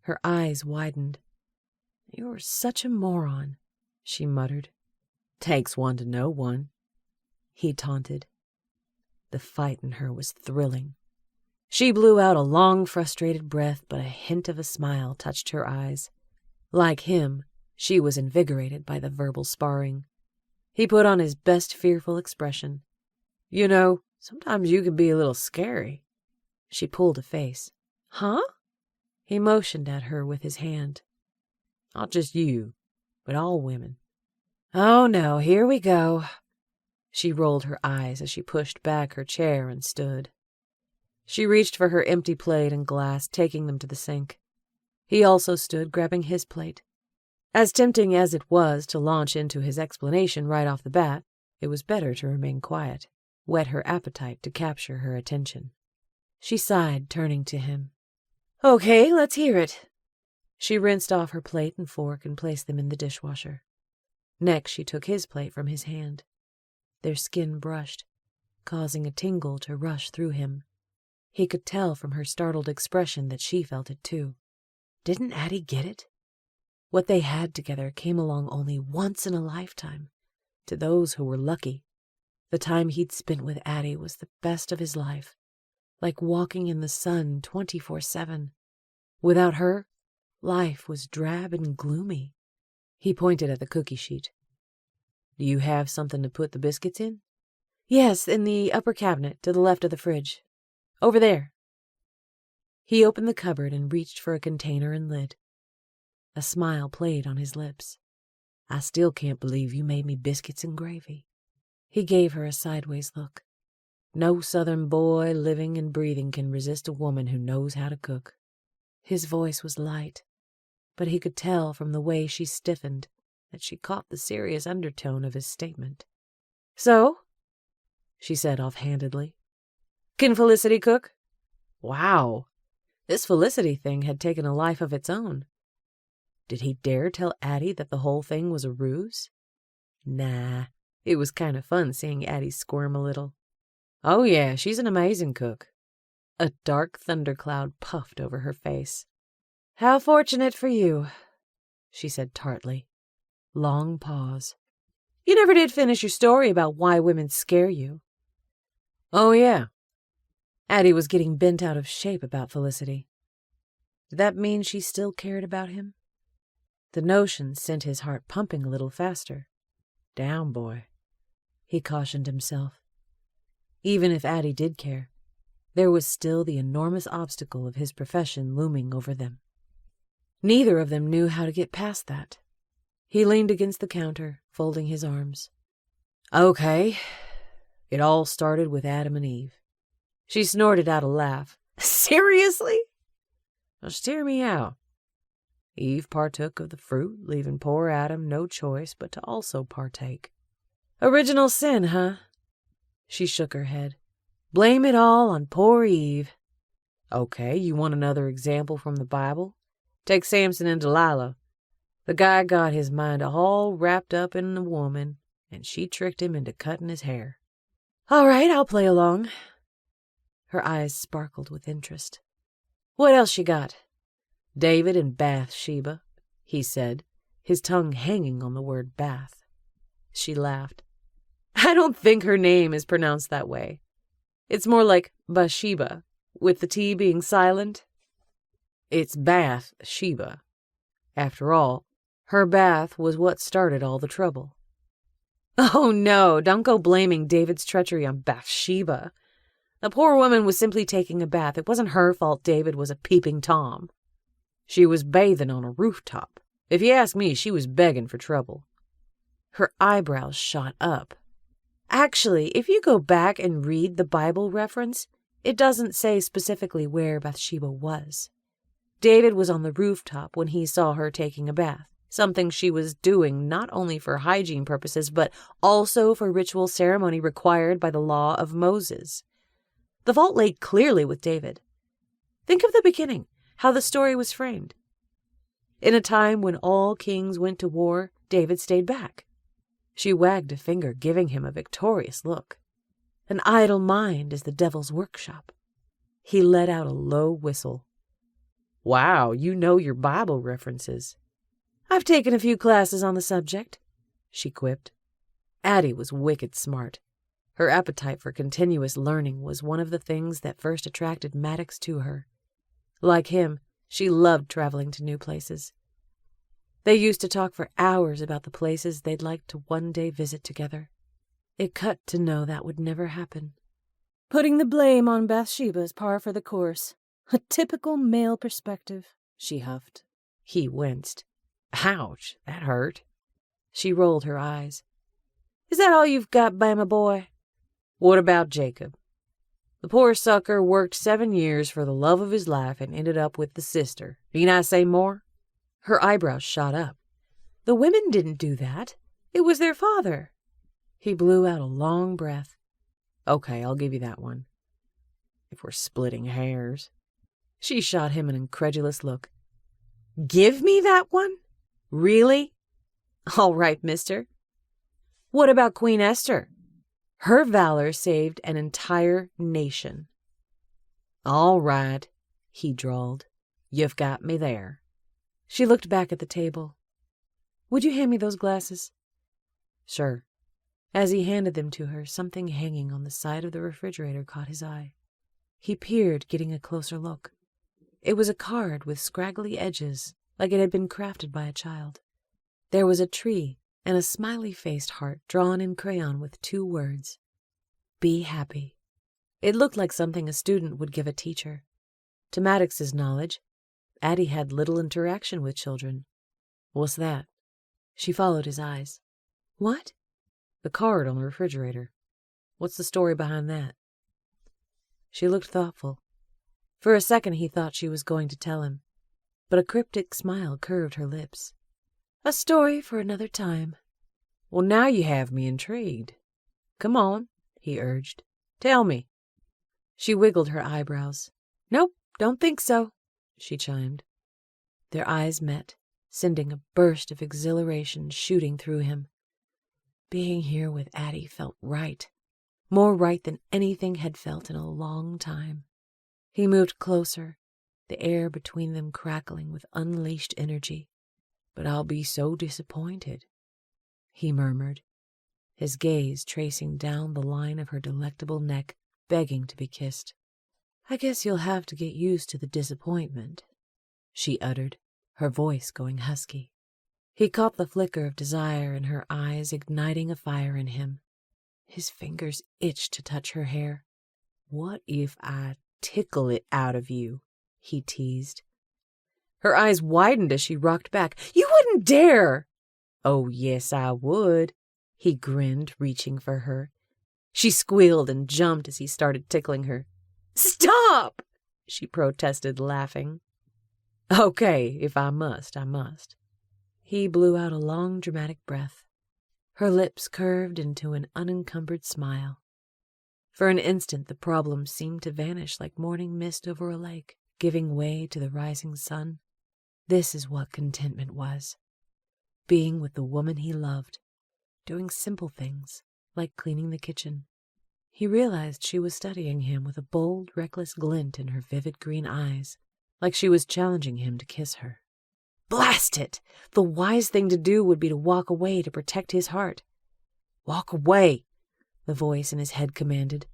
S1: Her eyes widened. You're such a moron, she muttered. Takes one to know one, he taunted. The fight in her was thrilling. She blew out a long, frustrated breath, but a hint of a smile touched her eyes. Like him, she was invigorated by the verbal sparring. He put on his best fearful expression. You know, sometimes you can be a little scary. She pulled a face. Huh? He motioned at her with his hand. Not just you, but all women. Oh no, here we go. She rolled her eyes as she pushed back her chair and stood. She reached for her empty plate and glass, taking them to the sink. He also stood, grabbing his plate. As tempting as it was to launch into his explanation right off the bat, it was better to remain quiet, whet her appetite to capture her attention. She sighed, turning to him. Okay, let's hear it. She rinsed off her plate and fork and placed them in the dishwasher. Next, she took his plate from his hand. Their skin brushed, causing a tingle to rush through him. He could tell from her startled expression that she felt it too. Didn't Addie get it? What they had together came along only once in a lifetime, to those who were lucky. The time he'd spent with Addie was the best of his life, like walking in the sun 24/7. Without her, life was drab and gloomy. He pointed at the cookie sheet. Do you have something to put the biscuits in? Yes, in the upper cabinet to the left of the fridge. Over there. He opened the cupboard and reached for a container and lid. A smile played on his lips. I still can't believe you made me biscuits and gravy. He gave her a sideways look. No Southern boy living and breathing can resist a woman who knows how to cook. His voice was light, but he could tell from the way she stiffened that she caught the serious undertone of his statement. So, she said offhandedly, can Felicity cook? Wow, this Felicity thing had taken a life of its own. Did he dare tell Addie that the whole thing was a ruse? Nah,
S2: It was kind of fun seeing Addie squirm a little. Oh yeah, she's an amazing cook. A dark thundercloud puffed over her face. How fortunate for you, she said tartly. Long pause. You never did finish your story about why women scare you. Oh yeah. Addie was getting bent out of shape about Felicity. Did that mean she still cared about him? The notion sent his heart pumping a little faster. Down, boy, he cautioned himself. Even if Addie did care, there was still the enormous obstacle of his profession looming over them. Neither of them knew how to get past that. He leaned against the counter, folding his arms. Okay, it all started with Adam and Eve. She snorted out a laugh. Seriously? Now steer me out. Eve partook of the fruit, leaving poor Adam no choice but to also partake. Original sin, huh? She shook her head. Blame it all on poor Eve. Okay, you want another example from the Bible? Take Samson and Delilah. The guy got his mind all wrapped up in a woman, and she tricked him into cutting his hair. All right, I'll play along. Her eyes sparkled with interest. What else you got? David and Bathsheba, he said, his tongue hanging on the word bath. She laughed. I don't think her name is pronounced that way. It's more like Bathsheba, with the T being silent. It's Bathsheba. After all, her bath was what started all the trouble. Oh no, don't go blaming David's treachery on Bathsheba. The poor woman was simply taking a bath. It wasn't her fault David was a peeping Tom. She was bathing on a rooftop. If you ask me, she was begging for trouble. Her eyebrows shot up. Actually, if you go back and read the Bible reference, it doesn't say specifically where Bathsheba was. David was on the rooftop when he saw her taking a bath, something she was doing not only for hygiene purposes, but also for ritual ceremony required by the law of Moses. The fault lay clearly with David. Think of the beginning, how the story was framed. In a time when all kings went to war, David stayed back. She wagged a finger, giving him a victorious look. An idle mind is the devil's workshop. He let out a low whistle. Wow, you know your Bible references. I've taken a few classes on the subject, she quipped. Addie was wicked smart. Her appetite for continuous learning was one of the things that first attracted Maddox to her. Like him, she loved traveling to new places. They used to talk for hours about the places they'd like to one day visit together. It cut to know that would never happen. Putting the blame on Bathsheba is par for the course. A typical male perspective, she huffed. He winced. Ouch, that hurt. She rolled her eyes. Is that all you've got, Bama boy? What about Jacob? The poor sucker worked 7 years for the love of his life and ended up with the sister. Need I say more? Her eyebrows shot up. The women didn't do that. It was their father. He blew out a long breath. Okay, I'll give you that one. If we're splitting hairs. She shot him an incredulous look. Give me that one? Really? All right, mister. What about Queen Esther? Her valor saved an entire nation. All right, he drawled. You've got me there. She looked back at the table. Would you hand me those glasses? Sure. As he handed them to her, something hanging on the side of the refrigerator caught his eye. He peered, getting a closer look. It was a card with scraggly edges, like it had been crafted by a child. There was a tree and a smiley-faced heart drawn in crayon with 2 words. Be happy. It looked like something a student would give a teacher. To Maddox's knowledge, Addie had little interaction with children. What's that? She followed his eyes. What? The card on the refrigerator. What's the story behind that? She looked thoughtful. For a second he thought she was going to tell him, but a cryptic smile curved her lips. A story for another time. Well, now you have me intrigued. Come on, he urged. Tell me. She wiggled her eyebrows. Nope, don't think so, she chimed. Their eyes met, sending a burst of exhilaration shooting through him.
S1: Being here with Addie felt right, more right than anything had felt in a long time. He moved closer, the air between them crackling with unleashed energy. "But I'll be so disappointed," he murmured, his gaze tracing down the line of her delectable neck, begging to be kissed. "I guess you'll have to get used to the disappointment," she uttered, her voice going husky. He caught the flicker of desire in her eyes, igniting a fire in him. His fingers itched to touch her hair. "What if I tickle it out of you?" he teased. Her eyes widened as she rocked back. "You wouldn't dare!" "Oh, yes, I would," he grinned, reaching for her. She squealed and jumped as he started tickling her. "Stop!" she protested, laughing. "Okay, if I must, I must." He blew out a long, dramatic breath. Her lips curved into an unencumbered smile. For an instant, the problem seemed to vanish like morning mist over a lake, giving way to the rising sun. This is what contentment was. Being with the woman he loved, doing simple things, like cleaning the kitchen. He realized she was studying him with a bold, reckless glint in her vivid green eyes, like she was challenging him to kiss her. Blast it! The wise thing to do would be to walk away to protect his heart. "Walk away!" the voice in his head commanded.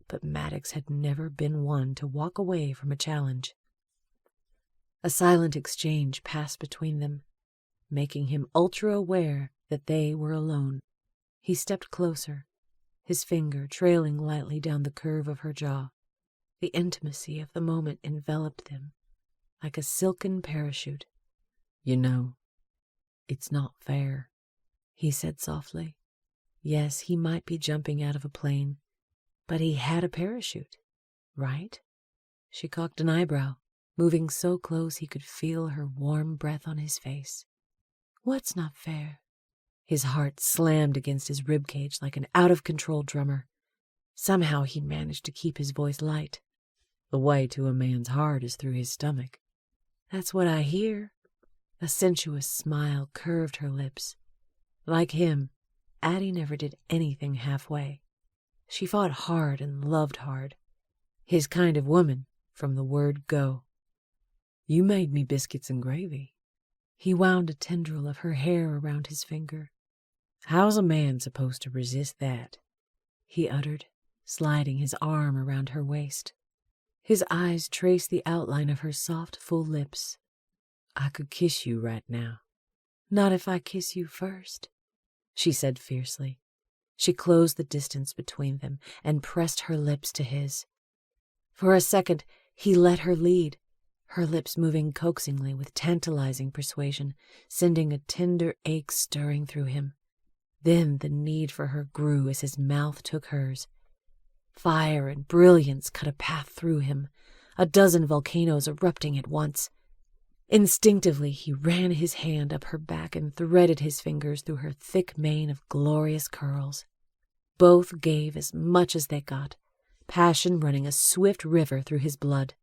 S1: But Maddox had never been one to walk away from a challenge. A silent exchange passed between them, making him ultra-aware that they were alone. He stepped closer, his finger trailing lightly down the curve of her jaw. The intimacy of the moment enveloped them like a silken parachute. "You know, it's not fair," he said softly. Yes, he might be jumping out of a plane, but he had a parachute, right? She cocked an eyebrow, moving so close he could feel her warm breath on his face. "What's not fair?" His heart slammed against his ribcage like an out-of-control drummer. Somehow he managed to keep his voice light. "The way to a man's heart is through his stomach." "That's what I hear." A sensuous smile curved her lips. Like him, Addie never did anything halfway. She fought hard and loved hard. His kind of woman from the word go. "You made me biscuits and gravy." He wound a tendril of her hair around his finger. "How's a man supposed to resist that?" he uttered, sliding his arm around her waist. His eyes traced the outline of her soft, full lips. "I could kiss you right now." "Not if I kiss you first," she said fiercely. She closed the distance between them and pressed her lips to his. For a second, he let her lead, her lips moving coaxingly with tantalizing persuasion, sending a tender ache stirring through him. Then the need for her grew as his mouth took hers. Fire and brilliance cut a path through him, a dozen volcanoes erupting at once. Instinctively, he ran his hand up her back and threaded his fingers through her thick mane of glorious curls. Both gave as much as they got, passion running a swift river through his blood.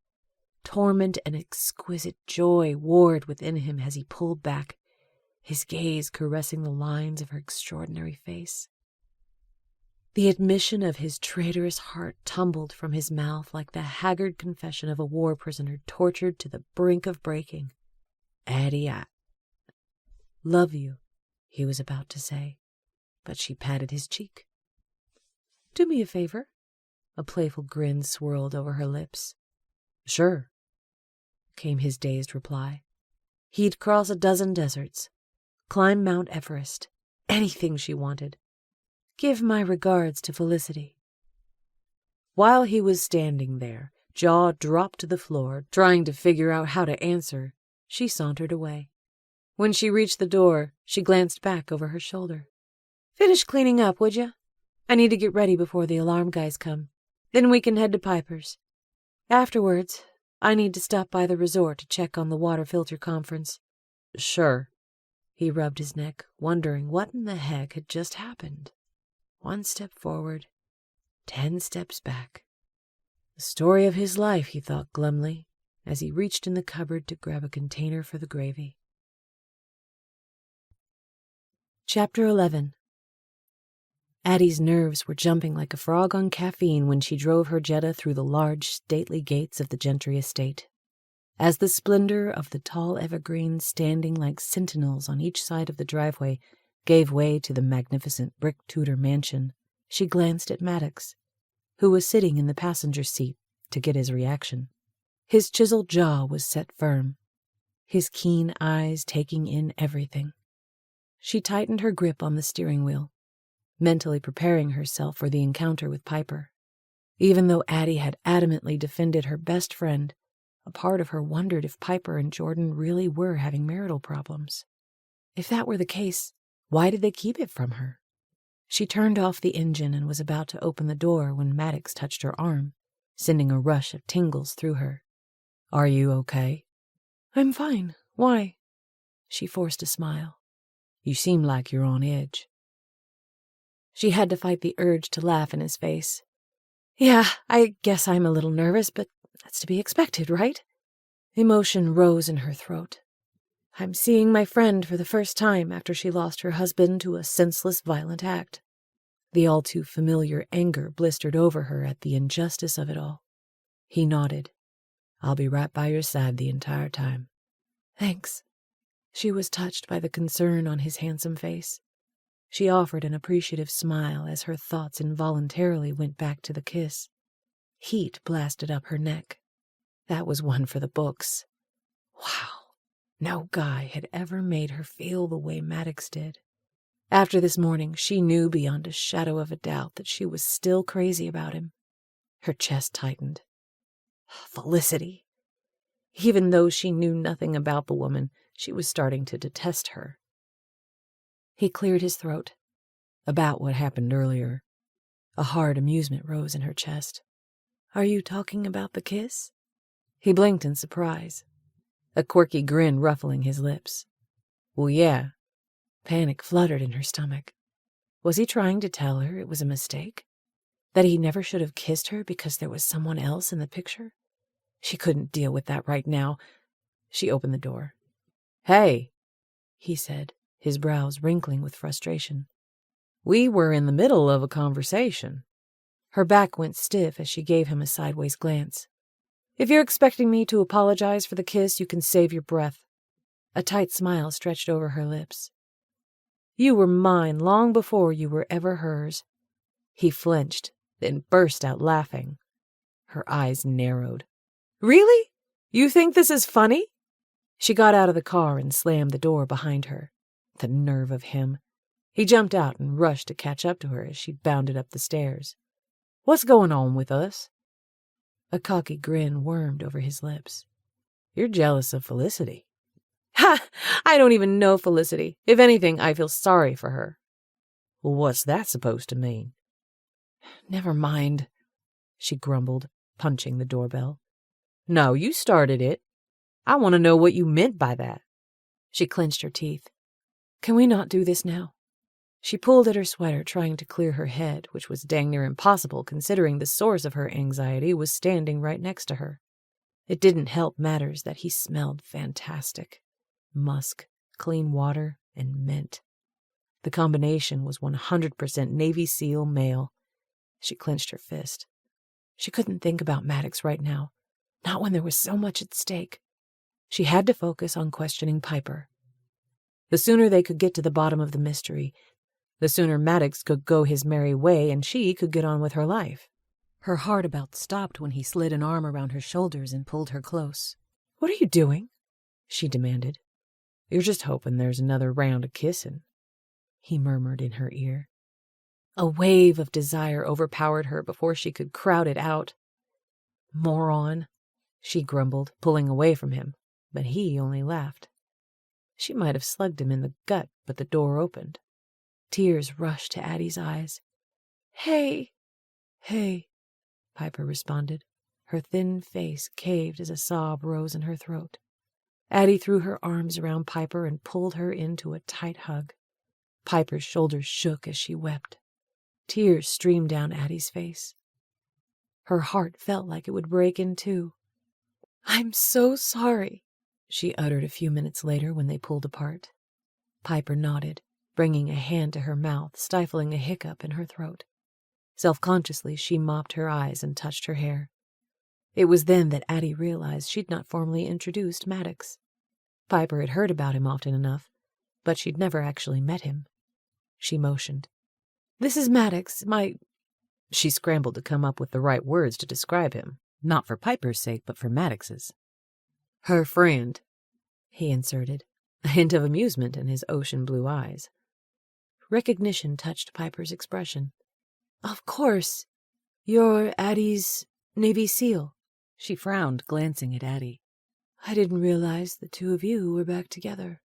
S1: Torment and exquisite joy warred within him as he pulled back, his gaze caressing the lines of her extraordinary face. The admission of his traitorous heart tumbled from his mouth like the haggard confession of a war prisoner tortured to the brink of breaking. "Addie, I love you," he was about to say, but she patted his cheek. "Do me a favor." A playful grin swirled over her lips. "Sure," came his dazed reply. He'd cross a dozen deserts, climb Mount Everest, anything she wanted. "Give my regards to Felicity." While he was standing there, jaw dropped to the floor, trying to figure out how to answer, she sauntered away. When she reached the door, she glanced back over her shoulder. "Finish cleaning up, would you? I need to get ready before the alarm guys come. Then we can head to Piper's. Afterwards, I need to stop by the resort to check on the water filter conference." "Sure." He rubbed his neck, wondering what in the heck had just happened. 1 step forward, 10 steps back. The story of his life, he thought glumly, as he reached in the cupboard to grab a container for the gravy. Chapter 11. Addie's nerves were jumping like a frog on caffeine when she drove her Jetta through the large, stately gates of the Gentry estate. As the splendor of the tall evergreens standing like sentinels on each side of the driveway gave way to the magnificent brick Tudor mansion, she glanced at Maddox, who was sitting in the passenger seat, to get his reaction. His chiseled jaw was set firm, his keen eyes taking in everything. She tightened her grip on the steering wheel, mentally preparing herself for the encounter with Piper. Even though Addie had adamantly defended her best friend, a part of her wondered if Piper and Jordan really were having marital problems. If that were the case, why did they keep it from her? She turned off the engine and was about to open the door when Maddox touched her arm, sending a rush of tingles through her. "Are you okay?" "I'm fine. Why?" She forced a smile. "You seem like you're on edge." She had to fight the urge to laugh in his face. "Yeah, I guess I'm a little nervous, but that's to be expected, right?" Emotion rose in her throat. "I'm seeing my friend for the first time after she lost her husband to a senseless, violent act." The all-too-familiar anger blistered over her at the injustice of it all. He nodded. "I'll be right by your side the entire time." "Thanks." She was touched by the concern on his handsome face. She offered an appreciative smile as her thoughts involuntarily went back to the kiss. Heat blasted up her neck. That was one for the books. Wow. No guy had ever made her feel the way Maddox did. After this morning, she knew beyond a shadow of a doubt that she was still crazy about him. Her chest tightened. Felicity. Even though she knew nothing about the woman, she was starting to detest her. He cleared his throat. "About what happened earlier." A hard amusement rose in her chest. "Are you talking about the kiss?" He blinked in surprise, a quirky grin ruffling his lips. "Well, yeah." Panic fluttered in her stomach. Was he trying to tell her it was a mistake? That he never should have kissed her because there was someone else in the picture? She couldn't deal with that right now. She opened the door. "Hey," he said, his brows wrinkling with frustration. "We were in the middle of a conversation." Her back went stiff as she gave him a sideways glance. "If you're expecting me to apologize for the kiss, you can save your breath." A tight smile stretched over her lips. "You were mine long before you were ever hers." He flinched, then burst out laughing. Her eyes narrowed. "Really? You think this is funny?" She got out of the car and slammed the door behind her. The nerve of him. He jumped out and rushed to catch up to her as she bounded up the stairs. "What's going on with us?" A cocky grin wormed over his lips. "You're jealous of Felicity." "Ha! I don't even know Felicity. If anything, I feel sorry for her." "Well, what's that supposed to mean?" "Never mind," she grumbled, punching the doorbell. "No, you started it. I want to know what you meant by that." She clenched her teeth. "Can we not do this now?" She pulled at her sweater, trying to clear her head, which was dang near impossible considering the source of her anxiety was standing right next to her. It didn't help matters that he smelled fantastic. Musk, clean water, and mint. The combination was 100% Navy SEAL male. She clenched her fist. She couldn't think about Maddox right now, not when there was so much at stake. She had to focus on questioning Piper. The sooner they could get to the bottom of the mystery, the sooner Maddox could go his merry way and she could get on with her life. Her heart about stopped when he slid an arm around her shoulders and pulled her close. "What are you doing?" she demanded. "You're just hoping there's another round of kissing," he murmured in her ear. A wave of desire overpowered her before she could crowd it out. "Moron," she grumbled, pulling away from him, but he only laughed. She might have slugged him in the gut, but the door opened. Tears rushed to Addie's eyes. "Hey." "Hey," Piper responded. Her thin face caved as a sob rose in her throat. Addie threw her arms around Piper and pulled her into a tight hug. Piper's shoulders shook as she wept. Tears streamed down Addie's face. Her heart felt like it would break in two. "I'm so sorry," she uttered a few minutes later when they pulled apart. Piper nodded, bringing a hand to her mouth, stifling a hiccup in her throat. Self-consciously, she mopped her eyes and touched her hair. It was then that Addie realized she'd not formally introduced Maddox. Piper had heard about him often enough, but she'd never actually met him. She motioned. "This is Maddox, my—" She scrambled to come up with the right words to describe him, not for Piper's sake, but for Maddox's. "Her friend," he inserted, a hint of amusement in his ocean blue eyes. Recognition touched Piper's expression. "Of course. You're Addie's Navy SEAL." She frowned, glancing at Addie. "I didn't realize the two of you were back together."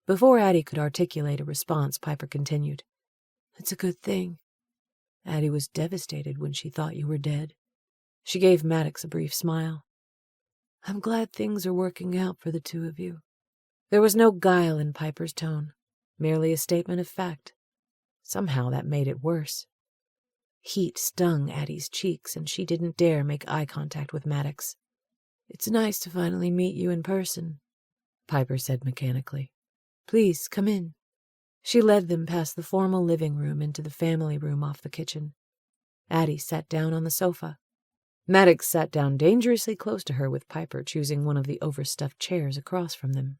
S1: Before Addie could articulate a response, Piper continued. "It's a good thing. Addie was devastated when she thought you were dead." She gave Maddox a brief smile. "I'm glad things are working out for the two of you." There was no guile in Piper's tone, merely a statement of fact. Somehow that made it worse. Heat stung Addie's cheeks, and she didn't dare make eye contact with Maddox. "It's nice to finally meet you in person," Piper said mechanically. "Please, come in." She led them past the formal living room into the family room off the kitchen. Addie sat down on the sofa. Maddox sat down dangerously close to her, with Piper choosing one of the overstuffed chairs across from them.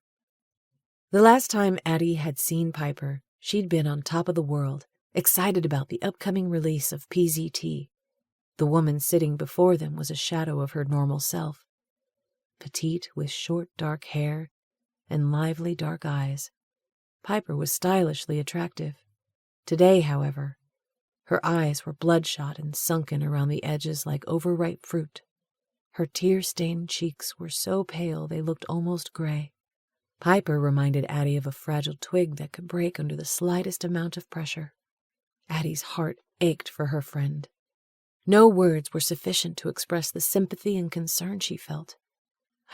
S1: The last time Addie had seen Piper, she'd been on top of the world, excited about the upcoming release of PZT. The woman sitting before them was a shadow of her normal self. Petite, with short dark hair and lively dark eyes, Piper was stylishly attractive. Today, however, her eyes were bloodshot and sunken around the edges like overripe fruit. Her tear-stained cheeks were so pale they looked almost gray. Piper reminded Addie of a fragile twig that could break under the slightest amount of pressure. Addie's heart ached for her friend. No words were sufficient to express the sympathy and concern she felt.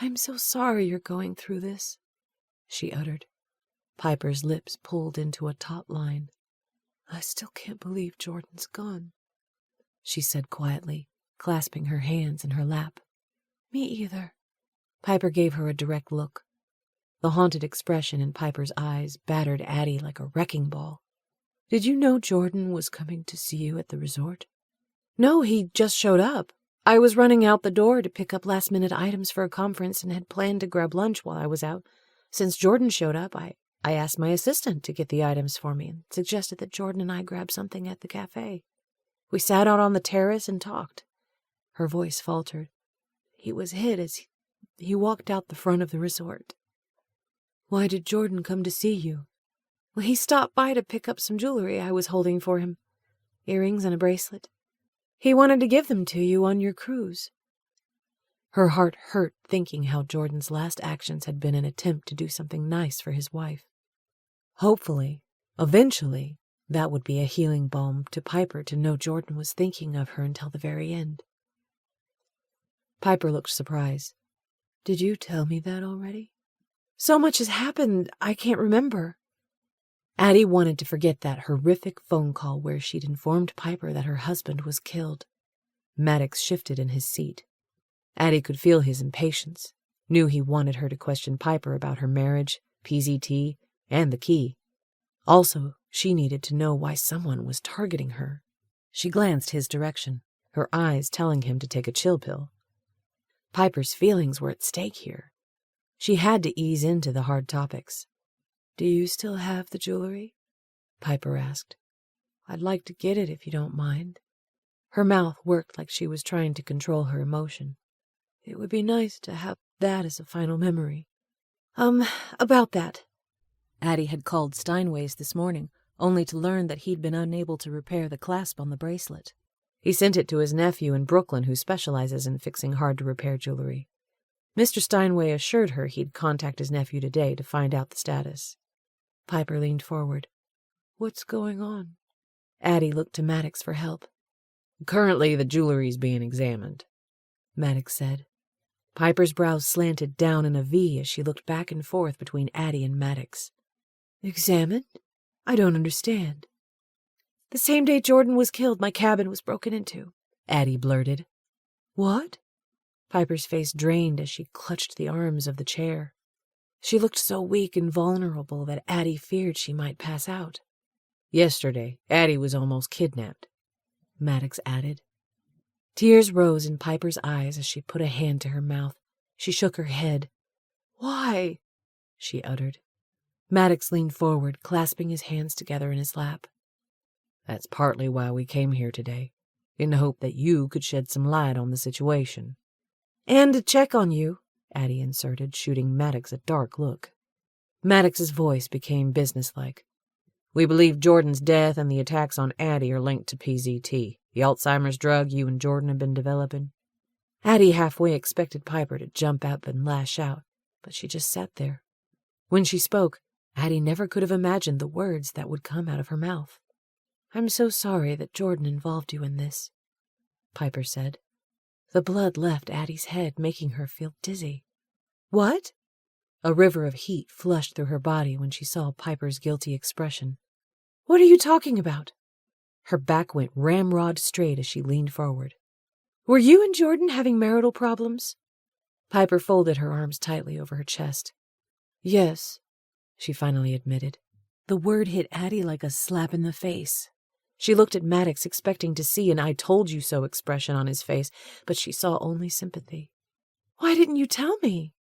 S1: "I'm so sorry you're going through this," she uttered. Piper's lips pulled into a taut line. "I still can't believe Jordan's gone," she said quietly, clasping her hands in her lap. "Me either." Piper gave her a direct look. The haunted expression in Piper's eyes battered Addie like a wrecking ball. "Did you know Jordan was coming to see you at the resort?" "No, he just showed up. I was running out the door to pick up last-minute items for a conference and had planned to grab lunch while I was out. Since Jordan showed up, I asked my assistant to get the items for me and suggested that Jordan and I grab something at the cafe. We sat out on the terrace and talked." Her voice faltered. "He was hit as he walked out the front of the resort." "Why did Jordan come to see you?" "Well, he stopped by to pick up some jewelry I was holding for him. Earrings and a bracelet. He wanted to give them to you on your cruise." Her heart hurt thinking how Jordan's last actions had been an attempt to do something nice for his wife. Hopefully, eventually, that would be a healing balm to Piper to know Jordan was thinking of her until the very end. Piper looked surprised. "Did you tell me that already?" "So much has happened, I can't remember." Addie wanted to forget that horrific phone call where she'd informed Piper that her husband was killed. Maddox shifted in his seat. Addie could feel his impatience, knew he wanted her to question Piper about her marriage, PZT, and the key. Also, she needed to know why someone was targeting her. She glanced his direction, her eyes telling him to take a chill pill. Piper's feelings were at stake here. She had to ease into the hard topics. "Do you still have the jewelry?" Piper asked. "I'd like to get it if you don't mind." Her mouth worked like she was trying to control her emotion. "It would be nice to have that as a final memory." About that." Addie had called Steinway's this morning, only to learn that he'd been unable to repair the clasp on the bracelet. He sent it to his nephew in Brooklyn, who specializes in fixing hard-to-repair jewelry. Mr. Steinway assured her he'd contact his nephew today to find out the status. Piper leaned forward. "What's going on?" Addie looked to Maddox for help. "Currently, the jewelry's being examined," Maddox said. Piper's brows slanted down in a V as she looked back and forth between Addie and Maddox. "Examined? I don't understand." "The same day Jordan was killed, my cabin was broken into," Addie blurted. "What?" Piper's face drained as she clutched the arms of the chair. She looked so weak and vulnerable that Addie feared she might pass out.
S2: Yesterday, Addie was almost kidnapped," Maddox added. Tears rose in Piper's eyes as she put a hand to her mouth. She shook her head. "Why?" she uttered. Maddox leaned forward, clasping his hands together in his lap. "That's partly why we came here today, in the hope that you could shed some light on the situation." "And to check on you," Addie inserted, shooting Maddox a dark look. Maddox's voice became businesslike. "We believe Jordan's death and the attacks on Addie are linked to PZT, the Alzheimer's drug you and Jordan have been developing." Addie halfway expected Piper to jump up and lash out, but she just sat there. When she spoke, Addie never could have imagined the words that would come out of her mouth. "I'm so sorry that Jordan involved you in this," Piper said. The blood left Addie's head, making her feel dizzy. "What?" A river of heat flushed through her body when she saw Piper's guilty expression. "What are you talking about?" Her back went ramrod straight as she leaned forward. "Were you and Jordan having marital problems?" Piper folded her arms tightly over her chest. "Yes," she finally admitted. The word hit Addie like a slap in the face. She looked at Maddox, expecting to see an "I told you so" expression on his face, but she saw only sympathy. "Why didn't you tell me?"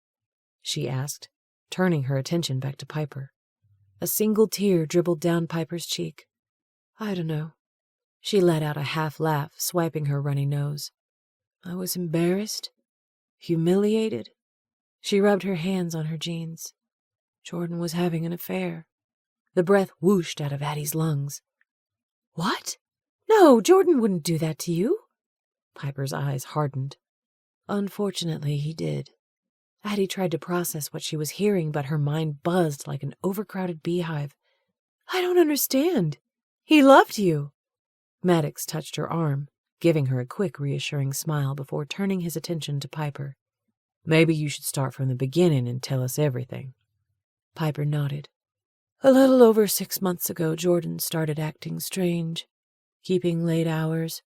S2: she asked, turning her attention back to Piper. A single tear dribbled down Piper's cheek. "I don't know." She let out a half laugh, swiping her runny nose. "I was embarrassed, humiliated." She rubbed her hands on her jeans. Jordan was having an affair. The breath whooshed out of Addie's lungs. "What? No, Jordan wouldn't do that to you." Piper's eyes hardened. "Unfortunately, he did." Addie tried to process what she was hearing, but her mind buzzed like an overcrowded beehive. "I don't understand. He loved you." Maddox touched her arm, giving her a quick, reassuring smile before turning his attention to Piper. "Maybe you should start from the beginning and tell us everything." Piper nodded. "A little over 6 months ago, Jordan started acting strange, keeping late hours,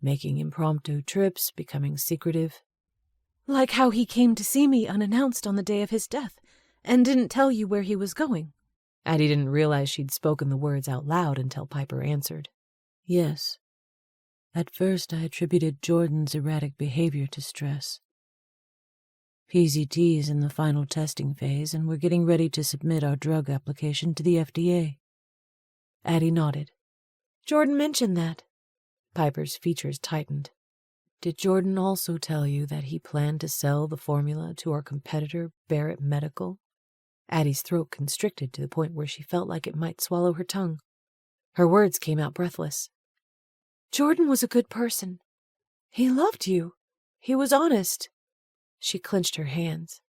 S2: making impromptu trips, becoming secretive. Like how he came to see me unannounced on the day of his death and didn't tell you where he was going." Addie didn't realize she'd spoken the words out loud until Piper answered. "Yes. At first I attributed Jordan's erratic behavior to stress. PZT is in the final testing phase, and we're getting ready to submit our drug application to the FDA." Addie nodded. "Jordan mentioned that." Piper's features tightened. "Did Jordan also tell you that he planned to sell the formula to our competitor, Barrett Medical?" Addie's throat constricted to the point where she felt like it might swallow her tongue. Her words came out breathless. "Jordan was a good person. He loved you. He was honest." She clenched her hands.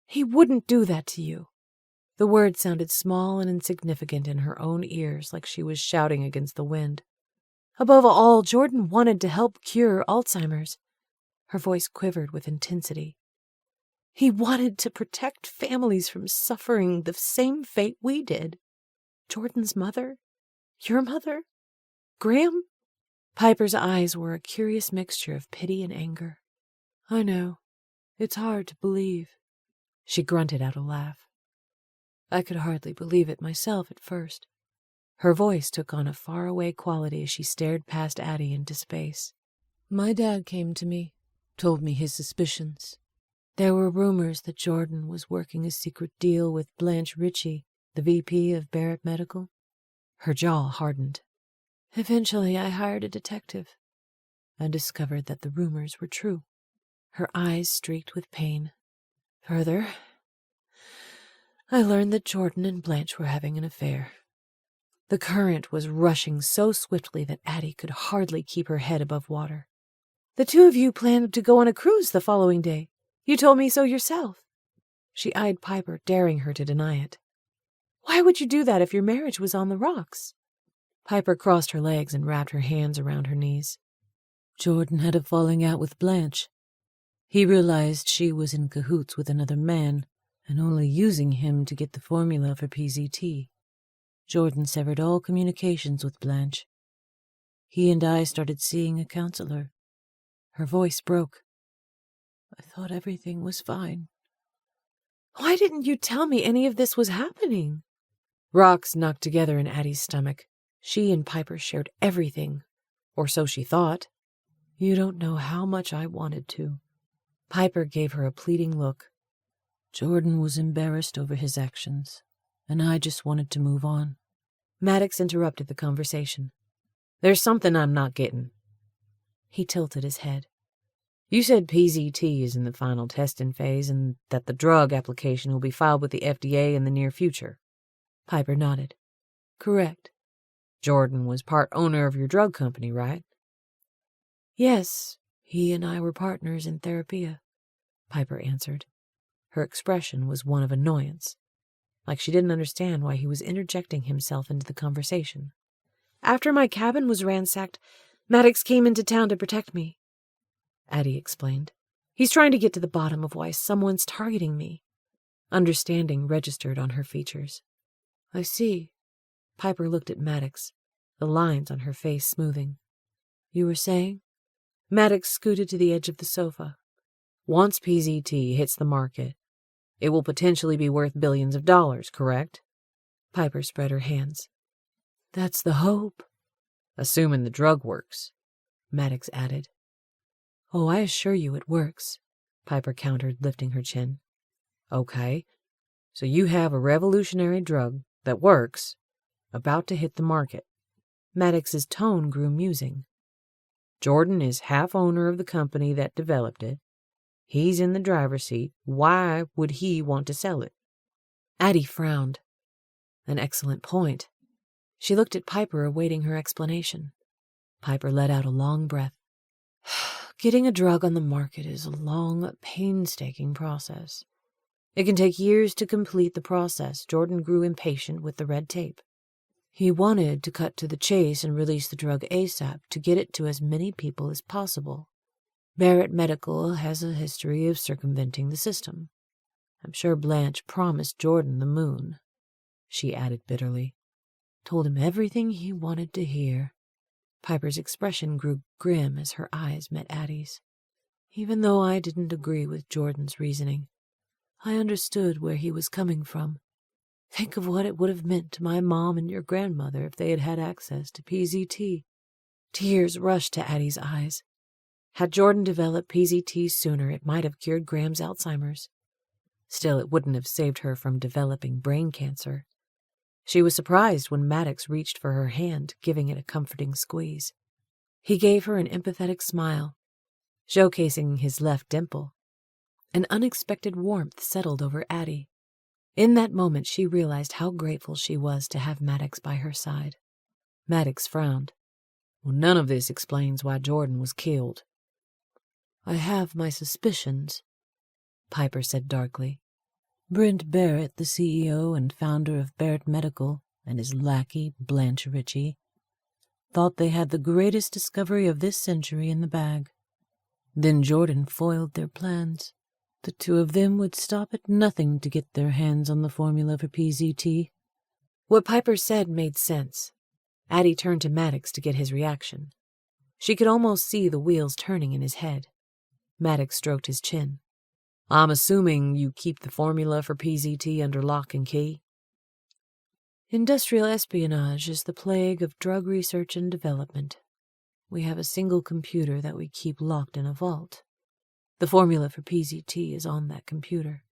S2: "He wouldn't do that to you." The words sounded small and insignificant in her own ears, like she was shouting against the wind. "Above all, Jordan wanted to help cure Alzheimer's." Her voice quivered with intensity. "He wanted to protect families from suffering the same fate we did. Jordan's mother, your mother, Graham." Piper's eyes were a curious mixture of pity and anger. "I know. It's hard to believe." She grunted out a laugh. "I could hardly believe it myself at first." Her voice took on a faraway quality as she stared past Addie into space. "My dad came to me, told me his suspicions. There were rumors that Jordan was working a secret deal with Blanche Ritchie, the VP of Barrett Medical." Her jaw hardened. "Eventually, I hired a detective. I discovered that the rumors were true." Her eyes streaked with pain. "Further, I learned that Jordan and Blanche were having an affair." The current was rushing so swiftly that Addie could hardly keep her head above water. "The two of you planned to go on a cruise the following day. You told me so yourself." She eyed Piper, daring her to deny it. "Why would you do that if your marriage was on the rocks?" Piper crossed her legs and wrapped her hands around her knees. "Jordan had a falling out with Blanche. He realized she was in cahoots with another man and only using him to get the formula for PZT. Jordan severed all communications with Blanche. He and I started seeing a counselor." Her voice broke. "I thought everything was fine." "Why didn't you tell me any of this was happening?" Rocks knocked together in Addie's stomach.
S3: She and Piper shared everything, or so she thought. You don't know how much I wanted to. Piper gave her a pleading look.
S2: Jordan was embarrassed over his actions, and I just wanted to move on.
S3: Maddox interrupted the conversation. There's something I'm not getting. He tilted his head. You said PZT is in the final testing phase and that the drug application will be filed with the FDA in the near future. Piper nodded. Correct. Jordan was part owner of your drug company, right? Yes, he and I were partners in Therapia, Piper answered. Her expression was one of annoyance, like she didn't understand why he was interjecting himself into the conversation. After my cabin was ransacked, Maddox came into town to protect me, Addie explained. He's trying to get to the bottom of why someone's targeting me. Understanding registered on her features. I see. Piper looked at Maddox, the lines on her face smoothing. You were saying? Maddox scooted to the edge of the sofa. Once PZT hits the market, it will potentially be worth billions of dollars, correct? Piper spread her hands. That's the hope. Assuming the drug works, Maddox added. Oh, I assure you it works, Piper countered, lifting her chin. Okay, so you have a revolutionary drug that works, about to hit the market. Maddox's tone grew musing. Jordan is half owner of the company that developed it. He's in the driver's seat. Why would he want to sell it? Addie frowned. An excellent point. She looked at Piper, awaiting her explanation. Piper let out a long breath. Getting a drug on the market is a long, painstaking process. It can take years to complete the process. Jordan grew impatient with the red tape. He wanted to cut to the chase and release the drug ASAP to get it to as many people as possible. Barrett Medical has a history of circumventing the system. I'm sure Blanche promised Jordan the moon, she added bitterly. Told him everything he wanted to hear. Piper's expression grew grim as her eyes met Addie's. Even though I didn't agree with Jordan's reasoning, I understood where he was coming from. Think of what it would have meant to my mom and your grandmother if they had had access to PZT. Tears rushed to Addie's eyes. Had Jordan developed PZT sooner, it might have cured Graham's Alzheimer's. Still, it wouldn't have saved her from developing brain cancer. She was surprised when Maddox reached for her hand, giving it a comforting squeeze. He gave her an empathetic smile, showcasing his left dimple. An unexpected warmth settled over Addie. In that moment, she realized how grateful she was to have Maddox by her side. Maddox frowned. Well, none of this explains why Jordan was killed. I have my suspicions, Piper said darkly. Brent Barrett, the CEO and founder of Barrett Medical, and his lackey, Blanche Ritchie, thought they had the greatest discovery of this century in the bag. Then Jordan foiled their plans. The two of them would stop at nothing to get their hands on the formula for PZT. What Piper said made sense. Addie turned to Maddox to get his reaction. She could almost see the wheels turning in his head. Maddox stroked his chin. I'm assuming you keep the formula for PZT under lock and key? Industrial espionage is the plague of drug research and development. We have a single computer that we keep locked in a vault. The formula for PZT is on that computer.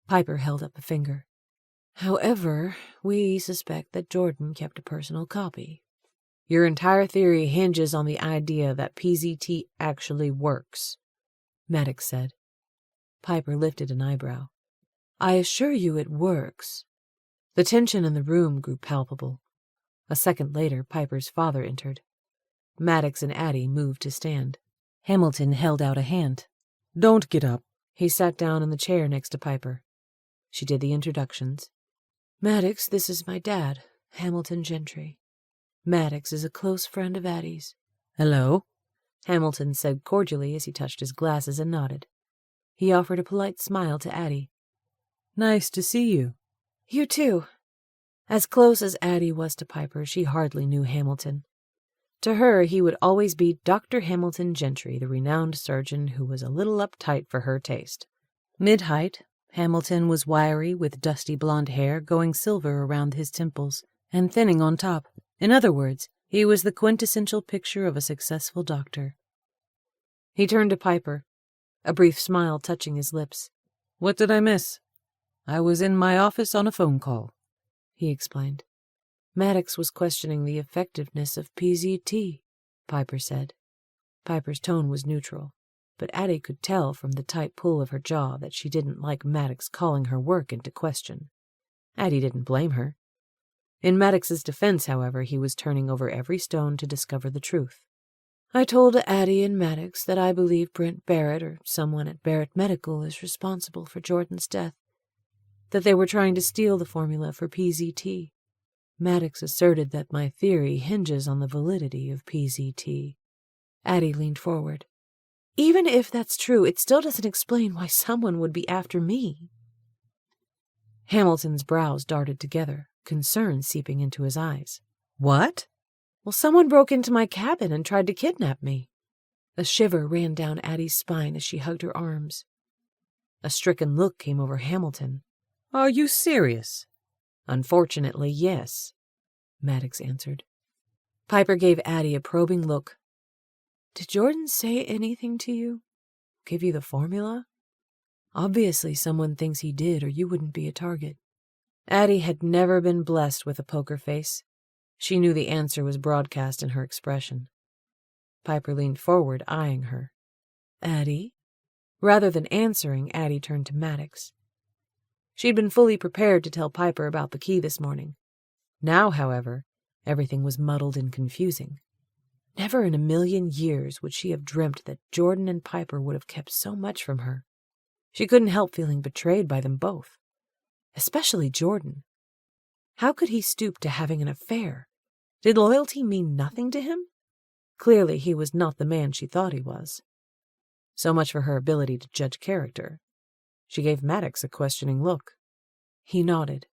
S3: Piper held up a finger. However, we suspect that Jordan kept a personal copy. Your entire theory hinges on the idea that PZT actually works, Maddox said. Piper lifted an eyebrow. I assure you it works. The tension in the room grew palpable. A second later, Piper's father entered. Maddox and Addie moved to stand. Hamilton held out a hand. Don't get up. He sat down in the chair next to Piper. She did the introductions. Maddox, this is my dad, Hamilton Gentry. Maddox is a close friend of Addie's. Hello, Hamilton said cordially as he touched his glasses and nodded. He offered a polite smile to Addie. Nice to see you. You too. As close as Addie was to Piper, she hardly knew Hamilton. To her, he would always be Dr. Hamilton Gentry, the renowned surgeon who was a little uptight for her taste. Mid-height, Hamilton was wiry with dusty blonde hair going silver around his temples and thinning on top. In other words, he was the quintessential picture of a successful doctor. He turned to Piper, a brief smile touching his lips.
S2: "What did I miss? I was in my office on a phone call," he explained.
S3: Maddox was questioning the effectiveness of PZT, Piper said. Piper's tone was neutral, but Addie could tell from the tight pull of her jaw that she didn't like Maddox calling her work into question. Addie didn't blame her. In Maddox's defense, however, he was turning over every stone to discover the truth. "I told Addie and Maddox that I believe Brent Barrett or someone at Barrett Medical is responsible for Jordan's death, that they were trying to steal the formula for PZT. Maddox asserted that my theory hinges on the validity of PZT." Addie leaned forward. "Even if that's true, it still doesn't explain why someone would be after me." Hamilton's brows darted together, concern seeping into his eyes.
S2: "What?"
S3: "Well, someone broke into my cabin and tried to kidnap me." A shiver ran down Addie's spine as she hugged her arms. A stricken look came over Hamilton.
S2: "Are you serious?"
S3: "Unfortunately, yes," Maddox answered. Piper gave Addie a probing look. "Did Jordan say anything to you? Give you the formula? Obviously someone thinks he did, or you wouldn't be a target." Addie had never been blessed with a poker face. She knew the answer was broadcast in her expression. Piper leaned forward, eyeing her. "Addie?" Rather than answering, Addie turned to Maddox. She'd been fully prepared to tell Piper about the key this morning. Now, however, everything was muddled and confusing. Never in a million years would she have dreamt that Jordan and Piper would have kept so much from her. She couldn't help feeling betrayed by them both. Especially Jordan. How could he stoop to having an affair? Did loyalty mean nothing to him? Clearly he was not the man she thought he was. So much for her ability to judge character. She gave Maddox a questioning look. He nodded.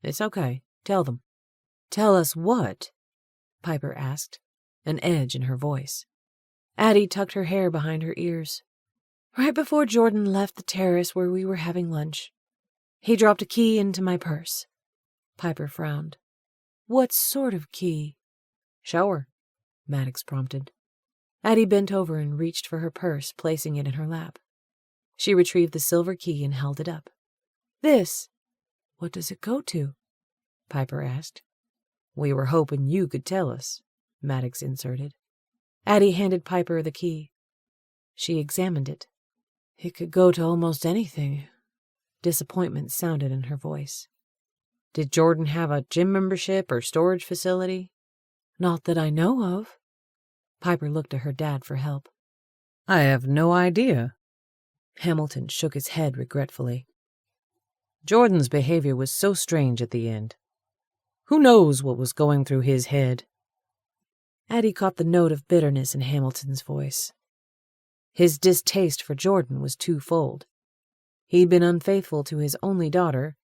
S3: "It's okay. Tell them." "Tell us what?" Piper asked, an edge in her voice. Addie tucked her hair behind her ears. "Right before Jordan left the terrace where we were having lunch, he dropped a key into my purse." Piper frowned. "What sort of key?" "Show her," Maddox prompted. Addie bent over and reached for her purse, placing it in her lap. She retrieved the silver key and held it up. "This? What does it go to?" Piper asked. "We were hoping you could tell us," Maddox inserted. Addie handed Piper the key. She examined it. "It could go to almost anything." Disappointment sounded in her voice. "Did Jordan have a gym membership or storage facility?" "Not that I know of." Piper looked to her dad for help.
S2: "I have no idea."
S3: Hamilton shook his head regretfully.
S2: "Jordan's behavior was so strange at the end. Who knows what was going through his head?"
S3: Addie caught the note of bitterness in Hamilton's voice. His distaste for Jordan was twofold. He'd been unfaithful to his only daughter,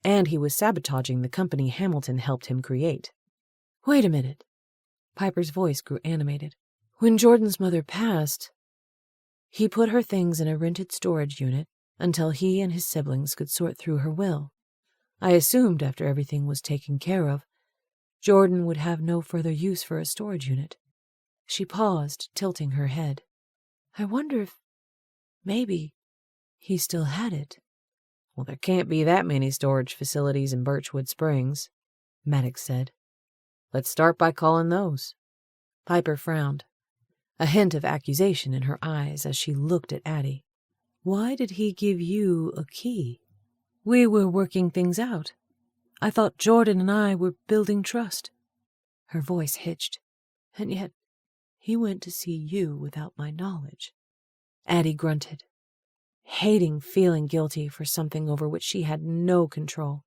S3: and he was sabotaging the company Hamilton helped him create. "Wait a minute." Piper's voice grew animated. "When Jordan's mother passed, he put her things in a rented storage unit until he and his siblings could sort through her will. I assumed after everything was taken care of, Jordan would have no further use for a storage unit." She paused, tilting her head. "I wonder if, maybe, he still had it."
S2: "Well, there can't be that many storage facilities in Birchwood Springs," Maddox said. "Let's start by calling those."
S3: Piper frowned, a hint of accusation in her eyes as she looked at Addie. "Why did he give you a key?" "We were working things out. I thought Jordan and I were building trust." Her voice hitched. "And yet he went to see you without my knowledge." Addie grunted, hating feeling guilty for something over which she had no control.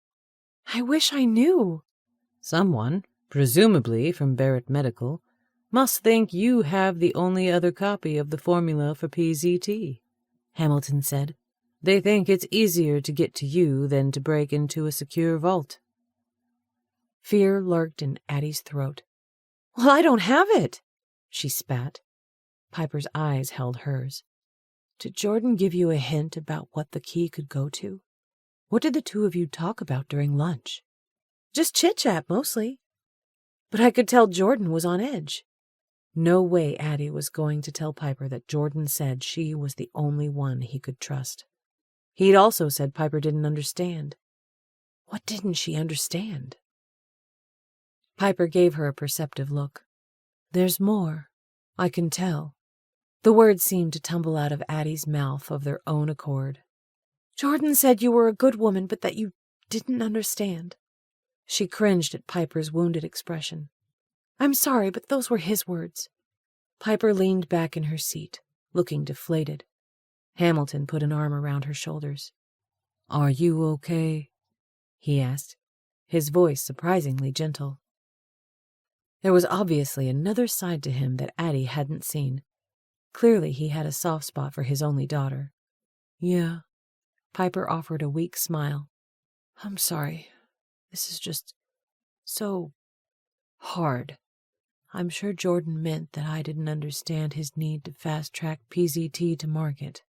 S3: "I wish I knew."
S2: "Someone, presumably from Barrett Medical, must think you have the only other copy of the formula for PZT," Hamilton said. "They think it's easier to get to you than to break into a secure vault."
S3: Fear lurked in Addie's throat. "Well, I don't have it," she spat. Piper's eyes held hers. "Did Jordan give you a hint about what the key could go to? What did the two of you talk about during lunch?" "Just chit-chat, mostly." But I could tell Jordan was on edge. No way Addie was going to tell Piper that Jordan said she was the only one he could trust. He'd also said Piper didn't understand. What didn't she understand? Piper gave her a perceptive look. There's more. I can tell. The words seemed to tumble out of Addie's mouth of their own accord. Jordan said you were a good woman, but that you didn't understand. She cringed at Piper's wounded expression. I'm sorry, but those were his words. Piper leaned back in her seat, looking deflated. Hamilton put an arm around her shoulders. Are you okay? He asked, his voice surprisingly gentle. There was obviously another side to him that Addie hadn't seen. Clearly he had a soft spot for his only daughter. Yeah. Piper offered a weak smile. I'm sorry. This is just so hard. I'm sure Jordan meant that I didn't understand his need to fast-track PZT to market.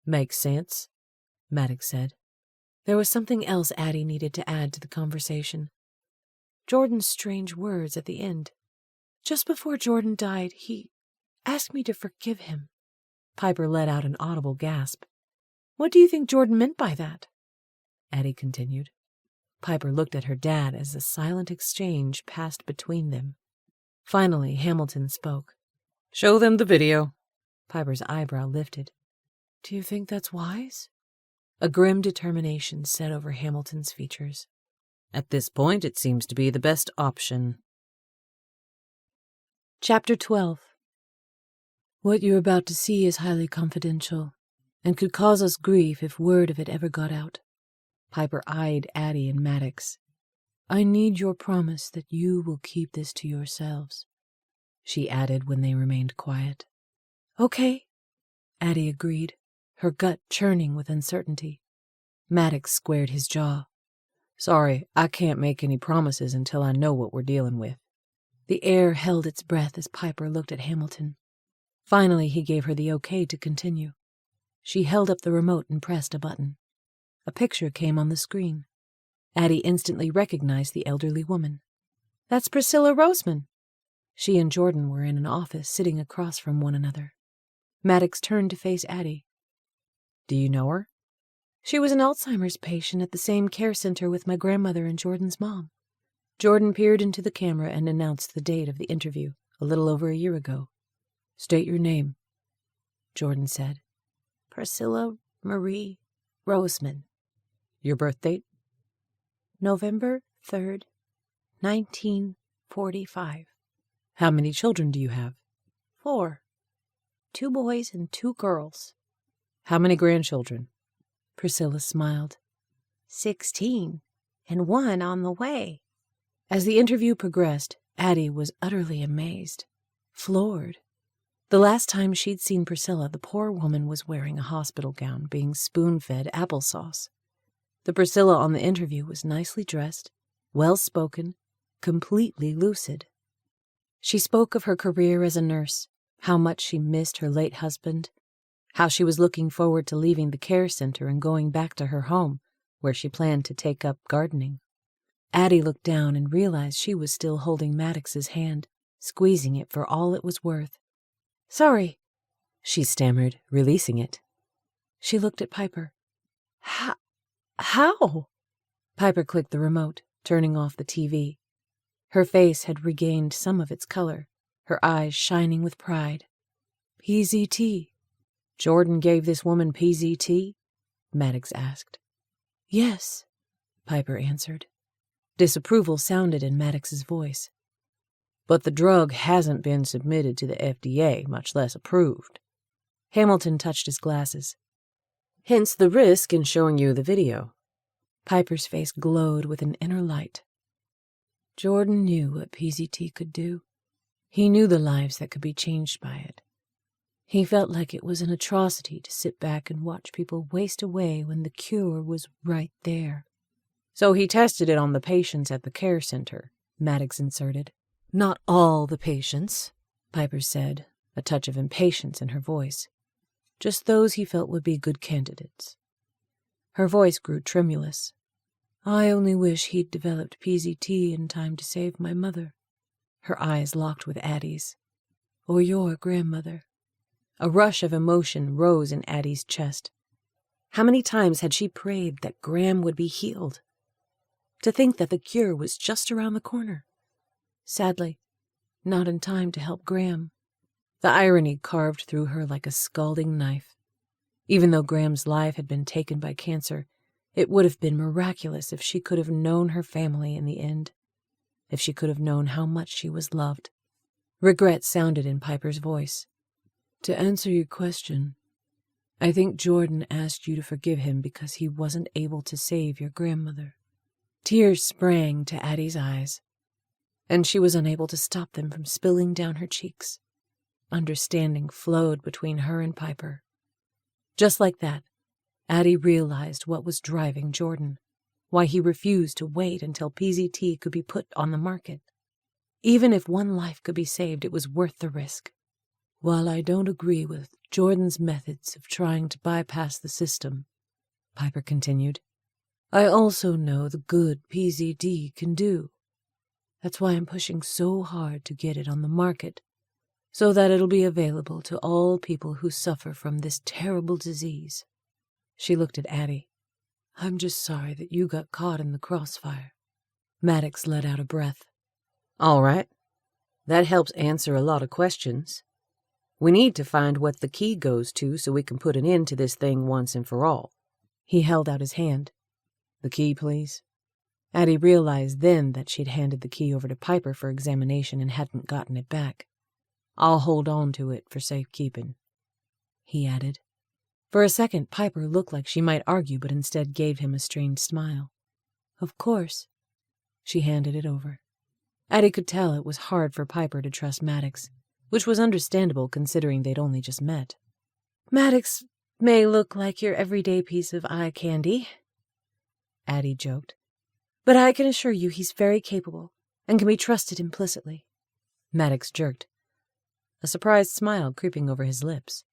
S3: Makes sense, Maddox said. There was something else Addie needed to add to the conversation. Jordan's strange words at the end. Just before Jordan died, he asked me to forgive him. Piper let out an audible gasp. What do you think Jordan meant by that? Addie continued. Piper looked at her dad as the silent exchange passed between them. Finally, Hamilton spoke. Show them the video. Piper's eyebrow lifted. Do you think that's wise? A grim determination set over Hamilton's features. At this point, it seems to be the best option. Chapter 12. What you're about to see is highly confidential, and could cause us grief if word of it ever got out. Piper eyed Addie and Maddox. I need your promise that you will keep this to yourselves, she added when they remained quiet. Okay, Addie agreed, her gut churning with uncertainty. Maddox squared his jaw. Sorry, I can't make any promises until I know what we're dealing with. The air held its breath as Piper looked at Hamilton. Finally, he gave her the okay to continue. She held up the remote and pressed a button. A picture came on the screen. Addie instantly recognized the elderly woman. That's Priscilla Roseman. She and Jordan were in an office sitting across from one another. Maddox turned to face Addie. Do you know her? She was an Alzheimer's patient at the same care center with my grandmother and Jordan's mom. Jordan peered into the camera and announced the date of the interview, a little over a year ago. State your name, Jordan said. Priscilla Marie Roseman. Your birth date? November 3rd, 1945. How many children do you have? 4. 2 boys and 2 girls. How many grandchildren? Priscilla smiled. 16, and 1 on the way. As the interview progressed, Addie was utterly amazed, floored. The last time she'd seen Priscilla, the poor woman was wearing a hospital gown, being spoon-fed applesauce. The Priscilla on the interview was nicely dressed, well-spoken, completely lucid. She spoke of her career as a nurse, how much she missed her late husband, how she was looking forward to leaving the care center and going back to her home, where she planned to take up gardening. Addie looked down and realized she was still holding Maddox's hand, squeezing it for all it was worth. Sorry, she stammered, releasing it. She looked at Piper. How? Piper clicked the remote, turning off the TV. Her face had regained some of its color, her eyes shining with pride. PZT. Jordan gave this woman PZT? Maddox asked. Yes, Piper answered. Disapproval sounded in Maddox's voice. But the drug hasn't been submitted to the FDA, much less approved. Hamilton touched his glasses. Hence the risk in showing you the video. Piper's face glowed with an inner light. Jordan knew what PZT could do. He knew the lives that could be changed by it. He felt like it was an atrocity to sit back and watch people waste away when the cure was right there. So he tested it on the patients at the care center, Maddox inserted. Not all the patients, Piper said, a touch of impatience in her voice. Just those he felt would be good candidates. Her voice grew tremulous. I only wish he'd developed PZT in time to save my mother. her eyes locked with Addie's. Or your grandmother. A rush of emotion rose in Addie's chest. How many times had she prayed that Graham would be healed? To think that the cure was just around the corner. Sadly, not in time to help Graham. The irony carved through her like a scalding knife. Even though Graham's life had been taken by cancer, it would have been miraculous if she could have known her family in the end. If she could have known how much she was loved. Regret sounded in Piper's voice. To answer your question, I think Jordan asked you to forgive him because he wasn't able to save your grandmother. Tears sprang to Addie's eyes, and she was unable to stop them from spilling down her cheeks. Understanding flowed between her and Piper. Just like that, Addie realized what was driving Jordan, why he refused to wait until PZT could be put on the market. Even if one life could be saved, it was worth the risk. While I don't agree with Jordan's methods of trying to bypass the system, Piper continued, I also know the good PZD can do. That's why I'm pushing so hard to get it on the market, so that it'll be available to all people who suffer from this terrible disease. She looked at Addie. I'm just sorry that you got caught in the crossfire. Maddox let out a breath. All right. That helps answer a lot of questions. We need to find what the key goes to so we can put an end to this thing once and for all. He held out his hand. The key, please. Addie realized then that she'd handed the key over to Piper for examination and hadn't gotten it back. I'll hold on to it for safekeeping, he added. For a second, Piper looked like she might argue, but instead gave him a strained smile. Of course. She handed it over. Addie could tell it was hard for Piper to trust Maddox, which was understandable considering they'd only just met. Maddox may look like your everyday piece of eye candy, Addie joked, but I can assure you he's very capable and can be trusted implicitly. Maddox jerked, a surprised smile creeping over his lips.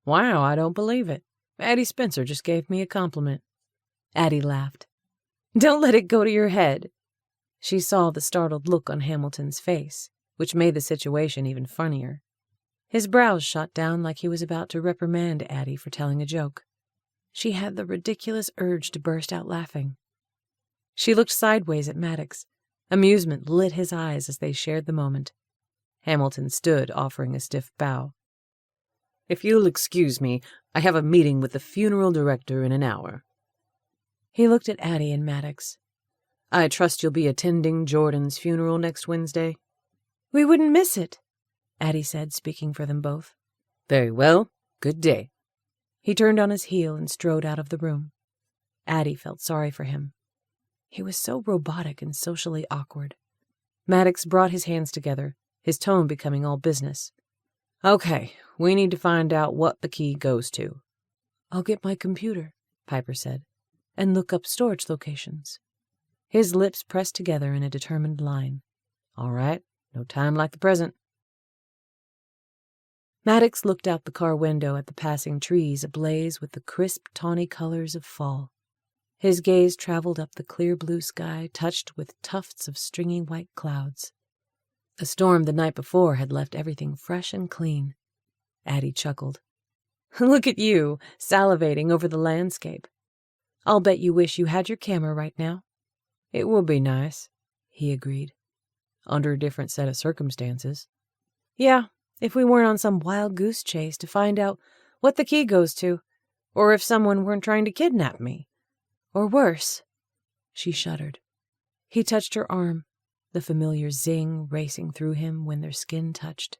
S3: Wow, I don't believe it. Addie Spencer just gave me a compliment. Addie laughed. Don't let it go to your head. She saw the startled look on Hamilton's face, which made the situation even funnier. His brows shot down like he was about to reprimand Addie for telling a joke. She had the ridiculous urge to burst out laughing. She looked sideways at Maddox. Amusement lit his eyes as they shared the moment. Hamilton stood, offering a stiff bow. If you'll excuse me, I have a meeting with the funeral director in an hour. He looked at Addie and Maddox. I trust you'll be attending Jordan's funeral next Wednesday? We wouldn't miss it, Addie said, speaking for them both. Very well. Good day. He turned on his heel and strode out of the room. Addie felt sorry for him. He was so robotic and socially awkward. Maddox brought his hands together, his tone becoming all business. Okay, we need to find out what the key goes to. I'll get my computer, Piper said, and look up storage locations. His lips pressed together in a determined line. All right, no time like the present. Maddox looked out the car window at the passing trees ablaze with the crisp, tawny colors of fall. His gaze traveled up the clear blue sky touched with tufts of stringy white clouds. The storm the night before had left everything fresh and clean. Addie chuckled. Look at you, salivating over the landscape. I'll bet you wish you had your camera right now. It would be nice, he agreed. Under a different set of circumstances. Yeah, if we weren't on some wild goose chase to find out what the key goes to, or if someone weren't trying to kidnap me. Or worse. She shuddered. He touched her arm, the familiar zing racing through him when their skin touched.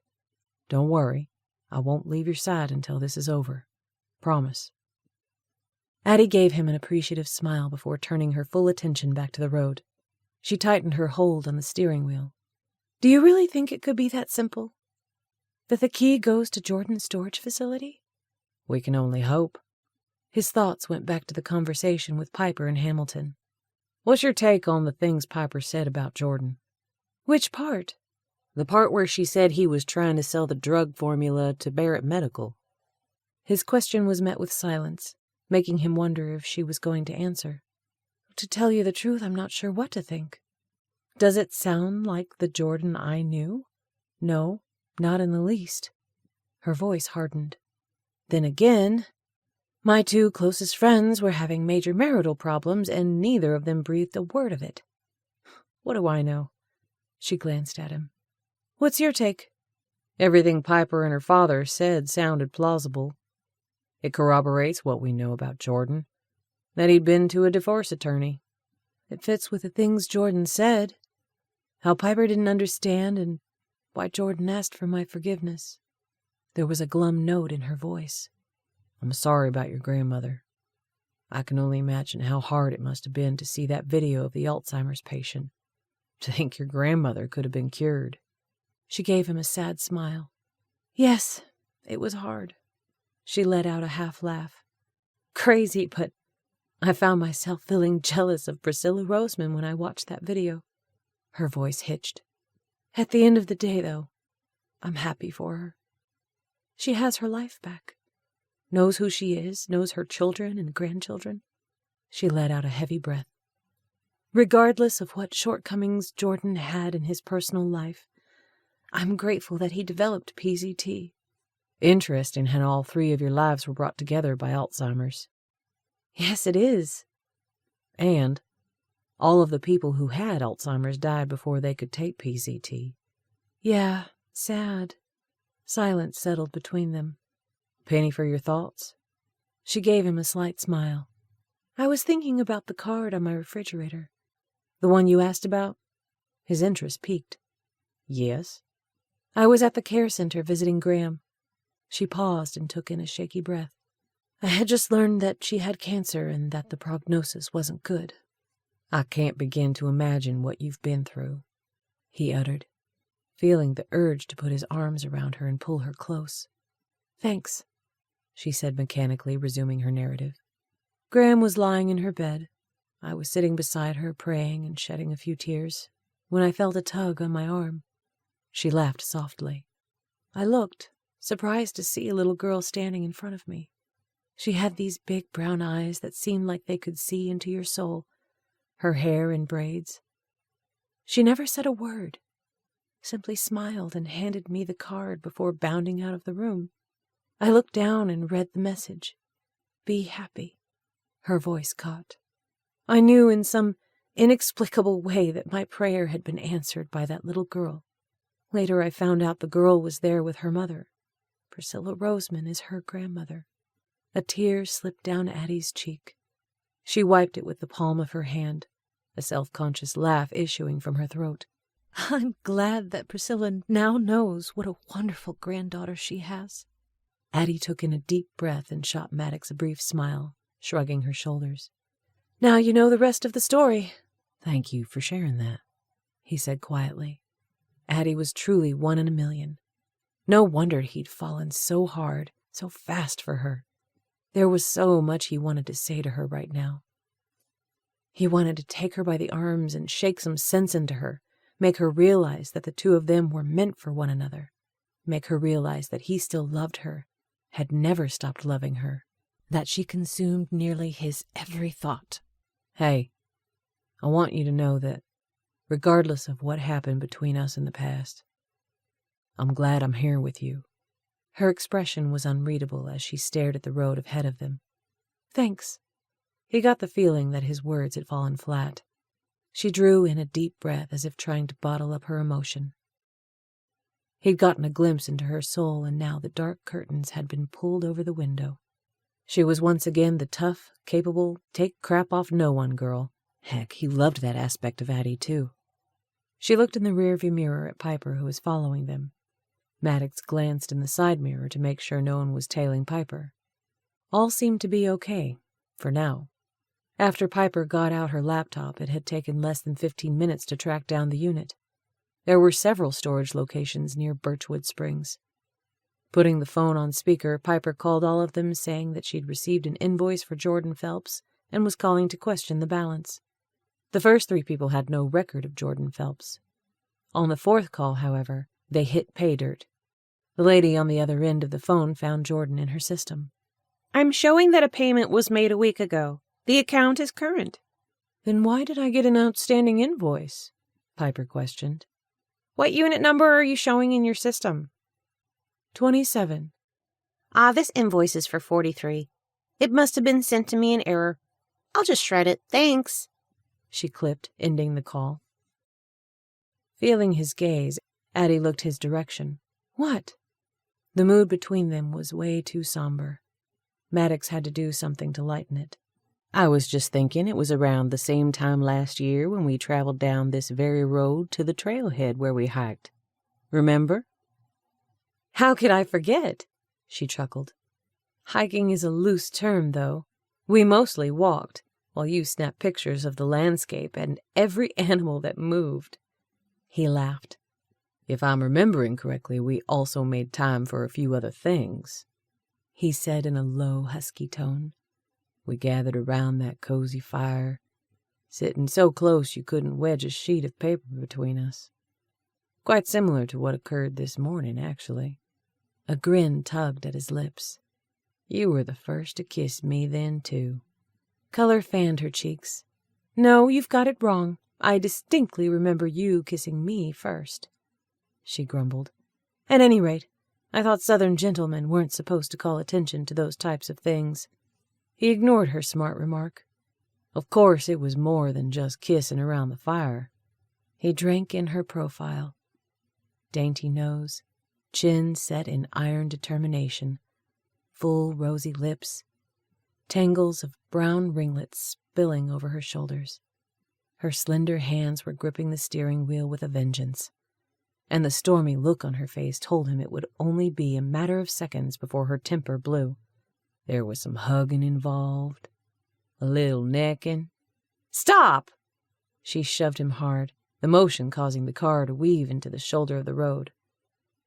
S3: Don't worry, I won't leave your side until this is over. Promise. Addie gave him an appreciative smile before turning her full attention back to the road. She tightened her hold on the steering wheel. Do you really think it could be that simple? That the key goes to Jordan's storage facility? We can only hope. His thoughts went back to the conversation with Piper and Hamilton. What's your take on the things Piper said about Jordan? Which part? The part where she said he was trying to sell the drug formula to Barrett Medical. His question was met with silence, making him wonder if she was going to answer. To tell you the truth, I'm not sure what to think. Does it sound like the Jordan I knew? No, not in the least. Her voice hardened. Then again, my 2 closest friends were having major marital problems, and neither of them breathed a word of it. What do I know? She glanced at him. What's your take? Everything Piper and her father said sounded plausible. It corroborates what we know about Jordan, that he'd been to a divorce attorney. It fits with the things Jordan said, how Piper didn't understand, and why Jordan asked for my forgiveness. There was a glum note in her voice. I'm sorry about your grandmother. I can only imagine how hard it must have been to see that video of the Alzheimer's patient. To think your grandmother could have been cured. She gave him a sad smile. Yes, it was hard. She let out a half laugh. Crazy, but I found myself feeling jealous of Priscilla Roseman when I watched that video. Her voice hitched. At the end of the day, though, I'm happy for her. She has her life back. Knows who she is, knows her children and grandchildren. She let out a heavy breath. Regardless of what shortcomings Jordan had in his personal life, I'm grateful that he developed PZT. Interesting how all 3 of your lives were brought together by Alzheimer's. Yes, it is. And all of the people who had Alzheimer's died before they could take PZT. Yeah, sad. Silence settled between them. Penny for your thoughts? She gave him a slight smile. I was thinking about the card on my refrigerator. The one you asked about? His interest piqued. Yes. I was at the care center visiting Graham. She paused and took in a shaky breath. I had just learned that she had cancer and that the prognosis wasn't good. I can't begin to imagine what you've been through, he uttered, feeling the urge to put his arms around her and pull her close. Thanks, she said mechanically, resuming her narrative. Graham was lying in her bed. I was sitting beside her, praying and shedding a few tears, when I felt a tug on my arm. She laughed softly. I looked, surprised to see a little girl standing in front of me. She had these big brown eyes that seemed like they could see into your soul, her hair in braids. She never said a word, simply smiled and handed me the card before bounding out of the room. I looked down and read the message. Be happy. Her voice caught. I knew in some inexplicable way that my prayer had been answered by that little girl. Later I found out the girl was there with her mother. Priscilla Roseman is her grandmother. A tear slipped down Addie's cheek. She wiped it with the palm of her hand, a self-conscious laugh issuing from her throat. I'm glad that Priscilla now knows what a wonderful granddaughter she has. Addie took in a deep breath and shot Maddox a brief smile, shrugging her shoulders. Now you know the rest of the story. Thank you for sharing that, he said quietly. Addie was truly 1 in a million. No wonder he'd fallen so hard, so fast for her. There was so much he wanted to say to her right now. He wanted to take her by the arms and shake some sense into her, make her realize that the 2 of them were meant for one another, make her realize that he still loved her, had never stopped loving her, that she consumed nearly his every thought. Hey, I want you to know that, regardless of what happened between us in the past, I'm glad I'm here with you. Her expression was unreadable as she stared at the road ahead of them. Thanks. He got the feeling that his words had fallen flat. She drew in a deep breath as if trying to bottle up her emotion. He'd gotten a glimpse into her soul, and now the dark curtains had been pulled over the window. She was once again the tough, capable, take-crap-off-no-one girl. Heck, he loved that aspect of Addie, too. She looked in the rearview mirror at Piper, who was following them. Maddox glanced in the side mirror to make sure no one was tailing Piper. All seemed to be okay, for now. After Piper got out her laptop, it had taken less than 15 minutes to track down the unit. There were several storage locations near Birchwood Springs. Putting the phone on speaker, Piper called all of them, saying that she'd received an invoice for Jordan Phelps and was calling to question the balance. The first 3 people had no record of Jordan Phelps. On the 4th call, however, they hit pay dirt. The lady on the other end of the phone found Jordan in her system.
S4: I'm showing that a payment was made a week ago. The account is current.
S3: Then why did I get an outstanding invoice? Piper questioned.
S4: What unit number are you showing in your system?
S3: 27.
S4: This invoice is for 43. It must have been sent to me in error. I'll just shred it, thanks,
S3: she clipped, ending the call. Feeling his gaze, Addie looked his direction. What? The mood between them was way too somber. Maddox had to do something to lighten it. I was just thinking it was around the same time last year when we traveled down this very road to the trailhead where we hiked. Remember? How could I forget? She chuckled. Hiking is a loose term, though. We mostly walked, while you snapped pictures of the landscape and every animal that moved. He laughed. If I'm remembering correctly, we also made time for a few other things, he said in a low, husky tone. We gathered around that cozy fire, sitting so close you couldn't wedge a sheet of paper between us. Quite similar to what occurred this morning, actually. A grin tugged at his lips. You were the first to kiss me then, too. Color fanned her cheeks. No, you've got it wrong. I distinctly remember you kissing me first, she grumbled. At any rate, I thought Southern gentlemen weren't supposed to call attention to those types of things. He ignored her smart remark. Of course, it was more than just kissing around the fire. He drank in her profile. Dainty nose, chin set in iron determination, full rosy lips, tangles of brown ringlets spilling over her shoulders. Her slender hands were gripping the steering wheel with a vengeance, and the stormy look on her face told him it would only be a matter of seconds before her temper blew. There was some hugging involved, a little necking. Stop! She shoved him hard, the motion causing the car to weave into the shoulder of the road,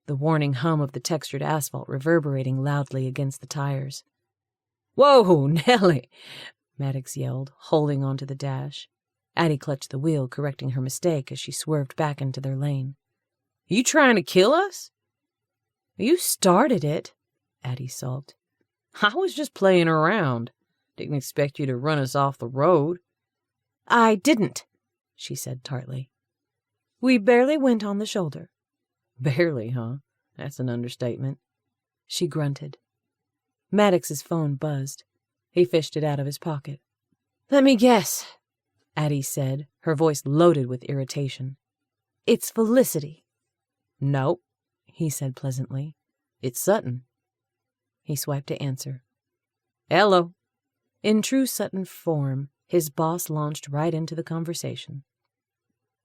S3: the warning hum of the textured asphalt reverberating loudly against the tires. Whoa, Nellie! Maddox yelled, holding onto the dash. Addie clutched the wheel, correcting her mistake as she swerved back into their lane. You trying to kill us? You started it, Addie sulked. I was just playing around. Didn't expect you to run us off the road. I didn't, she said tartly. We barely went on the shoulder. Barely, huh? That's an understatement. She grunted. Maddox's phone buzzed. He fished it out of his pocket. Let me guess, Addie said, her voice loaded with irritation. It's Felicity. Nope, he said pleasantly. It's Sutton. He swiped to answer. Hello. In true Sutton form, his boss launched right into the conversation.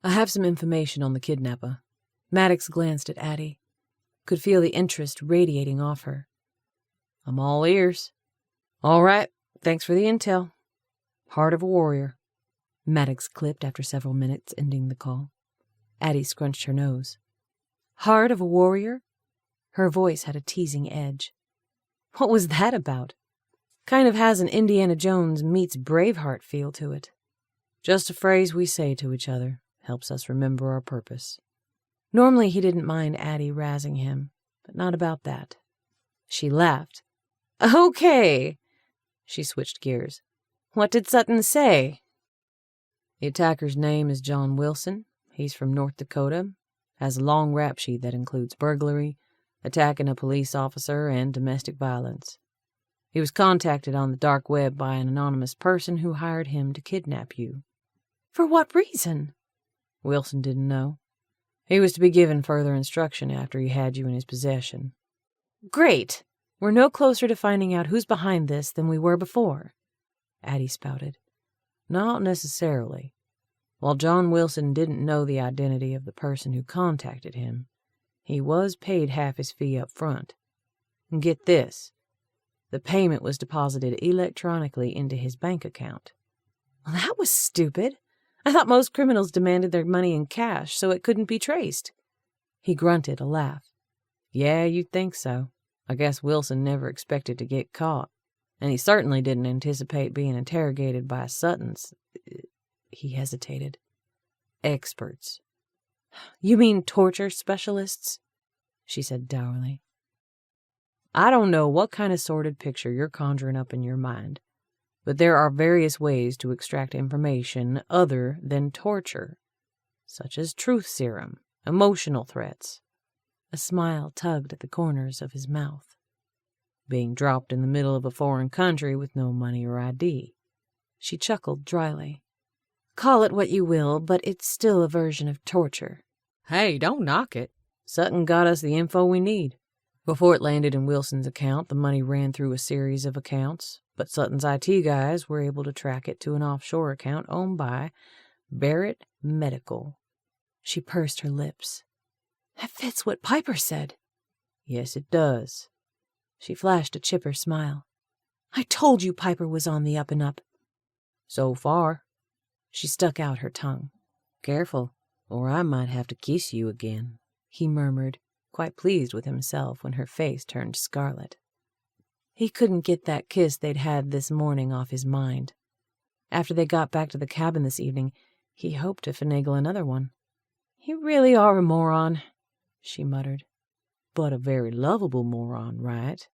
S3: I have some information on the kidnapper. Maddox glanced at Addie, could feel the interest radiating off her. I'm all ears. All right, thanks for the intel. Heart of a warrior. Maddox clipped after several minutes, ending the call. Addie scrunched her nose. Heart of a warrior? Her voice had a teasing edge. What was that about? Kind of has an Indiana Jones meets Braveheart feel to it. Just a phrase we say to each other. Helps us remember our purpose. Normally he didn't mind Addie razzing him, but not about that. She laughed. Okay. She switched gears. What did Sutton say? The attacker's name is John Wilson. He's from North Dakota. Has a long rap sheet that includes burglary, attacking a police officer, and domestic violence. He was contacted on the dark web by an anonymous person who hired him to kidnap you. For what reason? Wilson didn't know. He was to be given further instruction after he had you in his possession. Great. We're no closer to finding out who's behind this than we were before, Addie spouted. Not necessarily. While John Wilson didn't know the identity of the person who contacted him, he was paid half his fee up front. And get this, the payment was deposited electronically into his bank account. Well, that was stupid. I thought most criminals demanded their money in cash so it couldn't be traced. He grunted a laugh. Yeah, you'd think so. I guess Wilson never expected to get caught, and he certainly didn't anticipate being interrogated by Sutton's... He hesitated. Experts. You mean torture specialists? She said dourly. I don't know what kind of sordid picture you're conjuring up in your mind, but there are various ways to extract information other than torture. such as truth serum, emotional threats. A smile tugged at the corners of his mouth. Being dropped in the middle of a foreign country with no money or ID. She chuckled dryly. Call it what you will, but it's still a version of torture. Hey, don't knock it. Sutton got us the info we need. Before it landed in Wilson's account, the money ran through a series of accounts, but Sutton's IT guys were able to track it to an offshore account owned by Barrett Medical. She pursed her lips. That fits what Piper said. Yes, it does. She flashed a chipper smile. I told you Piper was on the up and up. So far. She stuck out her tongue. Careful, or I might have to kiss you again, he murmured, quite pleased with himself when her face turned scarlet. He couldn't get that kiss they'd had this morning off his mind. After they got back to the cabin this evening, he hoped to finagle another one. You really are a moron, she muttered. But a very lovable moron, right?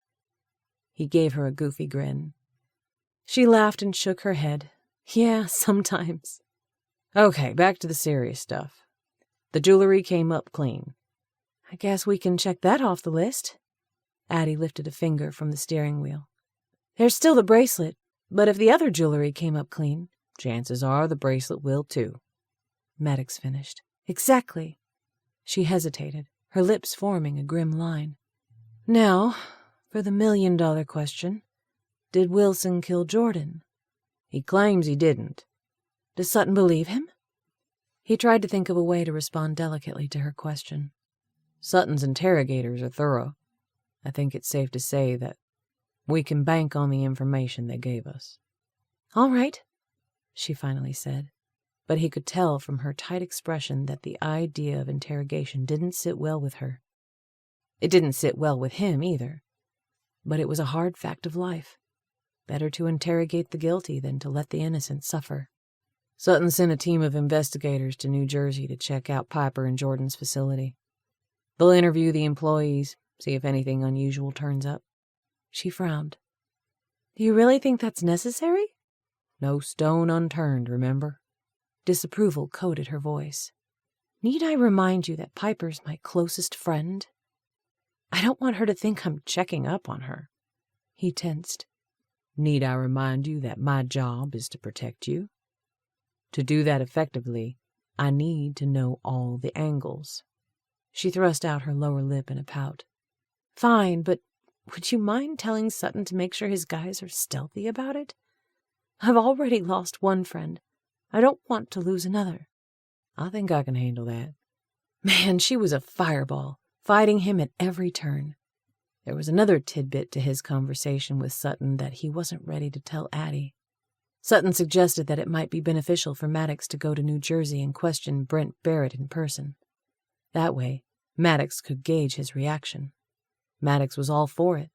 S3: He gave her a goofy grin. She laughed and shook her head. Yeah, sometimes. Okay, back to the serious stuff. The jewelry came up clean. I guess we can check that off the list. Addie lifted a finger from the steering wheel. There's still the bracelet, but if the other jewelry came up clean, chances are the bracelet will too. Maddox finished. Exactly. She hesitated, her lips forming a grim line. Now, for the $1,000,000 question. Did Wilson kill Jordan? He claims he didn't. Does Sutton believe him? He tried to think of a way to respond delicately to her question. Sutton's interrogators are thorough. I think it's safe to say that we can bank on the information they gave us. All right, she finally said, but he could tell from her tight expression that the idea of interrogation didn't sit well with her. It didn't sit well with him either, but it was a hard fact of life. Better to interrogate the guilty than to let the innocent suffer. Sutton sent a team of investigators to New Jersey to check out Piper and Jordan's facility. They'll interview the employees, see if anything unusual turns up. She frowned. Do you really think that's necessary? No stone unturned, remember? Disapproval coated her voice. Need I remind you that Piper's my closest friend? I don't want her to think I'm checking up on her. He tensed. Need I remind you that my job is to protect you? To do that effectively, I need to know all the angles. She thrust out her lower lip in a pout. Fine, but would you mind telling Sutton to make sure his guys are stealthy about it? I've already lost one friend. I don't want to lose another. I think I can handle that. Man, she was a fireball, fighting him at every turn. There was another tidbit to his conversation with Sutton that he wasn't ready to tell Addie. Sutton suggested that it might be beneficial for Maddox to go to New Jersey and question Brent Barrett in person. That way, Maddox could gauge his reaction. Maddox was all for it.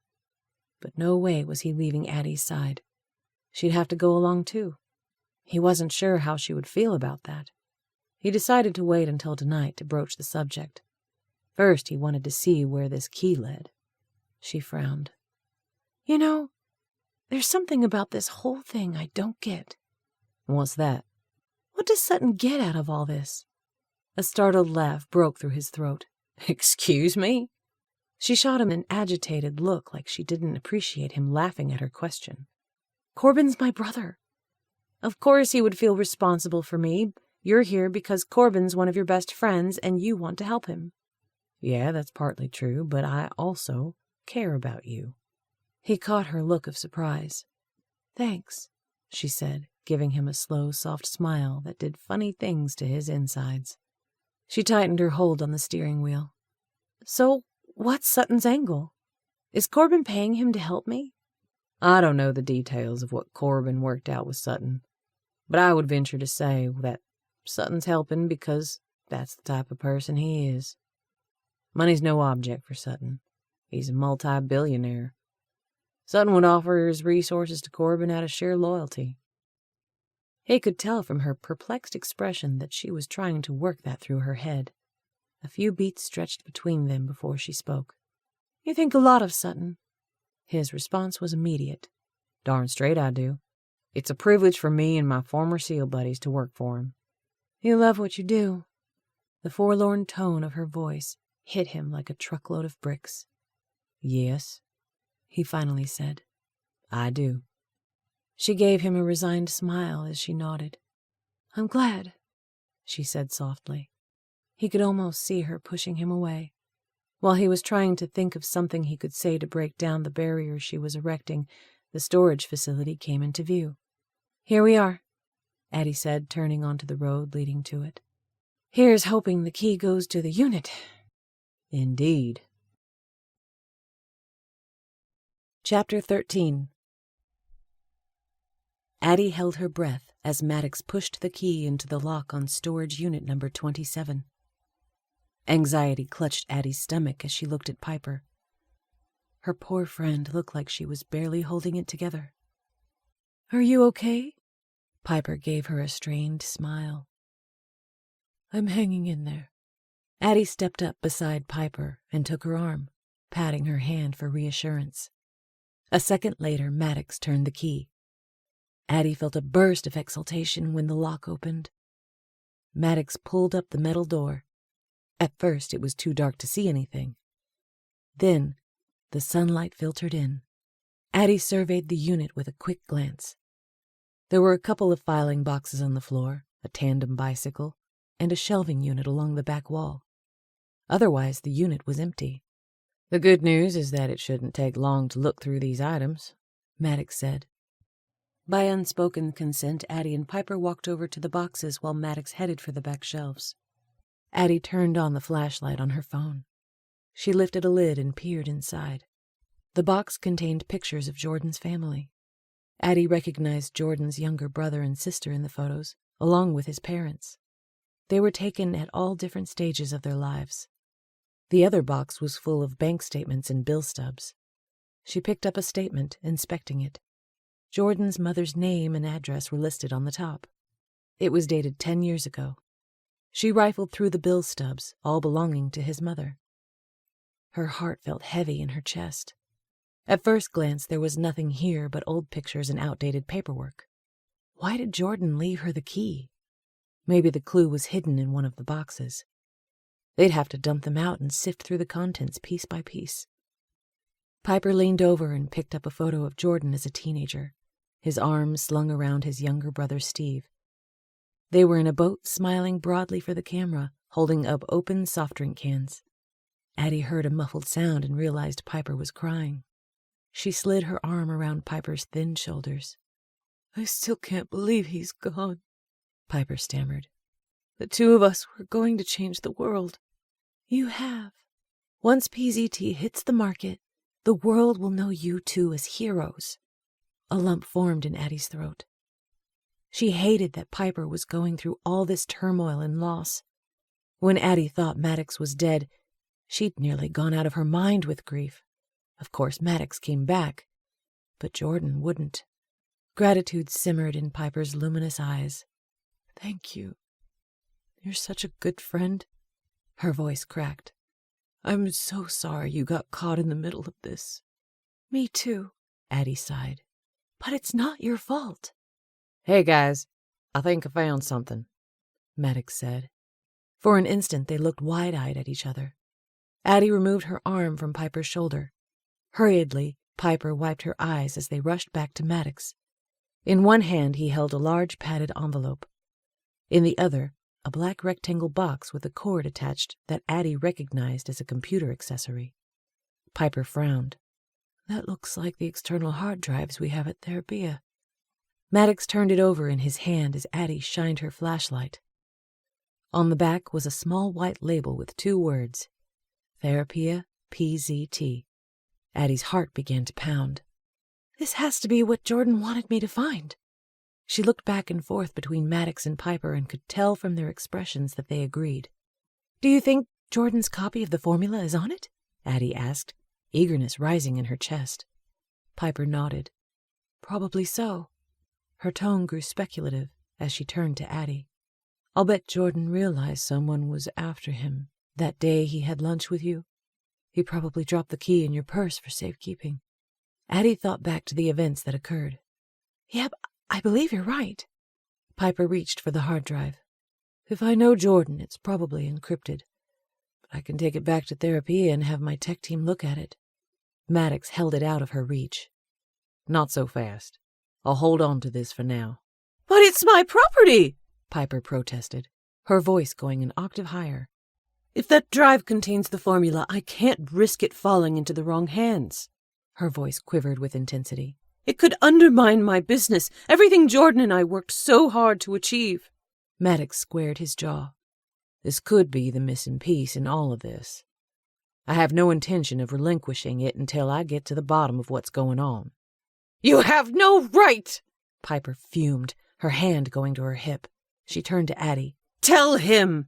S3: But no way was he leaving Addie's side. She'd have to go along too. He wasn't sure how she would feel about that. He decided to wait until tonight to broach the subject. First, he wanted to see where this key led. She frowned. You know, there's something about this whole thing I don't get. What's that? What does Sutton get out of all this? A startled laugh broke through his throat. Excuse me? She shot him an agitated look like she didn't appreciate him laughing at her question. Corbin's my brother. Of course he would feel responsible for me. You're here because Corbin's one of your best friends and you want to help him. Yeah, that's partly true, but I also care about you. He caught her look of surprise. Thanks, she said, giving him a slow, soft smile that did funny things to his insides. She tightened her hold on the steering wheel. So, what's Sutton's angle? Is Corbin paying him to help me? I don't know the details of what Corbin worked out with Sutton, but I would venture to say that Sutton's helping because that's the type of person he is. Money's no object for Sutton. He's a multi-billionaire. Sutton would offer his resources to Corbin out of sheer loyalty. He could tell from her perplexed expression that she was trying to work that through her head. A few beats stretched between them before she spoke. You think a lot of Sutton. His response was immediate. Darn straight I do. It's a privilege for me and my former SEAL buddies to work for him. You love what you do, The forlorn tone of her voice hit him like a truckload of bricks. "Yes," he finally said. "I do." She gave him a resigned smile as she nodded. "I'm glad," she said softly. He could almost see her pushing him away. While he was trying to think of something he could say to break down the barrier she was erecting, the storage facility came into view. "Here we are," Addie said, turning onto the road leading to it. "Here's hoping the key goes to the unit."
S2: Indeed.
S3: Chapter 13. Addie held her breath as Maddox pushed the key into the lock on storage unit number 27. Anxiety clutched Addie's stomach as she looked at Piper. Her poor friend looked like she was barely holding it together. "Are you okay?" Piper gave her a strained smile. "I'm hanging in there." Addie stepped up beside Piper and took her arm, patting her hand for reassurance. A second later, Maddox turned the key. Addie felt a burst of exultation when the lock opened. Maddox pulled up the metal door. At first, it was too dark to see anything. Then, the sunlight filtered in. Addie surveyed the unit with a quick glance. There were a couple of filing boxes on the floor, a tandem bicycle, and a shelving unit along the back wall. Otherwise, the unit was empty. "The good news is that it shouldn't take long to look through these items," Maddox said. By unspoken consent, Addie and Piper walked over to the boxes while Maddox headed for the back shelves. Addie turned on the flashlight on her phone. She lifted a lid and peered inside. The box contained pictures of Jordan's family. Addie recognized Jordan's younger brother and sister in the photos, along with his parents. They were taken at all different stages of their lives. The other box was full of bank statements and bill stubs. She picked up a statement, inspecting it. Jordan's mother's name and address were listed on the top. It was dated 10 years ago. She rifled through the bill stubs, all belonging to his mother. Her heart felt heavy in her chest. At first glance, there was nothing here but old pictures and outdated paperwork. Why did Jordan leave her the key? Maybe the clue was hidden in one of the boxes. They'd have to dump them out and sift through the contents piece by piece. Piper leaned over and picked up a photo of Jordan as a teenager, his arms slung around his younger brother Steve. They were in a boat, smiling broadly for the camera, holding up open soft drink cans. Addie heard a muffled sound and realized Piper was crying. She slid her arm around Piper's thin shoulders. "I still can't believe he's gone," Piper stammered. "The two of us were going to change the world." "You have. Once PZT hits the market, the world will know you two as heroes." A lump formed in Addie's throat. She hated that Piper was going through all this turmoil and loss. When Addie thought Maddox was dead, she'd nearly gone out of her mind with grief. Of course, Maddox came back, but Jordan wouldn't. Gratitude simmered in Piper's luminous eyes. "Thank you. You're such a good friend." Her voice cracked. "I'm so sorry you got caught in the middle of this." "Me too," Addie sighed. "But it's not your fault." "Hey guys, I think I found something," Maddox said. For an instant they looked wide-eyed at each other. Addie removed her arm from Piper's shoulder. Hurriedly, Piper wiped her eyes as they rushed back to Maddox. In one hand he held a large padded envelope. In the other, a black rectangle box with a cord attached that Addie recognized as a computer accessory. Piper frowned. "That looks like the external hard drives we have at Therapia." Maddox turned it over in his hand as Addie shined her flashlight. On the back was a small white label with 2 words, Therapia PZT. Addie's heart began to pound. "This has to be what Jordan wanted me to find." She looked back and forth between Maddox and Piper and could tell from their expressions that they agreed. "Do you think Jordan's copy of the formula is on it?" Addie asked, eagerness rising in her chest. Piper nodded. "Probably so." Her tone grew speculative as she turned to Addie. "I'll bet Jordan realized someone was after him that day he had lunch with you. He probably dropped the key in your purse for safekeeping." Addie thought back to the events that occurred. "Yep, I believe you're right." Piper reached for the hard drive. If I know Jordan, it's probably encrypted. But I can take it back to therapy and have my tech team look at it. Maddox held it out of her reach. Not so fast. I'll hold on to this for now.
S2: But it's my property,
S3: Piper protested, her voice going an octave higher.
S2: If that drive contains the formula, I can't risk it falling into the wrong hands.
S3: Her voice quivered with intensity.
S2: It could undermine my business, everything Jordan and I worked so hard to achieve.
S3: Maddox squared his jaw. This could be the missing piece in all of this. I have no intention of relinquishing it until I get to the bottom of what's going on.
S2: You have no right!
S3: Piper fumed, her hand going to her hip. She turned to Addie.
S2: Tell him!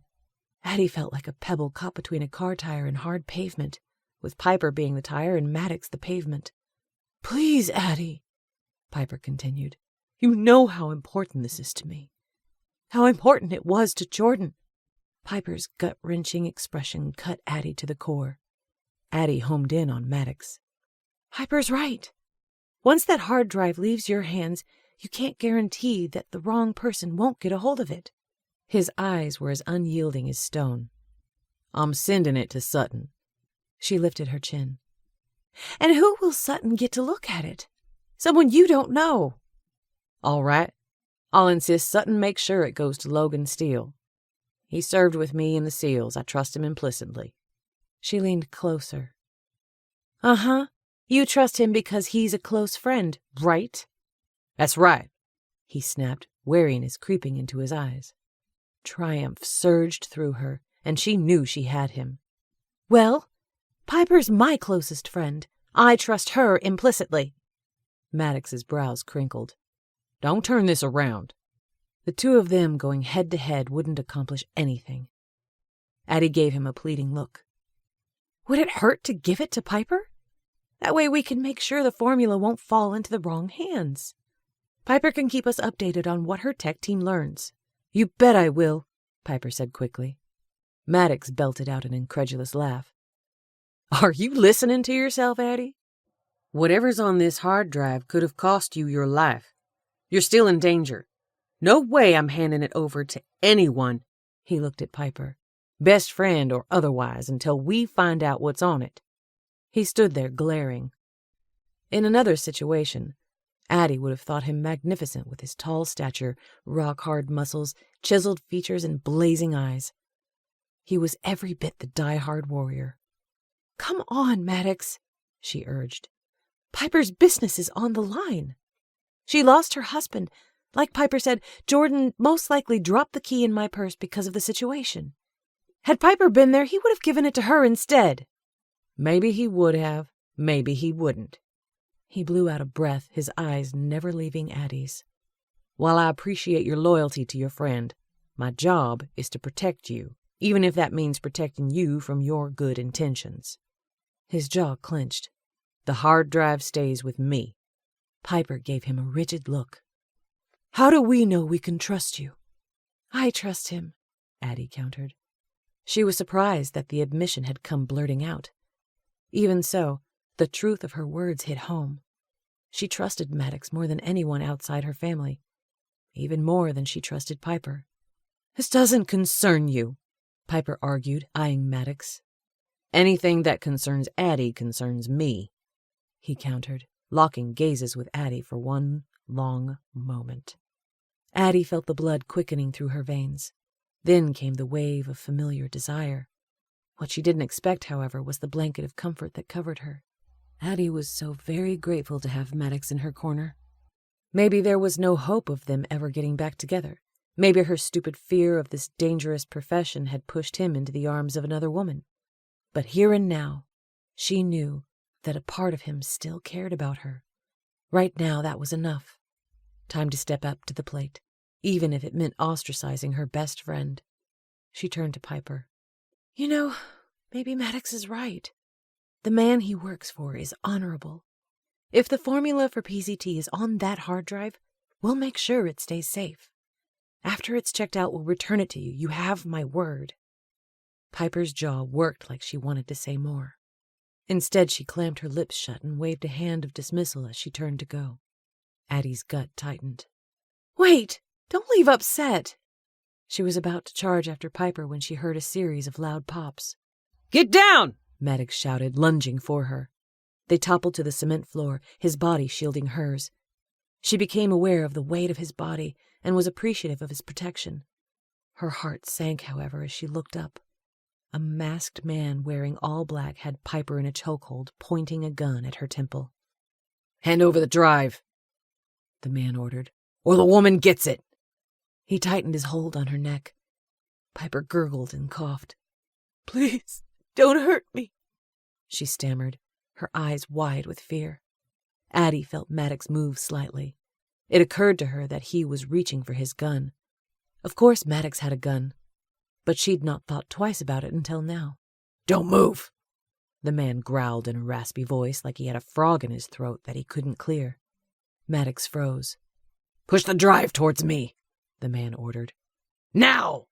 S3: Addie felt like a pebble caught between a car tire and hard pavement, with Piper being the tire and Maddox the pavement.
S2: Please, Addie,
S3: Piper continued.
S2: You know how important this is to me. How important it was to Jordan.
S3: Piper's gut-wrenching expression cut Addie to the core. Addie homed in on Maddox.
S1: Piper's right. Once that hard drive leaves your hands, you can't guarantee that the wrong person won't get a hold of it.
S3: His eyes were as unyielding as stone. I'm sending it to Sutton. She lifted her chin.
S1: And who will Sutton get to look at it? Someone you don't know.
S3: All right. I'll insist Sutton make sure it goes to Logan Steele. He served with me in the SEALs. I trust him implicitly.
S1: She leaned closer. Uh-huh. You trust him because he's a close friend, right?
S3: That's right, he snapped, wariness creeping into his eyes. Triumph surged through her, and she knew she had him.
S1: Well, Piper's my closest friend. I trust her implicitly.
S3: Maddox's brows crinkled. Don't turn this around. The two of them going head-to-head wouldn't accomplish anything. Addie gave him a pleading look.
S1: Would it hurt to give it to Piper? That way we can make sure the formula won't fall into the wrong hands. Piper can keep us updated on what her tech team learns.
S3: You bet I will, Piper said quickly. Maddox belted out an incredulous laugh. Are you listening to yourself, Addie? Whatever's on this hard drive could have cost you your life. You're still in danger. No way I'm handing it over to anyone. He looked at Piper. Best friend or otherwise, until we find out what's on it. He stood there glaring. In another situation, Addie would have thought him magnificent with his tall stature, rock-hard muscles, chiseled features, and blazing eyes. He was every bit the die-hard warrior.
S1: Come on, Maddox, she urged. Piper's business is on the line. She lost her husband. Like Piper said, Jordan most likely dropped the key in my purse because of the situation. Had Piper been there, he would have given it to her instead.
S3: Maybe he would have, maybe he wouldn't. He blew out a breath, his eyes never leaving Addie's. While I appreciate your loyalty to your friend, my job is to protect you, even if that means protecting you from your good intentions. His jaw clenched. The hard drive stays with me. Piper gave him a rigid look.
S2: How do we know we can trust you?
S1: I trust him,
S3: Addie countered. She was surprised that the admission had come blurting out. Even so, the truth of her words hit home. She trusted Maddox more than anyone outside her family, even more than she trusted Piper.
S2: This doesn't concern you,
S3: Piper argued, eyeing Maddox. Anything that concerns Addie concerns me, he countered, locking gazes with Addie for one long moment. Addie felt the blood quickening through her veins. Then came the wave of familiar desire. What she didn't expect, however, was the blanket of comfort that covered her. Addie was so very grateful to have Maddox in her corner. Maybe there was no hope of them ever getting back together. Maybe her stupid fear of this dangerous profession had pushed him into the arms of another woman. But here and now, she knew that a part of him still cared about her. Right now, that was enough. Time to step up to the plate, even if it meant ostracizing her best friend. She turned to Piper.
S1: You know, maybe Maddox is right. The man he works for is honorable. If the formula for PCT is on that hard drive, we'll make sure it stays safe. After it's checked out, we'll return it to you. You have my word.
S3: Piper's jaw worked like she wanted to say more. Instead, she clamped her lips shut and waved a hand of dismissal as she turned to go. Addie's gut tightened.
S1: Wait! Don't leave upset!
S3: She was about to charge after Piper when she heard a series of loud pops.
S2: "Get down!"
S3: Maddox shouted, lunging for her. They toppled to the cement floor, his body shielding hers. She became aware of the weight of his body and was appreciative of his protection. Her heart sank, however, as she looked up. A masked man wearing all black had Piper in a chokehold, pointing a gun at her temple.
S2: "Hand over the drive," the man ordered, "or the woman gets it."
S3: He tightened his hold on her neck. Piper gurgled and coughed. "Please, don't hurt me," she stammered, her eyes wide with fear. Addie felt Maddox move slightly. It occurred to her that he was reaching for his gun. Of course Maddox had a gun, but she'd not thought twice about it until now.
S2: "Don't move,"
S3: the man growled in a raspy voice like he had a frog in his throat that he couldn't clear. Maddox froze.
S2: "Push the drive towards me,"
S3: the man ordered.
S2: "Now!"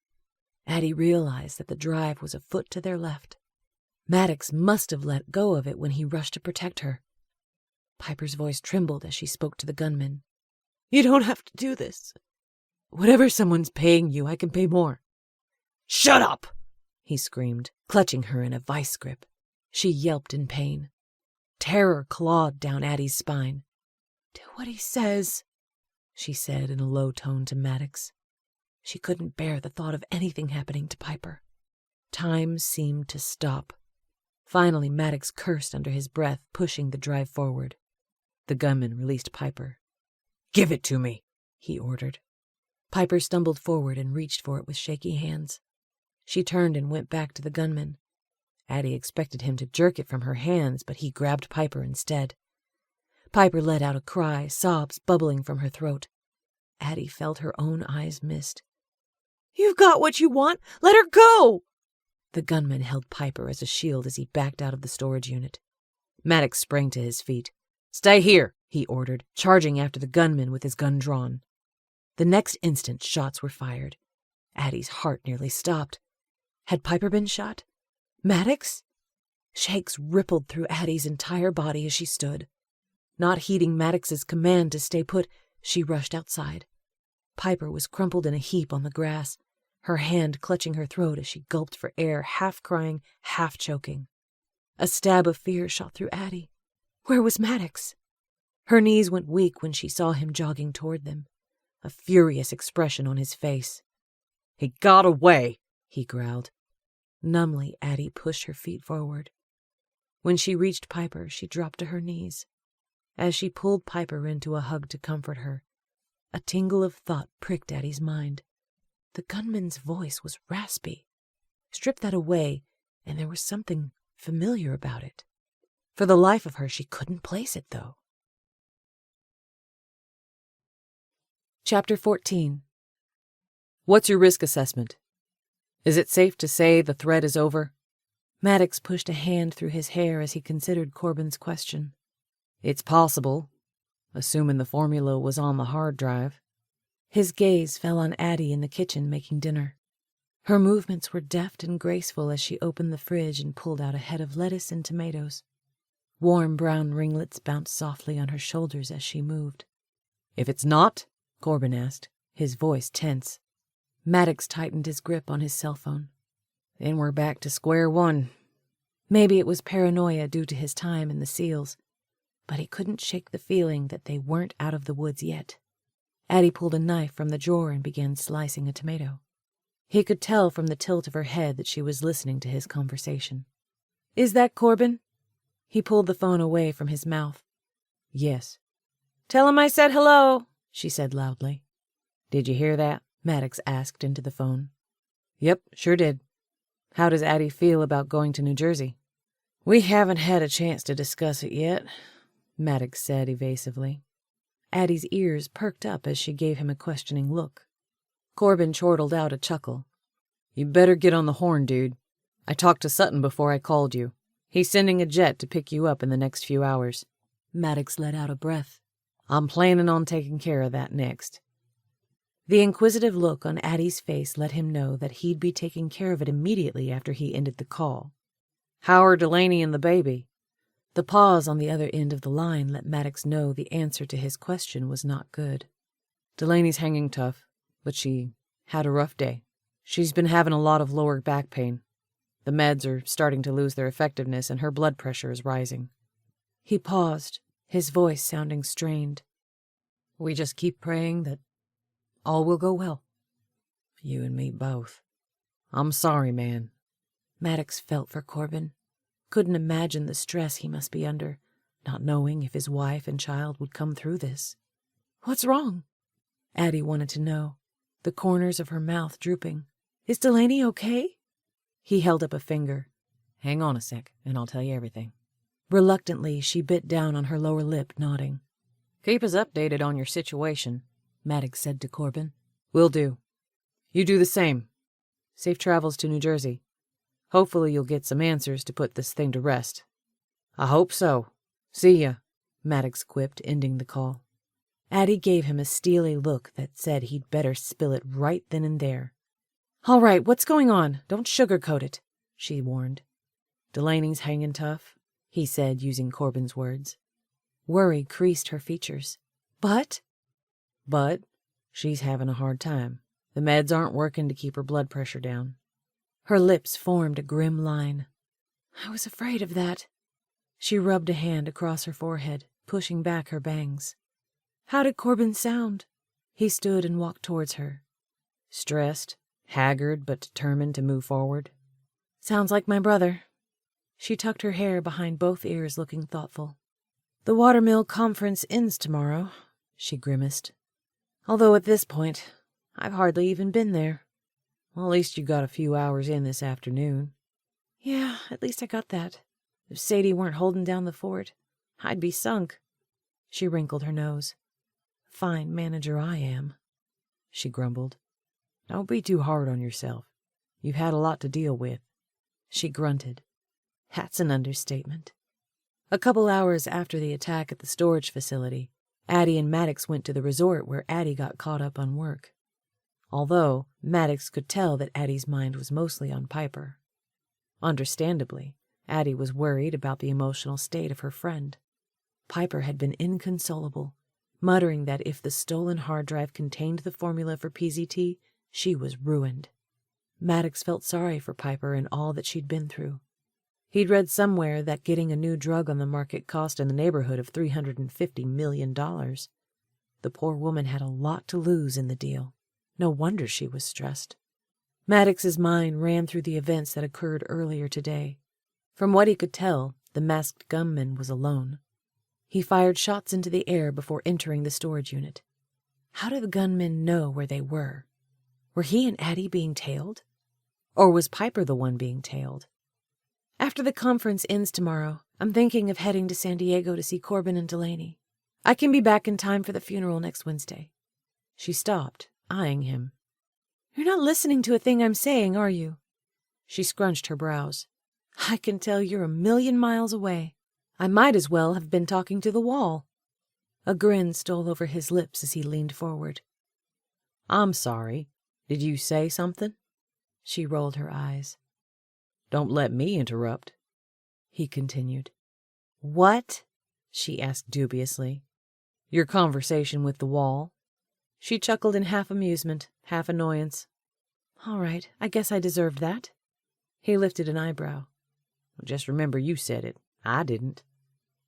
S3: Addie realized that the drive was a foot to their left. Maddox must have let go of it when he rushed to protect her. Piper's voice trembled as she spoke to the gunman. "You don't have to do this. Whatever someone's paying you, I can pay more."
S2: "Shut up!"
S3: he screamed, clutching her in a vice grip. She yelped in pain. Terror clawed down Addie's spine. "Do what he says," she said in a low tone to Maddox. She couldn't bear the thought of anything happening to Piper. Time seemed to stop. Finally, Maddox cursed under his breath, pushing the drive forward. The gunman released Piper.
S2: "Give it to me,"
S3: he ordered. Piper stumbled forward and reached for it with shaky hands. She turned and went back to the gunman. Addie expected him to jerk it from her hands, but he grabbed Piper instead. Piper let out a cry, sobs bubbling from her throat. Addie felt her own eyes mist. "You've got what you want! Let her go!" The gunman held Piper as a shield as he backed out of the storage unit. Maddox sprang to his feet. "Stay here," he ordered, charging after the gunman with his gun drawn. The next instant, shots were fired. Addie's heart nearly stopped. Had Piper been shot? Maddox? Shakes rippled through Addie's entire body as she stood. Not heeding Maddox's command to stay put, she rushed outside. Piper was crumpled in a heap on the grass, her hand clutching her throat as she gulped for air, half crying, half choking. A stab of fear shot through Addie. Where was Maddox? Her knees went weak when she saw him jogging toward them, a furious expression on his face.
S2: "He got away,"
S3: he growled. Numbly, Addie pushed her feet forward. When she reached Piper, she dropped to her knees. As she pulled Piper into a hug to comfort her, a tingle of thought pricked Addie's mind. The gunman's voice was raspy. Strip that away, and there was something familiar about it. For the life of her, she couldn't place it, though. Chapter 14. What's your risk assessment? Is it safe to say the threat is over? Maddox pushed a hand through his hair as he considered Corbin's question. It's possible, assuming the formula was on the hard drive. His gaze fell on Addie in the kitchen making dinner. Her movements were deft and graceful as she opened the fridge and pulled out a head of lettuce and tomatoes. Warm brown ringlets bounced softly on her shoulders as she moved. If it's not? Corbin asked, his voice tense. Maddox tightened his grip on his cell phone. Then we're back to square one. Maybe it was paranoia due to his time in the SEALs, but he couldn't shake the feeling that they weren't out of the woods yet. Addie pulled a knife from the drawer and began slicing a tomato. He could tell from the tilt of her head that she was listening to his conversation. Is that Corbin? He pulled the phone away from his mouth. Yes. Tell him I said hello, she said loudly. Did you hear that? Maddox asked into the phone. Yep, sure did. How does Addie feel about going to New Jersey? We haven't had a chance to discuss it yet, Maddox said evasively. Addie's ears perked up as she gave him a questioning look. Corbin chortled out a chuckle. You better get on the horn, dude. I talked to Sutton before I called you. He's sending a jet to pick you up in the next few hours. Maddox let out a breath. I'm planning on taking care of that next. The inquisitive look on Addie's face let him know that he'd be taking care of it immediately after he ended the call. How are Delaney and the baby? The pause on the other end of the line let Maddox know the answer to his question was not good. Delaney's hanging tough, but she Had a rough day. She's been having a lot of lower back pain. The meds are starting to lose their effectiveness and her blood pressure is rising.
S1: He paused, his voice sounding strained.
S3: We just keep praying that all will go well. You and me both. I'm sorry, man.
S1: Maddox felt for Corbin. Couldn't imagine the stress he must be under, not knowing if his wife and child would come through this. What's wrong? Addie wanted to know, the corners of her mouth drooping. Is Delaney okay? He held up a finger.
S3: Hang on a sec, and I'll tell you everything.
S1: Reluctantly, she bit down on her lower lip, nodding.
S3: Keep us updated on your situation, Maddox said to Corbin. Will do. You do the same. Safe travels to New Jersey. Hopefully you'll get some answers to put this thing to rest. I hope so. See ya, Maddox quipped, ending the call.
S1: Addie gave him a steely look that said he'd better spill it right then and there. All right, what's going on? Don't sugarcoat it, she warned.
S3: Delaney's hanging tough, he said, using Corbin's words.
S1: Worry creased her features. But
S3: she's having a hard time. The meds aren't working to keep her blood pressure down.
S1: Her lips formed a grim line. I was afraid of that. She rubbed a hand across her forehead, pushing back her bangs. How did Corbin sound? He stood and walked towards her.
S3: Stressed, haggard, but determined to move forward.
S1: Sounds like my brother. She tucked her hair behind both ears, looking thoughtful. The Watermill conference ends tomorrow, she grimaced. Although at this point, I've hardly even been there.
S3: Well, at least you got a few hours in this afternoon.
S1: Yeah, at least I got that. If Sadie weren't holding down the fort, I'd be sunk. She wrinkled her nose. Fine manager I am, she grumbled.
S3: Don't be too hard on yourself. You've had a lot to deal with.
S1: She grunted. That's an understatement. A couple hours after the attack at the storage facility, Addie and Maddox went to the resort where Addie got caught up on work. Although Maddox could tell that Addie's mind was mostly on Piper. Understandably, Addie was worried about the emotional state of her friend. Piper had been inconsolable, muttering that if the stolen hard drive contained the formula for PZT, she was ruined. Maddox felt sorry for Piper and all that she'd been through. He'd read somewhere that getting a new drug on the market cost in the neighborhood of $350 million. The poor woman had a lot to lose in the deal. No wonder she was stressed. Maddox's mind ran through the events that occurred earlier today. From what he could tell, the masked gunman was alone. He fired shots into the air before entering the storage unit. How did the gunmen know where they were? Were he and Addie being tailed? Or was Piper the one being tailed? After the conference ends tomorrow, I'm thinking of heading to San Diego to see Corbin and Delaney. I can be back in time for the funeral next Wednesday. She stopped, eyeing him. You're not listening to a thing I'm saying, are you? She scrunched her brows. I can tell you're a million miles away. I might as well have been talking to the wall. A grin stole over his lips as he leaned forward.
S3: I'm sorry. Did you say something?
S1: She rolled her eyes.
S3: Don't let me interrupt, he continued.
S1: What?
S3: She asked dubiously. Your conversation with the wall.
S1: She chuckled in half amusement, half annoyance. All right, I guess I deserved that. He lifted an eyebrow.
S3: Just remember you said it. I didn't.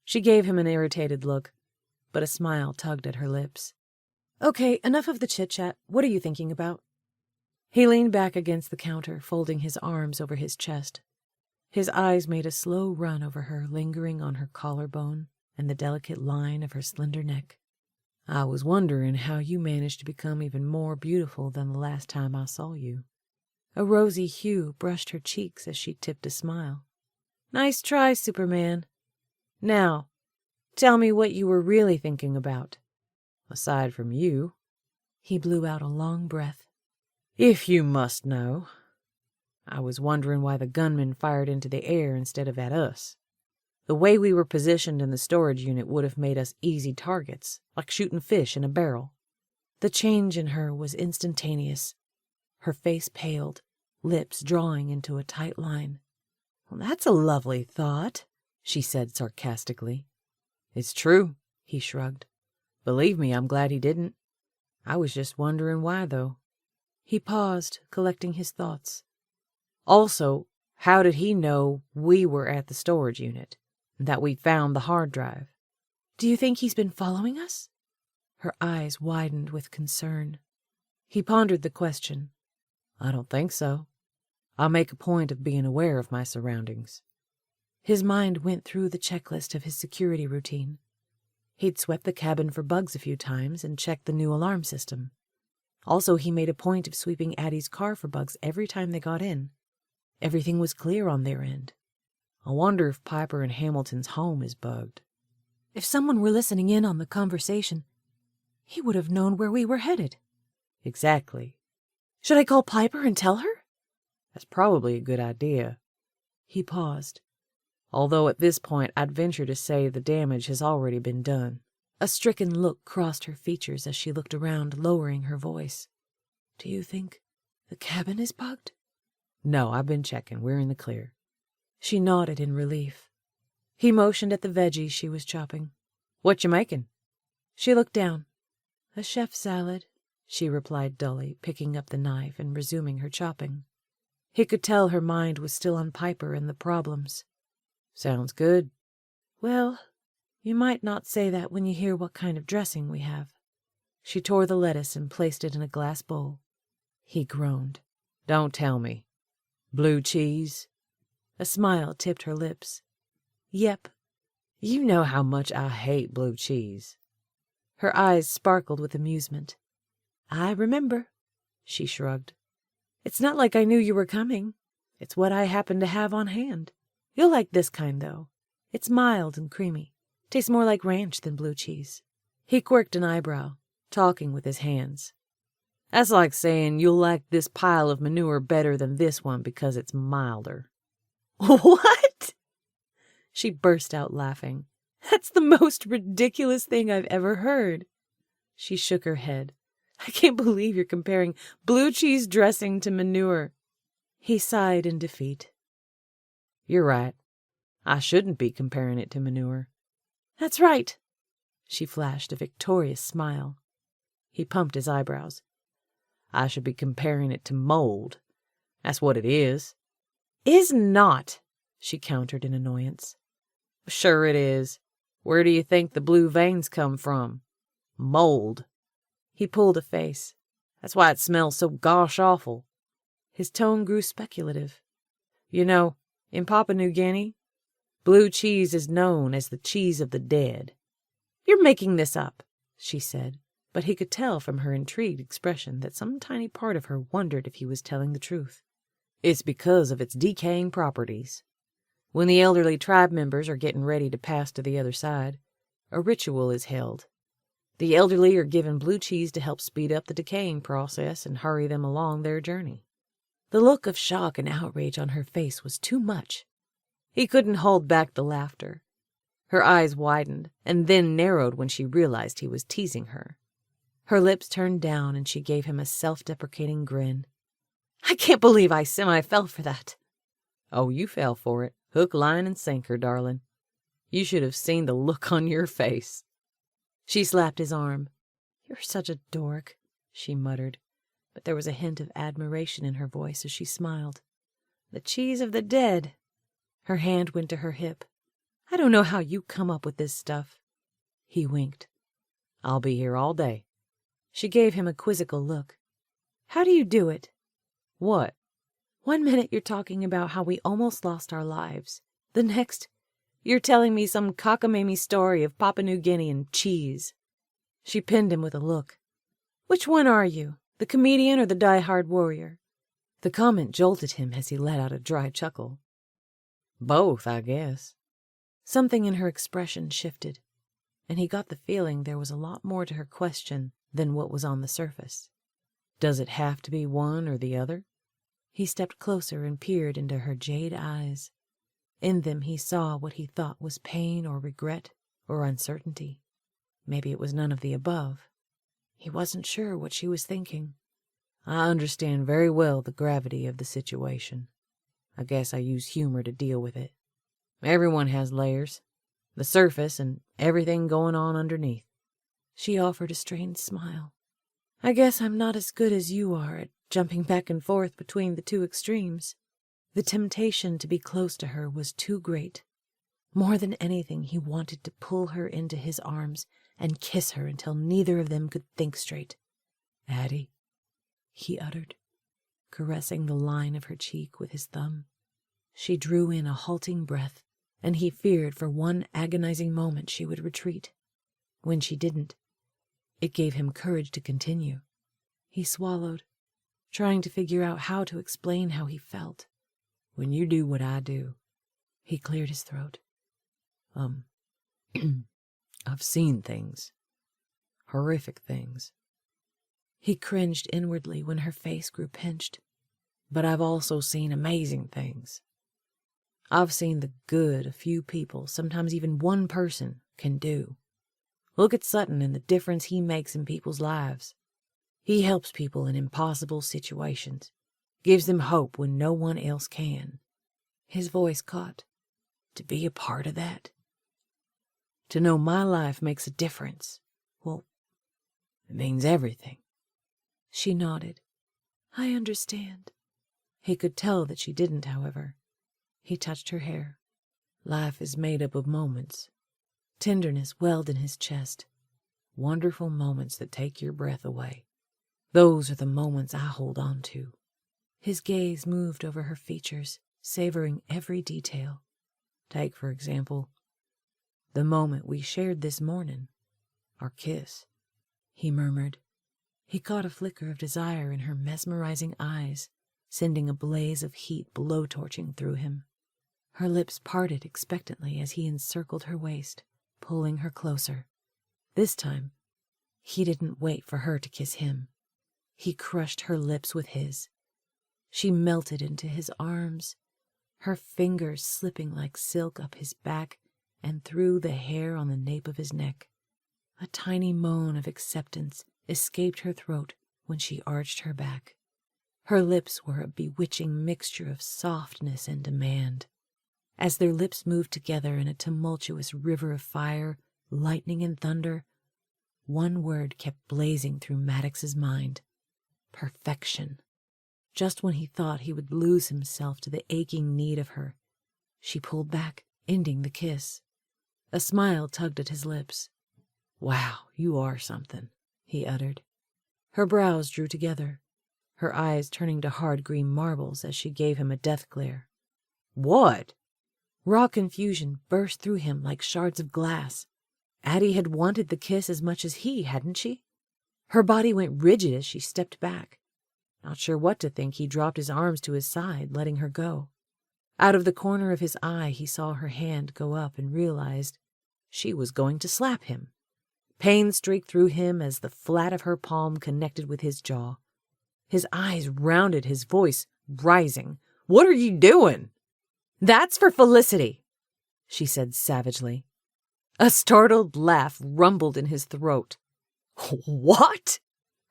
S1: She gave him an irritated look, but a smile tugged at her lips. Okay, enough of the chit-chat. What are you thinking about? He leaned back against the counter, folding his arms over his chest. His eyes made a slow run over her, lingering on her collarbone and the delicate line of her slender neck. I was wondering how you managed to become even more beautiful than the last time I saw you. A rosy hue brushed her cheeks as she tipped a smile. Nice try, Superman. Now, tell me what you were really thinking about.
S3: Aside from you.
S1: He blew out a long breath.
S3: If you must know. I was wondering why the gunman fired into the air instead of at us. The way we were positioned in the storage unit would have made us easy targets, like shooting fish in a barrel.
S1: The change in her was instantaneous. Her face paled, lips drawing into a tight line.
S3: Well, that's a lovely thought, she said sarcastically. It's true, he shrugged. Believe me, I'm glad he didn't. I was just wondering why, though. He paused, collecting his thoughts. Also, how did he know we were at the storage unit, and that we found the hard drive?
S1: Do you think he's been following us?
S3: Her eyes widened with concern. He pondered the question. I don't think so. I'll make a point of being aware of my surroundings. His mind went through the checklist of his security routine. He'd swept the cabin for bugs a few times and checked the new alarm system. Also, he made a point of sweeping Addie's car for bugs every time they got in. Everything was clear on their end. I wonder if Piper and Hamilton's home is bugged.
S1: If someone were listening in on the conversation, he would have known where we were headed.
S3: Exactly.
S1: Should I call Piper and tell her?
S3: That's probably a good idea. He paused. Although at this point I'd venture to say the damage has already been done. A stricken look crossed her features as she looked around, lowering her voice. Do you think the cabin is bugged? No, I've been checking. We're in the clear. She nodded in relief. He motioned at the veggies she was chopping. What you making? She looked down. A chef salad, she replied dully, picking up the knife and resuming her chopping. He could tell her mind was still on Piper and the problems. Sounds good. Well, you might not say that when you hear what kind of dressing we have. She tore the lettuce and placed it in a glass bowl. He groaned. Don't tell me. Blue cheese? A smile tipped her lips. Yep. You know how much I hate blue cheese. Her eyes sparkled with amusement. I remember, she shrugged. It's not like I knew you were coming. It's what I happened to have on hand. You'll like this kind, though. It's mild and creamy. Tastes more like ranch than blue cheese. He quirked an eyebrow, talking with his hands. That's like saying you'll like this pile of manure better than this one because it's milder. What? She burst out laughing. That's the most ridiculous thing I've ever heard. She shook her head. I can't believe you're comparing blue cheese dressing to manure. He sighed in defeat. You're right. I shouldn't be comparing it to manure. That's right. She flashed a victorious smile. He pumped his eyebrows. I should be comparing it to mold. That's what it is. Is not, she countered in annoyance. Sure it is. Where do you think the blue veins come from? Mold. He pulled a face. That's why it smells so gosh awful. His tone grew speculative. You know, in Papua New Guinea, blue cheese is known as the cheese of the dead. You're making this up, she said, but he could tell from her intrigued expression that some tiny part of her wondered if he was telling the truth. It's because of its decaying properties. When the elderly tribe members are getting ready to pass to the other side, a ritual is held. The elderly are given blue cheese to help speed up the decaying process and hurry them along their journey. The look of shock and outrage on her face was too much. He couldn't hold back the laughter. Her eyes widened and then narrowed when she realized he was teasing her. Her lips turned down and she gave him a self-deprecating grin. I can't believe I semi-fell for that. Oh, you fell for it. Hook, line, and sinker, darling. You should have seen the look on your face. She slapped his arm. You're such a dork, she muttered, but there was a hint of admiration in her voice as she smiled. The cheese of the dead. Her hand went to her hip. I don't know how you come up with this stuff. He winked. I'll be here all day. She gave him a quizzical look. How do you do it? What? 1 minute you're talking about how we almost lost our lives. The next, you're telling me some cockamamie story of Papua New Guinea and cheese. She pinned him with a look. Which one are you, the comedian or the diehard warrior? The comment jolted him as he let out a dry chuckle. Both, I guess. Something in her expression shifted, and he got the feeling there was a lot more to her question than what was on the surface. Does it have to be one or the other? He stepped closer and peered into her jade eyes. In them he saw what he thought was pain or regret or uncertainty. Maybe it was none of the above. He wasn't sure what she was thinking. I understand very well the gravity of the situation. I guess I use humor to deal with it. Everyone has layers. The surface and everything going on underneath. She offered a strained smile. I guess I'm not as good as you are at jumping back and forth between the two extremes. The temptation to be close to her was too great. More than anything, he wanted to pull her into his arms and kiss her until neither of them could think straight. "Addie," he uttered, caressing the line of her cheek with his thumb. She drew in a halting breath, and he feared for one agonizing moment she would retreat. When she didn't, it gave him courage to continue. He swallowed, trying to figure out how to explain how he felt.
S2: "When you do what I do,"
S3: he cleared his throat.
S2: I've seen things. Horrific things.
S3: He cringed inwardly when her face grew pinched.
S2: But I've also seen amazing things. I've seen the good a few people, sometimes even one person, can do. Look at Sutton and the difference he makes in people's lives. He helps people in impossible situations, gives them hope when no one else can." His voice caught. "To be a part of that, to know my life makes a difference, well, it means everything."
S3: She nodded. "I understand." He could tell that she didn't, however. He touched her hair.
S2: "Life is made up of moments."
S3: Tenderness welled in his chest.
S2: "Wonderful moments that take your breath away. Those are the moments I hold on to."
S3: His gaze moved over her features, savoring every detail.
S2: "Take, for example, the moment we shared this morning, our kiss,"
S3: he murmured. He caught a flicker of desire in her mesmerizing eyes, sending a blaze of heat blowtorching through him. Her lips parted expectantly as he encircled her waist, pulling her closer. This time, he didn't wait for her to kiss him. He crushed her lips with his. She melted into his arms, her fingers slipping like silk up his back and through the hair on the nape of his neck. A tiny moan of acceptance escaped her throat when she arched her back. Her lips were a bewitching mixture of softness and demand. As their lips moved together in a tumultuous river of fire, lightning and thunder, one word kept blazing through Maddox's mind: perfection. Just when he thought he would lose himself to the aching need of her, she pulled back, ending the kiss. A smile tugged at his lips.
S2: "Wow, you are something,"
S3: he uttered. Her brows drew together, her eyes turning to hard green marbles as she gave him a death glare.
S2: "What?"
S3: Raw confusion burst through him like shards of glass. Addie had wanted the kiss as much as he, hadn't she? Her body went rigid as she stepped back. Not sure what to think, he dropped his arms to his side, letting her go. Out of the corner of his eye, he saw her hand go up and realized she was going to slap him. Pain streaked through him as the flat of her palm connected with his jaw. His eyes rounded, his voice rising.
S2: "What are you doing?"
S3: "That's for Felicity," she said savagely. A startled laugh rumbled in his throat.
S2: "What?"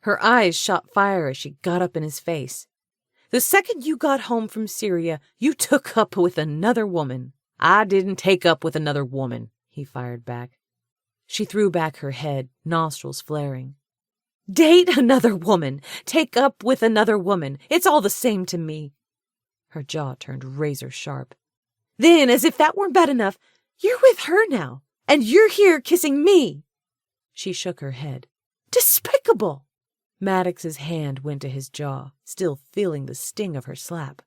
S3: Her eyes shot fire as she got up in his face. "The second you got home from Syria, you took up with another woman."
S2: "I didn't take up with another woman," he fired back.
S3: She threw back her head, nostrils flaring. "Date another woman. Take up with another woman. It's all the same to me." Her jaw turned razor sharp. "Then, as if that weren't bad enough, you're with her now, and you're here kissing me." She shook her head. "Despicable!" Maddox's hand went to his jaw, still feeling the sting of her slap.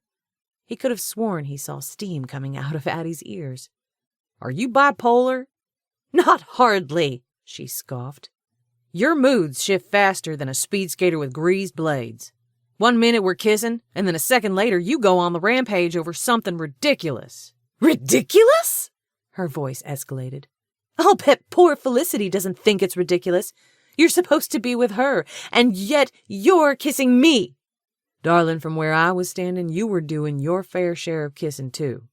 S3: He could have sworn he saw steam coming out of Addie's ears.
S2: "Are you bipolar?"
S3: "Not hardly," she scoffed.
S2: "Your moods shift faster than a speed skater with greased blades. 1 minute we're kissing, and then a second later you go on the rampage over something ridiculous."
S3: "Ridiculous?" Her voice escalated. "I'll bet poor Felicity doesn't think it's ridiculous. You're supposed to be with her, and yet you're kissing me."
S2: "Darling, from where I was standing, you were doing your fair share of kissing, too.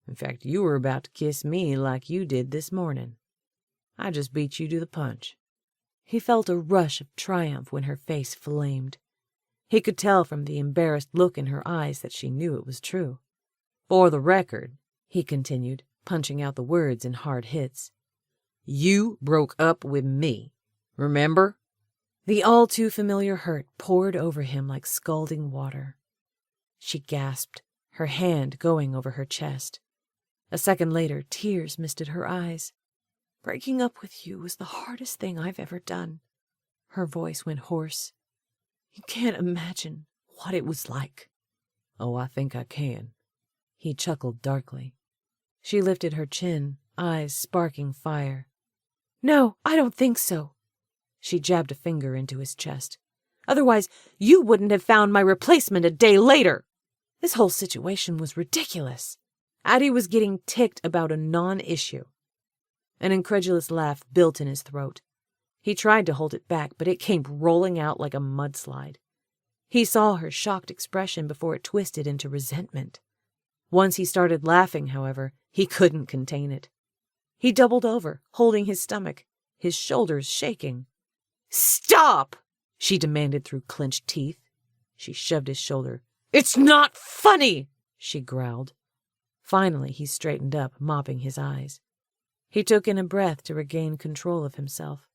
S2: In fact, you were about to kiss me like you did this morning. I just beat you to the punch."
S3: He felt a rush of triumph when her face flamed. He could tell from the embarrassed look in her eyes that she knew it was true.
S2: "For the record,"
S3: he continued, punching out the words in hard hits,
S2: "you broke up with me. Remember?"
S3: The all-too-familiar hurt poured over him like scalding water. She gasped, her hand going over her chest. A second later, tears misted her eyes. "Breaking up with you was the hardest thing I've ever done." Her voice went hoarse. "You can't imagine what it was like."
S2: "Oh, I think I can."
S3: He chuckled darkly. She lifted her chin, eyes sparking fire. "No, I don't think so." She jabbed a finger into his chest. "Otherwise, you wouldn't have found my replacement a day later." This whole situation was ridiculous. Addie was getting ticked about a non-issue. An incredulous laugh built in his throat. He tried to hold it back, but it came rolling out like a mudslide. He saw her shocked expression before it twisted into resentment. Once he started laughing, however, he couldn't contain it. He doubled over, holding his stomach, his shoulders shaking. "Stop!" she demanded through clenched teeth. She shoved his shoulder. "It's not funny!" she growled. Finally, he straightened up, mopping his eyes. He took in a breath to regain control of himself.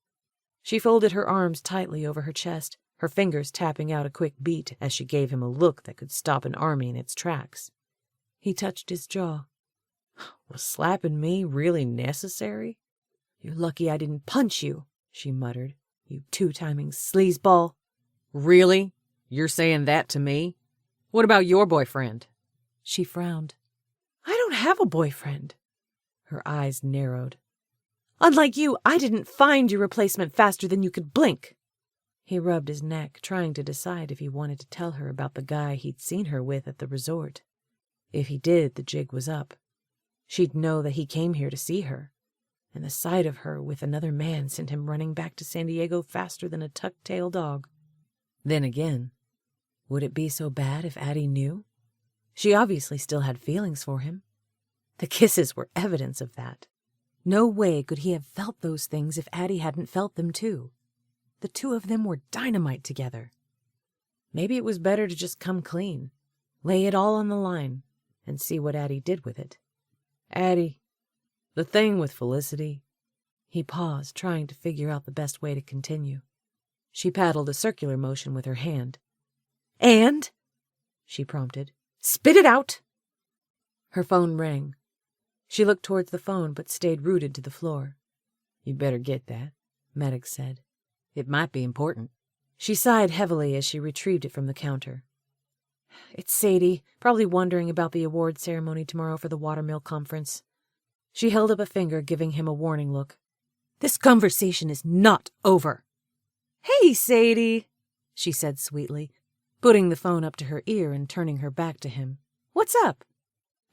S3: She folded her arms tightly over her chest, her fingers tapping out a quick beat as she gave him a look that could stop an army in its tracks. He touched his jaw.
S2: "Was slapping me really necessary?"
S3: "You're lucky I didn't punch you," she muttered. "You two-timing sleazeball."
S2: "Really? You're saying that to me? What about your boyfriend?"
S3: She frowned. "I don't have a boyfriend." Her eyes narrowed. "Unlike you, I didn't find your replacement faster than you could blink." He rubbed his neck, trying to decide if he wanted to tell her about the guy he'd seen her with at the resort. If he did, the jig was up. She'd know that he came here to see her, and the sight of her with another man sent him running back to San Diego faster than a tuck-tail dog. Then again, would it be so bad if Addie knew? She obviously still had feelings for him. The kisses were evidence of that. No way could he have felt those things if Addie hadn't felt them too. The two of them were dynamite together. Maybe it was better to just come clean, lay it all on the line, and see what Addie did with it.
S2: "Addie, the thing with Felicity."
S3: He paused, trying to figure out the best way to continue. She paddled a circular motion with her hand. "And?" she prompted. "Spit it out!" Her phone rang. She looked towards the phone but stayed rooted to the floor.
S2: "You'd better get that,"
S3: Maddox said.
S2: "It might be important."
S3: She sighed heavily as she retrieved it from the counter. "It's Sadie, probably wondering about the award ceremony tomorrow for the Watermill Conference." She held up a finger, giving him a warning look. "This conversation is not over." "Hey, Sadie," she said sweetly, putting the phone up to her ear and turning her back to him. "What's up?"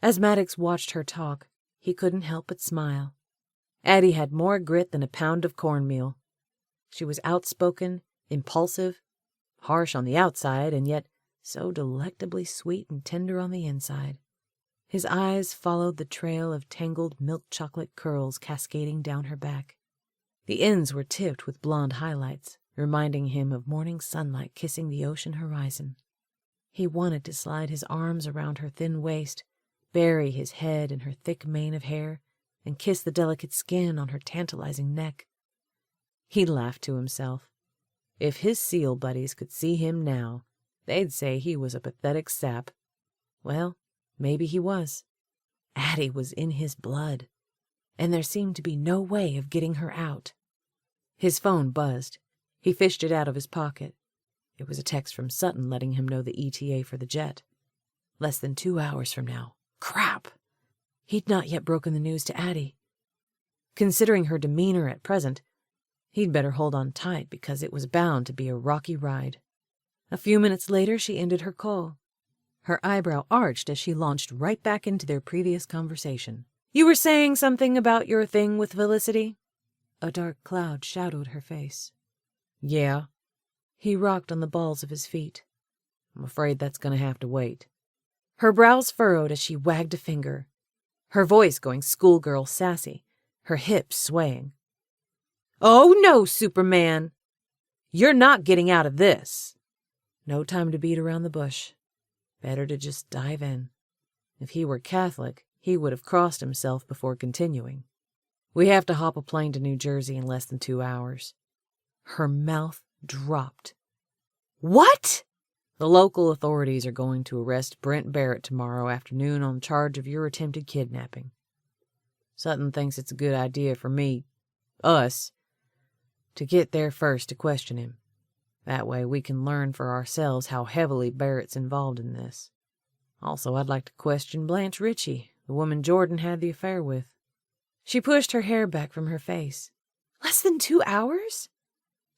S3: As Maddox watched her talk, he couldn't help but smile. Addie had more grit than a pound of cornmeal. She was outspoken, impulsive, harsh on the outside, and yet so delectably sweet and tender on the inside. His eyes followed the trail of tangled milk chocolate curls cascading down her back. The ends were tipped with blonde highlights, reminding him of morning sunlight kissing the ocean horizon. He wanted to slide his arms around her thin waist, bury his head in her thick mane of hair, and kiss the delicate skin on her tantalizing neck. He laughed to himself. If his SEAL buddies could see him now, they'd say he was a pathetic sap. Well, maybe he was. Addie was in his blood, and there seemed to be no way of getting her out. His phone buzzed. He fished it out of his pocket. It was a text from Sutton letting him know the ETA for the jet. Less than 2 hours from now. Crap! He'd not yet broken the news to Addie. Considering her demeanor at present, he'd better hold on tight because it was bound to be a rocky ride. A few minutes later, she ended her call. Her eyebrow arched as she launched right back into their previous conversation. "You were saying something about your thing with Felicity?" A dark cloud shadowed her face.
S2: "Yeah."
S3: He rocked on the balls of his feet.
S2: "I'm afraid that's going to have to wait."
S3: Her brows furrowed as she wagged a finger, her voice going schoolgirl sassy, her hips swaying. "Oh, no, Superman! You're not getting out of this." No time to beat around the bush. Better to just dive in. If he were Catholic, he would have crossed himself before continuing. "We have to hop a plane to New Jersey in less than 2 hours." Her mouth dropped. "What?" "The local authorities are going to arrest Brent Barrett tomorrow afternoon on charge of your attempted kidnapping. Sutton thinks it's a good idea for us, to get there first to question him. That way we can learn for ourselves how heavily Barrett's involved in this. Also, I'd like to question Blanche Ritchie, the woman Jordan had the affair with." She pushed her hair back from her face. "Less than 2 hours?"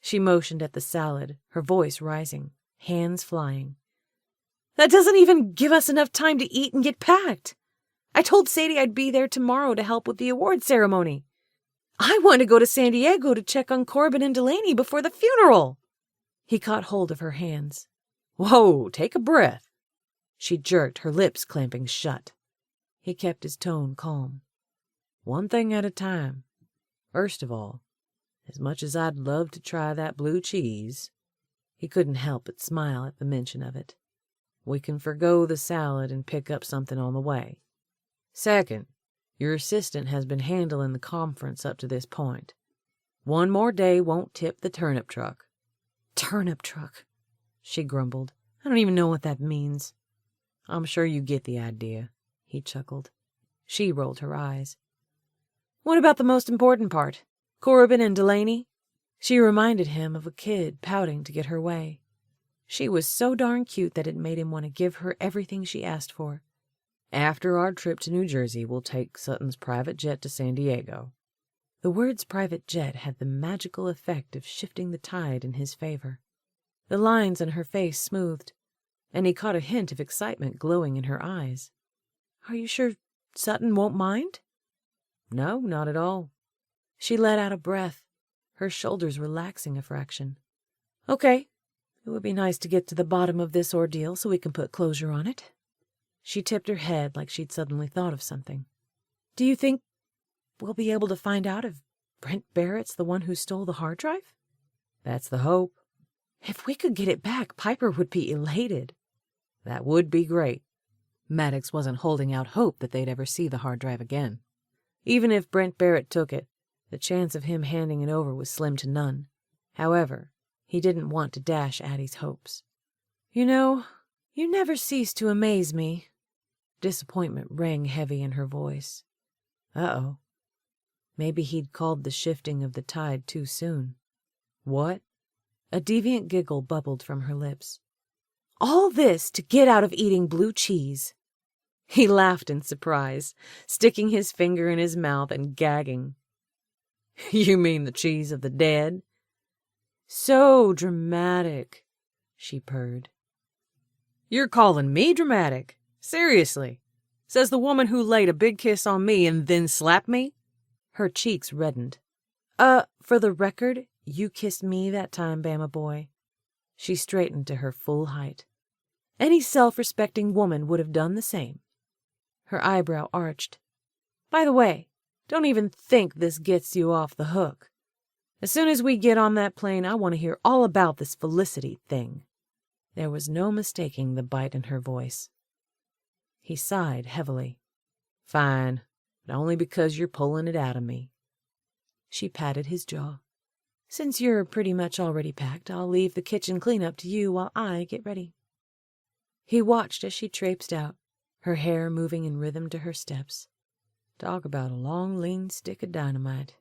S3: She motioned at the salad, her voice rising, hands flying. "That doesn't even give us enough time to eat and get packed. I told Sadie I'd be there tomorrow to help with the award ceremony. I want to go to San Diego to check on Corbin and Delaney before the funeral." He caught hold of her hands. "Whoa, take a breath." She jerked, her lips clamping shut. He kept his tone calm. "One thing at a time. First of all, as much as I'd love to try that blue cheese," he couldn't help but smile at the mention of it, "we can forgo the salad and pick up something on the way. Second, your assistant has been handling the conference up to this point. One more day won't tip the turnip truck." "Turnip truck," she grumbled. "I don't even know what that means." "I'm sure you get the idea," he chuckled. She rolled her eyes. "What about the most important part? Corbin and Delaney?" She reminded him of a kid pouting to get her way. She was so darn cute that it made him want to give her everything she asked for. "After our trip to New Jersey, we'll take Sutton's private jet to San Diego." The words private jet had the magical effect of shifting the tide in his favor. The lines on her face smoothed, and he caught a hint of excitement glowing in her eyes. "Are you sure Sutton won't mind?" "No, not at all." She let out a breath, her shoulders relaxing a fraction. "Okay. It would be nice to get to the bottom of this ordeal so we can put closure on it." She tipped her head like she'd suddenly thought of something. "Do you think we'll be able to find out if Brent Barrett's the one who stole the hard drive?" "That's the hope." "If we could get it back, Piper would be elated." "That would be great."
S2: Maddox wasn't holding out hope that they'd ever see the hard drive again.
S3: Even if Brent Barrett took it, the chance of him handing it over was slim to none. However, he didn't want to dash Addie's hopes. "You know, you never cease to amaze me." Disappointment rang heavy in her voice. Uh-oh. Maybe he'd called the shifting of the tide too soon. "What?" A deviant giggle bubbled from her lips. "All this to get out of eating blue cheese." He laughed in surprise, sticking his finger in his mouth and gagging. "You mean the cheese of the dead?" "So dramatic," she purred. "You're calling me dramatic? Seriously? Says the woman who laid a big kiss on me and then slapped me?" Her cheeks reddened. For the record, you kissed me that time, Bama boy." She straightened to her full height. Any self-respecting woman would have done the same. Her eyebrow arched. "By the way, don't even think this gets you off the hook. As soon as we get on that plane, I want to hear all about this Felicity thing." There was no mistaking the bite in her voice. He sighed heavily. "Fine, but only because you're pulling it out of me." She patted his jaw. "Since you're pretty much already packed, I'll leave the kitchen cleanup to you while I get ready." He watched as she traipsed out, her hair moving in rhythm to her steps. Talk about a long, lean stick of dynamite.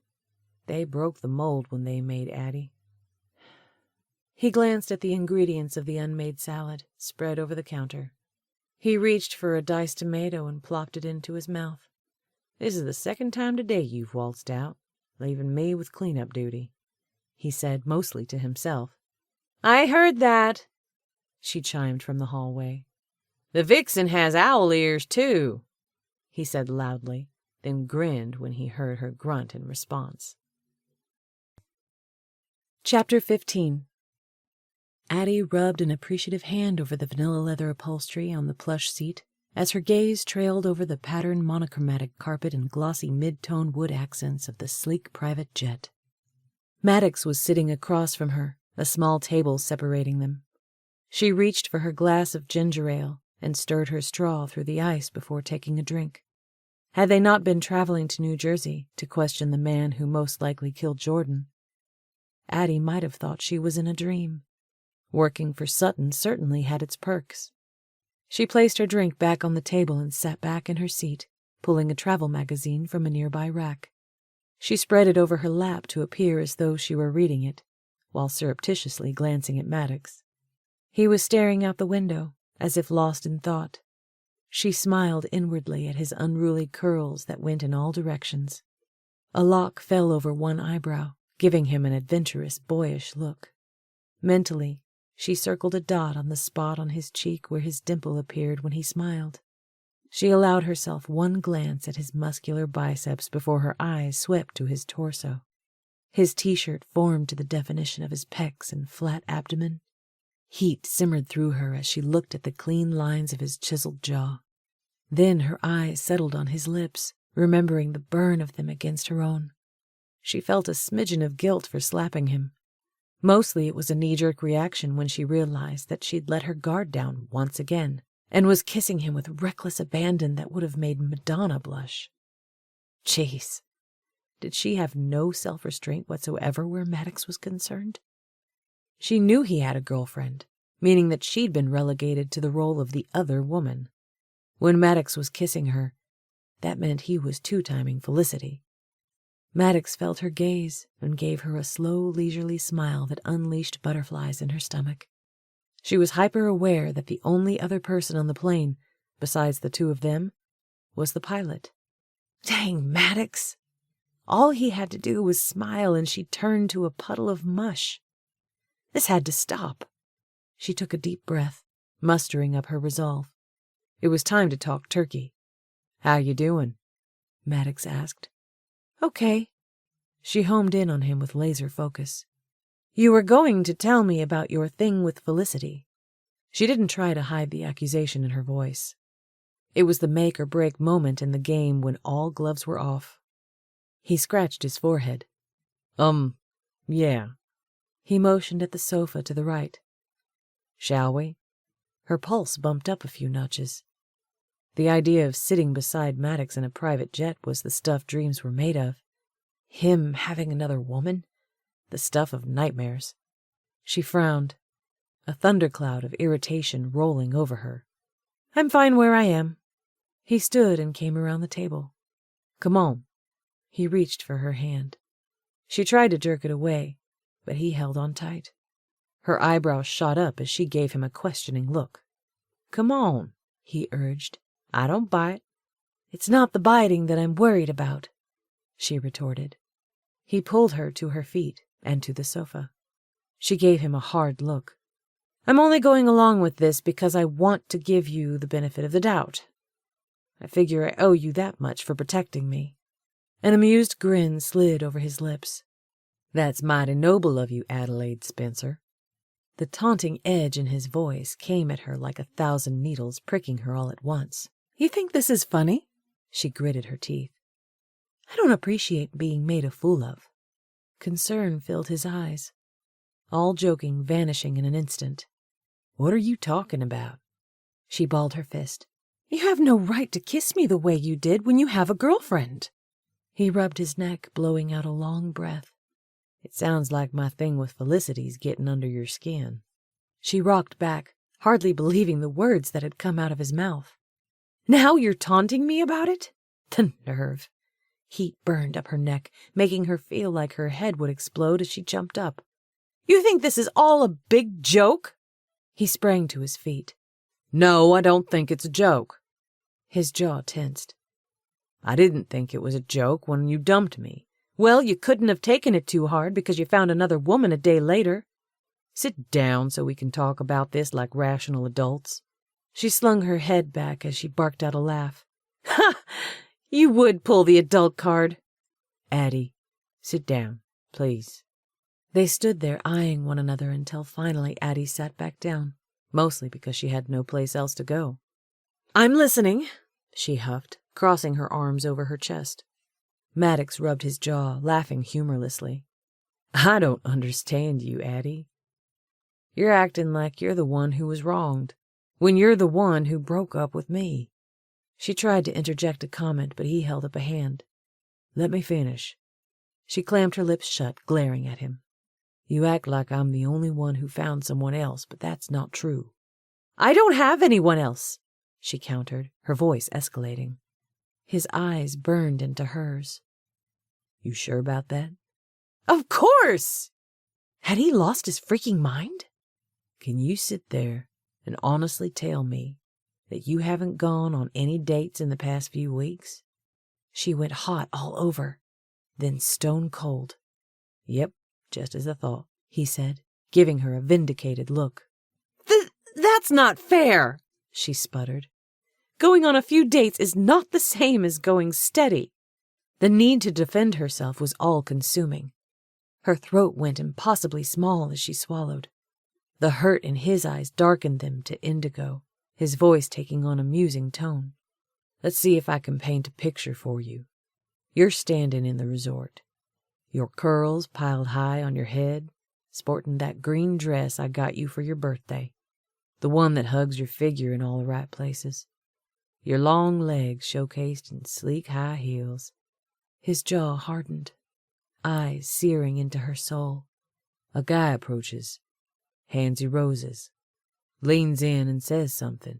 S3: They broke the mold when they made Addie. He glanced at the ingredients of the unmade salad, spread over the counter. He reached for a diced tomato and plopped it into his mouth. "This is the second time today you've waltzed out, leaving me with cleanup duty," he said, mostly to himself. "I heard that," she chimed from the hallway. "The vixen has owl ears, too," he said loudly, then grinned when he heard her grunt in response.
S1: Chapter 15. Addie rubbed an appreciative hand over the vanilla leather upholstery on the plush seat as her gaze trailed over the patterned monochromatic carpet and glossy mid-tone wood accents of the sleek private jet. Maddox was sitting across from her, a small table separating them. She reached for her glass of ginger ale and stirred her straw through the ice before taking a drink. Had they not been traveling to New Jersey to question the man who most likely killed Jordan?
S3: Addie might have thought she was in a dream. Working for Sutton certainly had its perks. She placed her drink back on the table and sat back in her seat, pulling a travel magazine from a nearby rack. She spread it over her lap to appear as though she were reading it, while surreptitiously glancing at Maddox. He was staring out the window, as if lost in thought. She smiled inwardly at his unruly curls that went in all directions. A lock fell over one eyebrow, giving him an adventurous, boyish look. Mentally, she circled a dot on the spot on his cheek where his dimple appeared when he smiled. She allowed herself one glance at his muscular biceps before her eyes swept to his torso. His t-shirt formed to the definition of his pecs and flat abdomen. Heat simmered through her as she looked at the clean lines of his chiseled jaw. Then her eyes settled on his lips, remembering the burn of them against her own. She felt a smidgen of guilt for slapping him. Mostly it was a knee-jerk reaction when she realized that she'd let her guard down once again and was kissing him with reckless abandon that would have made Madonna blush. Jeez, did she have no self-restraint whatsoever where Maddox was concerned? She knew he had a girlfriend, meaning that she'd been relegated to the role of the other woman. When Maddox was kissing her, that meant he was two-timing Felicity. Maddox felt her gaze and gave her a slow, leisurely smile that unleashed butterflies in her stomach. She was hyper-aware that the only other person on the plane, besides the two of them, was the pilot. Dang, Maddox! All he had to do was smile and she turned to a puddle of mush. This had to stop. She took a deep breath, mustering up her resolve. It was time to talk turkey. "How you doing?" Maddox asked. "Okay." She homed in on him with laser focus. "You were going to tell me about your thing with Felicity." She didn't try to hide the accusation in her voice. It was the make-or-break moment in the game when all gloves were off. He scratched his forehead. Yeah." He motioned at the sofa to the right. "Shall we?" Her pulse bumped up a few notches. The idea of sitting beside Maddox in a private jet was the stuff dreams were made of. Him having another woman? The stuff of nightmares. She frowned, a thundercloud of irritation rolling over her. "I'm fine where I am." He stood and came around the table. "Come on." He reached for her hand. She tried to jerk it away, but he held on tight. Her eyebrows shot up as she gave him a questioning look. "Come on," he urged. "I don't bite." "It's not the biting that I'm worried about," she retorted. He pulled her to her feet and to the sofa. She gave him a hard look. "I'm only going along with this because I want to give you the benefit of the doubt. I figure I owe you that much for protecting me." An amused grin slid over his lips. "That's mighty noble of you, Adelaide Spencer." The taunting edge in his voice came at her like 1,000 needles pricking her all at once. "You think this is funny?" She gritted her teeth. "I don't appreciate being made a fool of." Concern filled his eyes. All joking vanishing in an instant. "What are you talking about?" She balled her fist. "You have no right to kiss me the way you did when you have a girlfriend." He rubbed his neck, blowing out a long breath. "It sounds like my thing with Felicity's getting under your skin." She rocked back, hardly believing the words that had come out of his mouth. "Now you're taunting me about it? The nerve!" Heat burned up her neck, making her feel like her head would explode as she jumped up. "You think this is all a big joke?" He sprang to his feet. "No, I don't think it's a joke." His jaw tensed. "I didn't think it was a joke when you dumped me." "Well, you couldn't have taken it too hard because you found another woman a day later." "Sit down so we can talk about this like rational adults." She slung her head back as she barked out a laugh. "Ha! You would pull the adult card." "Addie, sit down, please." They stood there eyeing one another until finally Addie sat back down, mostly because she had no place else to go. "I'm listening," she huffed, crossing her arms over her chest. Maddox rubbed his jaw, laughing humorlessly. "I don't understand you, Addie. You're acting like you're the one who was wronged, when you're the one who broke up with me." She tried to interject a comment, but he held up a hand. "Let me finish." She clamped her lips shut, glaring at him. You act like I'm the only one who found someone else, but that's not true. I don't have anyone else, she countered, her voice escalating. His eyes burned into hers. You sure about that? Of course! Had he lost his freaking mind? Can you sit there and honestly tell me that you haven't gone on any dates in the past few weeks? She went hot all over, then stone cold. Yep, just as I thought, he said, giving her a vindicated look. That's not fair, she sputtered. Going on a few dates is not the same as going steady. The need to defend herself was all-consuming. Her throat went impossibly small as she swallowed. The hurt in his eyes darkened them to indigo, his voice taking on a musing tone. Let's see if I can paint a picture for you. You're standing in the resort, your curls piled high on your head, sporting that green dress I got you for your birthday, the one that hugs your figure in all the right places. Your long legs showcased in sleek high heels. His jaw hardened, eyes searing into her soul. A guy approaches, hands you roses, leans in and says something.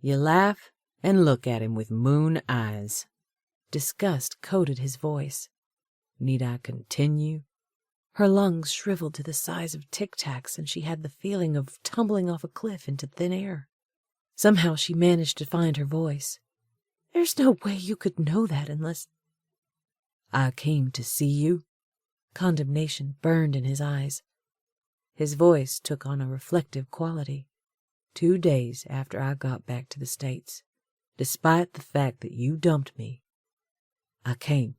S3: You laugh and look at him with moon eyes. Disgust coated his voice. Need I continue? Her lungs shriveled to the size of tic-tacs, and she had the feeling of tumbling off a cliff into thin air. Somehow she managed to find her voice. There's no way you could know that unless... I came to see you. Condemnation burned in his eyes. His voice took on a reflective quality. 2 days after I got back to the States, despite the fact that you dumped me, I came.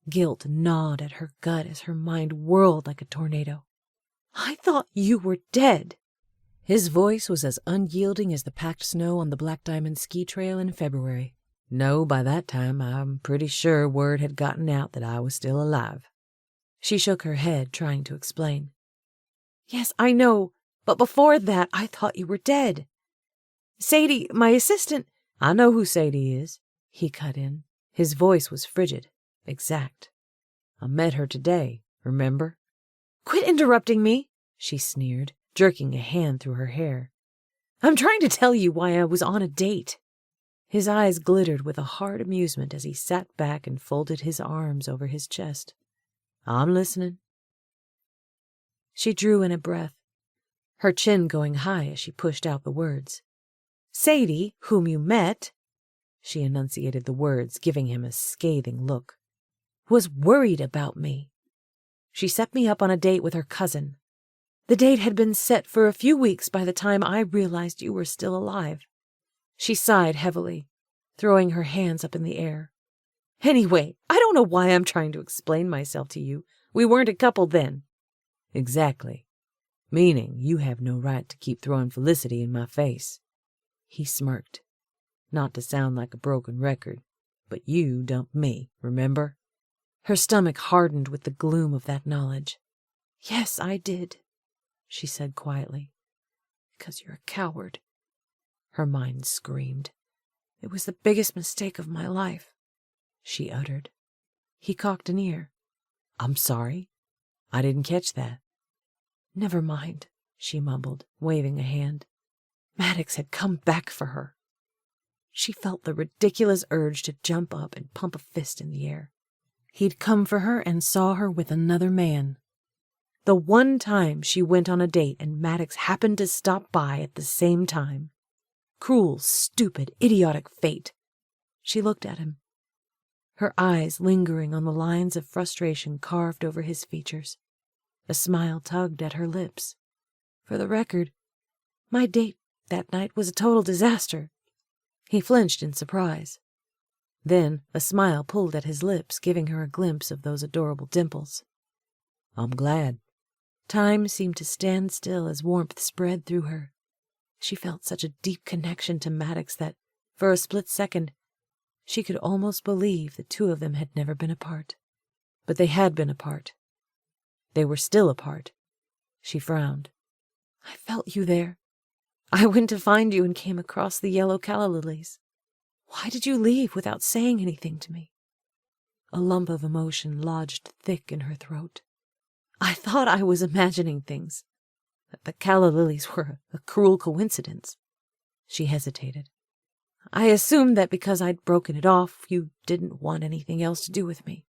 S3: Guilt gnawed at her gut as her mind whirled like a tornado. I thought you were dead. His voice was as unyielding as the packed snow on the Black Diamond ski trail in February. No, by that time I'm pretty sure word had gotten out that I was still alive. She shook her head, trying to explain. Yes, I know, but before that I thought you were dead. Sadie, my assistant... I know who Sadie is, he cut in. His voice was frigid, exact. I met her today, remember? Quit interrupting me, she sneered, jerking a hand through her hair. I'm trying to tell you why I was on a date. His eyes glittered with a hard amusement as he sat back and folded his arms over his chest. I'm listening. She drew in a breath, her chin going high as she pushed out the words. Sadie, whom you met, she enunciated the words, giving him a scathing look, was worried about me. She set me up on a date with her cousin. The date had been set for a few weeks by the time I realized you were still alive. She sighed heavily, throwing her hands up in the air. Anyway, I don't know why I'm trying to explain myself to you. We weren't a couple then. Exactly. Meaning you have no right to keep throwing Felicity in my face. He smirked. Not to sound like a broken record, but you dumped me, remember? Her stomach hardened with the gloom of that knowledge. Yes, I did, she said quietly. Because you're a coward. Her mind screamed. It was the biggest mistake of my life, she uttered. He cocked an ear. I'm sorry. I didn't catch that. Never mind, she mumbled, waving a hand. Maddox had come back for her. She felt the ridiculous urge to jump up and pump a fist in the air. He'd come for her and saw her with another man. The one time she went on a date and Maddox happened to stop by at the same time. Cruel, stupid, idiotic fate. She looked at him, her eyes lingering on the lines of frustration carved over his features. A smile tugged at her lips. For the record, my date that night was a total disaster. He flinched in surprise. Then a smile pulled at his lips, giving her a glimpse of those adorable dimples. I'm glad. Time seemed to stand still as warmth spread through her. She felt such a deep connection to Maddox that, for a split second, she could almost believe the two of them had never been apart. But they had been apart. They were still apart. She frowned. I felt you there. I went to find you and came across the yellow calla lilies. Why did you leave without saying anything to me? A lump of emotion lodged thick in her throat. I thought I was imagining things, that the calla lilies were a cruel coincidence. She hesitated. I assumed that because I'd broken it off, you didn't want anything else to do with me.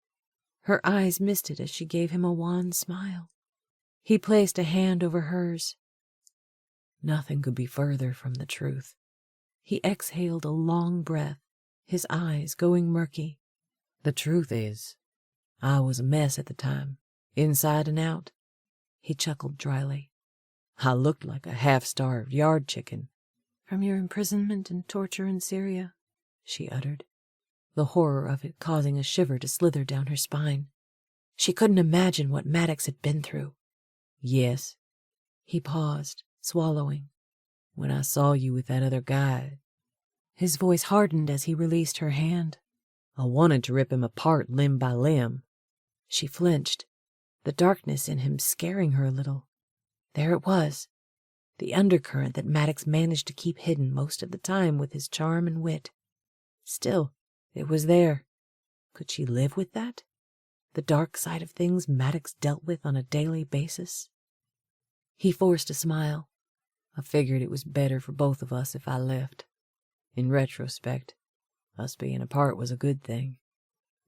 S3: Her eyes misted as she gave him a wan smile. He placed a hand over hers. Nothing could be further from the truth. He exhaled a long breath, his eyes going murky. The truth is, I was a mess at the time, inside and out. He chuckled dryly. I looked like a half-starved yard chicken. From your imprisonment and torture in Syria, she uttered, the horror of it causing a shiver to slither down her spine. She couldn't imagine what Maddox had been through. Yes. He paused, swallowing. When I saw you with that other guy. His voice hardened as he released her hand. I wanted to rip him apart limb by limb. She flinched, the darkness in him scaring her a little. There it was, the undercurrent that Maddox managed to keep hidden most of the time with his charm and wit. Still, it was there. Could she live with that? The dark side of things Maddox dealt with on a daily basis? He forced a smile. I figured it was better for both of us if I left. In retrospect, us being apart was a good thing.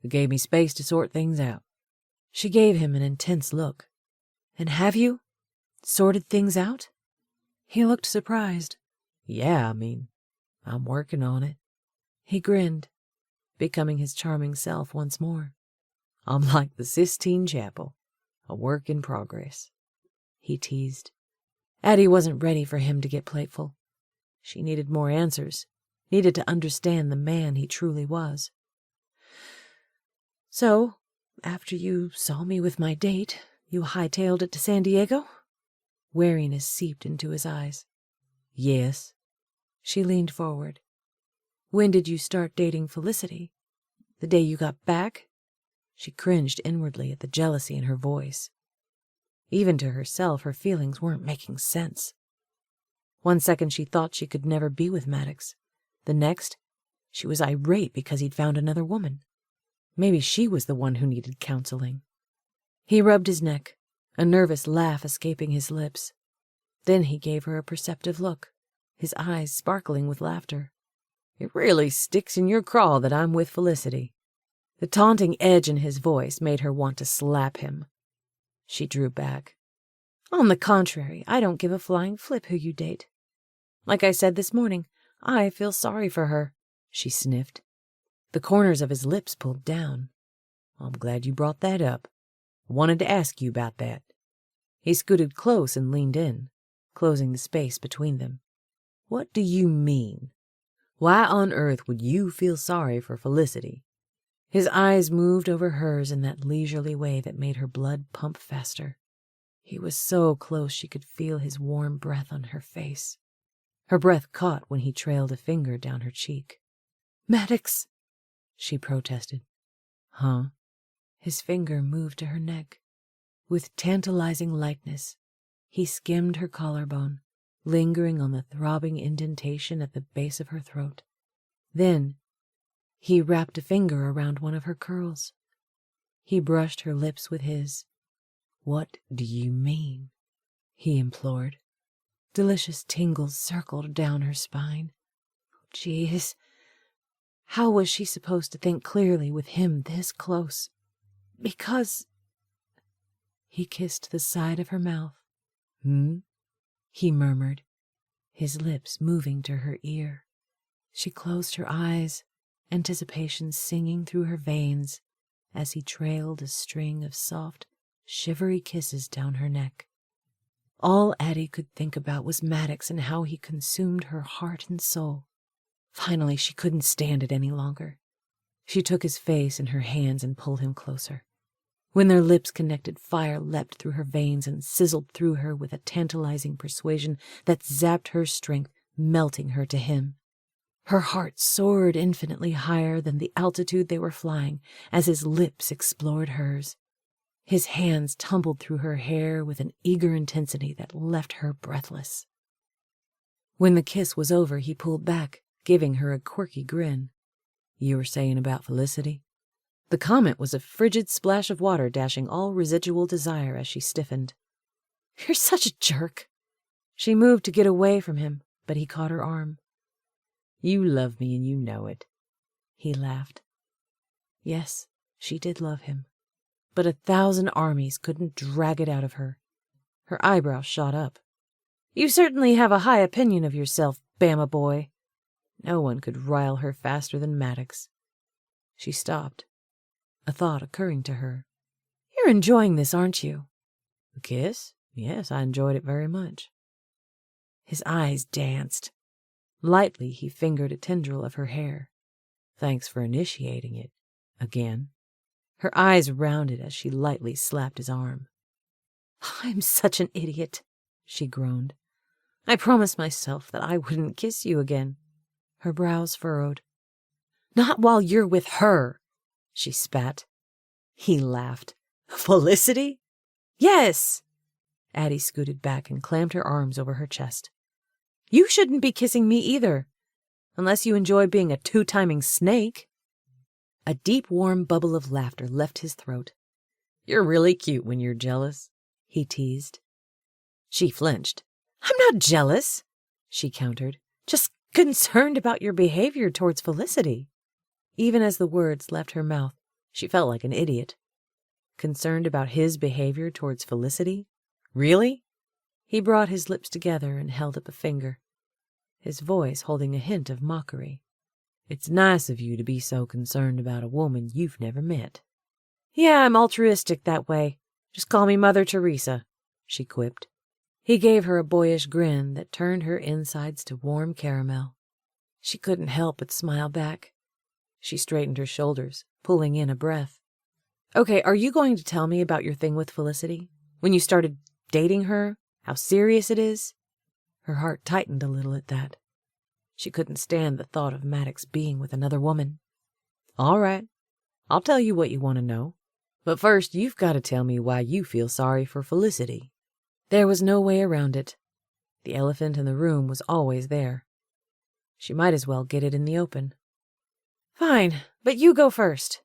S3: It gave me space to sort things out. She gave him an intense look. And have you sorted things out? He looked surprised. Yeah, I'm working on it. He grinned, becoming his charming self once more. I'm like the Sistine Chapel, a work in progress. He teased. Addie wasn't ready for him to get playful. She needed more answers, needed to understand the man he truly was. So, after you saw me with my date, you hightailed it to San Diego? Wariness seeped into his eyes. Yes. She leaned forward. When did you start dating Felicity? The day you got back? She cringed inwardly at the jealousy in her voice. Even to herself, her feelings weren't making sense. One second she thought she could never be with Maddox. The next, she was irate because he'd found another woman. Maybe she was the one who needed counseling. He rubbed his neck, a nervous laugh escaping his lips. Then he gave her a perceptive look, his eyes sparkling with laughter. It really sticks in your craw that I'm with Felicity. The taunting edge in his voice made her want to slap him. She drew back. On the contrary, I don't give a flying flip who you date. Like I said this morning, I feel sorry for her, she sniffed. The corners of his lips pulled down. I'm glad you brought that up. I wanted to ask you about that. He scooted close and leaned in, closing the space between them. What do you mean? Why on earth would you feel sorry for Felicity? His eyes moved over hers in that leisurely way that made her blood pump faster. He was so close she could feel his warm breath on her face. Her breath caught when he trailed a finger down her cheek. Maddox, she protested. Huh? His finger moved to her neck. With tantalizing lightness, he skimmed her collarbone, lingering on the throbbing indentation at the base of her throat. Then, he wrapped a finger around one of her curls. He brushed her lips with his. What do you mean? He implored. Delicious tingles circled down her spine. Jeez. How was she supposed to think clearly with him this close? Because... He kissed the side of her mouth. He murmured, his lips moving to her ear. She closed her eyes, anticipation singing through her veins as he trailed a string of soft, shivery kisses down her neck. All Addie could think about was Maddox and how he consumed her heart and soul. Finally, she couldn't stand it any longer. She took his face in her hands and pulled him closer. When their lips connected, fire leapt through her veins and sizzled through her with a tantalizing persuasion that zapped her strength, melting her to him. Her heart soared infinitely higher than the altitude they were flying as his lips explored hers. His hands tumbled through her hair with an eager intensity that left her breathless. When the kiss was over, he pulled back, giving her a quirky grin. You were saying about Felicity? The comment was a frigid splash of water dashing all residual desire as she stiffened. "You're such a jerk." She moved to get away from him, but he caught her arm. "You love me and you know it." He laughed. Yes, she did love him, but 1,000 armies couldn't drag it out of her. Her eyebrows shot up. "You certainly have a high opinion of yourself, Bama boy." No one could rile her faster than Maddox. She stopped, a thought occurring to her. "You're enjoying this, aren't you?" "The kiss? Yes, I enjoyed it very much." His eyes danced. Lightly he fingered a tendril of her hair. "Thanks for initiating it. Again." Her eyes rounded as she lightly slapped his arm. "I'm such an idiot," she groaned. "I promised myself that I wouldn't kiss you again." Her brows furrowed. "Not while you're with her," she spat. He laughed. "Felicity?" "Yes." Addie scooted back and clammed her arms over her chest. "You shouldn't be kissing me either, unless you enjoy being a two-timing snake." A deep, warm bubble of laughter left his throat. "You're really cute when you're jealous," he teased. She flinched. "I'm not jealous," she countered. "Just concerned about your behavior towards Felicity." Even as the words left her mouth, she felt like an idiot. Concerned about his behavior towards Felicity? Really? He brought his lips together and held up a finger, his voice holding a hint of mockery. "It's nice of you to be so concerned about a woman you've never met." "Yeah, I'm altruistic that way. Just call me Mother Teresa," she quipped. He gave her a boyish grin that turned her insides to warm caramel. She couldn't help but smile back. She straightened her shoulders, pulling in a breath. "Okay, are you going to tell me about your thing with Felicity? When you started dating her? How serious it is?" Her heart tightened a little at that. She couldn't stand the thought of Maddox being with another woman. "All right, I'll tell you what you want to know. But first, you've got to tell me why you feel sorry for Felicity." There was no way around it. The elephant in the room was always there. She might as well get it in the open. "Fine, but you go first."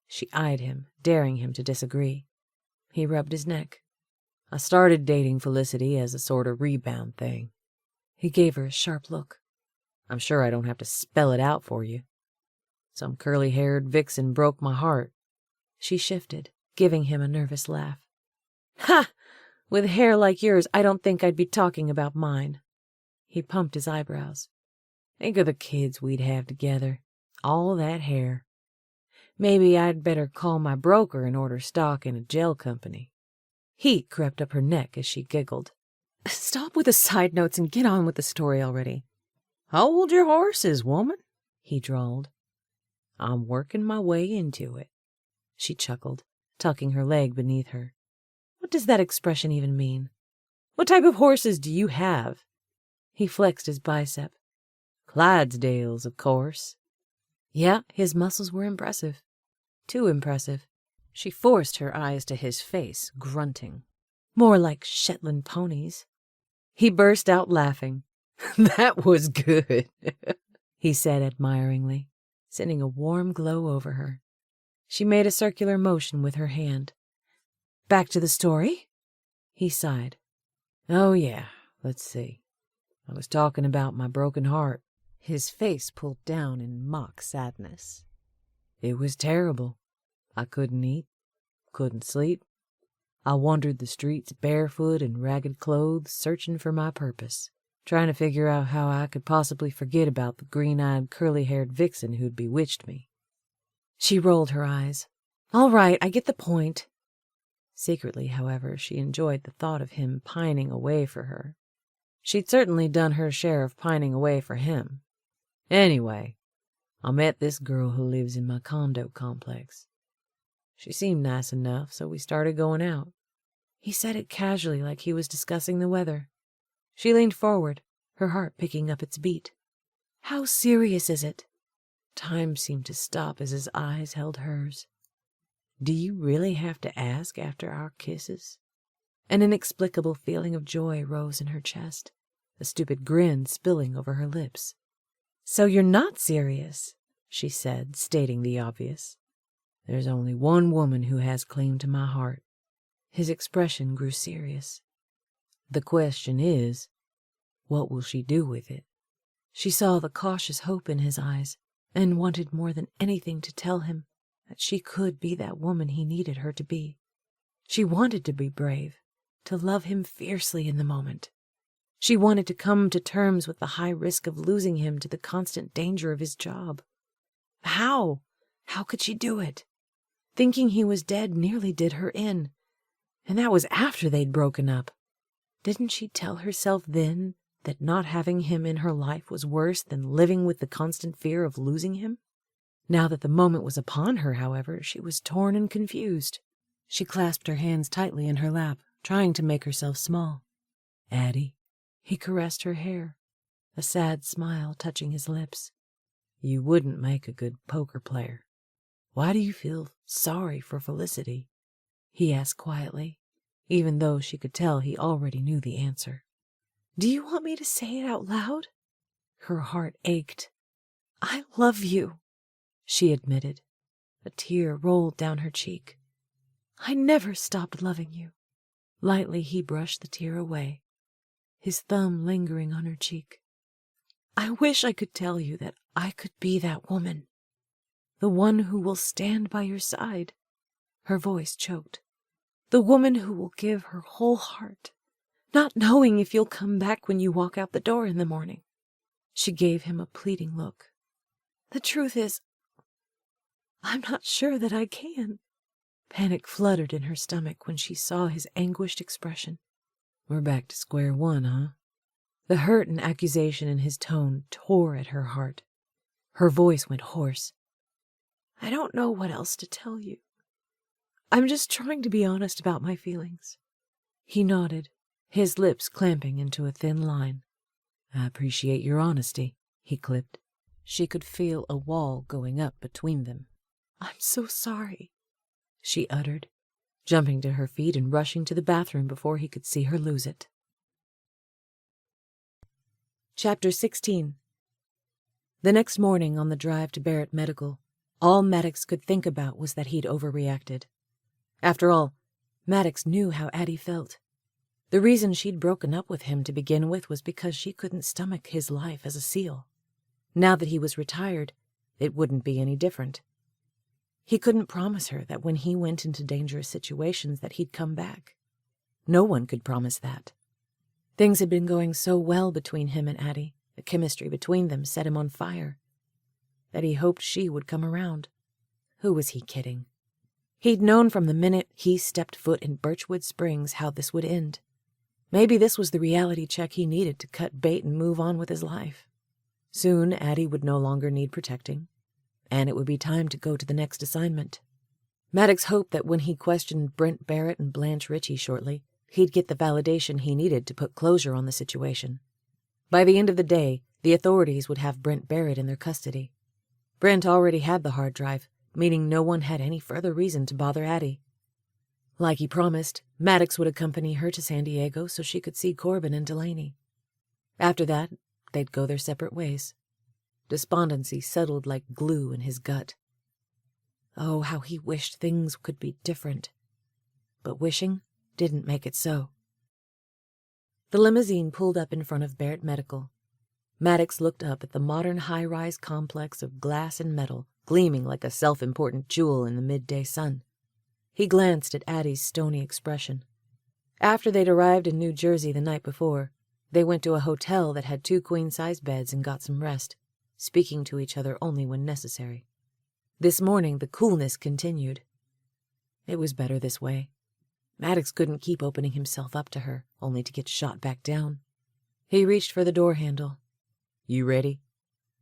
S3: She eyed him, daring him to disagree. He rubbed his neck. "I started dating Felicity as a sort of rebound thing." He gave her a sharp look. "I'm sure I don't have to spell it out for you. Some curly-haired vixen broke my heart." She shifted, giving him a nervous laugh. "Ha! With hair like yours, I don't think I'd be talking about mine." He pumped his eyebrows. "Think of the kids we'd have together. All that hair. Maybe I'd better call my broker and order stock in a gel company." Heat crept up her neck as she giggled. "Stop with the side notes and get on with the story already." "Hold your horses, woman," he drawled. "I'm working my way into it." She chuckled, tucking her leg beneath her. "What does that expression even mean? What type of horses do you have?" He flexed his bicep. "Clydesdales, of course." Yeah, his muscles were impressive. Too impressive. She forced her eyes to his face, grunting. "More like Shetland ponies." He burst out laughing. "That was good," he said admiringly, sending a warm glow over her. She made a circular motion with her hand. "Back to the story?" He sighed. "Oh, yeah, let's see. I was talking about my broken heart." His face pulled down in mock sadness. "It was terrible. I couldn't eat, couldn't sleep. I wandered the streets barefoot in ragged clothes, searching for my purpose, trying to figure out how I could possibly forget about the green-eyed, curly-haired vixen who'd bewitched me." She rolled her eyes. "All right, I get the point." Secretly, however, she enjoyed the thought of him pining away for her. She'd certainly done her share of pining away for him. "Anyway, I met this girl who lives in my condo complex. She seemed nice enough, so we started going out." He said it casually, like he was discussing the weather. She leaned forward, her heart picking up its beat. "How serious is it?" Time seemed to stop as his eyes held hers. "Do you really have to ask after our kisses?" An inexplicable feeling of joy rose in her chest, a stupid grin spilling over her lips. "So you're not serious," she said, stating the obvious. There's only one woman who has claim to my heart." His expression grew serious. "The question is, what will she do with it?" She saw the cautious hope in his eyes and wanted more than anything to tell him that she could be that woman he needed her to be. She wanted to be brave, to love him fiercely in the moment. She wanted to come to terms with the high risk of losing him to the constant danger of his job. How? How could she do it? Thinking he was dead nearly did her in, and that was after they'd broken up. Didn't she tell herself then that not having him in her life was worse than living with the constant fear of losing him? Now that the moment was upon her, however, she was torn and confused. She clasped her hands tightly in her lap, trying to make herself small. "Addie," he caressed her hair, a sad smile touching his lips. "You wouldn't make a good poker player. Why do you feel sorry for Felicity?" he asked quietly, even though she could tell he already knew the answer. "Do you want me to say it out loud?" Her heart ached. "I love you," she admitted. A tear rolled down her cheek. "I never stopped loving you." Lightly he brushed the tear away, his thumb lingering on her cheek. "I wish I could tell you that I could be that woman, the one who will stand by your side." Her voice choked. "The woman who will give her whole heart, not knowing if you'll come back when you walk out the door in the morning." She gave him a pleading look. "The truth is, I'm not sure that I can." Panic fluttered in her stomach when she saw his anguished expression. "We're back to square one, huh?" The hurt and accusation in his tone tore at her heart. Her voice went hoarse. "I don't know what else to tell you. I'm just trying to be honest about my feelings." He nodded, his lips clamping into a thin line. "I appreciate your honesty," he clipped. She could feel a wall going up between them. "I'm so sorry," she uttered, jumping to her feet and rushing to the bathroom before he could see her lose it. Chapter 16. The next morning on the drive to Barrett Medical, all Maddox could think about was that he'd overreacted. After all, Maddox knew how Addie felt. The reason she'd broken up with him to begin with was because she couldn't stomach his life as a SEAL. Now that he was retired, it wouldn't be any different. He couldn't promise her that when he went into dangerous situations that he'd come back. No one could promise that. Things had been going so well between him and Addie, the chemistry between them set him on fire, that he hoped she would come around. Who was he kidding? He'd known from the minute he stepped foot in Birchwood Springs how this would end. Maybe this was the reality check he needed to cut bait and move on with his life. Soon Addie would no longer need protecting, and it would be time to go to the next assignment. Maddox hoped that when he questioned Brent Barrett and Blanche Ritchie shortly, he'd get the validation he needed to put closure on the situation. By the end of the day, the authorities would have Brent Barrett in their custody. Brent already had the hard drive, meaning no one had any further reason to bother Addie. Like he promised, Maddox would accompany her to San Diego so she could see Corbin and Delaney. After that, they'd go their separate ways. Despondency settled like glue in his gut. Oh, how he wished things could be different. But wishing didn't make it so. The limousine pulled up in front of Barrett Medical. Maddox looked up at the modern high-rise complex of glass and metal, gleaming like a self-important jewel in the midday sun. He glanced at Addie's stony expression. After they'd arrived in New Jersey the night before, they went to a hotel that had 2 queen-size beds and got some rest, speaking to each other only when necessary. This morning the coolness continued. It was better this way. Maddox couldn't keep opening himself up to her, only to get shot back down. He reached for the door handle. "You ready?"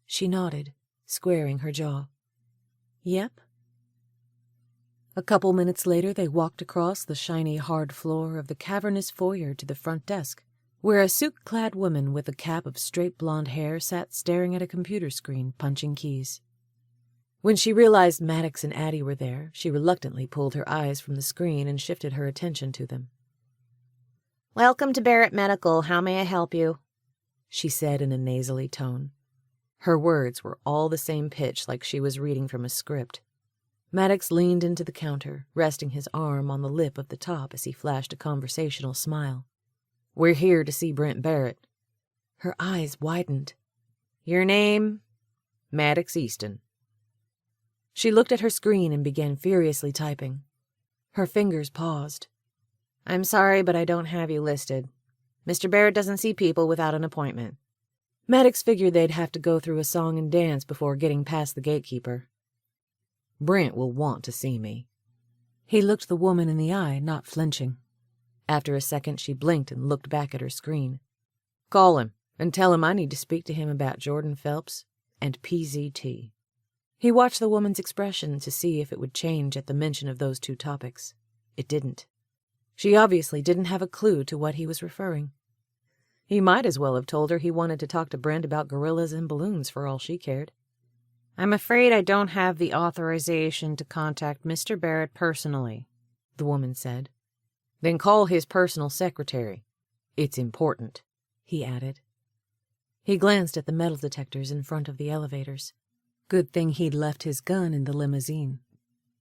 S3: She nodded, squaring her jaw. "Yep." A couple minutes later they walked across the shiny hard floor of the cavernous foyer to the front desk, where a suit-clad woman with a cap of straight blonde hair sat staring at a computer screen, punching keys. When she realized Maddox and Addie were there, she reluctantly pulled her eyes from the screen and shifted her attention to them.
S4: "Welcome to Barrett Medical. How may I help you?"
S3: she said in a nasally tone. Her words were all the same pitch, like she was reading from a script. Maddox leaned into the counter, resting his arm on the lip of the top as he flashed a conversational smile. "We're here to see Brent Barrett." Her eyes widened. "Your name?" "Maddox Easton." She looked at her screen and began furiously typing. Her fingers paused. "I'm sorry, but I don't have you listed. Mr. Barrett doesn't see people without an appointment." Maddox figured they'd have to go through a song and dance before getting past the gatekeeper. "Brent will want to see me." He looked the woman in the eye, not flinching. After a second, she blinked and looked back at her screen. "Call him and tell him I need to speak to him about Jordan Phelps and PZT." He watched the woman's expression to see if it would change at the mention of those two topics. It didn't. She obviously didn't have a clue to what he was referring. He might as well have told her he wanted to talk to Brent about gorillas and balloons for all she cared.
S4: "I'm afraid I don't have the authorization to contact Mr. Barrett personally,"
S3: the woman said. "Then call his personal secretary. It's important," he added. He glanced at the metal detectors in front of the elevators. Good thing he'd left his gun in the limousine.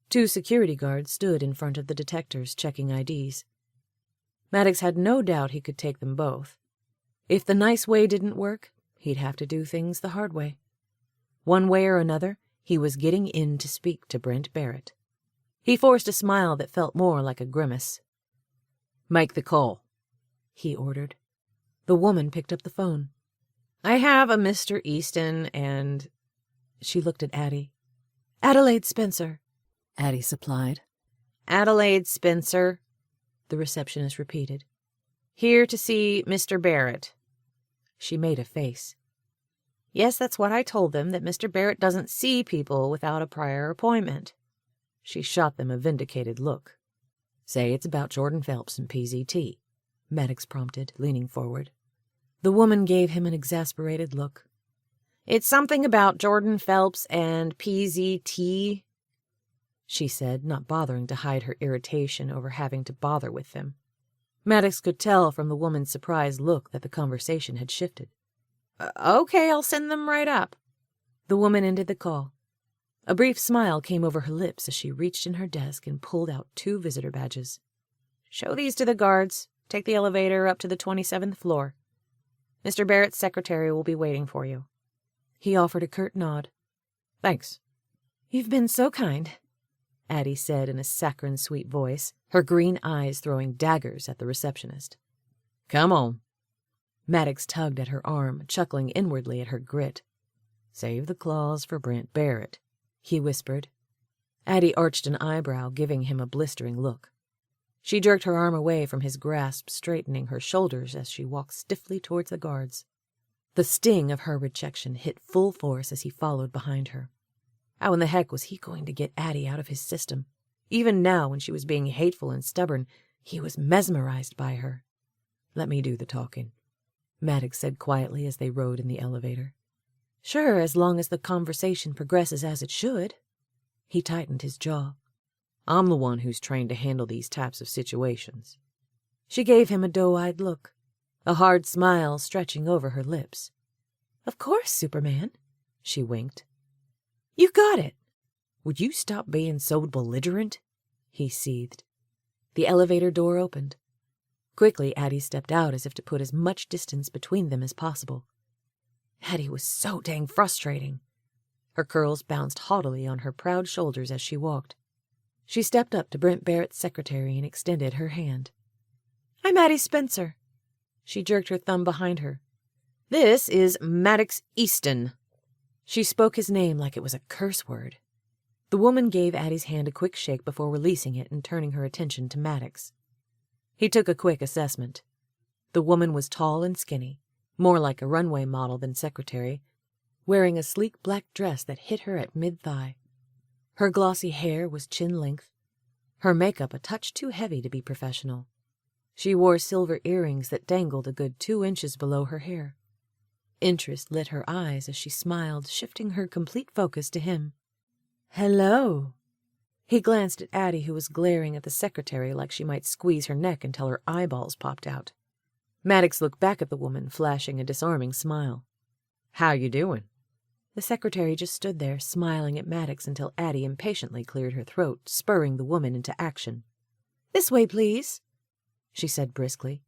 S3: 2 security guards stood in front of the detectors checking IDs. Maddox had no doubt he could take them both. If the nice way didn't work, he'd have to do things the hard way. One way or another, he was getting in to speak to Brent Barrett. He forced a smile that felt more like a grimace. "Make the call," he ordered. The woman picked up the phone.
S4: "I have a Mr. Easton and—"
S3: She looked at Addie. "Adelaide Spencer," Addie supplied.
S4: "Adelaide Spencer,"
S3: the receptionist repeated.
S4: "Here to see Mr. Barrett."
S3: She made a face.
S4: "Yes, that's what I told them, that Mr. Barrett doesn't see people without a prior appointment."
S3: She shot them a vindicated look. "Say it's about Jordan Phelps and PZT," Maddox prompted, leaning forward. The woman gave him an exasperated look.
S4: "It's something about Jordan Phelps and PZT,"
S3: she said, not bothering to hide her irritation over having to bother with them. Maddox could tell from the woman's surprised look that the conversation had shifted.
S4: "Okay, I'll send them right up."
S3: The woman ended the call. A brief smile came over her lips as she reached in her desk and pulled out 2 visitor badges.
S4: "Show these to the guards. Take the elevator up to the 27th floor. Mr. Barrett's secretary will be waiting for you."
S3: He offered a curt nod. "Thanks." "You've been so kind," Addie said in a saccharine sweet voice, her green eyes throwing daggers at the receptionist. "Come on." Maddox tugged at her arm, chuckling inwardly at her grit. "Save the claws for Brent Barrett," he whispered. Addie arched an eyebrow, giving him a blistering look. She jerked her arm away from his grasp, straightening her shoulders as she walked stiffly towards the guards. The sting of her rejection hit full force as he followed behind her. How in the heck was he going to get Addie out of his system? Even now, when she was being hateful and stubborn, he was mesmerized by her. "Let me do the talking," Maddox said quietly as they rode in the elevator. "Sure, as long as the conversation progresses as it should." He tightened his jaw. "I'm the one who's trained to handle these types of situations." She gave him a doe-eyed look, a hard smile stretching over her lips. "Of course, Superman," she winked. "You got it." "Would you stop being so belligerent?" he seethed. The elevator door opened. Quickly, Addie stepped out as if to put as much distance between them as possible. Addie was so dang frustrating. Her curls bounced haughtily on her proud shoulders as she walked. She stepped up to Brent Barrett's secretary and extended her hand. "I'm Addie Spencer." She jerked her thumb behind her. "This is Maddox Easton." She spoke his name like it was a curse word. The woman gave Addie's hand a quick shake before releasing it and turning her attention to Maddox. He took a quick assessment. The woman was tall and skinny, more like a runway model than secretary, wearing a sleek black dress that hit her at mid-thigh. Her glossy hair was chin-length, her makeup a touch too heavy to be professional. She wore silver earrings that dangled a good 2 inches below her hair. Interest lit her eyes as she smiled, shifting her complete focus to him. "Hello." He glanced at Addie, who was glaring at the secretary like she might squeeze her neck until her eyeballs popped out. Maddox looked back at the woman, flashing a disarming smile. "How you doing?" The secretary just stood there, smiling at Maddox until Addie impatiently cleared her throat, spurring the woman into action. "This way, please," she said briskly,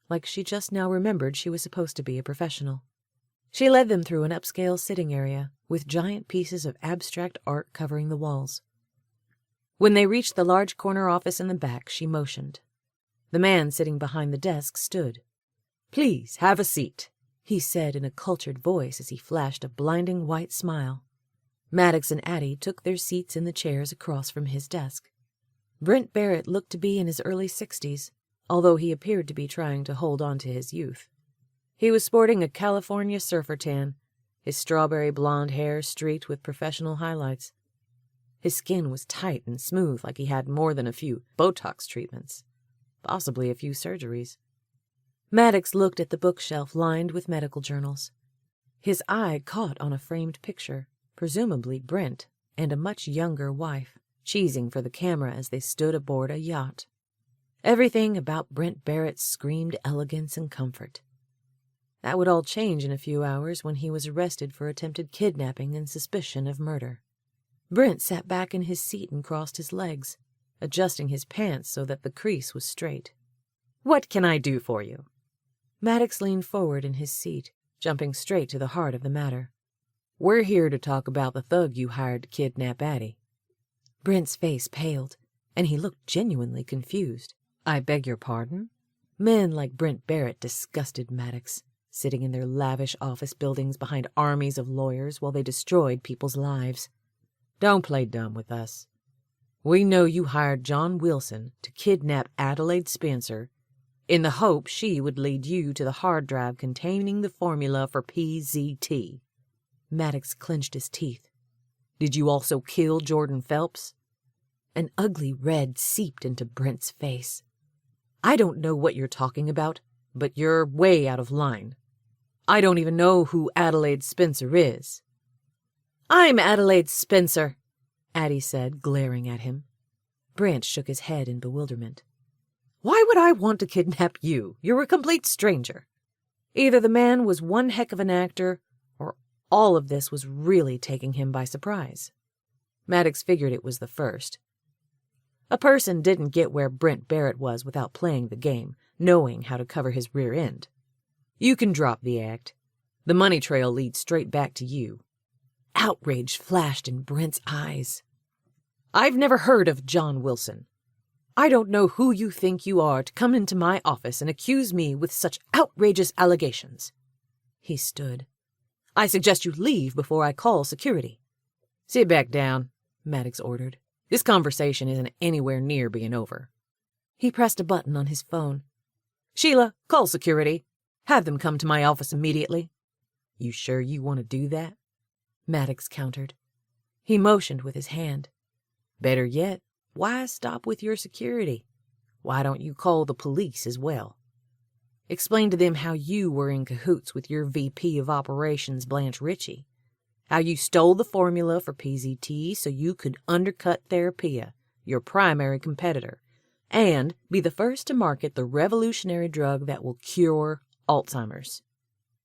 S3: like she just now remembered she was supposed to be a professional. She led them through an upscale sitting area, with giant pieces of abstract art covering the walls. When they reached the large corner office in the back, she motioned. The man sitting behind the desk stood. "Please, have a seat," he said in a cultured voice as he flashed a blinding white smile. Maddox and Addie took their seats in the chairs across from his desk. Brent Barrett looked to be in his early 60s, although he appeared to be trying to hold on to his youth. He was sporting a California surfer tan, his strawberry blonde hair streaked with professional highlights. His skin was tight and smooth, like he had more than a few Botox treatments, possibly a few surgeries. Maddox looked at the bookshelf lined with medical journals. His eye caught on a framed picture, presumably Brent and a much younger wife, cheesing for the camera as they stood aboard a yacht. Everything about Brent Barrett screamed elegance and comfort. That would all change in a few hours when he was arrested for attempted kidnapping and suspicion of murder. Brent sat back in his seat and crossed his legs, adjusting his pants so that the crease was straight. "What can I do for you?" Maddox leaned forward in his seat, jumping straight to the heart of the matter. "We're here to talk about the thug you hired to kidnap Addie." Brent's face paled, and he looked genuinely confused. "I beg your pardon?" Men like Brent Barrett disgusted Maddox, sitting in their lavish office buildings behind armies of lawyers while they destroyed people's lives. "Don't play dumb with us. We know you hired John Wilson to kidnap Addie Spencer in the hope she would lead you to the hard drive containing the formula for PZT. Maddox clenched his teeth. "Did you also kill Jordan Phelps?" An ugly red seeped into Brent's face. "I don't know what you're talking about, but you're way out of line. I don't even know who Addie Spencer is." "I'm Addie Spencer," Addie said, glaring at him. Brent shook his head in bewilderment. "Why would I want to kidnap you? You're a complete stranger." Either the man was one heck of an actor, or all of this was really taking him by surprise. Maddox figured it was the first. A person didn't get where Brent Barrett was without playing the game, knowing how to cover his rear end. "You can drop the act. The money trail leads straight back to you." Outrage flashed in Brent's eyes. "I've never heard of John Wilson. I don't know who you think you are to come into my office and accuse me with such outrageous allegations." He stood. "I suggest you leave before I call security." "Sit back down," Maddox ordered. "This conversation isn't anywhere near being over." He pressed a button on his phone. "Sheila, call security. Have them come to my office immediately." "You sure you want to do that?" Maddox countered. He motioned with his hand. "Better yet, why stop with your security? Why don't you call the police as well? Explain to them how you were in cahoots with your VP of Operations, Blanche Ritchie. How you stole the formula for PZT so you could undercut Therapia, your primary competitor, and be the first to market the revolutionary drug that will cure Alzheimer's."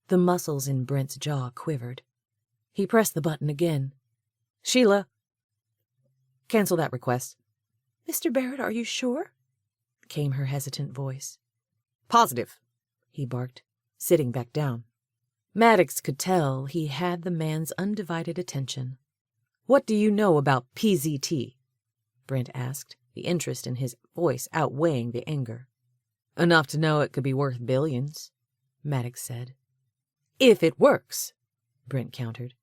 S3: The muscles in Brent's jaw quivered. He pressed the button again. "Sheila, cancel that request." "Mr. Barrett, are you sure?" came her hesitant voice. "Positive," he barked, sitting back down. Maddox could tell he had the man's undivided attention. "What do you know about PZT?" Brent asked, the interest in his voice outweighing the anger. "Enough to know it could be worth billions," Maddox said. "If it works," Brent countered.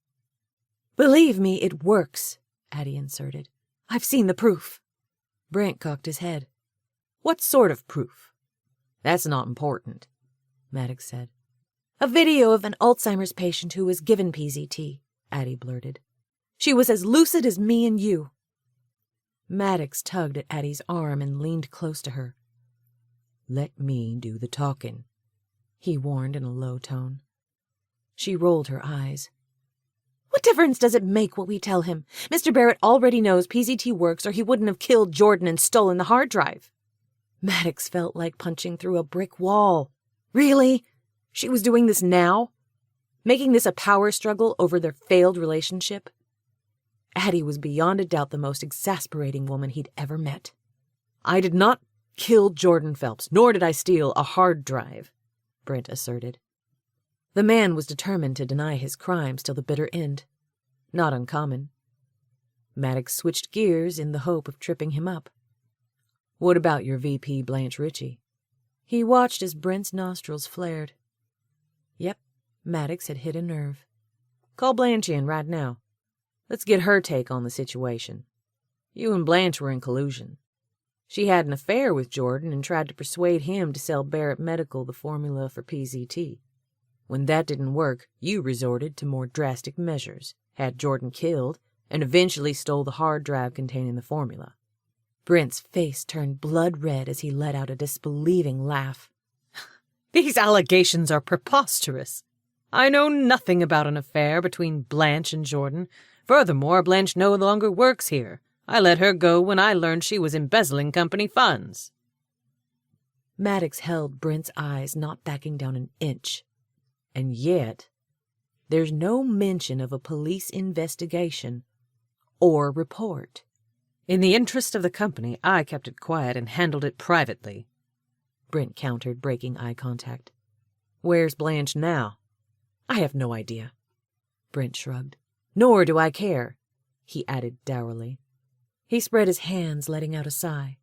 S3: "Believe me, it works," Addie inserted. "I've seen the proof." Brent cocked his head. "What sort of proof?" "That's not important," Maddox said. "A video of an Alzheimer's patient who was given PZT," Addie blurted. "She was as lucid as me and you." Maddox tugged at Addie's arm and leaned close to her. "Let me do the talking," he warned in a low tone. She rolled her eyes. "What difference does it make what we tell him? Mr. Barrett already knows PZT works or he wouldn't have killed Jordan and stolen the hard drive." Maddox felt like punching through a brick wall. Really? She was doing this now? Making this a power struggle over their failed relationship? Addie was beyond a doubt the most exasperating woman he'd ever met. "I did not kill Jordan Phelps, nor did I steal a hard drive," Brent asserted. The man was determined to deny his crimes till the bitter end. Not uncommon. Maddox switched gears in the hope of tripping him up. "What about your VP, Blanche Ritchie?" He watched as Brent's nostrils flared. Yep, Maddox had hit a nerve. "Call Blanche in right now. Let's get her take on the situation. You and Blanche were in collusion. She had an affair with Jordan and tried to persuade him to sell Barrett Medical the formula for PZT. When that didn't work, you resorted to more drastic measures, had Jordan killed, and eventually stole the hard drive containing the formula." Brent's face turned blood red as he let out a disbelieving laugh.
S2: "These allegations are preposterous. I know nothing about an affair between Blanche and Jordan. Furthermore, Blanche no longer works here. I let her go when I learned she was embezzling company funds."
S3: Maddox held Brent's eyes, not backing down an inch. And yet, there's no mention of a police investigation or report.
S2: "In the interest of the company, I kept it quiet and handled it privately,"
S3: Brent countered, breaking eye contact. "Where's Blanche now?" "I have no idea." Brent shrugged. "Nor do I care," he added dourly. He spread his hands, letting out a sigh.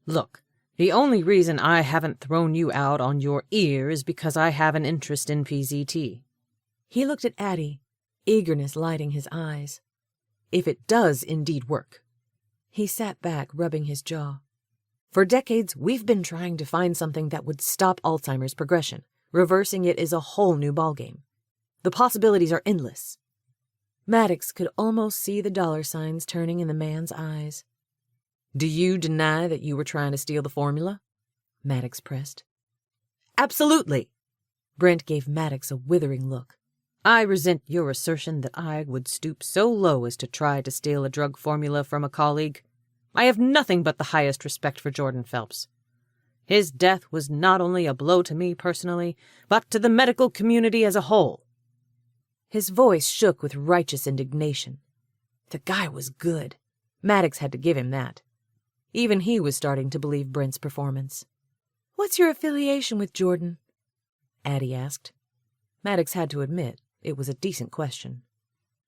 S2: "Look, the only reason I haven't thrown you out on your ear is because I have an interest in PZT.
S3: He looked at Addie, eagerness lighting his eyes. "If it does indeed work." He sat back, rubbing his jaw. "For decades, we've been trying to find something that would stop Alzheimer's progression. Reversing it is a whole new ballgame. The possibilities are endless." Maddox could almost see the dollar signs turning in the man's eyes. "Do you deny that you were trying to steal the formula?" Maddox pressed. "Absolutely." Brent gave Maddox a withering look.
S2: "I resent your assertion that I would stoop so low as to try to steal a drug formula from a colleague. I have nothing but the highest respect for Jordan Phelps. His death was not only a blow to me personally, but to the medical community as a whole."
S3: His voice shook with righteous indignation. The guy was good. Maddox had to give him that. Even he was starting to believe Brent's performance. "What's your affiliation with Jordan?" Addie asked. Maddox had to admit it was a decent question.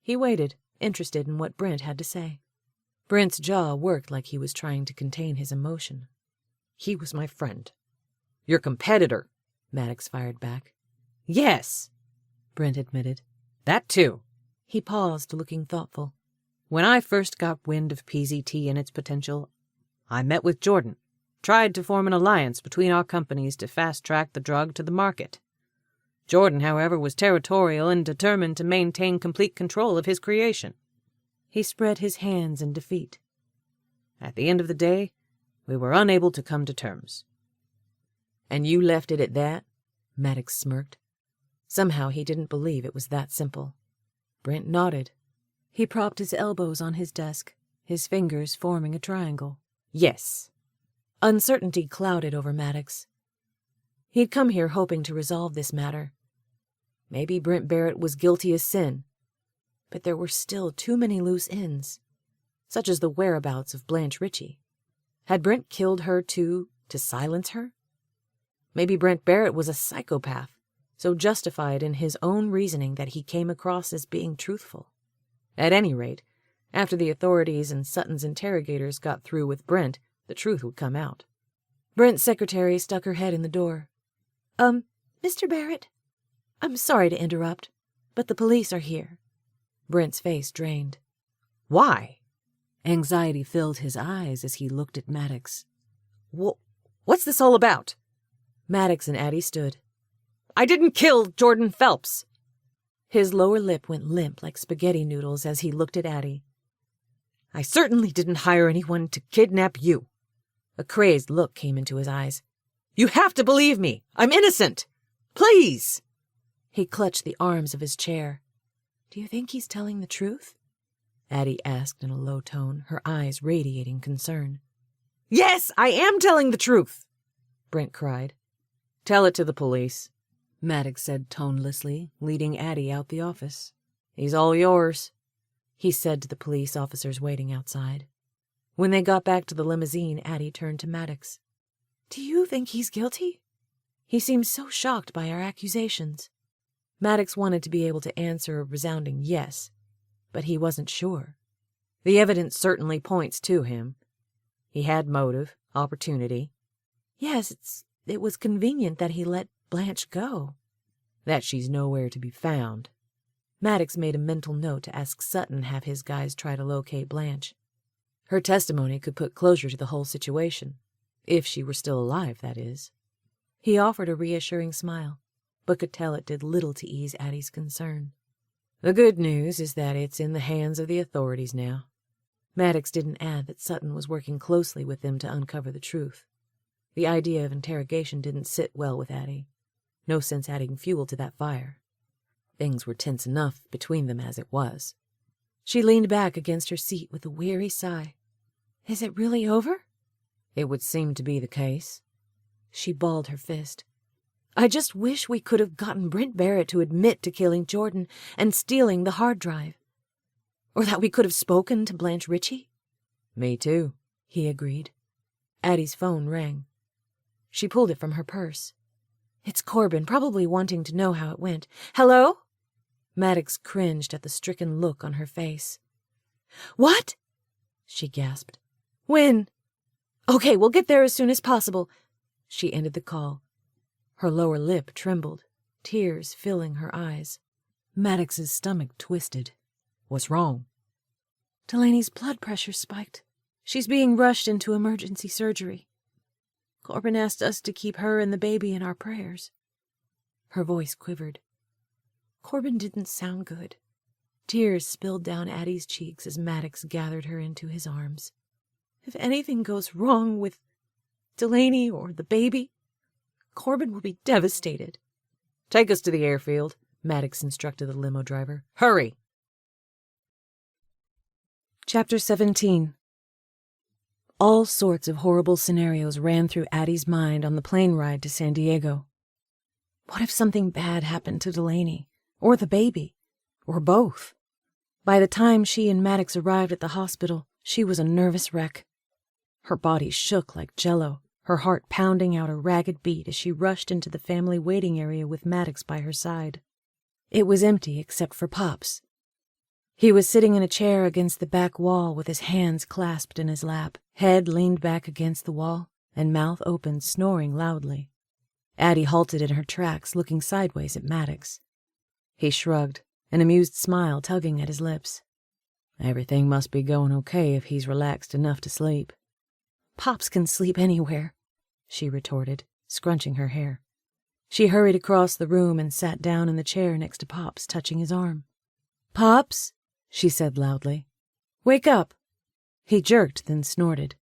S3: He waited, interested in what Brent had to say. Brent's jaw worked like he was trying to contain his emotion. "He was my friend." "Your competitor," Maddox fired back.
S2: "Yes," Brent admitted. "That too."
S3: He paused, looking thoughtful.
S2: "When I first got wind of PZT and its potential, I met with Jordan, tried to form an alliance between our companies to fast-track the drug to the market. Jordan, however, was territorial and determined to maintain complete control of his creation."
S3: He spread his hands in defeat.
S2: "At the end of the day, we were unable to come to terms."
S3: "And you left it at that?" Maddox smirked. Somehow he didn't believe it was that simple. Brent nodded. He propped his elbows on his desk, his fingers forming a triangle. "Yes." Uncertainty clouded over Maddox. He'd come here hoping to resolve this matter. Maybe Brent Barrett was guilty as sin, but there were still too many loose ends, such as the whereabouts of Blanche Ritchie. Had Brent killed her too, to silence her? Maybe Brent Barrett was a psychopath, so justified in his own reasoning that he came across as being truthful. At any rate, after the authorities and Sutton's interrogators got through with Brent, the truth would come out. Brent's secretary stuck her head in the door. Mr. Barrett? I'm sorry to interrupt, but the police are here." Brent's face drained.
S2: "Why?"
S3: Anxiety filled his eyes as he looked at Maddox.
S2: What's this all about?"
S3: Maddox and Addie stood.
S2: "I didn't kill Jordan Phelps."
S3: His lower lip went limp like spaghetti noodles as he looked at Addie.
S2: "I certainly didn't hire anyone to kidnap you."
S3: A crazed look came into his eyes.
S2: "You have to believe me. I'm innocent. Please."
S3: He clutched the arms of his chair. "Do you think he's telling the truth?" Addie asked in a low tone, her eyes radiating concern.
S2: "Yes, I am telling the truth,"
S3: Brent cried.
S2: "Tell it to the police."
S3: Maddox said tonelessly, leading Addie out the office. "He's all yours," he said to the police officers waiting outside. When they got back to the limousine, Addie turned to Maddox. "Do you think he's guilty?" He seemed so shocked by our accusations. Maddox wanted to be able to answer a resounding yes, but he wasn't sure. The evidence certainly points to him. He had motive, opportunity. Yes, it was convenient that he let Blanche go. That she's nowhere to be found. Maddox made a mental note to ask Sutton have his guys try to locate Blanche. Her testimony could put closure to the whole situation. If she were still alive, that is. He offered a reassuring smile, but could tell it did little to ease Addie's concern. The good news is that it's in the hands of the authorities now. Maddox didn't add that Sutton was working closely with them to uncover the truth. The idea of interrogation didn't sit well with Addie. No sense adding fuel to that fire. Things were tense enough between them as it was. She leaned back against her seat with a weary sigh. "Is it really over?" "It would seem to be the case." She balled her fist. "I just wish we could have gotten Brent Barrett to admit to killing Jordan and stealing the hard drive. Or that we could have spoken to Blanche Ritchie." "Me too," he agreed. Addie's phone rang. She pulled it from her purse. "It's Corbin, probably wanting to know how it went. Hello?" Maddox cringed at the stricken look on her face. "What?" she gasped. "When?" "Okay, we'll get there as soon as possible." She ended the call. Her lower lip trembled, tears filling her eyes. Maddox's stomach twisted. "What's wrong?" "Delaney's blood pressure spiked. She's being rushed into emergency surgery. Corbin asked us to keep her and the baby in our prayers." Her voice quivered. Corbin didn't sound good. Tears spilled down Addie's cheeks as Maddox gathered her into his arms. "If anything goes wrong with Delaney or the baby, Corbin will be devastated." "Take us to the airfield," Maddox instructed the limo driver. "Hurry!" Chapter 17. All sorts of horrible scenarios ran through Addie's mind on the plane ride to San Diego. What if something bad happened to Delaney, or the baby, or both? By the time she and Maddox arrived at the hospital, she was a nervous wreck. Her body shook like jello, her heart pounding out a ragged beat as she rushed into the family waiting area with Maddox by her side. It was empty except for Pops. He was sitting in a chair against the back wall with his hands clasped in his lap, head leaned back against the wall, and mouth open, snoring loudly. Addie halted in her tracks, looking sideways at Maddox. He shrugged, an amused smile tugging at his lips. "Everything must be going okay if he's relaxed enough to sleep." "Pops can sleep anywhere," she retorted, scrunching her hair. She hurried across the room and sat down in the chair next to Pops, touching his arm. "Pops," she said loudly. "Wake up." He jerked, then snorted.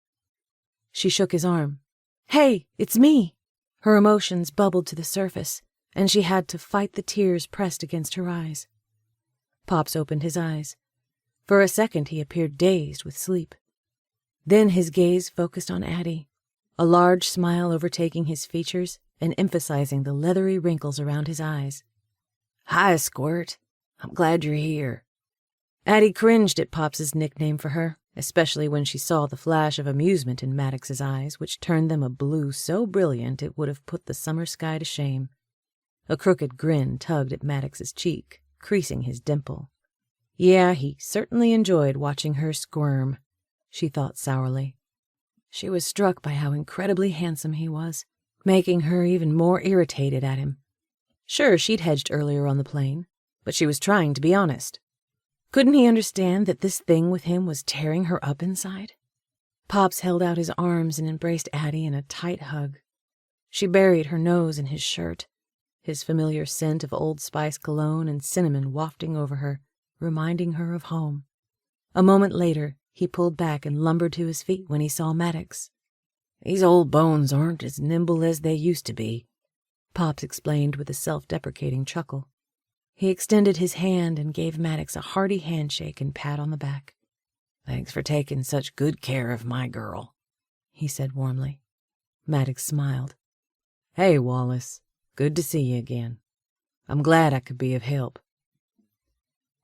S3: She shook his arm. "Hey, it's me." Her emotions bubbled to the surface, and she had to fight the tears pressed against her eyes. Pops opened his eyes. For a second he appeared dazed with sleep. Then his gaze focused on Addie, a large smile overtaking his features and emphasizing the leathery wrinkles around his eyes. "Hi, Squirt. I'm glad you're here." Addie cringed at Pops's nickname for her, especially when she saw the flash of amusement in Maddox's eyes, which turned them a blue so brilliant it would have put the summer sky to shame. A crooked grin tugged at Maddox's cheek, creasing his dimple. Yeah, he certainly enjoyed watching her squirm, she thought sourly. She was struck by how incredibly handsome he was, making her even more irritated at him. Sure, she'd hedged earlier on the plane, but she was trying to be honest. Couldn't he understand that this thing with him was tearing her up inside? Pops held out his arms and embraced Addie in a tight hug. She buried her nose in his shirt, his familiar scent of Old Spice cologne and cinnamon wafting over her, reminding her of home. A moment later, he pulled back and lumbered to his feet when he saw Maddox. "These old bones aren't as nimble as they used to be," Pops explained with a self-deprecating chuckle. He extended his hand and gave Maddox a hearty handshake and pat on the back. "Thanks for taking such good care of my girl," he said warmly. Maddox smiled. "Hey, Wallace. Good to see you again." I'm glad I could be of help.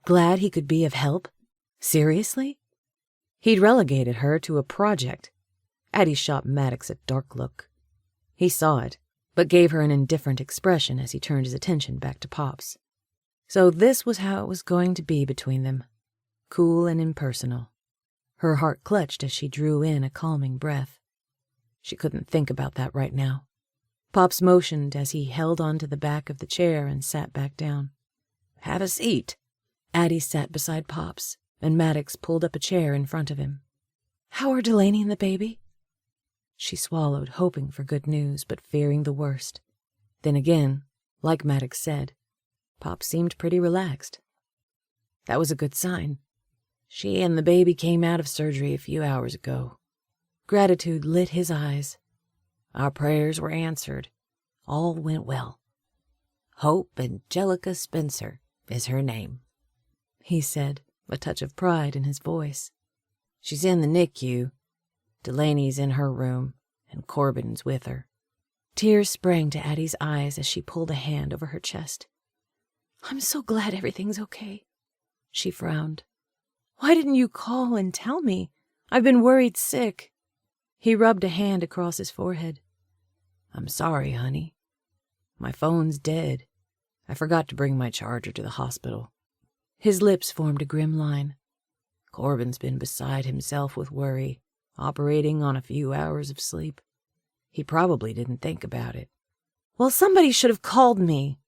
S1: Glad he could be of help? Seriously? He'd relegated her to a project.
S3: Addie shot Maddox a dark look. He saw it, but gave her an indifferent expression as he turned his attention back to Pops. So this was how it was going to be between them, cool and impersonal. Her heart clutched as she drew in a calming breath. She couldn't think about that right now. Pops motioned as he held onto the back of the chair and sat back down.
S2: Have a seat.
S3: Addie sat beside Pops, and Maddox pulled up a chair in front of him. How are Delaney and the baby? She swallowed, hoping for good news, but fearing the worst. Then again, like Maddox said, Pop seemed pretty relaxed. That was a good sign. She and the baby came out of surgery a few hours ago. Gratitude lit his eyes. Our prayers were answered. All went well.
S2: Hope Angelica Spencer is her name,
S3: he said, a touch of pride in his voice.
S2: She's in the NICU. Delaney's in her room, and Corbin's with her.
S3: Tears sprang to Addie's eyes as she pulled a hand over her chest. I'm so glad everything's okay. She frowned. Why didn't you call and tell me? I've been worried sick. He rubbed a hand across his forehead.
S2: I'm sorry, honey. My phone's dead. I forgot to bring my charger to the hospital.
S3: His lips formed a grim line.
S2: Corbin's been beside himself with worry, operating on a few hours of sleep. He probably didn't think about it.
S3: Well, somebody should have called me,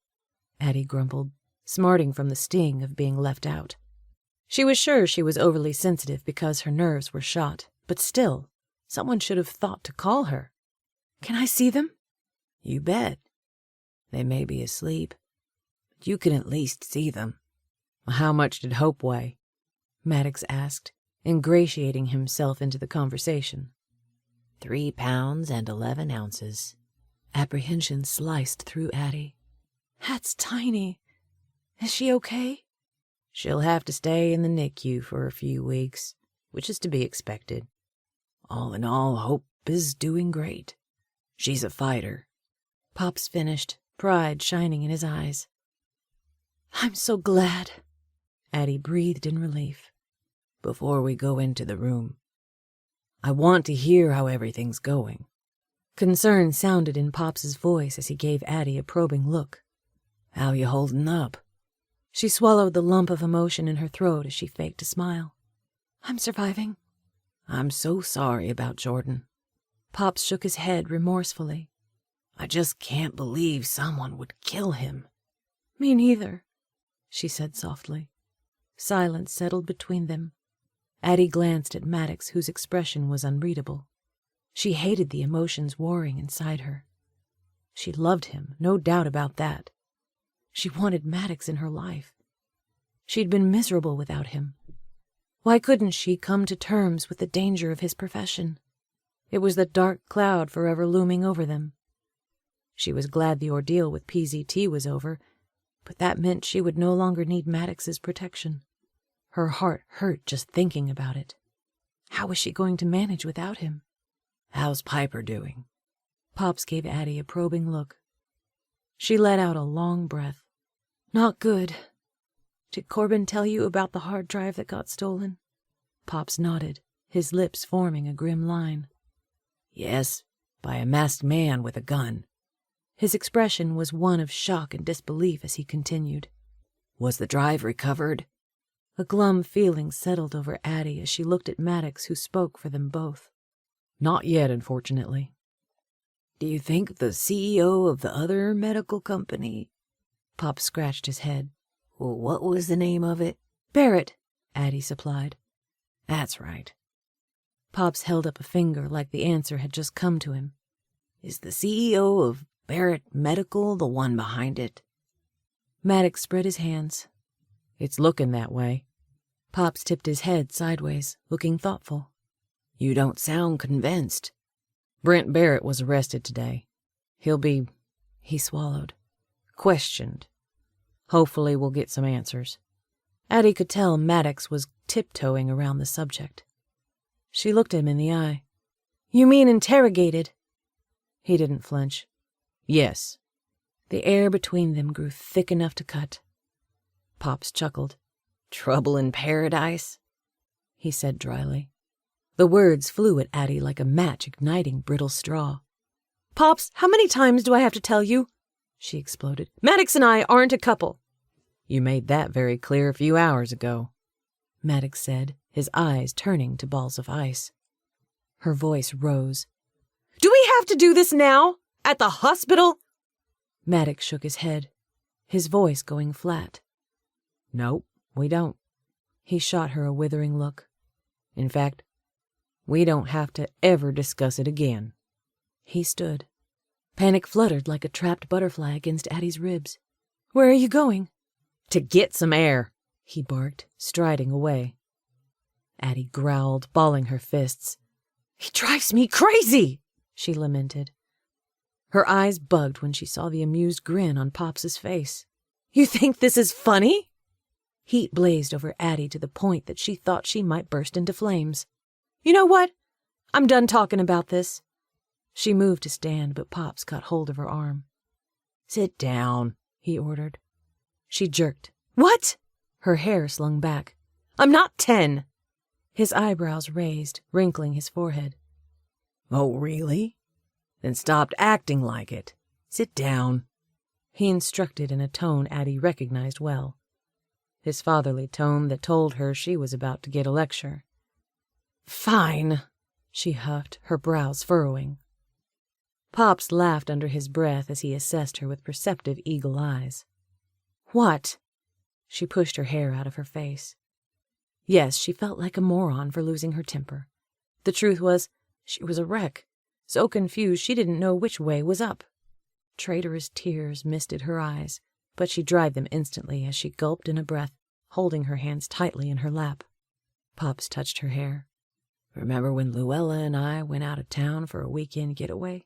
S3: Addie grumbled, smarting from the sting of being left out. She was sure she was overly sensitive because her nerves were shot, but still, someone should have thought to call her. Can I see them?
S2: You bet. They may be asleep, but you can at least see them.
S3: How much did Hope weigh? Maddox asked, ingratiating himself into the conversation.
S2: 3 pounds and 11 ounces.
S3: Apprehension sliced through Addie. That's tiny. Is she okay?
S2: She'll have to stay in the NICU for a few weeks, which is to be expected. All in all, Hope is doing great. She's a fighter.
S3: Pops finished, pride shining in his eyes. I'm so glad, Addie breathed in relief.
S2: Before we go into the room, I want to hear how everything's going.
S3: Concern sounded in Pops's voice as he gave Addie a probing look.
S2: How you holding up?
S3: She swallowed the lump of emotion in her throat as she faked a smile. I'm surviving.
S2: I'm so sorry about Jordan.
S3: Pops shook his head remorsefully.
S2: I just can't believe someone would kill him.
S3: Me neither, she said softly. Silence settled between them. Addie glanced at Maddox, whose expression was unreadable. She hated the emotions warring inside her. She loved him, no doubt about that. She wanted Maddox in her life. She'd been miserable without him. Why couldn't she come to terms with the danger of his profession? It was the dark cloud forever looming over them. She was glad the ordeal with PZT was over, but that meant she would no longer need Maddox's protection. Her heart hurt just thinking about it. How was she going to manage without him?
S2: How's Piper doing?
S3: Pops gave Addie a probing look. She let out a long breath. Not good. Did Corbin tell you about the hard drive that got stolen? Pops nodded, his lips forming a grim line.
S2: Yes, by a masked man with a gun.
S3: His expression was one of shock and disbelief as he continued.
S2: Was the drive recovered?
S3: A glum feeling settled over Addie as she looked at Maddox, who spoke for them both. Not yet, unfortunately.
S2: Do you think the CEO of the other medical company?
S3: Pop scratched his head.
S2: Well, what was the name of it?
S3: Barrett, Addie supplied.
S2: That's right.
S3: Pops held up a finger like the answer had just come to him.
S2: Is the CEO of Barrett Medical the one behind it?
S3: Maddox spread his hands. It's looking that way. Pops tipped his head sideways, looking thoughtful.
S2: You don't sound convinced.
S3: Brent Barrett was arrested today. He'll be, he swallowed, questioned. Hopefully we'll get some answers. Addie could tell Maddox was tiptoeing around the subject. She looked him in the eye. You mean interrogated? He didn't flinch. Yes. The air between them grew thick enough to cut. Pops chuckled. "Trouble in paradise?" he said dryly. The words flew at Addie like a match igniting brittle straw.
S4: "Pops, how many times do I have to tell you?" she exploded. "Maddox and I aren't a couple."
S3: "You made that very clear a few hours ago," Maddox said, his eyes turning to balls of ice. Her voice rose.
S4: "Do we have to do this now? At the hospital?"
S3: Maddox shook his head, his voice going flat. "Nope, we don't." He shot her a withering look. "In fact, we don't have to ever discuss it again." He stood. Panic fluttered like a trapped butterfly against Addie's ribs. "Where are you going?"
S4: "To get some air,"
S3: he barked, striding away. Addie growled, balling her fists.
S4: "He drives me crazy," she lamented.
S3: Her eyes bugged when she saw the amused grin on Pops's face.
S4: "You think this is funny?"
S3: Heat blazed over Addie to the point that she thought she might burst into flames.
S4: "You know what? I'm done talking about this."
S3: She moved to stand, but Pops caught hold of her arm.
S2: "Sit down,"
S3: he ordered. She jerked.
S4: "What?"
S3: Her hair slung back.
S4: "I'm not 10.
S3: His eyebrows raised, wrinkling his forehead.
S2: "Oh, really? Then stop acting like it. Sit down,"
S3: he instructed in a tone Addie recognized well. His fatherly tone that told her she was about to get a lecture.
S4: "Fine,"
S3: she huffed, her brows furrowing. Pops laughed under his breath as he assessed her with perceptive eagle eyes.
S4: "What?"
S3: She pushed her hair out of her face. Yes, she felt like a moron for losing her temper. The truth was, she was a wreck, so confused she didn't know which way was up. Traitorous tears misted her eyes, but she dried them instantly as she gulped in a breath, holding her hands tightly in her lap. Pops touched her hair.
S2: "Remember when Luella and I went out of town for a weekend getaway?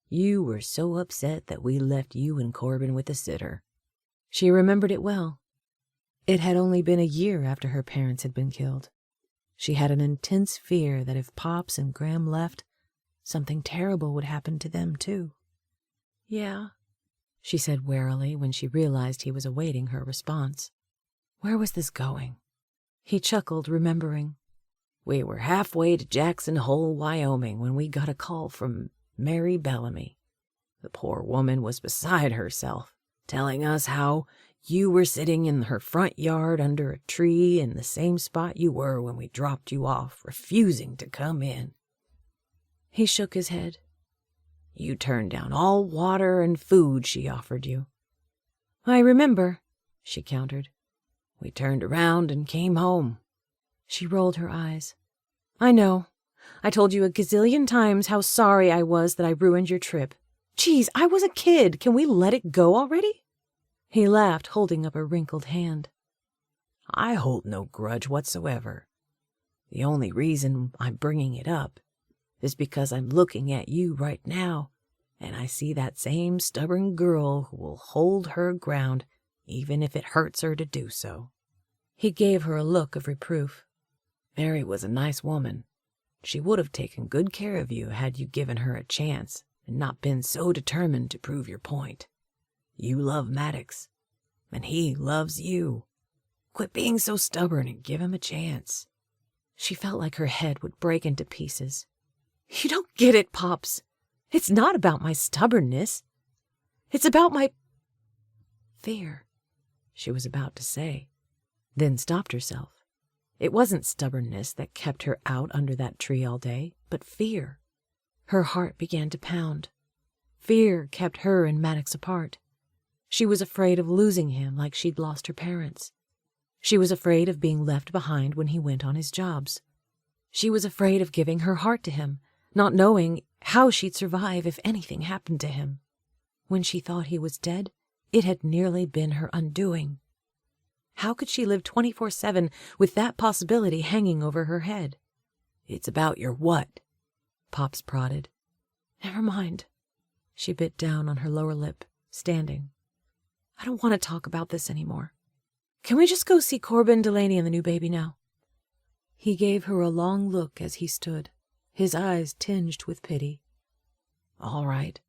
S2: You were so upset that we left you and Corbin with a sitter."
S3: She remembered it well. It had only been a year after her parents had been killed. She had an intense fear that if Pops and Graham left, something terrible would happen to them, too.
S4: "Yeah,"
S3: she said warily when she realized he was awaiting her response. Where was this going? He chuckled, remembering.
S2: "We were halfway to Jackson Hole, Wyoming, when we got a call from Mary Bellamy. The poor woman was beside herself, telling us how you were sitting in her front yard under a tree in the same spot you were when we dropped you off, refusing to come in."
S3: He shook his head.
S2: "You turned down all water and food she offered you."
S3: "I remember," she countered.
S2: "We turned around and came home."
S3: She rolled her eyes. "I know. I told you a gazillion times how sorry I was that I ruined your trip. Geez, I was a kid. Can we let it go already?" He laughed, holding up a wrinkled hand.
S2: "I hold no grudge whatsoever. The only reason I'm bringing it up is because I'm looking at you right now, and I see that same stubborn girl who will hold her ground even if it hurts her to do so."
S3: He gave her a look of reproof.
S2: "Mary was a nice woman. She would have taken good care of you had you given her a chance and not been so determined to prove your point. You love Maddox, and he loves you. Quit being so stubborn and give him a chance."
S3: She felt like her head would break into pieces. "You don't get it, Pops. It's not about my stubbornness. It's about my fear," she was about to say, then stopped herself. It wasn't stubbornness that kept her out under that tree all day, but fear. Her heart began to pound. Fear kept her and Maddox apart. She was afraid of losing him like she'd lost her parents. She was afraid of being left behind when he went on his jobs. She was afraid of giving her heart to him, not knowing how she'd survive if anything happened to him. When she thought he was dead, it had nearly been her undoing. How could she live 24/7 with that possibility hanging over her head?
S2: "It's about your what?"
S3: Pops prodded. "Never mind." She bit down on her lower lip, standing. "I don't want to talk about this anymore. Can we just go see Corbin, Delaney, and the new baby now?" He gave her a long look as he stood, his eyes tinged with pity.
S2: "All right."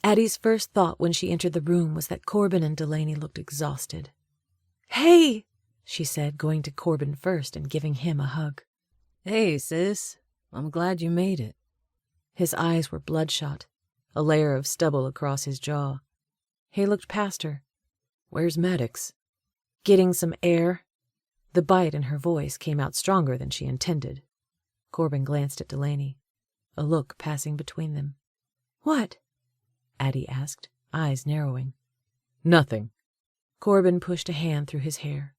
S3: Addie's first thought when she entered the room was that Corbin and Delaney looked exhausted. "Hey!" she said, going to Corbin first and giving him a hug.
S2: "Hey, sis. I'm glad you made it."
S3: His eyes were bloodshot, a layer of stubble across his jaw. He looked past her.
S2: "Where's Maddox?"
S3: "Getting some air." The bite in her voice came out stronger than she intended. Corbin glanced at Delaney, a look passing between them. "What?" Addie asked, eyes narrowing.
S2: "Nothing."
S3: Corbin pushed a hand through his hair.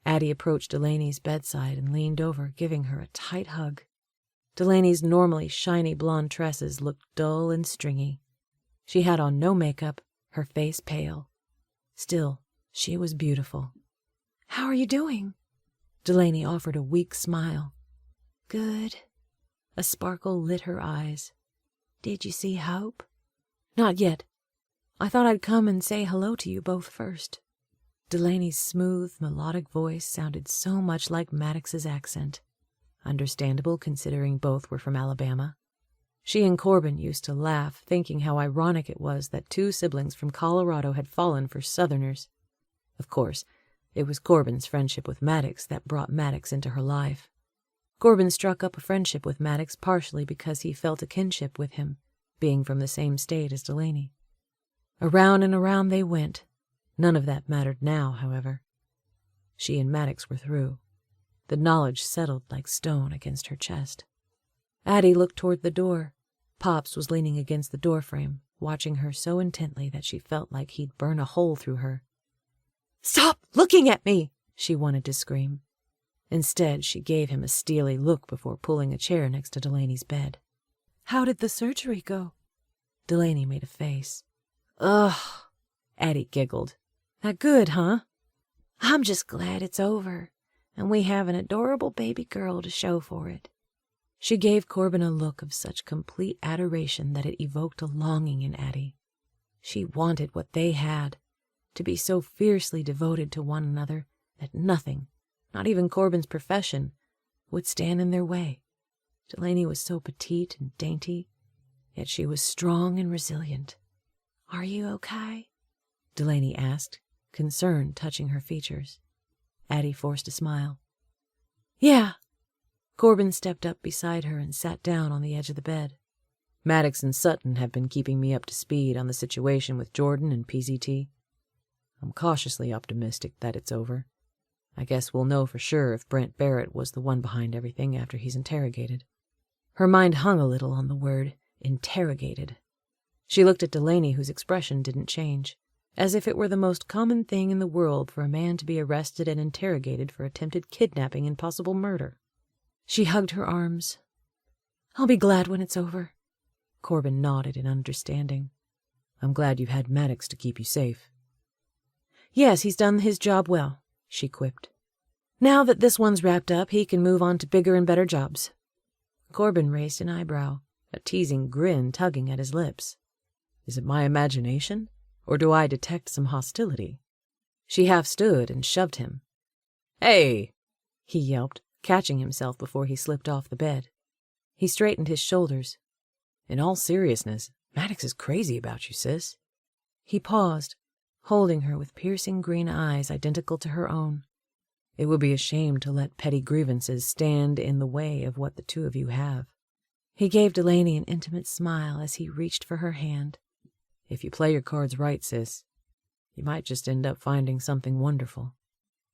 S3: Addie approached Delaney's bedside and leaned over, giving her a tight hug. Delaney's normally shiny blonde tresses looked dull and stringy. She had on no makeup, her face pale. Still, she was beautiful. "How are you doing?" Delaney offered a weak smile. "Good." A sparkle lit her eyes. "Did you see Hope?" "Not yet. I thought I'd come and say hello to you both first." Delaney's smooth, melodic voice sounded so much like Maddox's accent. Understandable considering both were from Alabama. She and Corbin used to laugh, thinking how ironic it was that two siblings from Colorado had fallen for Southerners. Of course, it was Corbin's friendship with Maddox that brought Maddox into her life. Corbin struck up a friendship with Maddox partially because he felt a kinship with him, being from the same state as Delaney. Around and around they went. None of that mattered now, however. She and Maddox were through. The knowledge settled like stone against her chest. Addie looked toward the door. Pops was leaning against the doorframe, watching her so intently that she felt like he'd burn a hole through her. "Stop looking at me!" she wanted to scream. Instead, she gave him a steely look before pulling a chair next to Delaney's bed. "How did the surgery go?" Delaney made a face. "Ugh," Addie giggled. "That good, huh?" "I'm just glad it's over, and we have an adorable baby girl to show for it." She gave Corbin a look of such complete adoration that it evoked a longing in Addie. She wanted what they had, to be so fiercely devoted to one another that nothing, not even Corbin's profession, would stand in their way. Delaney was so petite and dainty, yet she was strong and resilient. "Are you okay?" Delaney asked, concern touching her features. Addie forced a smile. "Yeah." Corbin stepped up beside her and sat down on the edge of the bed. "Maddox and Sutton have been keeping me up to speed on the situation with Jordan and PZT. I'm cautiously optimistic that it's over. I guess we'll know for sure if Brent Barrett was the one behind everything after he's interrogated." Her mind hung a little on the word interrogated. She looked at Delaney, whose expression didn't change, as if it were the most common thing in the world for a man to be arrested and interrogated for attempted kidnapping and possible murder. She hugged her arms. "I'll be glad when it's over." Corbin nodded in understanding. "I'm glad you've had Maddox to keep you safe." "Yes, he's done his job well," she quipped. "Now that this one's wrapped up, he can move on to bigger and better jobs." Corbin raised an eyebrow, a teasing grin tugging at his lips. "Is it my imagination, or do I detect some hostility?" She half stood and shoved him. "Hey!" he yelped, catching himself before he slipped off the bed. He straightened his shoulders. "In all seriousness, Maddox is crazy about you, sis." He paused, holding her with piercing green eyes identical to her own. "It would be a shame to let petty grievances stand in the way of what the two of you have." He gave Delaney an intimate smile as he reached for her hand. "If you play your cards right, sis, you might just end up finding something wonderful."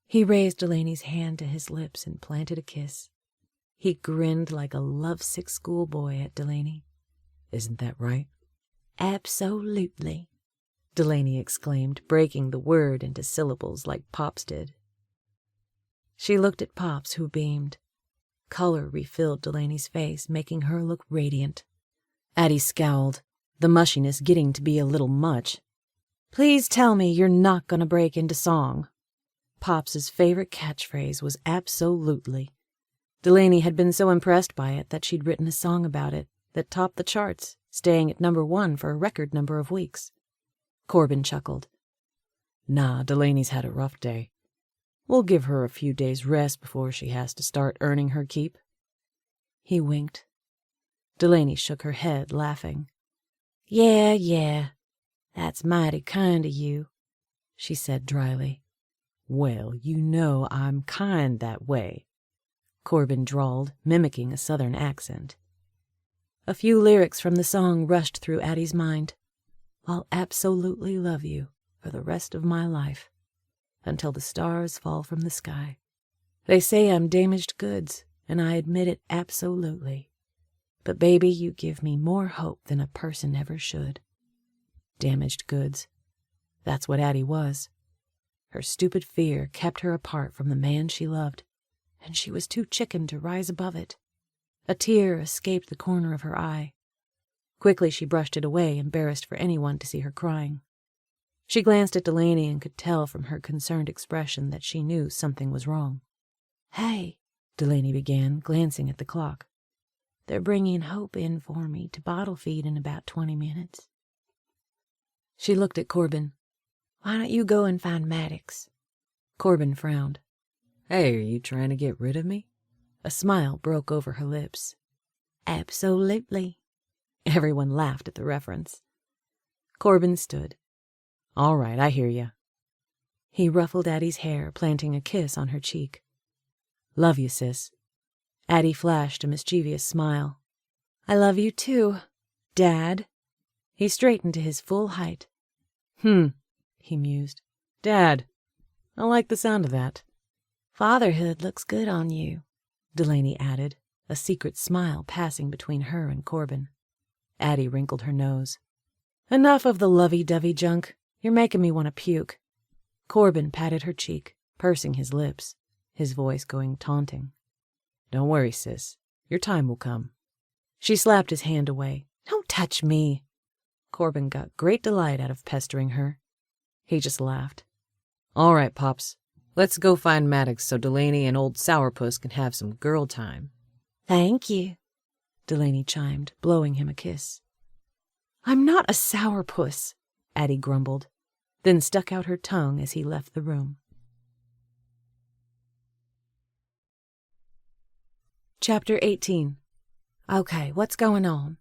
S3: He raised Delaney's hand to his lips and planted a kiss. He grinned like a lovesick schoolboy at Delaney. "Isn't that right?" "Absolutely," Delaney exclaimed, breaking the word into syllables like Pops did. She looked at Pops, who beamed. Color refilled Delaney's face, making her look radiant. Addie scowled, the mushiness getting to be a little much. "Please tell me you're not going to break into song." Pops's favorite catchphrase was absolutely. Delaney had been so impressed by it that she'd written a song about it that topped the charts, staying at #1 for a record number of weeks. Corbin chuckled. "Nah, Delaney's had a rough day. We'll give her a few days' rest before she has to start earning her keep." He winked. Delaney shook her head, laughing. Yeah, that's mighty kind of you, she said dryly.
S2: Well, you know I'm kind that way,
S3: Corbin drawled, mimicking a southern accent. A few lyrics from the song rushed through Addie's mind. I'll absolutely love you for the rest of my life, until the stars fall from the sky. They say I'm damaged goods, and I admit it absolutely. But baby, you give me more hope than a person ever should. Damaged goods. That's what Addie was. Her stupid fear kept her apart from the man she loved, and she was too chicken to rise above it. A tear escaped the corner of her eye. Quickly she brushed it away, embarrassed for anyone to see her crying. She glanced at Delaney and could tell from her concerned expression that she knew something was wrong. Hey, Delaney began, glancing at the clock. They're bringing Hope in for me to bottle feed in about 20 minutes. She looked at Corbin. Why don't you go and find Maddox? Corbin frowned.
S2: Hey, are you trying to get rid of me?
S3: A smile broke over her lips. Absolutely. Everyone laughed at the reference. Corbin stood.
S2: All right, I hear you.
S3: He ruffled Addie's hair, planting a kiss on her cheek. Love you, sis. Addie flashed a mischievous smile. I love you too, Dad. He straightened to his full height. He mused.
S2: Dad, I like the sound of that.
S3: Fatherhood looks good on you, Delaney added, a secret smile passing between her and Corbin. Addie wrinkled her nose. Enough of the lovey-dovey junk. You're making me want to puke. Corbin patted her cheek, pursing his lips, his voice going taunting.
S2: Don't worry, sis. Your time will come.
S3: She slapped his hand away. Don't touch me. Corbin got great delight out of pestering her. He just laughed.
S2: All right, Pops. Let's go find Maddox so Delaney and old Sourpuss can have some girl time.
S3: Thank you, Delaney chimed, blowing him a kiss. I'm not a sourpuss, Addie grumbled, then stuck out her tongue as he left the room. Chapter 18. Okay, what's going on?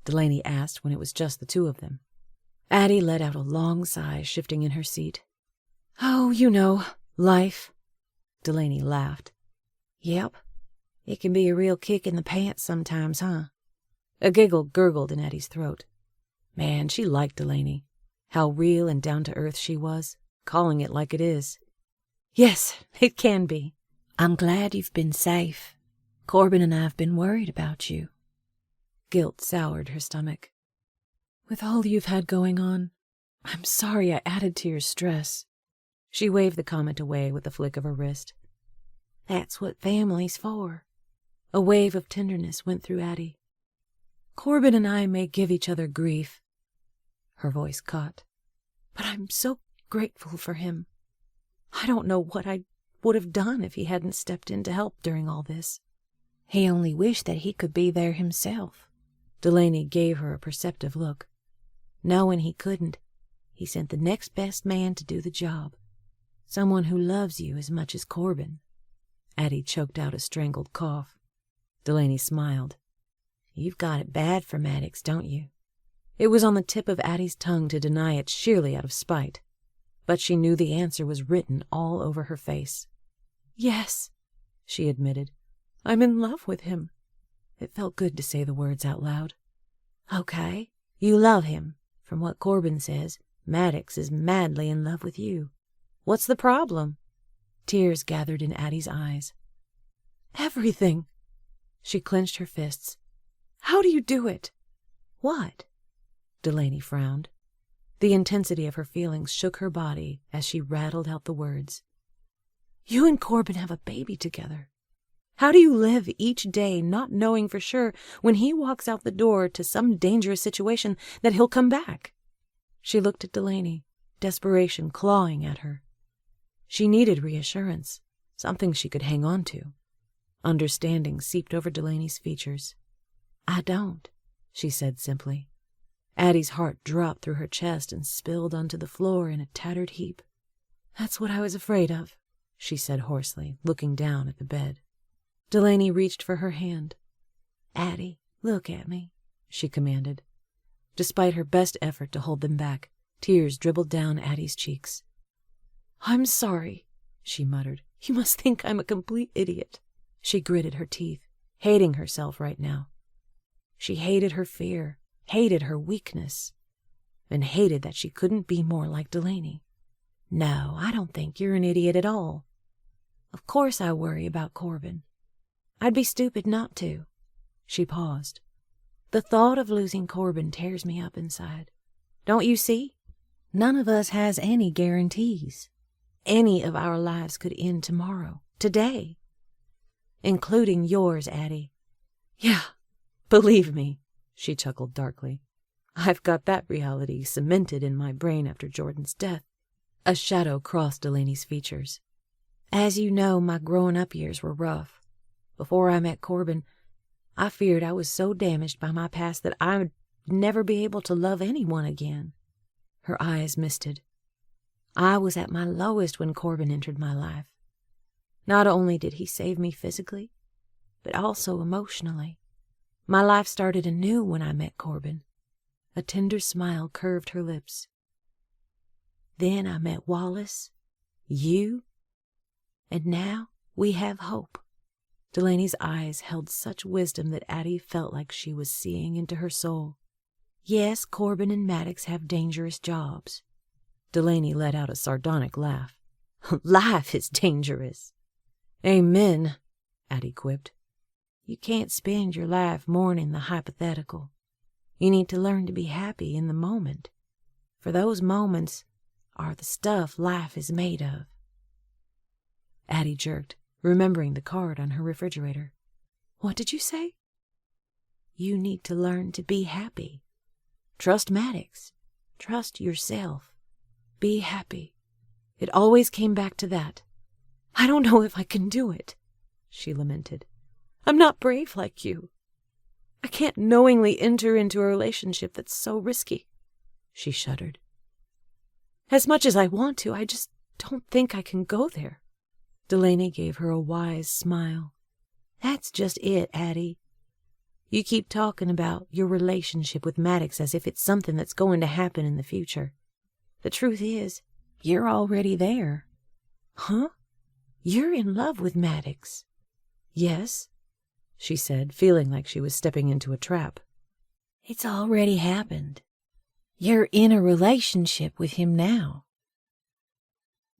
S3: Delaney asked when it was just the two of them. Addie let out a long sigh, shifting in her seat. Oh, you know, life. Delaney laughed. Yep, it can be a real kick in the pants sometimes, huh? A giggle gurgled in Addie's throat. Man, she liked Delaney. How real and down-to-earth she was, calling it like it is. Yes, it can be. I'm glad you've been safe. Corbin and I have been worried about you. Guilt soured her stomach. With all you've had going on, I'm sorry I added to your stress. She waved the comment away with a flick of her wrist. That's what family's for. A wave of tenderness went through Addie. Corbin and I may give each other grief. Her voice caught. But I'm so grateful for him. I don't know what I would have done if he hadn't stepped in to help during all this. He only wished that he could be there himself. Delaney gave her a perceptive look. Knowing he couldn't, he sent the next best man to do the job. Someone who loves you as much as Corbin. Addie choked out a strangled cough. Delaney smiled. You've got it bad for Maddox, don't you? It was on the tip of Addie's tongue to deny it sheerly out of spite, but she knew the answer was written all over her face. Yes, she admitted. I'm in love with him. It felt good to say the words out loud. Okay, you love him. From what Corbin says, Maddox is madly in love with you. What's the problem? Tears gathered in Addie's eyes. Everything. She clenched her fists. How do you do it? What? Delaney frowned. The intensity of her feelings shook her body as she rattled out the words. You and Corbin have a baby together. How do you live each day not knowing for sure when he walks out the door to some dangerous situation that he'll come back? She looked at Delaney, desperation clawing at her. She needed reassurance, something she could hang on to. Understanding seeped over Delaney's features. I don't, she said simply. Addie's heart dropped through her chest and spilled onto the floor in a tattered heap. That's what I was afraid of, she said hoarsely, looking down at the bed. Delaney reached for her hand. Addie, look at me, she commanded. Despite her best effort to hold them back, tears dribbled down Addie's cheeks. "I'm sorry," she muttered. "You must think I'm a complete idiot." She gritted her teeth, hating herself right now. She hated her fear, hated her weakness, and hated that she couldn't be more like Delaney. "No, I don't think you're an idiot at all. Of course I worry about Corbin. I'd be stupid not to." She paused. "The thought of losing Corbin tears me up inside. Don't you see? None of us has any guarantees. Any of our lives could end tomorrow, today. Including yours, Addie." "Yeah, believe me," she chuckled darkly. "I've got that reality cemented in my brain after Jordan's death." A shadow crossed Delaney's features. "As you know, my growing-up years were rough. Before I met Corbin, I feared I was so damaged by my past that I would never be able to love anyone again." Her eyes misted. "I was at my lowest when Corbin entered my life. Not only did he save me physically, but also emotionally. My life started anew when I met Corbin." A tender smile curved her lips. "Then I met Wallace, you, and now we have hope." Delaney's eyes held such wisdom that Addie felt like she was seeing into her soul. "Yes, Corbin and Maddox have dangerous jobs." Delaney let out a sardonic laugh. "Life is dangerous." "Amen," Addie quipped. "You can't spend your life mourning the hypothetical. You need to learn to be happy in the moment, for those moments are the stuff life is made of." Addie jerked, remembering the card on her refrigerator. "What did you say?" "You need to learn to be happy. Trust Maddox. Trust yourself. Be happy." It always came back to that. "I don't know if I can do it," she lamented. "I'm not brave like you. I can't knowingly enter into a relationship that's so risky." She shuddered. "As much as I want to, I just don't think I can go there." Delaney gave her a wise smile. "That's just it, Addie. You keep talking about your relationship with Maddox as if it's something that's going to happen in the future. The truth is, you're already there." "Huh? You're in love with Maddox?" "Yes," she said, feeling like she was stepping into a trap. "It's already happened. You're in a relationship with him now.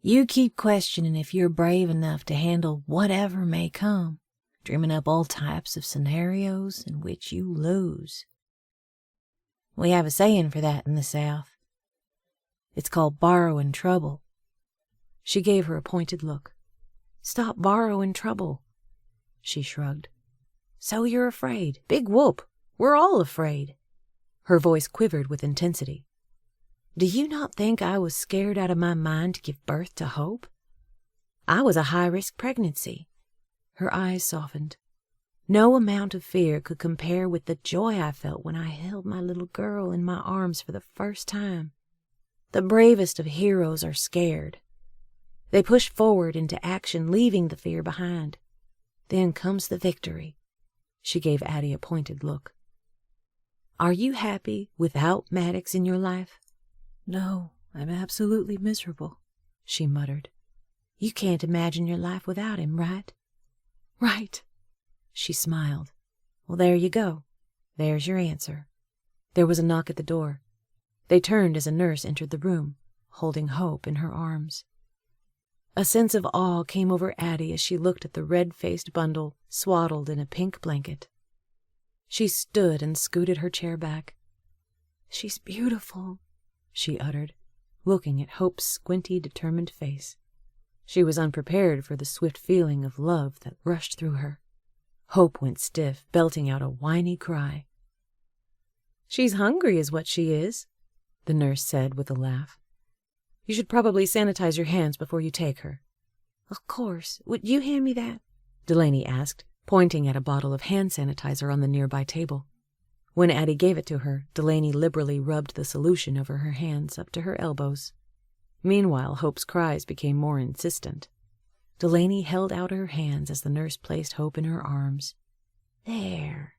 S3: You keep questioning if you're brave enough to handle whatever may come, dreaming up all types of scenarios in which you lose. We have a saying for that in the South. It's called borrowing trouble." She gave her a pointed look. "Stop borrowing trouble." She shrugged. "So you're afraid. Big whoop. We're all afraid." Her voice quivered with intensity. "Do you not think I was scared out of my mind to give birth to hope? I was a high-risk pregnancy." Her eyes softened. "No amount of fear could compare with the joy I felt when I held my little girl in my arms for the first time. The bravest of heroes are scared. They push forward into action, leaving the fear behind. Then comes the victory." She gave Addie a pointed look. "Are you happy without Maddox in your life?" "No, I'm absolutely miserable," she muttered. "You can't imagine your life without him, right?" "Right." She smiled. "Well, there you go. There's your answer." There was a knock at the door. They turned as a nurse entered the room, holding Hope in her arms. A sense of awe came over Addie as she looked at the red-faced bundle swaddled in a pink blanket. She stood and scooted her chair back. "She's beautiful," she uttered, looking at Hope's squinty, determined face. She was unprepared for the swift feeling of love that rushed through her. Hope went stiff, belting out a whiny cry. "She's hungry is what she is," the nurse said with a laugh. "You should probably sanitize your hands before you take her." "Of course. Would you hand me that?" Delaney asked, pointing at a bottle of hand sanitizer on the nearby table. When Addie gave it to her, Delaney liberally rubbed the solution over her hands up to her elbows. Meanwhile, Hope's cries became more insistent. Delaney held out her hands as the nurse placed Hope in her arms. "There,"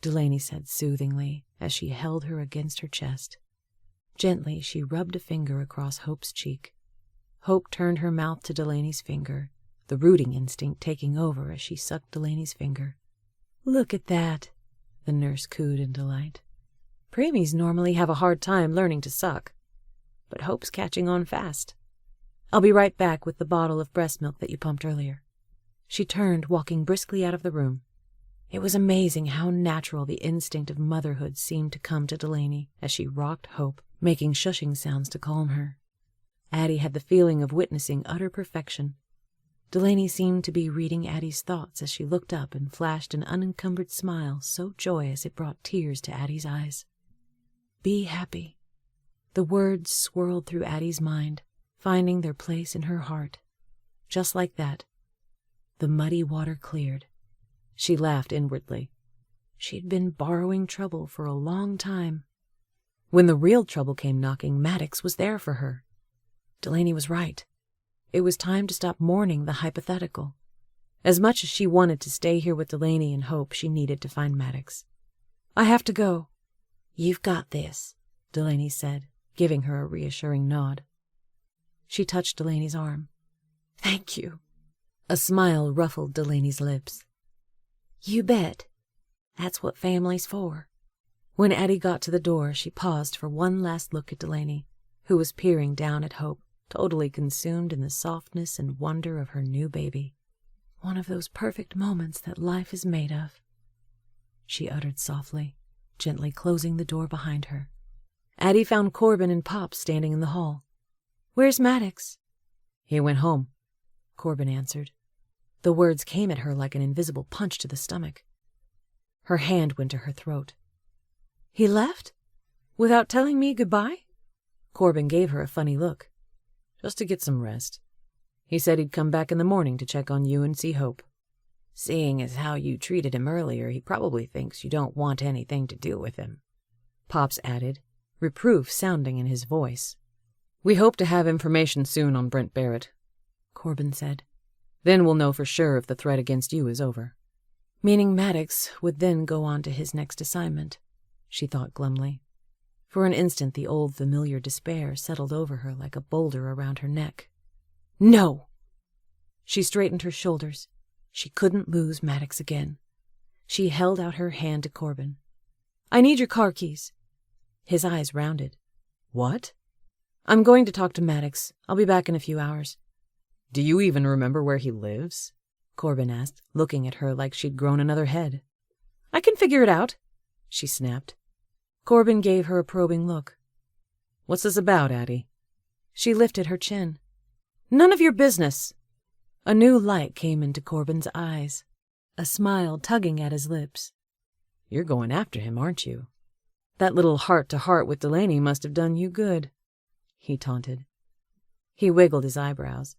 S3: Delaney said soothingly, as she held her against her chest. Gently, she rubbed a finger across Hope's cheek. Hope turned her mouth to Delaney's finger, the rooting instinct taking over as she sucked Delaney's finger. "Look at that," the nurse cooed in delight. "Preemies normally have a hard time learning to suck, but Hope's catching on fast. I'll be right back with the bottle of breast milk that you pumped earlier." She turned, walking briskly out of the room. It was amazing how natural the instinct of motherhood seemed to come to Delaney as she rocked Hope, making shushing sounds to calm her. Addie had the feeling of witnessing utter perfection. Delaney seemed to be reading Addie's thoughts as she looked up and flashed an unencumbered smile so joyous it brought tears to Addie's eyes. "Be happy." The words swirled through Addie's mind, finding their place in her heart. Just like that, the muddy water cleared. She laughed inwardly. She'd been borrowing trouble for a long time. When the real trouble came knocking, Maddox was there for her. Delaney was right. It was time to stop mourning the hypothetical. As much as she wanted to stay here with Delaney and Hope, she needed to find Maddox. "I have to go." "You've got this," Delaney said, giving her a reassuring nod. She touched Delaney's arm. "Thank you." A smile ruffled Delaney's lips. "You bet. That's what family's for." When Addie got to the door, she paused for one last look at Delaney, who was peering down at Hope, totally consumed in the softness and wonder of her new baby. "One of those perfect moments that life is made of," she uttered softly, gently closing the door behind her. Addie found Corbin and Pop standing in the hall. "Where's Maddox?" "He went home," Corbin answered. The words came at her like an invisible punch to the stomach. Her hand went to her throat. "He left? Without telling me goodbye?" Corbin gave her a funny look. "Just to get some rest. He said he'd come back in the morning to check on you and see Hope. Seeing as how you treated him earlier, he probably thinks you don't want anything to do with him," Pops added, reproof sounding in his voice. "We hope to have information soon on Brent Barrett," Corbin said. "Then we'll know for sure if the threat against you is over." Meaning Maddox would then go on to his next assignment, she thought glumly. For an instant the old familiar despair settled over her like a boulder around her neck. No! She straightened her shoulders. She couldn't lose Maddox again. She held out her hand to Corbin. "I need your car keys." His eyes rounded. "What?" "I'm going to talk to Maddox. I'll be back in a few hours." "Do you even remember where he lives?" Corbin asked, looking at her like she'd grown another head. "I can figure it out," she snapped. Corbin gave her a probing look. "What's this about, Addie?" She lifted her chin. "None of your business." A new light came into Corbin's eyes, a smile tugging at his lips. "You're going after him, aren't you? That little heart-to-heart with Delaney must have done you good," he taunted. He wiggled his eyebrows.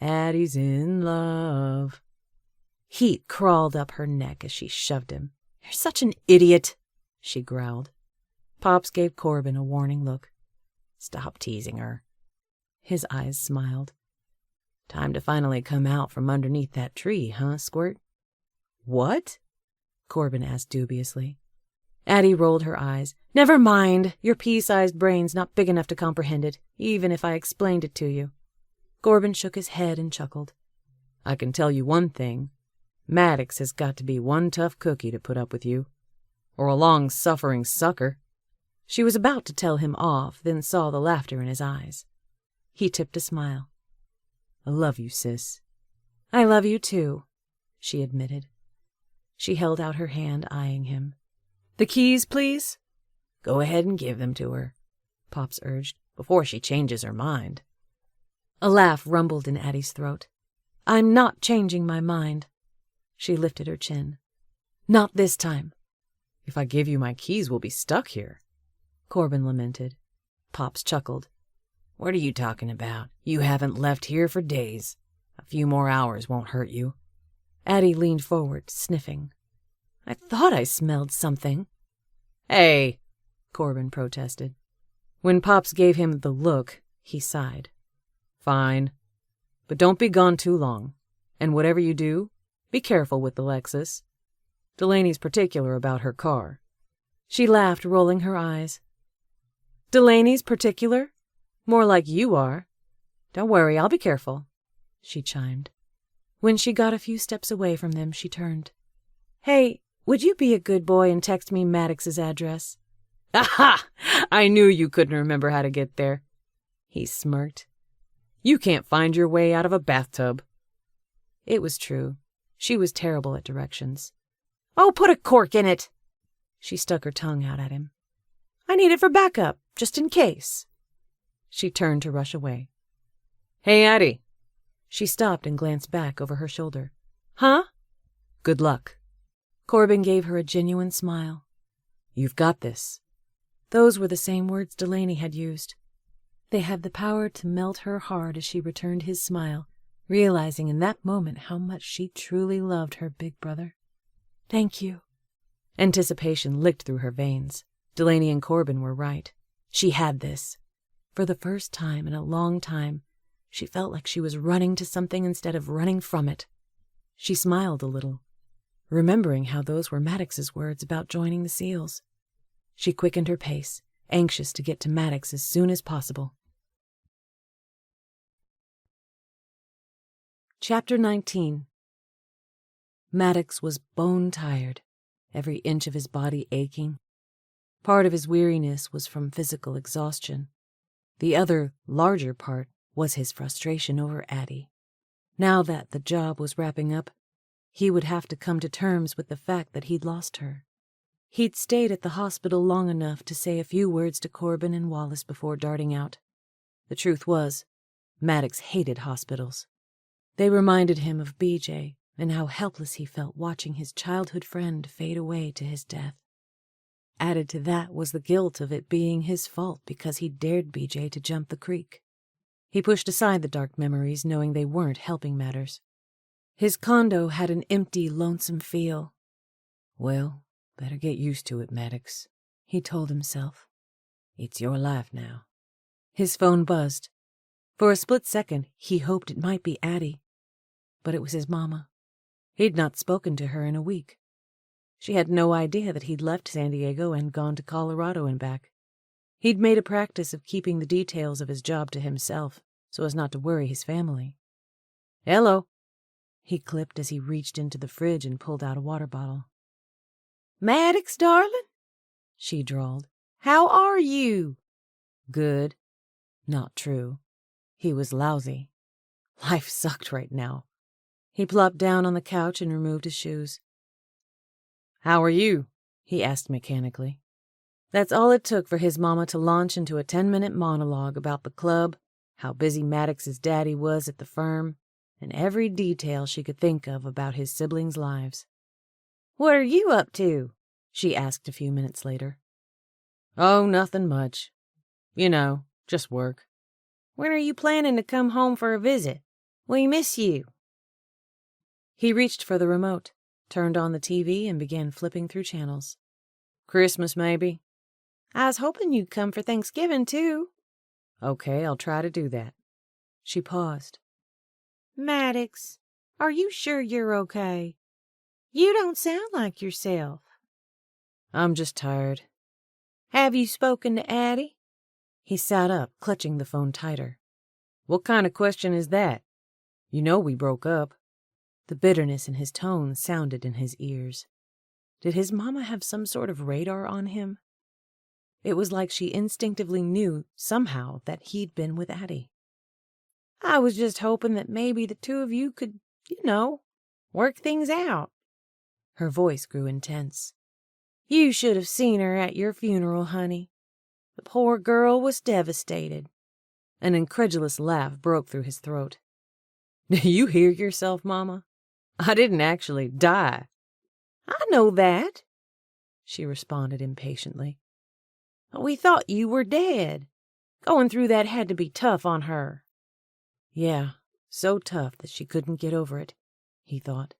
S3: "Addie's in love." Heat crawled up her neck as she shoved him. "You're such an idiot," she growled. Pops gave Corbin a warning look. "Stop teasing her." His eyes smiled. "Time to finally come out from underneath that tree, huh, Squirt?" "What?" Corbin asked dubiously. Addie rolled her eyes. "Never mind. Your pea-sized brain's not big enough to comprehend it, even if I explained it to you." Corbin shook his head and chuckled. "I can tell you one thing. Maddox has got to be one tough cookie to put up with you. Or a long-suffering sucker." She was about to tell him off, then saw the laughter in his eyes. He tipped a smile. "I love you, sis." "I love you, too," she admitted. She held out her hand, eyeing him. "The keys, please?" "Go ahead and give them to her," Pops urged, "before she changes her mind." A laugh rumbled in Addie's throat. "I'm not changing my mind." She lifted her chin. "Not this time." "If I give you my keys, we'll be stuck here," Corbin lamented. Pops chuckled. "What are you talking about? You haven't left here for days. A few more hours won't hurt you." Addie leaned forward, sniffing. "I thought I smelled something." "Hey," Corbin protested. When Pops gave him the look, he sighed. "Fine. But don't be gone too long. And whatever you do, be careful with the Lexus. Delaney's particular about her car. She laughed, rolling her eyes. Delaney's particular? More like you are. Don't worry, I'll be careful, she chimed. When she got a few steps away from them, she turned. Hey, would you be a good boy and text me Maddox's address? Aha! I knew you couldn't remember how to get there. He smirked. You can't find your way out of a bathtub. It was true. She was terrible at directions. Oh, put a cork in it! She stuck her tongue out at him. I need it for backup, just in case. She turned to rush away. Hey, Addie. She stopped and glanced back over her shoulder. Huh? Good luck. Corbin gave her a genuine smile. You've got this. Those were the same words Delaney had used. They had the power to melt her heart as she returned his smile, realizing in that moment how much she truly loved her big brother. Thank you. Anticipation licked through her veins. Delaney and Corbin were right. She had this. For the first time in a long time, she felt like she was running to something instead of running from it. She smiled a little, remembering how those were Maddox's words about joining the SEALs. She quickened her pace, anxious to get to Maddox as soon as possible. Chapter 19. Maddox was bone-tired, every inch of his body aching. Part of his weariness was from physical exhaustion. The other, larger part was his frustration over Addie. Now that the job was wrapping up, he would have to come to terms with the fact that he'd lost her. He'd stayed at the hospital long enough to say a few words to Corbin and Wallace before darting out. The truth was, Maddox hated hospitals. They reminded him of BJ and how helpless he felt watching his childhood friend fade away to his death. Added to that was the guilt of it being his fault because he dared BJ to jump the creek. He pushed aside the dark memories, knowing they weren't helping matters. His condo had an empty, lonesome feel. Well, better get used to it, Maddox, he told himself. It's your life now. His phone buzzed. For a split second, he hoped it might be Addie. But it was his mama. He'd not spoken to her in a week. She had no idea that he'd left San Diego and gone to Colorado and back. He'd made a practice of keeping the details of his job to himself so as not to worry his family. Hello, he clipped as he reached into the fridge and pulled out a water bottle.
S4: Maddox, darling?
S3: She drawled.
S4: How are you?
S3: Good. Not true. He was lousy. Life sucked right now. He plopped down on the couch and removed his shoes. How are you? He asked mechanically. That's all it took for his mama to launch into a 10-minute monologue about the club, how busy Maddox's daddy was at the firm, and every detail she could think of about his siblings' lives.
S4: What are you up to?
S3: She asked a few minutes later. Oh, nothing much. You know, just work.
S4: When are you planning to come home for a visit? We miss you.
S3: He reached for the remote, turned on the TV, and began flipping through channels. Christmas, maybe?
S4: I was hoping you'd come for Thanksgiving, too.
S3: Okay, I'll try to do that. She paused.
S4: Maddox, are you sure you're okay? You don't sound like yourself.
S3: I'm just tired.
S4: Have you spoken to Addie?
S3: He sat up, clutching the phone tighter. What kind of question is that? You know we broke up. The bitterness in his tone sounded in his ears. Did his mama have some sort of radar on him? It was like she instinctively knew, somehow, that he'd been with Addie.
S4: I was just hoping that maybe the two of you could, work things out.
S3: Her voice grew intense.
S4: You should have seen her at your funeral, honey. The poor girl was devastated.
S3: An incredulous laugh broke through his throat. Do you hear yourself, Mama? I didn't actually die.
S4: I know that,
S3: she responded impatiently.
S4: We thought you were dead. Going through that had to be tough on her.
S3: Yeah, so tough that she couldn't get over it, he thought,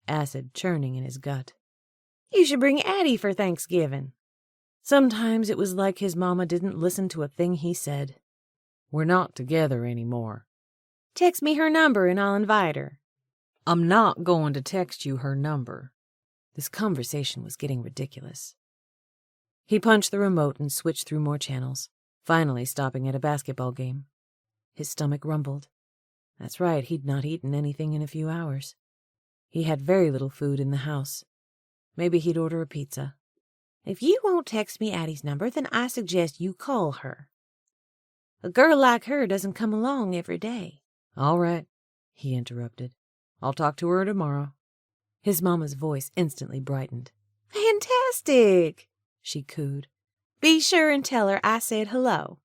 S3: acid churning in his gut.
S4: You should bring Addie for Thanksgiving.
S3: Sometimes it was like his mama didn't listen to a thing he said. We're not together anymore.
S4: Text me her number and I'll invite her.
S3: I'm not going to text you her number. This conversation was getting ridiculous. He punched the remote and switched through more channels, finally stopping at a basketball game. His stomach rumbled. That's right, he'd not eaten anything in a few hours. He had very little food in the house. Maybe he'd order a pizza.
S4: If you won't text me Addie's number, then I suggest you call her. A girl like her doesn't come along every day.
S3: All right, he interrupted. I'll talk to her tomorrow. His mama's voice instantly brightened.
S4: Fantastic,
S3: she cooed.
S4: Be sure and tell her I said hello.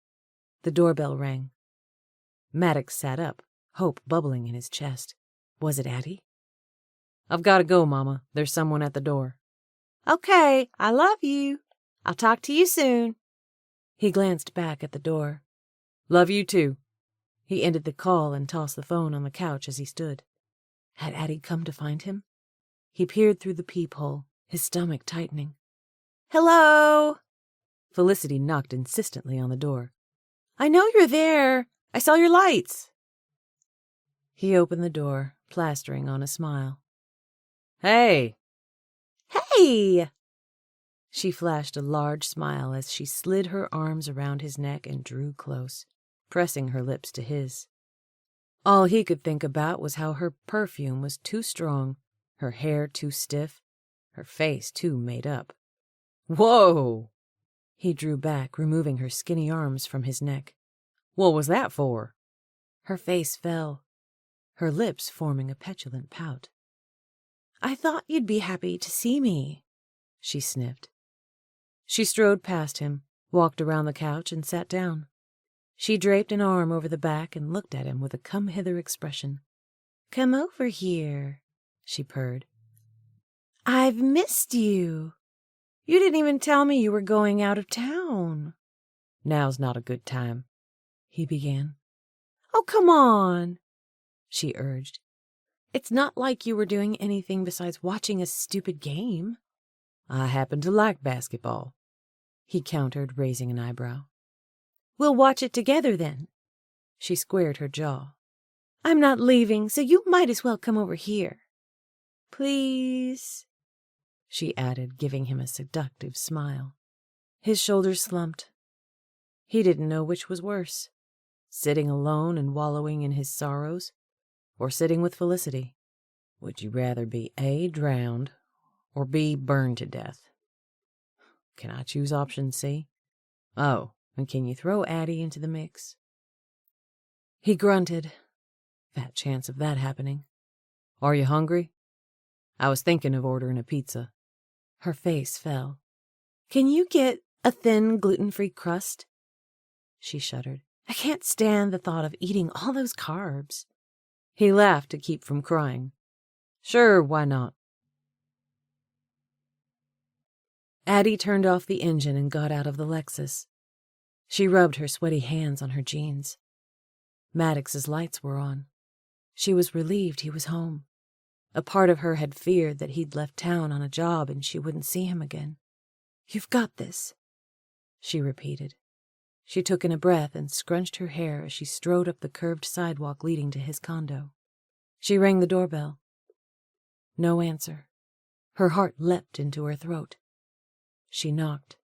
S3: The doorbell rang. Maddox sat up, hope bubbling in his chest. Was it Addie? I've got to go, Mama. There's someone at the door.
S4: Okay, I love you. I'll talk to you soon.
S3: He glanced back at the door. Love you too. He ended the call and tossed the phone on the couch as he stood. Had Addie come to find him? He peered through the peephole, his stomach tightening.
S4: Hello?
S3: Felicity knocked insistently on the door.
S4: I know you're there. I saw your lights.
S3: He opened the door, plastering on a smile. Hey!
S4: Hey!
S3: She flashed a large smile as she slid her arms around his neck and drew close, pressing her lips to his. All he could think about was how her perfume was too strong, her hair too stiff, her face too made up. Whoa! He drew back, removing her skinny arms from his neck. What was that for? Her face fell, her lips forming a petulant pout.
S4: I thought you'd be happy to see me,
S3: she sniffed. She strode past him, walked around the couch, and sat down. She draped an arm over the back and looked at him with a come-hither expression.
S4: Come over here,
S3: she purred.
S4: I've missed you. You didn't even tell me you were going out of town.
S3: Now's not a good time, he began.
S4: Oh, come on,
S3: she urged.
S4: It's not like you were doing anything besides watching a stupid game.
S3: I happen to like basketball, he countered, raising an eyebrow.
S4: We'll watch it together then.
S3: She squared her jaw.
S4: I'm not leaving, so you might as well come over here. Please,
S3: she added, giving him a seductive smile. His shoulders slumped. He didn't know which was worse, sitting alone and wallowing in his sorrows, or sitting with Felicity. Would you rather be A, drowned, or B, burned to death? Can I choose option C? Oh, and can you throw Addie into the mix? He grunted. Fat chance of that happening. Are you hungry? I was thinking of ordering a pizza. Her face fell.
S4: Can you get a thin, gluten-free crust?
S3: She shuddered.
S4: I can't stand the thought of eating all those carbs.
S3: He laughed to keep from crying. Sure, why not? Addie turned off the engine and got out of the Lexus. She rubbed her sweaty hands on her jeans. Maddox's lights were on. She was relieved he was home. A part of her had feared that he'd left town on a job and she wouldn't see him again. You've got this, she repeated. She took in a breath and scrunched her hair as she strode up the curved sidewalk leading to his condo. She rang the doorbell. No answer. Her heart leapt into her throat. She knocked.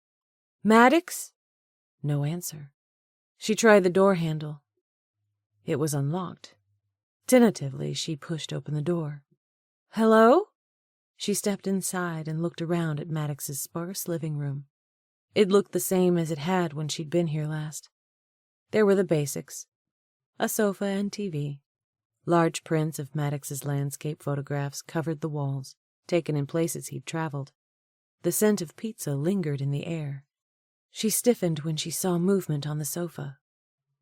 S3: Maddox? No answer. She tried the door handle. It was unlocked. Tentatively, she pushed open the door. Hello? She stepped inside and looked around at Maddox's sparse living room. It looked the same as it had when she'd been here last. There were the basics. A sofa and TV. Large prints of Maddox's landscape photographs covered the walls, taken in places he'd traveled. The scent of pizza lingered in the air. She stiffened when she saw movement on the sofa.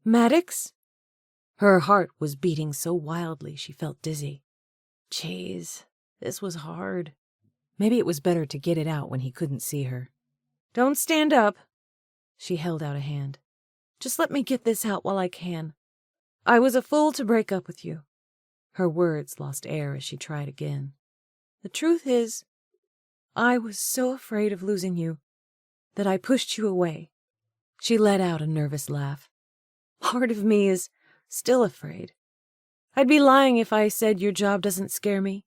S3: Maddox? Her heart was beating so wildly she felt dizzy. Jeez, this was hard. Maybe it was better to get it out when he couldn't see her. Don't stand up. She held out a hand. Just let me get this out while I can. I was a fool to break up with you. Her words lost air as she tried again. The truth is, I was so afraid of losing you that I pushed you away. She let out a nervous laugh. Part of me is still afraid. I'd be lying if I said your job doesn't scare me.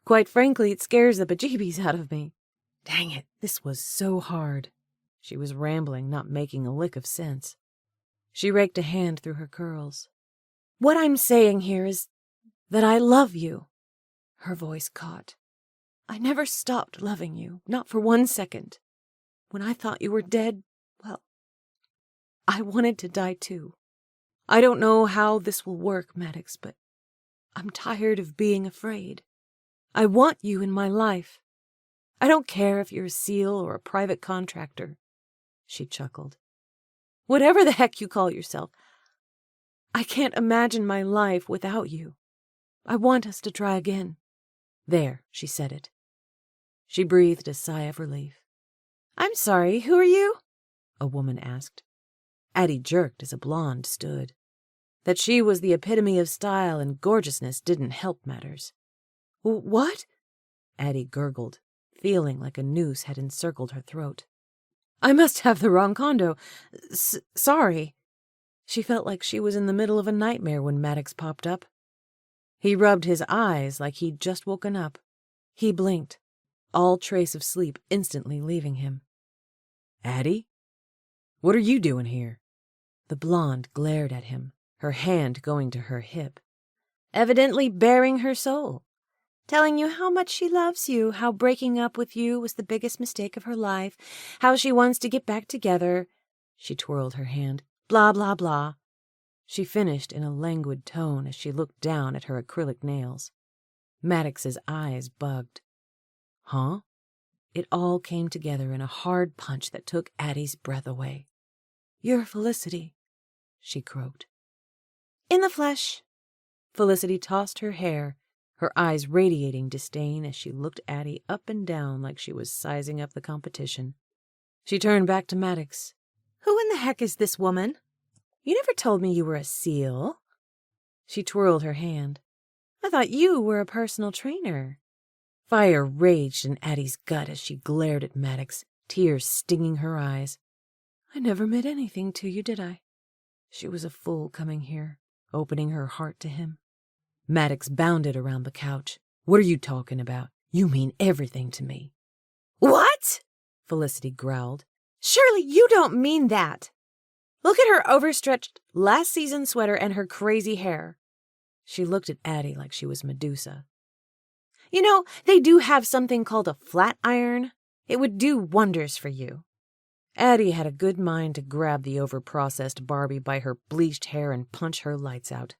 S3: Quite frankly, it scares the bejeebies out of me. Dang it, this was so hard. She was rambling, not making a lick of sense. She raked a hand through her curls.
S4: What I'm saying here is that I love you. Her voice caught. I never stopped loving you, not for 1 second. When I thought you were dead, well, I wanted to die too. I don't know how this will work, Maddox, but I'm tired of being afraid. I want you in my life. I don't care if you're a SEAL or a private contractor. She chuckled. Whatever the heck you call yourself, I can't imagine my life without you. I want us to try again.
S3: There, she said it. She breathed a sigh of relief.
S4: I'm sorry, who are you?
S3: A woman asked. Addie jerked as a blonde stood. That she was the epitome of style and gorgeousness didn't help matters.
S4: What?
S3: Addie gurgled, feeling like a noose had encircled her throat.
S4: I must have the wrong condo. Sorry. She felt like she was in the middle of a nightmare when Maddox popped up.
S3: He rubbed his eyes like he'd just woken up. He blinked, all trace of sleep instantly leaving him. Addie? What are you doing here? The blonde glared at him, her hand going to her hip.
S4: Evidently bearing her soul. Telling you how much she loves you, how breaking up with you was the biggest mistake of her life, how she wants to get back together.
S3: She twirled her hand. Blah, blah, blah. She finished in a languid tone as she looked down at her acrylic nails. Maddox's eyes bugged. Huh? It all came together in a hard punch that took Addie's breath away.
S4: You're Felicity,
S3: she croaked.
S4: In the flesh.
S3: Felicity tossed her hair, her eyes radiating disdain as she looked Addie up and down like she was sizing up the competition. She turned back to Maddox.
S4: Who in the heck is this woman? You never told me you were a SEAL.
S3: She twirled her hand.
S4: I thought you were a personal trainer.
S3: Fire raged in Addie's gut as she glared at Maddox, tears stinging her eyes.
S4: I never meant anything to you, did I?
S3: She was a fool coming here, opening her heart to him. Maddox bounded around the couch. What are you talking about? You mean everything to me.
S4: What?
S3: Felicity growled.
S4: Surely you don't mean that. Look at her overstretched last season sweater and her crazy hair.
S3: She looked at Addie like she was Medusa.
S4: You know, they do have something called a flat iron. It would do wonders for you.
S3: Addie had a good mind to grab the overprocessed Barbie by her bleached hair and punch her lights out.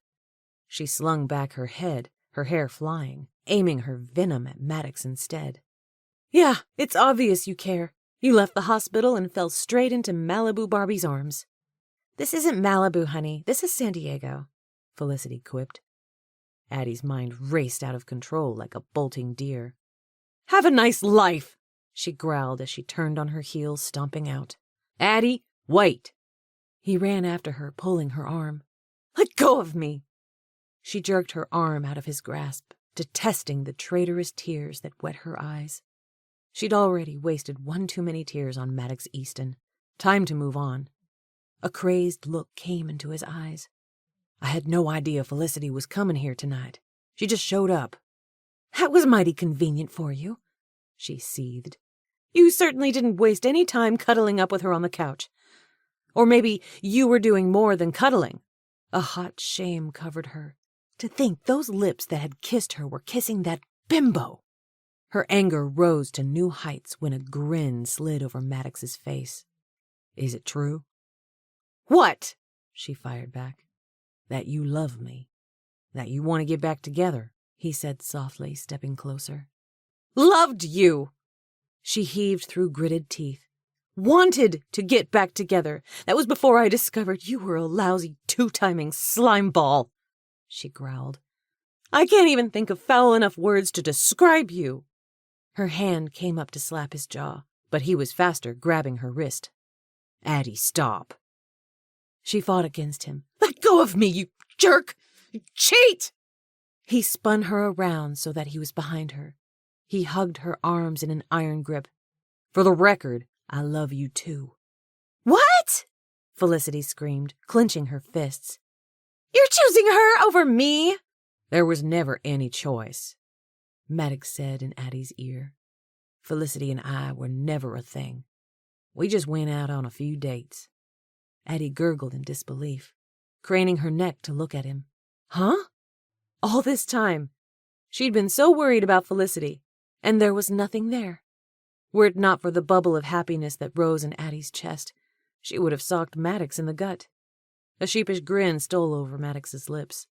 S3: She slung back her head, her hair flying, aiming her venom at Maddox instead.
S4: Yeah, it's obvious you care. You left the hospital and fell straight into Malibu Barbie's arms. This isn't Malibu, honey. This is San Diego,
S3: Felicity quipped. Addie's mind raced out of control like a bolting deer.
S4: Have a nice life,
S3: she growled as she turned on her heels, stomping out. Addie, wait! He ran after her, pulling her arm.
S4: Let go of me!
S3: She jerked her arm out of his grasp, detesting the traitorous tears that wet her eyes. She'd already wasted one too many tears on Maddox Easton. Time to move on. A crazed look came into his eyes. I had no idea Felicity was coming here tonight. She just showed up.
S4: That was mighty convenient for you,
S3: she seethed.
S4: You certainly didn't waste any time cuddling up with her on the couch. Or maybe you were doing more than cuddling.
S3: A hot shame covered her. To think those lips that had kissed her were kissing that bimbo. Her anger rose to new heights when a grin slid over Maddox's face. Is it true?
S4: What?
S3: She fired back. That you love me. That you want to get back together, he said softly, stepping closer.
S4: Loved you!
S3: She heaved through gritted teeth.
S4: Wanted to get back together. That was before I discovered you were a lousy two-timing slime ball, she growled. I can't even think of foul enough words to describe you.
S3: Her hand came up to slap his jaw, but he was faster, grabbing her wrist. Addie, stop. She fought against him.
S4: Let go of me, you jerk! You cheat!
S3: He spun her around so that he was behind her. He hugged her arms in an iron grip. For the record, I love you too.
S4: What?
S3: Felicity screamed, clenching her fists.
S4: You're choosing her over me?
S3: There was never any choice, Maddox said in Addie's ear. Felicity and I were never a thing. We just went out on a few dates." Addie gurgled in disbelief, craning her neck to look at him. Huh? All this time, she'd been so worried about Felicity, and there was nothing there. Were it not for the bubble of happiness that rose in Addie's chest, she would have socked Maddox in the gut. A sheepish grin stole over Maddox's lips.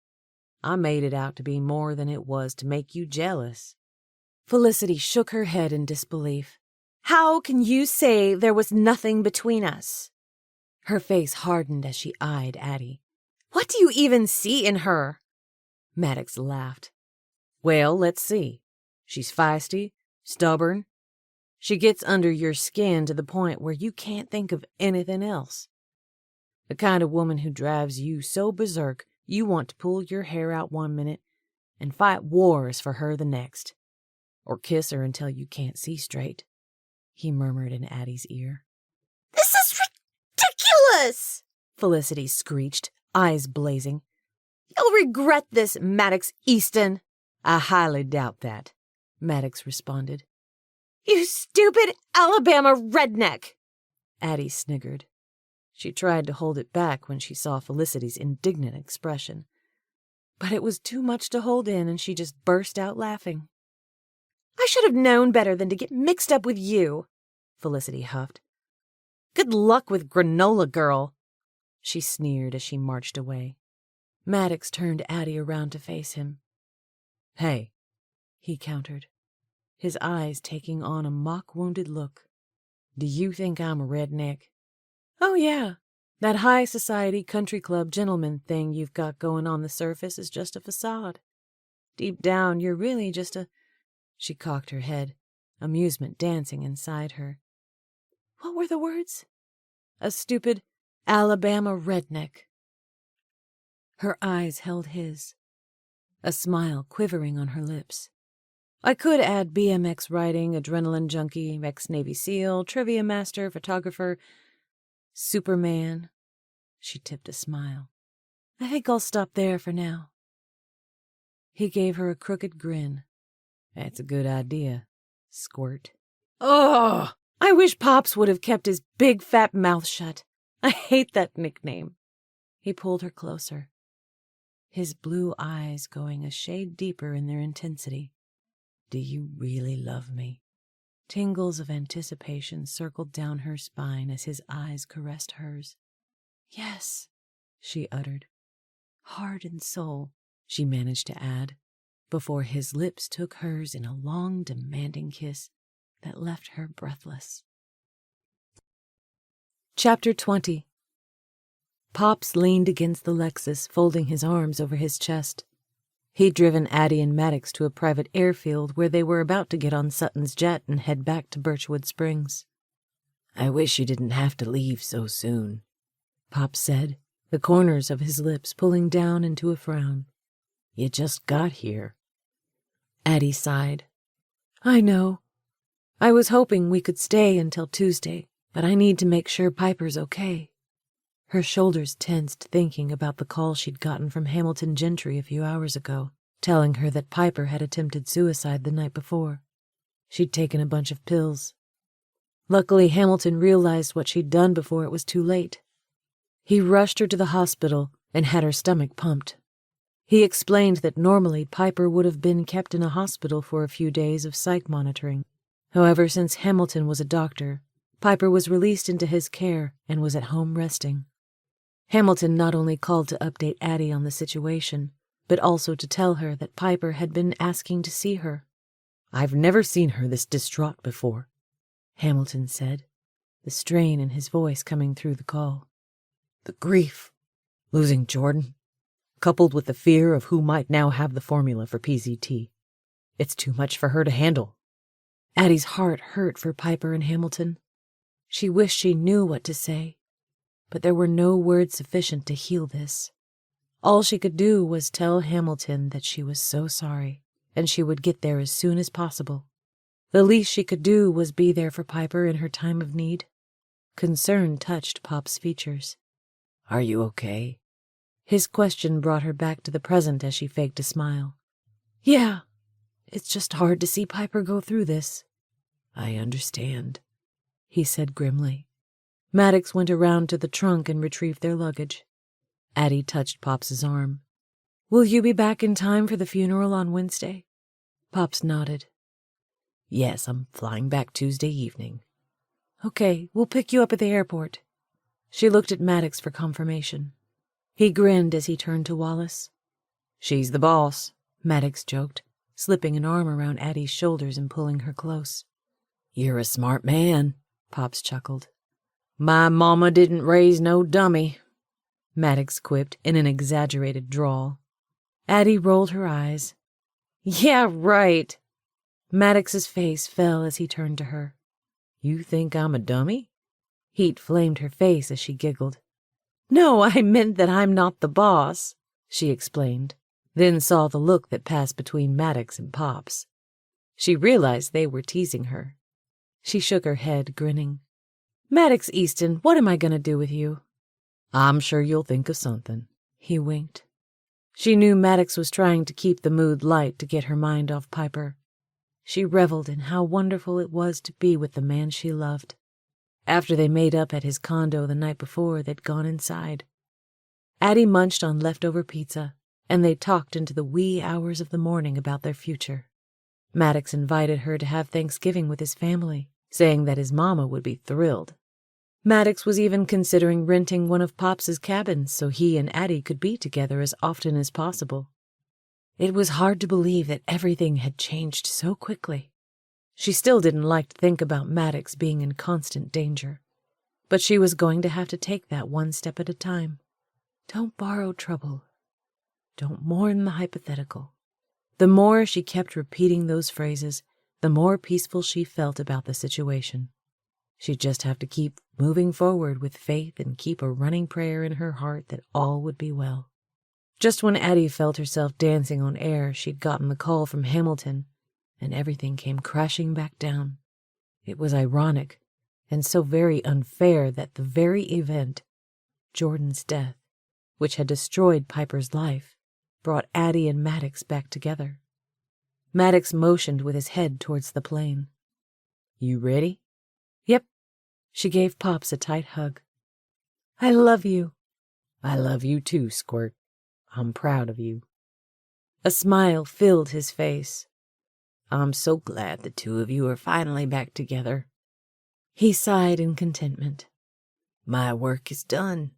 S3: "I made it out to be more than it was to make you jealous." Felicity shook her head in disbelief.
S4: "How can you say there was nothing between us?"
S3: Her face hardened as she eyed Addie.
S4: "What do you even see in her?"
S3: Maddox laughed. "Well, let's see. She's feisty, stubborn. She gets under your skin to the point where you can't think of anything else. The kind of woman who drives you so berserk you want to pull your hair out one minute and fight wars for her the next. Or kiss her until you can't see straight," he murmured in Addie's ear.
S4: "This is ridiculous!"
S3: Felicity screeched, eyes blazing.
S4: "You'll regret this, Maddox Easton."
S3: "I highly doubt that," Maddox responded.
S4: "You stupid Alabama redneck!"
S3: Addie sniggered. She tried to hold it back when she saw Felicity's indignant expression. But it was too much to hold in, and she just burst out laughing.
S4: "I should have known better than to get mixed up with you,"
S3: Felicity huffed.
S4: "Good luck with granola girl,"
S3: she sneered as she marched away. Maddox turned Addie around to face him. "Hey," he countered, his eyes taking on a mock-wounded look. "Do you think I'm a redneck?" "Oh, yeah. That high society country club gentleman thing you've got going on the surface is just a facade. Deep down, you're really just a—" She cocked her head, amusement dancing inside her. "What were the words?" "A stupid Alabama redneck." Her eyes held his, a smile quivering on her lips. "I could add BMX riding, adrenaline junkie, ex-Navy SEAL, trivia master, photographer, Superman." She tipped a smile. "I think I'll stop there for now." He gave her a crooked grin. "That's a good idea, squirt." "Ugh! I wish Pops would have kept his big fat mouth shut. I hate that nickname." He pulled her closer, his blue eyes going a shade deeper in their intensity. "Do you really love me?" Tingles of anticipation circled down her spine as his eyes caressed hers. "Yes," she uttered. "Heart and soul," she managed to add, before his lips took hers in a long, demanding kiss that left her breathless. Chapter 20. Pops leaned against the Lexus, folding his arms over his chest. He'd driven Addie and Maddox to a private airfield where they were about to get on Sutton's jet and head back to Birchwood Springs. "I wish you didn't have to leave so soon," Pop said, the corners of his lips pulling down into a frown. "You just got here." Addie sighed. "I know. I was hoping we could stay until Tuesday, but I need to make sure Piper's okay." Her shoulders tensed thinking about the call she'd gotten from Hamilton Gentry a few hours ago, telling her that Piper had attempted suicide the night before. She'd taken a bunch of pills. Luckily, Hamilton realized what she'd done before it was too late. He rushed her to the hospital and had her stomach pumped. He explained that normally Piper would have been kept in a hospital for a few days of psych monitoring. However, since Hamilton was a doctor, Piper was released into his care and was at home resting. Hamilton not only called to update Addie on the situation, but also to tell her that Piper had been asking to see her. "I've never seen her this distraught before," Hamilton said, the strain in his voice coming through the call. "The grief, losing Jordan, coupled with the fear of who might now have the formula for PZT. It's too much for her to handle." Addie's heart hurt for Piper and Hamilton. She wished she knew what to say, but there were no words sufficient to heal this. All she could do was tell Hamilton that she was so sorry, and she would get there as soon as possible. The least she could do was be there for Piper in her time of need. Concern touched Pop's features. "Are you okay?" His question brought her back to the present as she faked a smile. "Yeah, it's just hard to see Piper go through this." "I understand," he said grimly. Maddox went around to the trunk and retrieved their luggage. Addie touched Pops's arm. "Will you be back in time for the funeral on Wednesday?" Pops nodded.
S2: "Yes, I'm flying back Tuesday evening."
S3: "Okay, we'll pick you up at the airport." She looked at Maddox for confirmation. He grinned as he turned to Wallace.
S2: "She's the boss,"
S3: Maddox joked, slipping an arm around Addie's shoulders and pulling her close.
S2: "You're a smart man,"
S3: Pops chuckled.
S2: "My mama didn't raise no dummy,"
S3: Maddox quipped in an exaggerated drawl. Addie rolled her eyes. "Yeah, right." Maddox's face fell as he turned to her.
S2: "You think I'm a dummy?"
S3: Heat flamed her face as she giggled. "No, I meant that I'm not the boss," she explained, then saw the look that passed between Maddox and Pops. She realized they were teasing her. She shook her head, grinning. "Maddox Easton, what am I going to do with you?"
S2: "I'm sure you'll think of something."
S3: He winked. She knew Maddox was trying to keep the mood light to get her mind off Piper. She reveled in how wonderful it was to be with the man she loved. After they made up at his condo the night before, they'd gone inside. Addie munched on leftover pizza, and they talked into the wee hours of the morning about their future. Maddox invited her to have Thanksgiving with his family, saying that his mama would be thrilled. Maddox was even considering renting one of Pops's cabins so he and Addie could be together as often as possible. It was hard to believe that everything had changed so quickly. She still didn't like to think about Maddox being in constant danger, but she was going to have to take that one step at a time. Don't borrow trouble. Don't mourn the hypothetical. The more she kept repeating those phrases, the more peaceful she felt about the situation. She'd just have to keep moving forward with faith and keep a running prayer in her heart that all would be well. Just when Addie felt herself dancing on air, she'd gotten the call from Hamilton, and everything came crashing back down. It was ironic, and so very unfair that the very event, Jordan's death, which had destroyed Piper's life, brought Addie and Maddox back together. Maddox motioned with his head towards the plane.
S2: "You ready?"
S3: "Yep." She gave Pops a tight hug. "I love you."
S2: "I love you too, Squirt. I'm proud of you."
S3: A smile filled his face.
S2: "I'm so glad the two of you are finally back together."
S3: He sighed in contentment.
S2: "My work is done."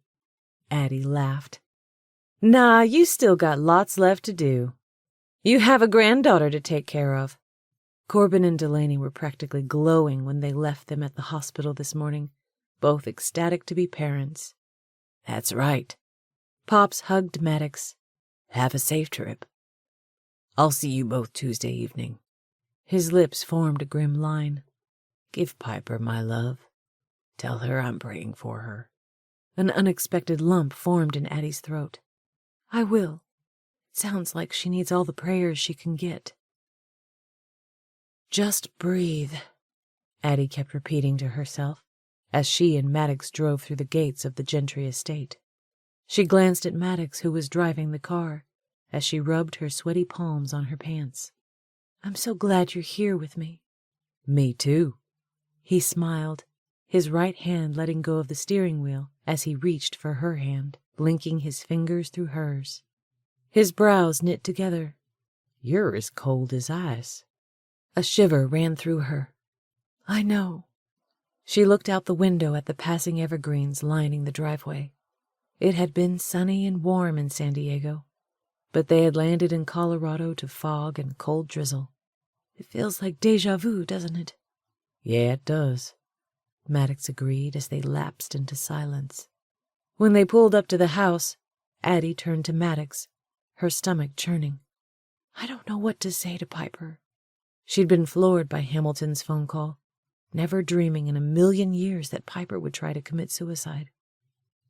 S3: Addie laughed. "Nah, you still got lots left to do. You have a granddaughter to take care of." Corbin and Delaney were practically glowing when they left them at the hospital this morning, both ecstatic to be parents.
S2: "That's right."
S3: Pops hugged Maddox.
S2: "Have a safe trip. I'll see you both Tuesday evening."
S3: His lips formed a grim line.
S2: "Give Piper my love. Tell her I'm praying for her."
S3: An unexpected lump formed in Addie's throat. "I will. It sounds like she needs all the prayers she can get." "Just breathe," Addie kept repeating to herself as she and Maddox drove through the gates of the Gentry estate. She glanced at Maddox, who was driving the car, as she rubbed her sweaty palms on her pants. "I'm so glad you're here with me."
S2: "Me too."
S3: He smiled, his right hand letting go of the steering wheel as he reached for her hand, blinking his fingers through hers. His brows knit together.
S2: "You're as cold as ice."
S3: A shiver ran through her. "I know." She looked out the window at the passing evergreens lining the driveway. It had been sunny and warm in San Diego, but they had landed in Colorado to fog and cold drizzle. "It feels like déjà vu, doesn't it?"
S2: "Yeah, it does,"
S3: Maddox agreed as they lapsed into silence. When they pulled up to the house, Addie turned to Maddox, her stomach churning. "I don't know what to say to Piper." She'd been floored by Hamilton's phone call, never dreaming in a million years that Piper would try to commit suicide.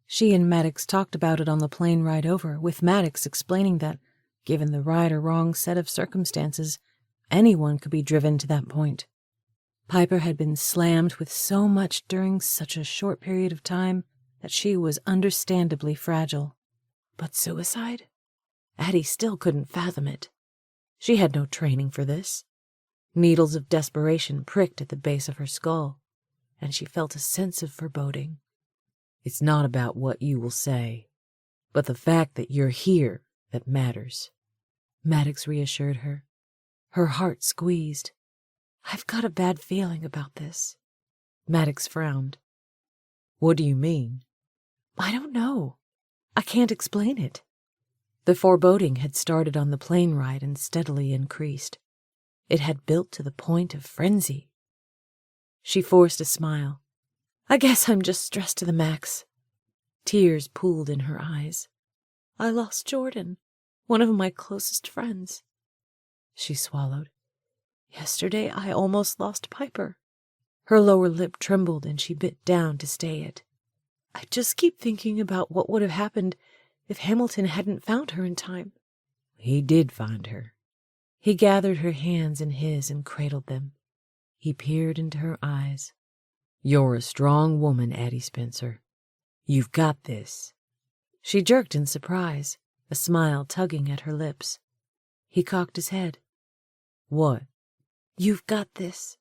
S3: She and Maddox talked about it on the plane ride over, with Maddox explaining that, given the right or wrong set of circumstances, anyone could be driven to that point. Piper had been slammed with so much during such a short period of time that she was understandably fragile. But suicide? Addie still couldn't fathom it. She had no training for this. Needles of desperation pricked at the base of her skull, and she felt a sense of foreboding. It's not about what you will say, but the fact that you're here that matters," Maddox reassured her. Her heart squeezed.
S4: "I've got a bad feeling about this."
S3: Maddox frowned. "What do you mean?"
S4: "I don't know. I can't explain it."
S3: The foreboding had started on the plane ride and steadily increased. It had built to the point of frenzy. She forced a smile.
S4: "I guess I'm just stressed to the max."
S3: Tears pooled in her eyes.
S4: "I lost Jordan, one of my closest friends."
S3: She swallowed.
S4: "Yesterday I almost lost Piper."
S3: Her lower lip trembled and she bit down to stay it.
S4: "I just keep thinking about what would have happened if Hamilton hadn't found her in time."
S3: "He did find her." He gathered her hands in his and cradled them. He peered into her eyes. "You're a strong woman, Addie Spencer. You've got this." She jerked in surprise, a smile tugging at her lips. He cocked his head. "What?"
S4: "You've got this.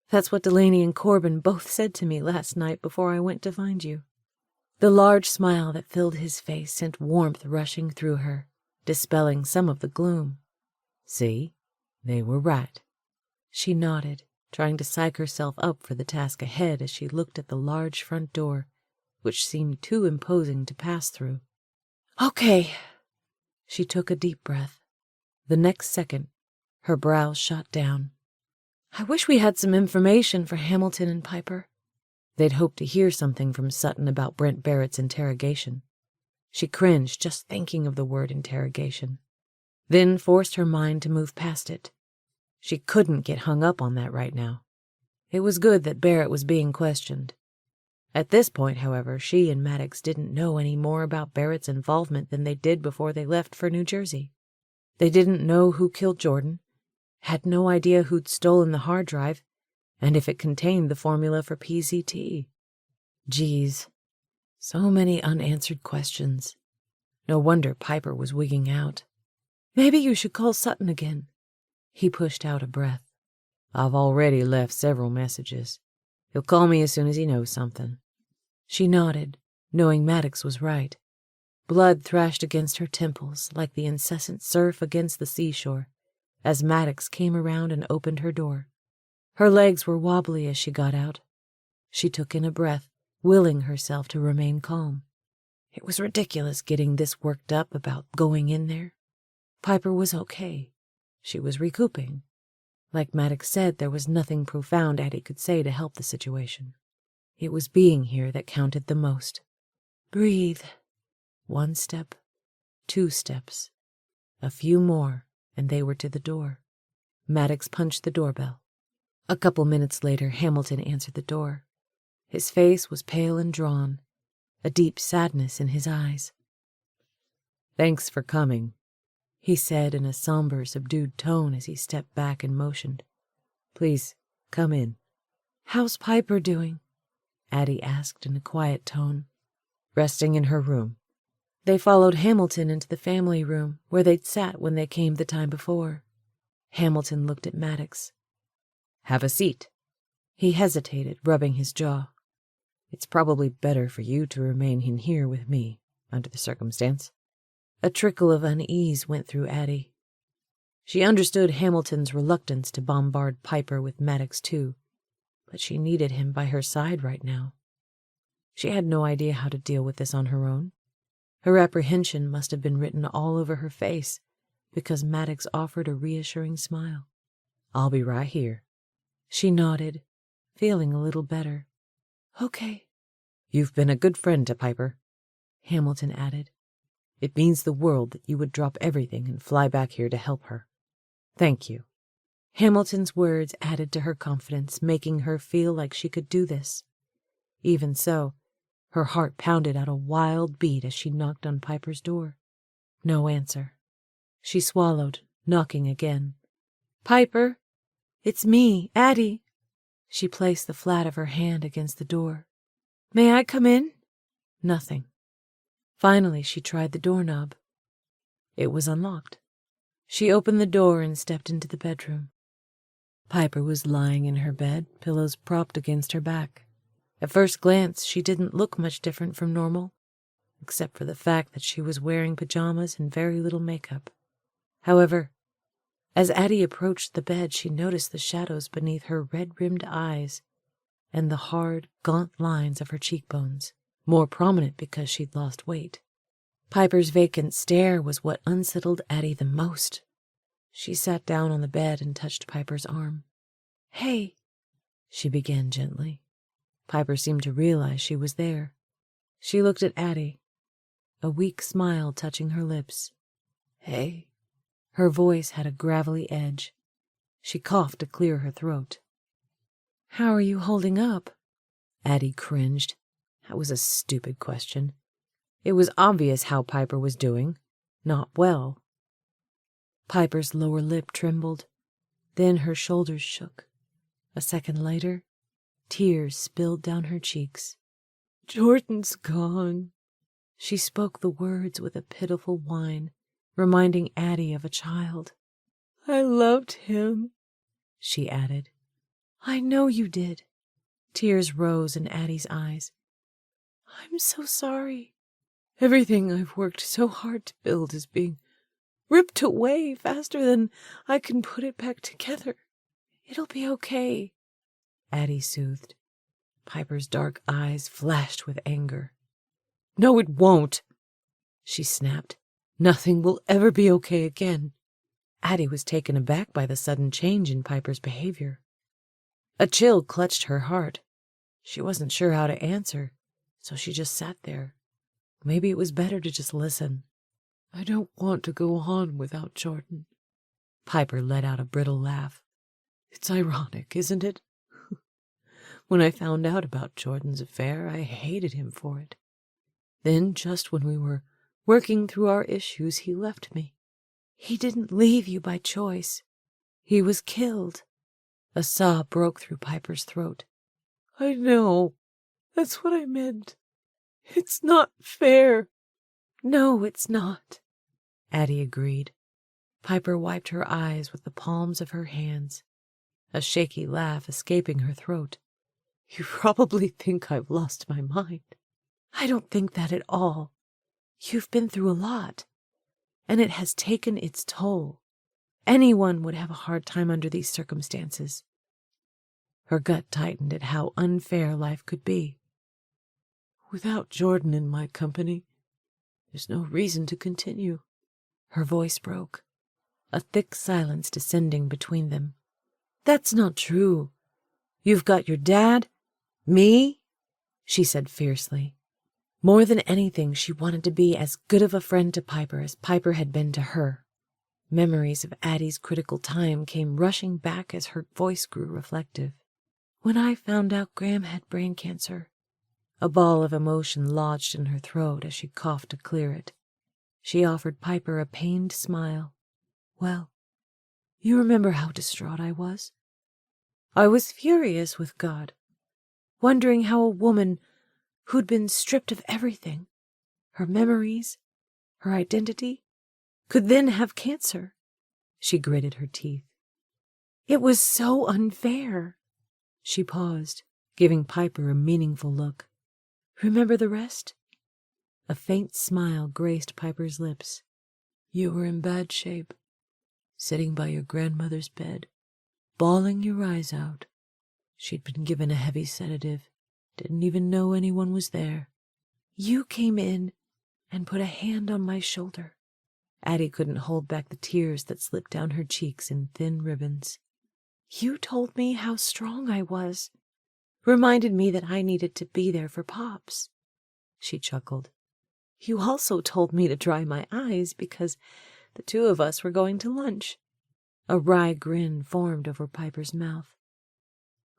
S4: That's what Delaney and Corbin both said to me last night before I went to find you."
S3: The large smile that filled his face sent warmth rushing through her, dispelling some of the gloom. "See, they were right." She nodded, trying to psych herself up for the task ahead as she looked at the large front door, which seemed too imposing to pass through.
S4: "Okay."
S3: She took a deep breath. The next second, her brows shot down.
S4: "I wish we had some information for Hamilton and Piper."
S3: They'd hoped to hear something from Sutton about Brent Barrett's interrogation. She cringed just thinking of the word interrogation, then forced her mind to move past it. She couldn't get hung up on that right now. It was good that Barrett was being questioned. At this point, however, she and Maddox didn't know any more about Barrett's involvement than they did before they left for New Jersey. They didn't know who killed Jordan, had no idea who'd stolen the hard drive, and if it contained the formula for PCT. Geez, so many unanswered questions. No wonder Piper was wigging out.
S4: "Maybe you should call Sutton again."
S3: He pushed out a breath. "I've already left several messages. He'll call me as soon as he knows something." She nodded, knowing Maddox was right. Blood thrashed against her temples like the incessant surf against the seashore as Maddox came around and opened her door. Her legs were wobbly as she got out. She took in a breath, willing herself to remain calm. It was ridiculous getting this worked up about going in there. Piper was okay. She was recouping. Like Maddox said, there was nothing profound Addie could say to help the situation. It was being here that counted the most. Breathe. 1 step, 2 steps. A few more, and they were to the door. Maddox punched the doorbell. A couple minutes later, Hamilton answered the door. His face was pale and drawn, a deep sadness in his eyes. "Thanks for coming," he said in a somber, subdued tone as he stepped back and motioned. "Please, come in."
S4: "How's Piper doing?"
S3: Addie asked in a quiet tone. "Resting in her room." They followed Hamilton into the family room where they'd sat when they came the time before. Hamilton looked at Maddox. "Have a seat." He hesitated, rubbing his jaw. "It's probably better for you to remain in here with me, under the circumstance." A trickle of unease went through Addie. She understood Hamilton's reluctance to bombard Piper with Maddox too, but she needed him by her side right now. She had no idea how to deal with this on her own. Her apprehension must have been written all over her face, because Maddox offered a reassuring smile. "I'll be right here." She nodded, feeling a little better.
S4: "Okay."
S3: "You've been a good friend to Piper," Hamilton added. "It means the world that you would drop everything and fly back here to help her. Thank you." Hamilton's words added to her confidence, making her feel like she could do this. Even so, her heart pounded out a wild beat as she knocked on Piper's door. No answer. She swallowed, knocking again.
S4: "Piper, it's me, Addie."
S3: She placed the flat of her hand against the door.
S4: "May I come in?"
S3: Nothing. Finally, she tried the doorknob. It was unlocked. She opened the door and stepped into the bedroom. Piper was lying in her bed, pillows propped against her back. At first glance, she didn't look much different from normal, except for the fact that she was wearing pajamas and very little makeup. However, as Addie approached the bed, she noticed the shadows beneath her red-rimmed eyes and the hard, gaunt lines of her cheekbones, more prominent because she'd lost weight. Piper's vacant stare was what unsettled Addie the most. She sat down on the bed and touched Piper's arm. "Hey," she began gently. Piper seemed to realize she was there. She looked at Addie, a weak smile touching her lips. "Hey." Her voice had a gravelly edge. She coughed to clear her throat. "How are you holding up?" Addie cringed. That was a stupid question. It was obvious how Piper was doing. Not well. Piper's lower lip trembled. Then her shoulders shook. A second later, tears spilled down her cheeks. "Jordan's gone." She spoke the words with a pitiful whine, reminding Addie of a child. "I loved him," she added. "I know you did." Tears rose in Addie's eyes. "I'm so sorry. Everything I've worked so hard to build is being ripped away faster than I can put it back together. It'll be okay," Addie soothed. Piper's dark eyes flashed with anger. "No, it won't," she snapped. "Nothing will ever be okay again." Addie was taken aback by the sudden change in Piper's behavior. A chill clutched her heart. She wasn't sure how to answer, so she just sat there. Maybe it was better to just listen. "I don't want to go on without Jordan." Piper let out a brittle laugh. "It's ironic, isn't it? When I found out about Jordan's affair, I hated him for it. Then, just when we were working through our issues, he left me. He didn't leave you by choice. He was killed." A sob broke through Piper's throat. "I know. That's what I meant. It's not fair." "No, it's not," Addie agreed. Piper wiped her eyes with the palms of her hands, a shaky laugh escaping her throat. "You probably think I've lost my mind." "I don't think that at all. You've been through a lot, and it has taken its toll. Anyone would have a hard time under these circumstances." Her gut tightened at how unfair life could be. "Without Jordan in my company, there's no reason to continue." Her voice broke, a thick silence descending between them. "That's not true. You've got your dad, me," she said fiercely. More than anything, she wanted to be as good of a friend to Piper as Piper had been to her. Memories of Addie's critical time came rushing back as her voice grew reflective. "When I found out Graham had brain cancer," a ball of emotion lodged in her throat as she coughed to clear it. She offered Piper a pained smile. "Well, you remember how distraught I was? I was furious with God, wondering how a woman who'd been stripped of everything, her memories, her identity, could then have cancer." She gritted her teeth. "It was so unfair." She paused, giving Piper a meaningful look. "Remember the rest?" A faint smile graced Piper's lips. "You were in bad shape, sitting by your grandmother's bed, bawling your eyes out. She'd been given a heavy sedative, didn't even know anyone was there. You came in and put a hand on my shoulder." Addie couldn't hold back the tears that slipped down her cheeks in thin ribbons. "You told me how strong I was, reminded me that I needed to be there for Pops." She chuckled. "You also told me to dry my eyes because the two of us were going to lunch." A wry grin formed over Piper's mouth.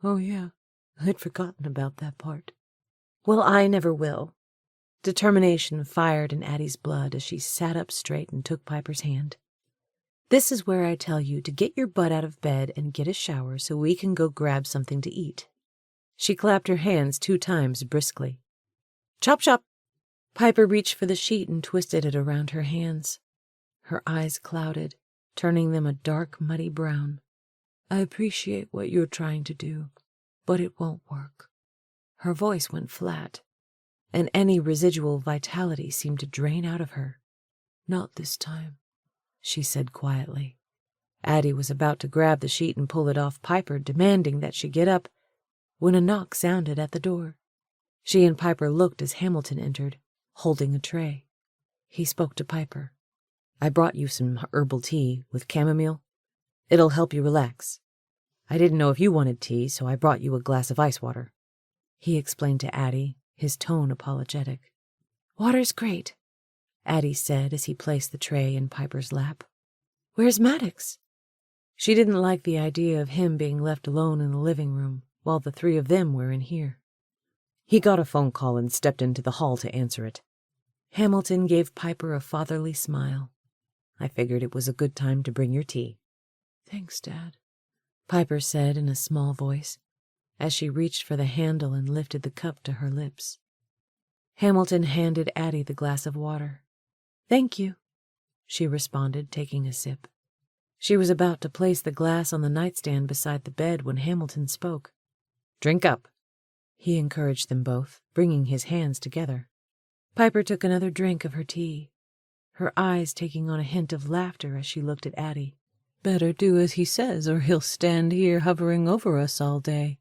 S3: "Oh, yeah, I'd forgotten about that part." "Well, I never will." Determination fired in Addie's blood as she sat up straight and took Piper's hand. "This is where I tell you to get your butt out of bed and get a shower so we can go grab something to eat." She clapped her hands 2 times briskly. "Chop, chop." Piper reached for the sheet and twisted it around her hands. Her eyes clouded, turning them a dark, muddy brown. "I appreciate what you're trying to do, but it won't work." Her voice went flat, and any residual vitality seemed to drain out of her. "Not this time," she said quietly. Addie was about to grab the sheet and pull it off Piper, demanding that she get up, when a knock sounded at the door. She and Piper looked as Hamilton entered, holding a tray. He spoke to Piper. "I brought you some herbal tea with chamomile. It'll help you relax. I didn't know if you wanted tea, so I brought you a glass of ice water," he explained to Addie, his tone apologetic.
S4: "Water's great,"
S3: Addie said as he placed the tray in Piper's lap.
S4: "Where's Maddox?"
S3: She didn't like the idea of him being left alone in the living room while the three of them were in here. "He got a phone call and stepped into the hall to answer it." Hamilton gave Piper a fatherly smile. "I figured it was a good time to bring your tea."
S4: "Thanks, Dad,"
S3: Piper said in a small voice, as she reached for the handle and lifted the cup to her lips. Hamilton handed Addie the glass of water. "Thank you," she responded, taking a sip. She was about to place the glass on the nightstand beside the bed when Hamilton spoke. "Drink up," he encouraged them both, bringing his hands together. Piper took another drink of her tea, her eyes taking on a hint of laughter as she looked at Addie. "Better do as he says, or he'll stand here hovering over us all day."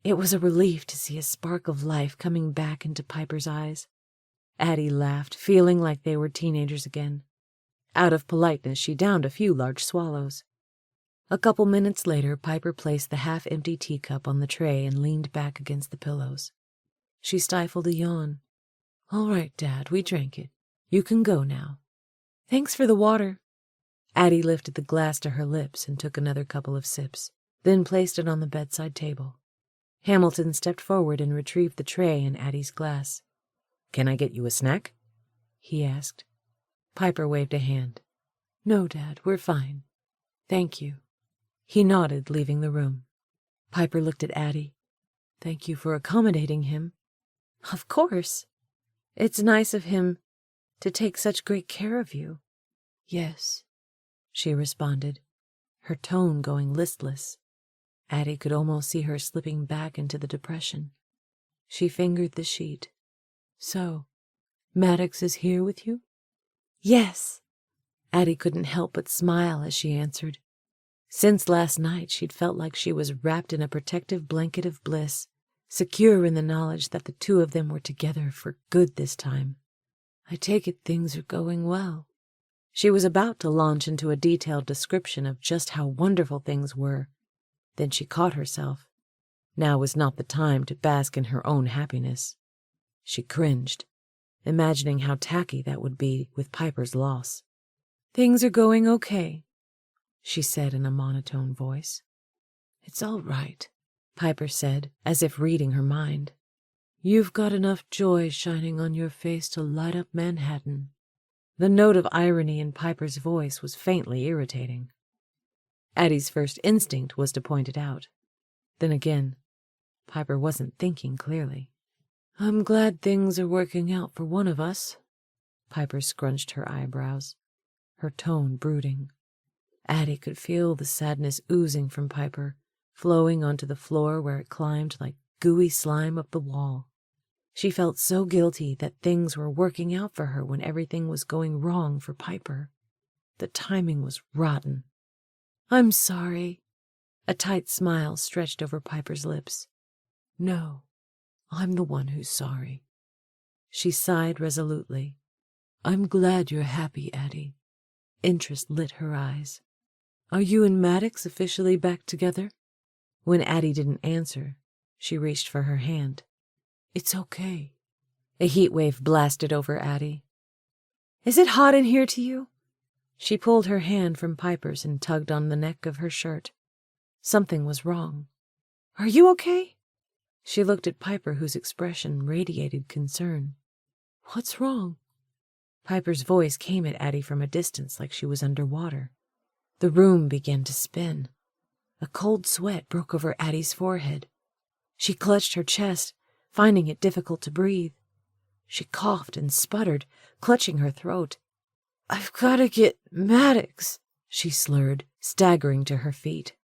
S3: It was a relief to see a spark of life coming back into Piper's eyes. Addie laughed, feeling like they were teenagers again. Out of politeness, she downed a few large swallows. A couple minutes later, Piper placed the half-empty teacup on the tray and leaned back against the pillows. She stifled a yawn. "All right, Dad, we drank it. You can go now."
S4: "Thanks for the water."
S3: Addie lifted the glass to her lips and took another couple of sips, then placed it on the bedside table. Hamilton stepped forward and retrieved the tray and Addie's glass. "Can I get you a snack?" he asked. Piper waved a hand. "No, Dad, we're fine. Thank you." He nodded, leaving the room. Piper looked at Addie. "Thank you for accommodating him."
S4: "Of course. It's nice of him to take such great care of you."
S3: "Yes," she responded, her tone going listless. Addie could almost see her slipping back into the depression. She fingered the sheet. "So, Maddox is here with you?"
S4: "Yes."
S3: Addie couldn't help but smile as she answered. Since last night, she'd felt like she was wrapped in a protective blanket of bliss, secure in the knowledge that the two of them were together for good this time. "I take it things are going well." She was about to launch into a detailed description of just how wonderful things were. Then she caught herself. Now was not the time to bask in her own happiness. She cringed, imagining how tacky that would be with Piper's loss. "Things are going okay," she said in a monotone voice. "It's all right," Piper said, as if reading her mind. "You've got enough joy shining on your face to light up Manhattan." The note of irony in Piper's voice was faintly irritating. Addie's first instinct was to point it out. Then again, Piper wasn't thinking clearly. "I'm glad things are working out for one of us." Piper scrunched her eyebrows, her tone brooding. Addie could feel the sadness oozing from Piper, flowing onto the floor where it climbed like gooey slime up the wall. She felt so guilty that things were working out for her when everything was going wrong for Piper. The timing was rotten. "I'm sorry." A tight smile stretched over Piper's lips. "No, I'm the one who's sorry." She sighed resolutely. "I'm glad you're happy, Addie." Interest lit her eyes. "Are you and Maddox officially back together?" When Addie didn't answer, she reached for her hand. "It's okay." A heat wave blasted over Addie.
S4: "Is it hot in here to you?"
S3: She pulled her hand from Piper's and tugged on the neck of her shirt. Something was wrong.
S4: "Are you okay?"
S3: She looked at Piper, whose expression radiated concern. "What's wrong?" Piper's voice came at Addie from a distance like she was underwater. The room began to spin. A cold sweat broke over Addie's forehead. She clutched her chest, finding it difficult to breathe. She coughed and sputtered, clutching her throat. "I've got to get Maddox," she slurred, staggering to her feet.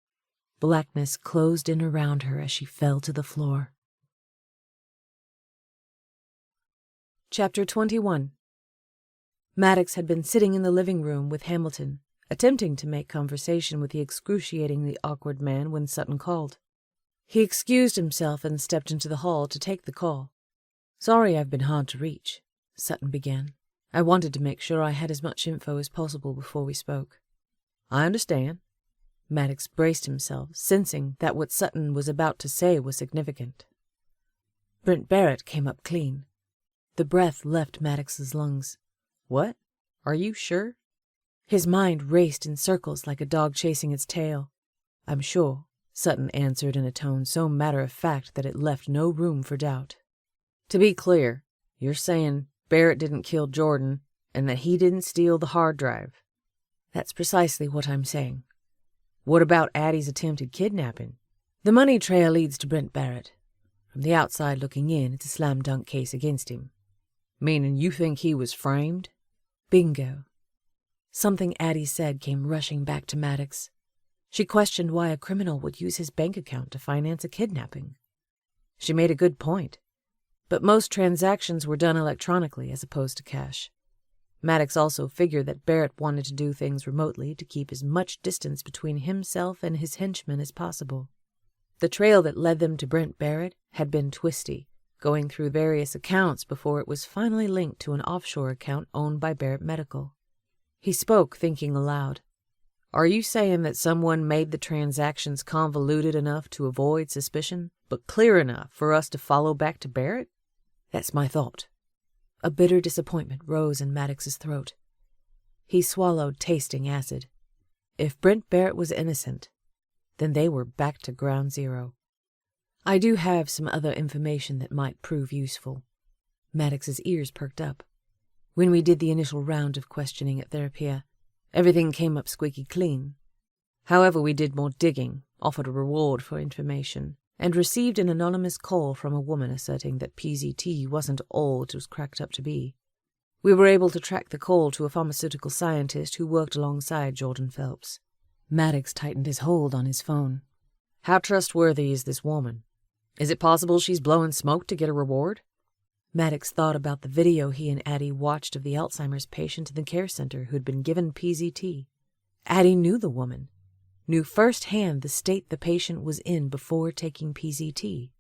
S3: Blackness closed in around her as she fell to the floor. Chapter 21. Maddox had been sitting in the living room with Hamilton, attempting to make conversation with the excruciatingly awkward man when Sutton called. He excused himself and stepped into the hall to take the call. "Sorry I've been hard to reach," Sutton began. "I wanted to make sure I had as much info as possible before we spoke." "I understand." Maddox braced himself, sensing that what Sutton was about to say was significant. Brent Barrett came up clean. The breath left Maddox's lungs. "What? Are you sure?" His mind raced in circles like a dog chasing its tail. "I'm sure," Sutton answered in a tone so matter-of-fact that it left no room for doubt. "To be clear, you're saying Barrett didn't kill Jordan and that he didn't steal the hard drive?" "That's precisely what I'm saying." "What about Addie's attempted kidnapping?" "The money trail leads to Brent Barrett. From the outside looking in, it's a slam-dunk case against him." "Meaning you think he was framed?" "Bingo." Something Addie said came rushing back to Maddox. She questioned why a criminal would use his bank account to finance a kidnapping. She made a good point, but most transactions were done electronically as opposed to cash. Maddox also figured that Barrett wanted to do things remotely to keep as much distance between himself and his henchmen as possible. The trail that led them to Brent Barrett had been twisty, going through various accounts before it was finally linked to an offshore account owned by Barrett Medical. He spoke, thinking aloud. "Are you saying that someone made the transactions convoluted enough to avoid suspicion, but clear enough for us to follow back to Barrett?" "That's my thought." A bitter disappointment rose in Maddox's throat. He swallowed, tasting acid. If Brent Barrett was innocent, then they were back to ground zero. "I do have some other information that might prove useful." Maddox's ears perked up. "When we did the initial round of questioning at Therapia, everything came up squeaky clean. However, we did more digging, offered a reward for information, and received an anonymous call from a woman asserting that PZT wasn't all it was cracked up to be. We were able to track the call to a pharmaceutical scientist who worked alongside Jordan Phelps." Maddox tightened his hold on his phone. "How trustworthy is this woman? Is it possible she's blowing smoke to get a reward?" Maddox thought about the video he and Addie watched of the Alzheimer's patient in the care center who'd been given PZT. Addie knew the woman, knew firsthand the state the patient was in before taking PZT.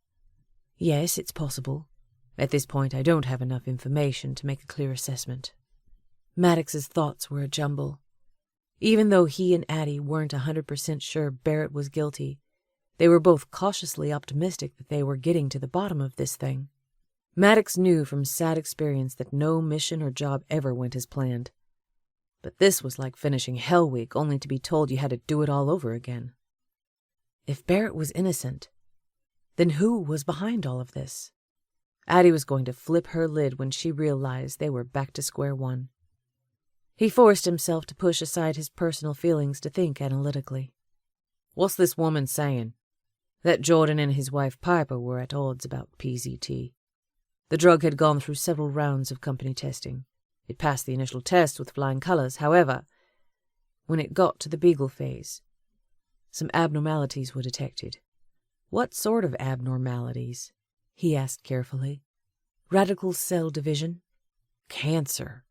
S3: "Yes, it's possible. At this point, I don't have enough information to make a clear assessment." Maddox's thoughts were a jumble. Even though he and Addie weren't 100% sure Barrett was guilty, they were both cautiously optimistic that they were getting to the bottom of this thing. Maddox knew from sad experience that no mission or job ever went as planned. But this was like finishing Hell Week only to be told you had to do it all over again. If Barrett was innocent, then who was behind all of this? Addie was going to flip her lid when she realized they were back to square one. He forced himself to push aside his personal feelings to think analytically. "What's this woman saying?" "That Jordan and his wife Piper were at odds about PZT. The drug had gone through several rounds of company testing. It passed the initial test with flying colors. However, when it got to the Beagle phase, some abnormalities were detected." "What sort of abnormalities?" he asked carefully. "Radical cell division." "Cancer,"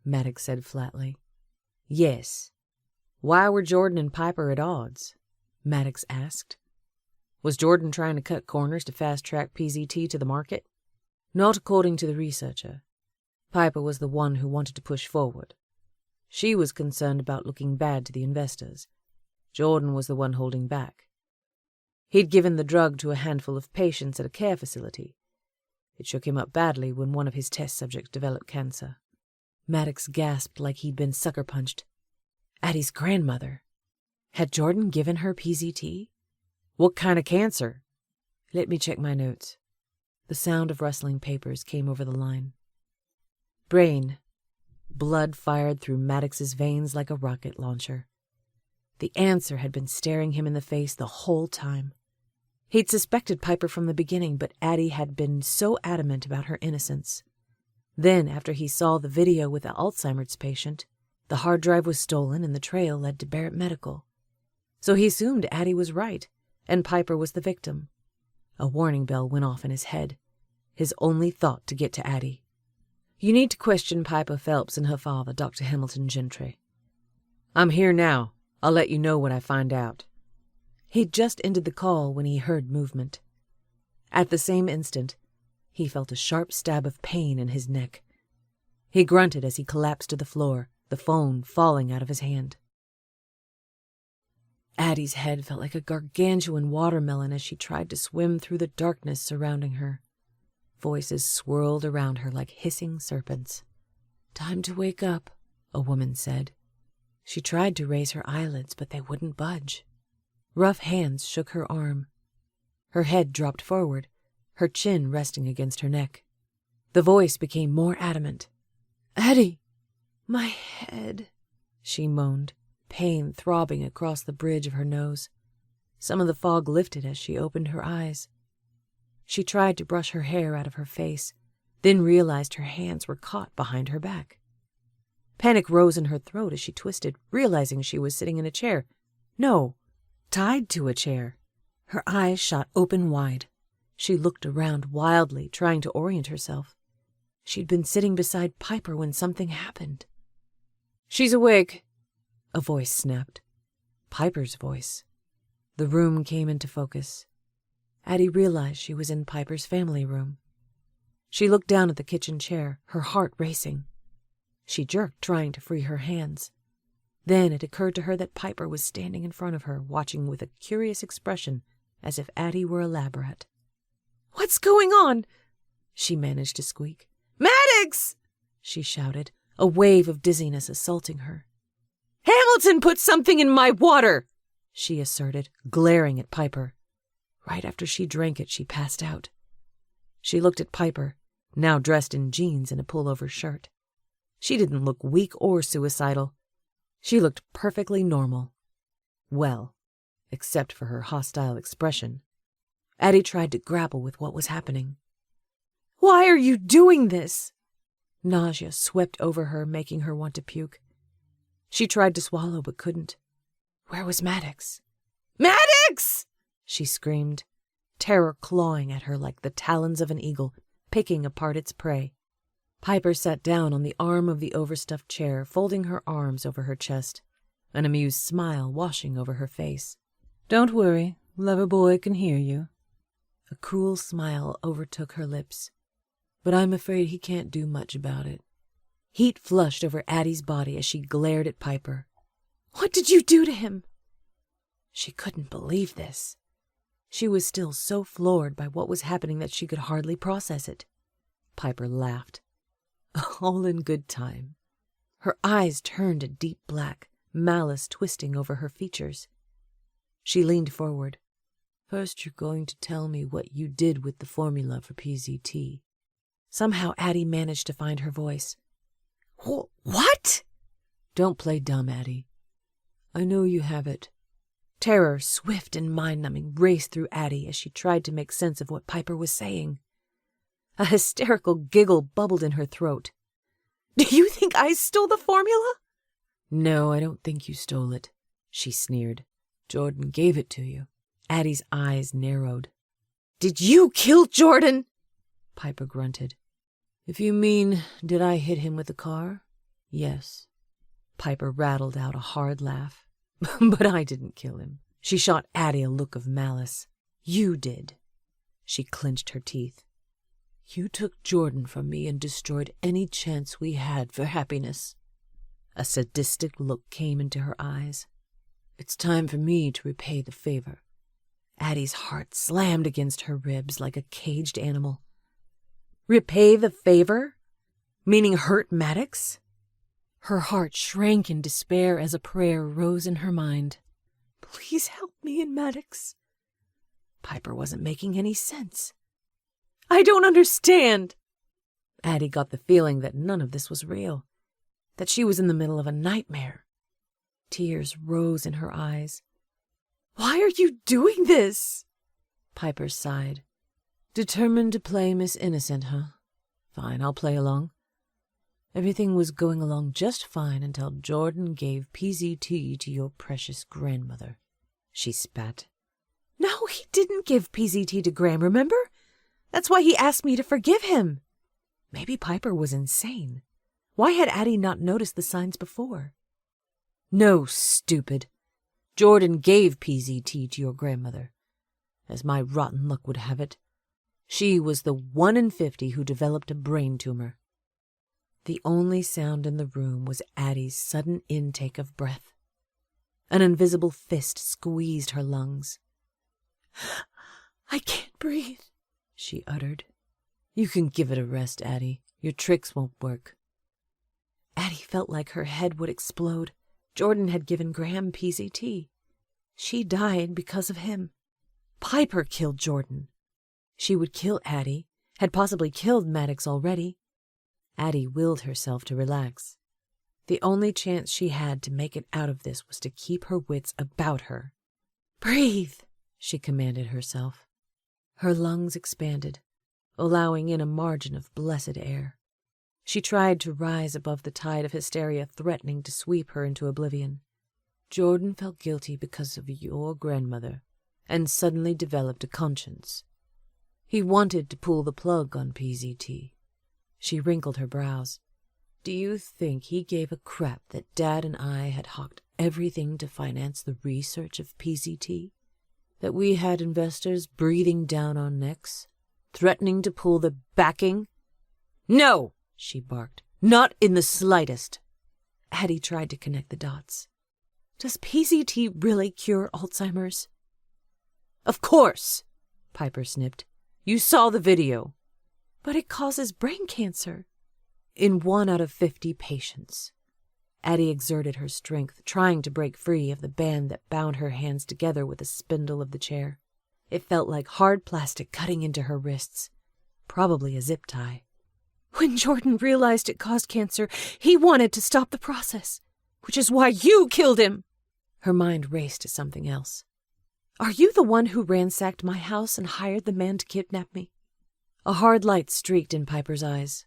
S3: Maddox said flatly. "Yes." "Why were Jordan and Piper at odds?" Maddox asked. "Was Jordan trying to cut corners to fast-track PZT to the market?" "Not according to the researcher. Piper was the one who wanted to push forward. She was concerned about looking bad to the investors. Jordan was the one holding back. He'd given the drug to a handful of patients at a care facility. It shook him up badly when one of his test subjects developed cancer." Maddox gasped like he'd been sucker-punched. Addie's grandmother. Had Jordan given her PZT? "What kind of cancer?" "Let me check my notes." The sound of rustling papers came over the line. "Brain." Blood fired through Maddox's veins like a rocket launcher. The answer had been staring him in the face the whole time. He'd suspected Piper from the beginning, but Addie had been so adamant about her innocence. Then, after he saw the video with the Alzheimer's patient, the hard drive was stolen and the trail led to Barrett Medical. So he assumed Addie was right, and Piper was the victim. A warning bell went off in his head, his only thought to get to Addie. You need to question Piper Phelps and her father, Dr. Hamilton Gentry. I'm here now. I'll let you know what I find out. He'd just ended the call when he heard movement. At the same instant, he felt a sharp stab of pain in his neck. He grunted as he collapsed to the floor, the phone falling out of his hand. Addie's head felt like a gargantuan watermelon as she tried to swim through the darkness surrounding her. Voices swirled around her like hissing serpents. "Time to wake up," a woman said. She tried to raise her eyelids, but they wouldn't budge. Rough hands shook her arm. Her head dropped forward, her chin resting against her neck. The voice became more adamant. "Addie, my head," she moaned, pain throbbing across the bridge of her nose. Some of the fog lifted as she opened her eyes. She tried to brush her hair out of her face, then realized her hands were caught behind her back. Panic rose in her throat as she twisted, realizing she was sitting in a chair. No, tied to a chair. Her eyes shot open wide. She looked around wildly, trying to orient herself. She'd been sitting beside Piper when something happened. "She's awake," a voice snapped. Piper's voice. The room came into focus. Addie realized she was in Piper's family room. She looked down at the kitchen chair, her heart racing. She jerked, trying to free her hands. Then it occurred to her that Piper was standing in front of her, watching with a curious expression, as if Addie were a lab rat.
S4: What's going on?
S3: She managed to squeak.
S4: Maddox!
S3: She shouted, a wave of dizziness assaulting her.
S4: Hamilton put something in my water,
S3: she asserted, glaring at Piper. Right after she drank it, she passed out. She looked at Piper, now dressed in jeans and a pullover shirt. She didn't look weak or suicidal. She looked perfectly normal. Well, except for her hostile expression. Addie tried to grapple with what was happening.
S4: Why are you doing this?
S3: Nausea swept over her, making her want to puke. She tried to swallow but couldn't. Where was Maddox?
S4: Maddox!
S3: She screamed, terror clawing at her like the talons of an eagle, picking apart its prey. Piper sat down on the arm of the overstuffed chair, folding her arms over her chest, an amused smile washing over her face. "Don't worry, lover boy can hear you." A cruel smile overtook her lips. "But I'm afraid he can't do much about it." Heat flushed over Addie's body as she glared at Piper.
S4: What did you do to him?
S3: She couldn't believe this. She was still so floored by what was happening that she could hardly process it. Piper laughed. All in good time. Her eyes turned a deep black, malice twisting over her features. She leaned forward. "First you're going to tell me what you did with the formula for PZT." Somehow Addie managed to find her voice.
S4: What?
S3: "Don't play dumb, Addie. I know you have it." Terror, swift and mind-numbing, raced through Addie as she tried to make sense of what Piper was saying. A hysterical giggle bubbled in her throat.
S4: Do you think I stole the formula?
S3: "No, I don't think you stole it," she sneered. "Jordan gave it to you." Addie's eyes narrowed.
S4: Did you kill Jordan?
S3: Piper grunted. "If you mean, did I hit him with the car? Yes." Piper rattled out a hard laugh. "But I didn't kill him." She shot Addie a look of malice. "You did." She clenched her teeth. "You took Jordan from me and destroyed any chance we had for happiness." A sadistic look came into her eyes. "It's time for me to repay the favor." Addie's heart slammed against her ribs like a caged animal. Repay the favor? Meaning hurt Maddox? Her heart shrank in despair as a prayer rose in her mind. "Please help me and Maddox." Piper wasn't making any sense.
S4: I don't understand.
S3: Addie got the feeling that none of this was real, that she was in the middle of a nightmare. Tears rose in her eyes.
S4: Why are you doing this?
S3: Piper sighed. "Determined to play Miss Innocent, huh? Fine, I'll play along. Everything was going along just fine until Jordan gave PZT to your precious grandmother." She spat.
S4: No, he didn't give PZT to Graham, remember? That's why he asked me to forgive him.
S3: Maybe Piper was insane. Why had Addie not noticed the signs before? No, stupid. Jordan gave PZT to your grandmother. As my rotten luck would have it, she was the 1 in 50 who developed a brain tumor. The only sound in the room was Addie's sudden intake of breath. An invisible fist squeezed her lungs.
S4: I can't breathe,
S3: she uttered. You can give it a rest, Addie. Your tricks won't work. Addie felt like her head would explode. Jordan had given Graham PZT. She died because of him. Piper killed Jordan. She would kill Addie, had possibly killed Maddox already. Addie willed herself to relax. The only chance she had to make it out of this was to keep her wits about her. Breathe, she commanded herself. Her lungs expanded, allowing in a margin of blessed air. She tried to rise above the tide of hysteria threatening to sweep her into oblivion. Jordan felt guilty because of your grandmother, and suddenly developed a conscience. He wanted to pull the plug on PZT. She wrinkled her brows. Do you think he gave a crap that Dad and I had hawked everything to finance the research of PZT? That we had investors breathing down our necks, threatening to pull the backing? No, she barked. Not in the slightest. Addie tried to connect the dots. Does PZT really cure Alzheimer's? Of course, Piper snipped. You saw the video.
S4: But it causes brain cancer.
S3: In 1 out of 50 patients. Addie exerted her strength, trying to break free of the band that bound her hands together with the spindle of the chair. It felt like hard plastic cutting into her wrists. Probably a zip tie.
S4: When Jordan realized it caused cancer, he wanted to stop the process, which is why you killed him.
S3: Her mind raced to something else. Are you the one who ransacked my house and hired the man to kidnap me? A hard light streaked in Piper's eyes.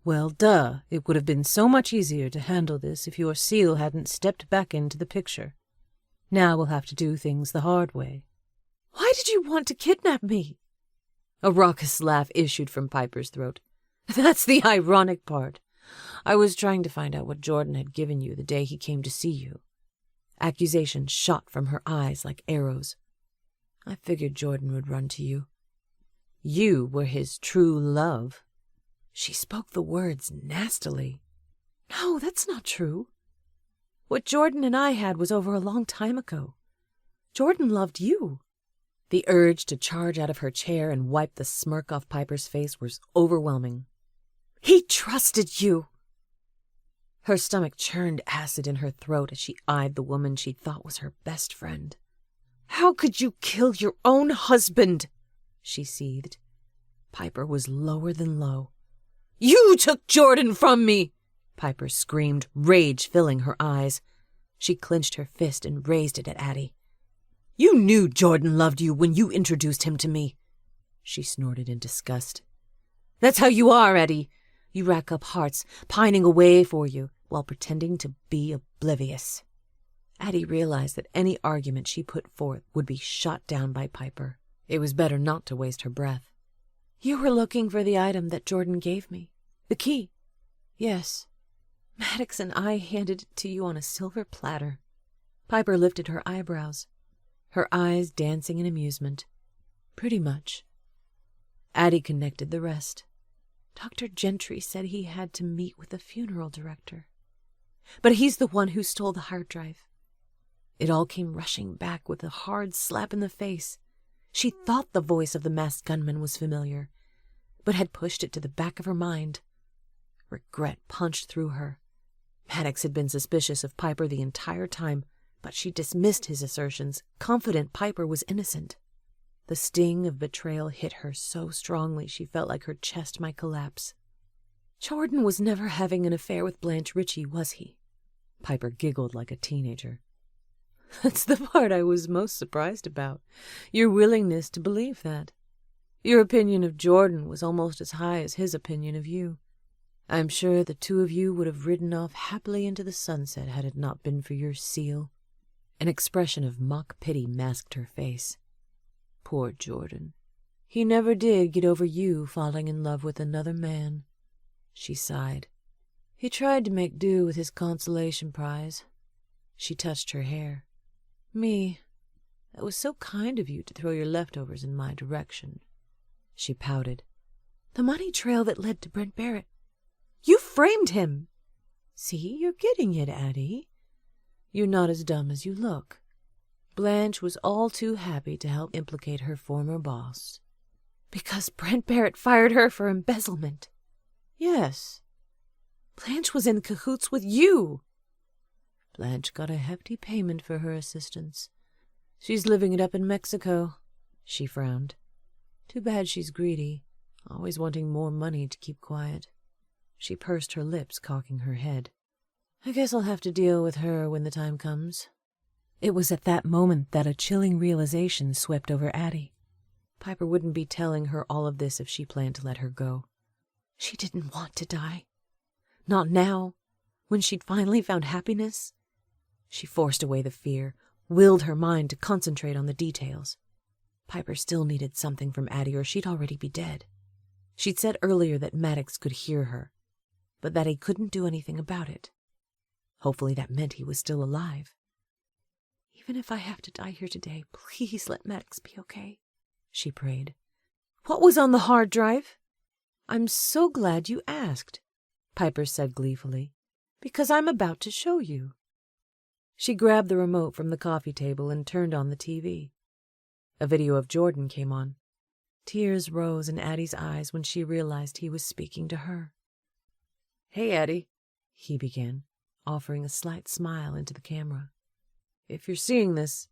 S3: Well, duh, it would have been so much easier to handle this if your SEAL hadn't stepped back into the picture. Now we'll have to do things the hard way.
S4: Why did you want to kidnap me?
S3: A raucous laugh issued from Piper's throat. That's the ironic part. I was trying to find out what Jordan had given you the day he came to see you. Accusation shot from her eyes like arrows. I figured Jordan would run to you. You were his true love. She spoke the words nastily.
S4: No, that's not true. What Jordan and I had was over a long time ago. Jordan loved you.
S3: The urge to charge out of her chair and wipe the smirk off Piper's face was overwhelming.
S4: He trusted you.
S3: Her stomach churned acid in her throat as she eyed the woman she thought was her best friend.
S4: How could you kill your own husband?
S3: She seethed. Piper was lower than low.
S4: You took Jordan from me!
S3: Piper screamed, rage filling her eyes. She clenched her fist and raised it at Addie. You knew Jordan loved you when you introduced him to me, she snorted in disgust. That's how you are, Addie. You rack up hearts, pining away for you, while pretending to be oblivious. Addie realized that any argument she put forth would be shot down by Piper. It was better not to waste her breath. You were looking for the item that Jordan gave me. The key. Yes. Maddox and I handed it to you on a silver platter. Piper lifted her eyebrows, her eyes dancing in amusement. Pretty much. Addie connected the rest. Dr. Gentry said he had to meet with the funeral director. But he's the one who stole the hard drive. It all came rushing back with a hard slap in the face. She thought the voice of the masked gunman was familiar, but had pushed it to the back of her mind. Regret punched through her. Maddox had been suspicious of Piper the entire time, but she dismissed his assertions, confident Piper was innocent. The sting of betrayal hit her so strongly she felt like her chest might collapse. Jordan was never having an affair with Blanche Ritchie, was he? Piper giggled like a teenager. That's the part I was most surprised about, your willingness to believe that. Your opinion of Jordan was almost as high as his opinion of you. I'm sure the two of you would have ridden off happily into the sunset had it not been for your SEAL. An expression of mock pity masked her face. Poor Jordan. He never did get over you falling in love with another man. She sighed. He tried to make do with his consolation prize. She touched her hair. Me, that was so kind of you to throw your leftovers in my direction. She pouted. The money trail that led to Brent Barrett. You framed him! See, you're getting it, Addie. You're not as dumb as you look. Blanche was all too happy to help implicate her former boss. Because Brent Barrett fired her for embezzlement. Yes. Blanche was in cahoots with you. Blanche got a hefty payment for her assistance. She's living it up in Mexico. She frowned. Too bad she's greedy, always wanting more money to keep quiet. She pursed her lips, cocking her head. I guess I'll have to deal with her when the time comes.
S1: It was at that moment that a chilling realization swept over Addie.
S3: Piper wouldn't be telling her all of this if she planned to let her go. She didn't want to die. Not now, when she'd finally found happiness. She forced away the fear, willed her mind to concentrate on the details. Piper still needed something from Addie or she'd already be dead. She'd said earlier that Maddox could hear her, but that he couldn't do anything about it. Hopefully that meant he was still alive. Even if I have to die here today, please let Maddox be okay, she prayed. What was on the hard drive? I'm so glad you asked, Piper said gleefully, because I'm about to show you. She grabbed the remote from the coffee table and turned on the TV. A video of Jordan came on. Tears rose in Addie's eyes when she realized he was speaking to her. Hey, Addie, he began, offering a slight smile into the camera. If you're seeing this,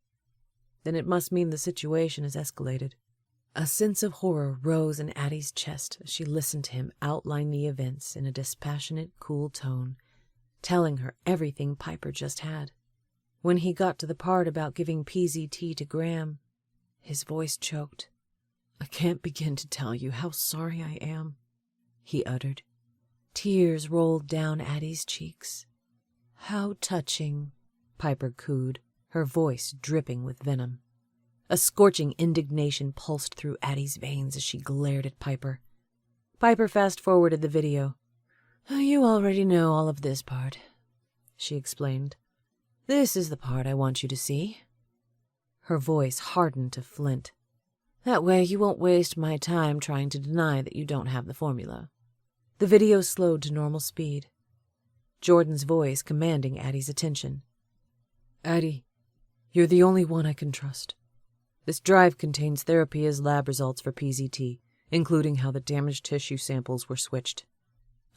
S3: then it must mean the situation has escalated. A sense of horror rose in Addie's chest as she listened to him outline the events in a dispassionate, cool tone, telling her everything Piper just had. When he got to the part about giving PZT to Graham, his voice choked. I can't begin to tell you how sorry I am, he uttered. Tears rolled down Addie's cheeks. How touching, Piper cooed, her voice dripping with venom. A scorching indignation pulsed through Addie's veins as she glared at Piper. Piper fast-forwarded the video. You already know all of this part, she explained. This is the part I want you to see. Her voice hardened to flint. That way you won't waste my time trying to deny that you don't have the formula. The video slowed to normal speed. Jordan's voice commanding Addie's attention. Addie, you're the only one I can trust. This drive contains Therapia's lab results for PZT, including how the damaged tissue samples were switched.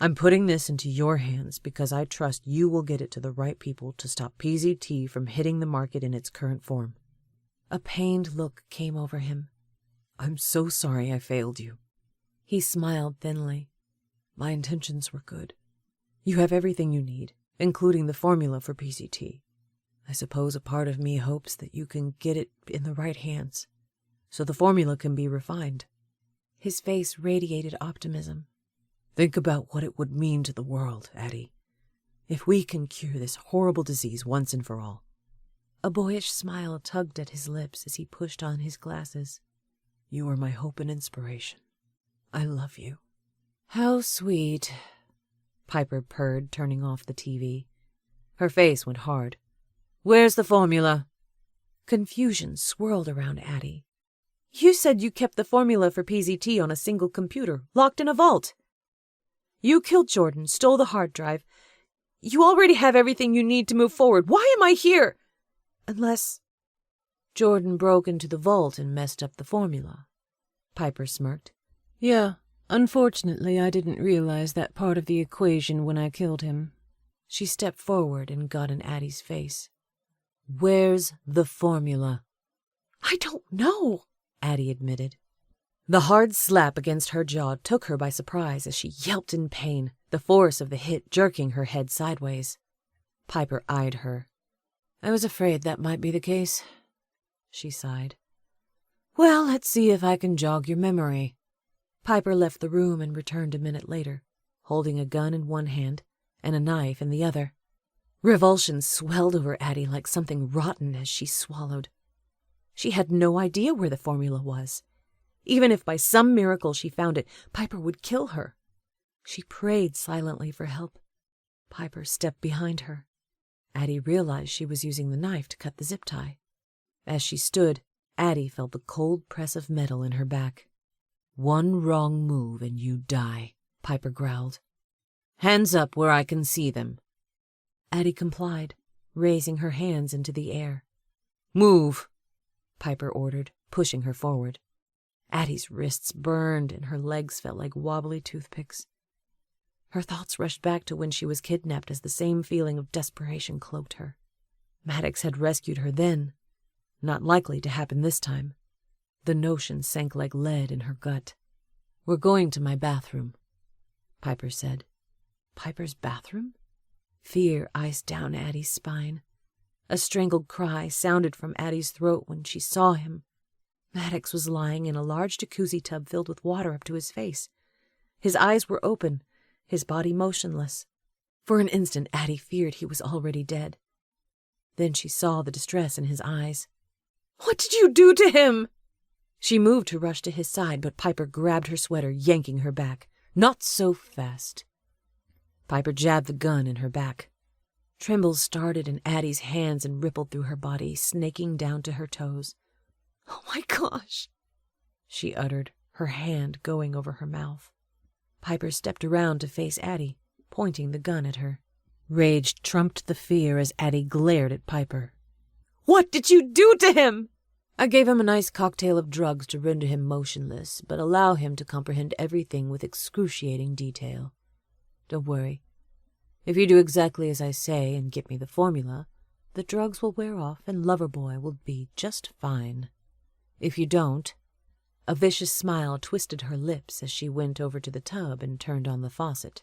S3: I'm putting this into your hands because I trust you will get it to the right people to stop PZT from hitting the market in its current form. A pained look came over him. I'm so sorry I failed you. He smiled thinly. My intentions were good. You have everything you need, including the formula for PZT. I suppose a part of me hopes that you can get it in the right hands, so the formula can be refined. His face radiated optimism. Think about what it would mean to the world, Addie, if we can cure this horrible disease once and for all. A boyish smile tugged at his lips as he pushed on his glasses. You are my hope and inspiration. I love you. How sweet, Piper purred, turning off the TV. Her face went hard. Where's the formula? Confusion swirled around Addie. You said you kept the formula for PZT on a single computer, locked in a vault. You killed Jordan, stole the hard drive. You already have everything you need to move forward. Why am I here? Unless Jordan broke into the vault and messed up the formula. Piper smirked. Yeah, unfortunately I didn't realize that part of the equation when I killed him. She stepped forward and got in Addie's face. Where's the formula? I don't know, Addie admitted. The hard slap against her jaw took her by surprise as she yelped in pain, the force of the hit jerking her head sideways. Piper eyed her. I was afraid that might be the case, she sighed. Well, let's see if I can jog your memory. Piper left the room and returned a minute later, holding a gun in one hand and a knife in the other. Revulsion swelled over Addie like something rotten as she swallowed. She had no idea where the formula was. Even if by some miracle she found it, Piper would kill her. She prayed silently for help. Piper stepped behind her. Addie realized she was using the knife to cut the zip tie. As she stood, Addie felt the cold press of metal in her back. "One wrong move and you die," Piper growled. "Hands up where I can see them." Addie complied, raising her hands into the air. "Move," Piper ordered, pushing her forward. Addie's wrists burned and her legs felt like wobbly toothpicks. Her thoughts rushed back to when she was kidnapped as the same feeling of desperation cloaked her. Maddox had rescued her then. Not likely to happen this time. The notion sank like lead in her gut. "We're going to my bathroom," Piper said. Piper's bathroom? Fear iced down Addie's spine. A strangled cry sounded from Addie's throat when she saw him. Maddox was lying in a large jacuzzi tub filled with water up to his face. His eyes were open, his body motionless. For an instant, Addie feared he was already dead. Then she saw the distress in his eyes. "What did you do to him?" She moved to rush to his side, but Piper grabbed her sweater, yanking her back. "Not so fast." Piper jabbed the gun in her back. Trembles started in Addie's hands and rippled through her body, snaking down to her toes. "Oh my gosh," she uttered, her hand going over her mouth. Piper stepped around to face Addie, pointing the gun at her. Rage trumped the fear as Addie glared at Piper. "What did you do to him?" "I gave him a nice cocktail of drugs to render him motionless, but allow him to comprehend everything with excruciating detail. Don't worry. If you do exactly as I say and get me the formula, the drugs will wear off and Loverboy will be just fine. If you don't..." A vicious smile twisted her lips as she went over to the tub and turned on the faucet.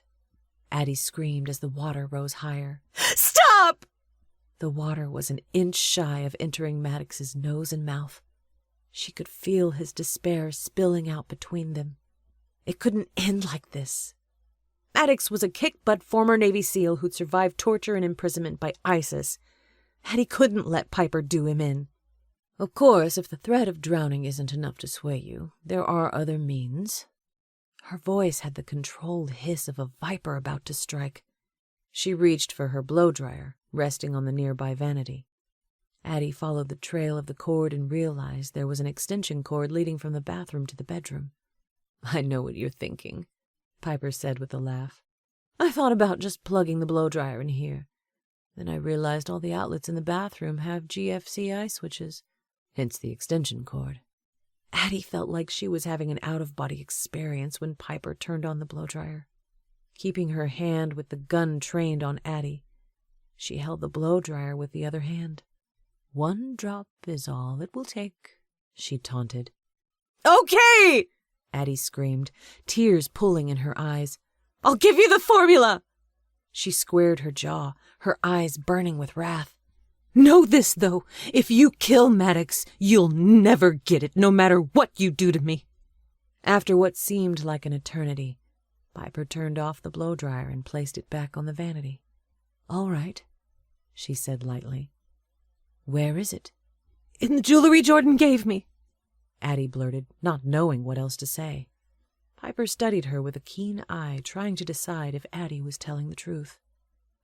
S3: Addie screamed as the water rose higher. "Stop!" The water was an inch shy of entering Maddox's nose and mouth. She could feel his despair spilling out between them. It couldn't end like this. Maddox was a kick-butt former Navy SEAL who'd survived torture and imprisonment by ISIS. Addie couldn't let Piper do him in. "Of course, if the threat of drowning isn't enough to sway you, there are other means." Her voice had the controlled hiss of a viper about to strike. She reached for her blow-dryer, resting on the nearby vanity. Addie followed the trail of the cord and realized there was an extension cord leading from the bathroom to the bedroom. "I know what you're thinking," Piper said with a laugh. "I thought about just plugging the blow-dryer in here. Then I realized all the outlets in the bathroom have GFCI switches, hence the extension cord." Addie felt like she was having an out-of-body experience when Piper turned on the blow-dryer. Keeping her hand with the gun trained on Addie, she held the blow-dryer with the other hand. "One drop is all it will take," she taunted. "Okay!" Addie screamed, tears pooling in her eyes. "I'll give you the formula!" She squared her jaw, her eyes burning with wrath. "Know this, though. If you kill Maddox, you'll never get it, no matter what you do to me." After what seemed like an eternity, Piper turned off the blow-dryer and placed it back on the vanity. "All right," she said lightly. "Where is it?" "In the jewelry Jordan gave me," Addie blurted, not knowing what else to say. Piper studied her with a keen eye, trying to decide if Addie was telling the truth.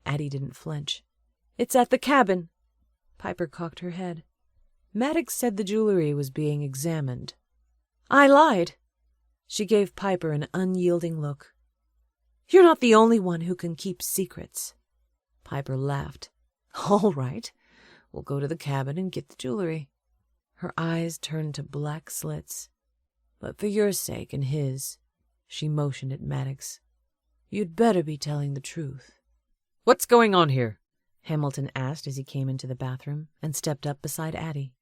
S3: Addie didn't flinch. "It's at the cabin." Piper cocked her head. "Maddox said the jewelry was being examined." "I lied." She gave Piper an unyielding look. "You're not the only one who can keep secrets." Piper laughed. "All right, we'll go to the cabin and get the jewelry." Her eyes turned to black slits. "But for your sake and his," she motioned at Maddox, "you'd better be telling the truth." "What's going on here?" Hamilton asked as he came into the bathroom and stepped up beside Addie.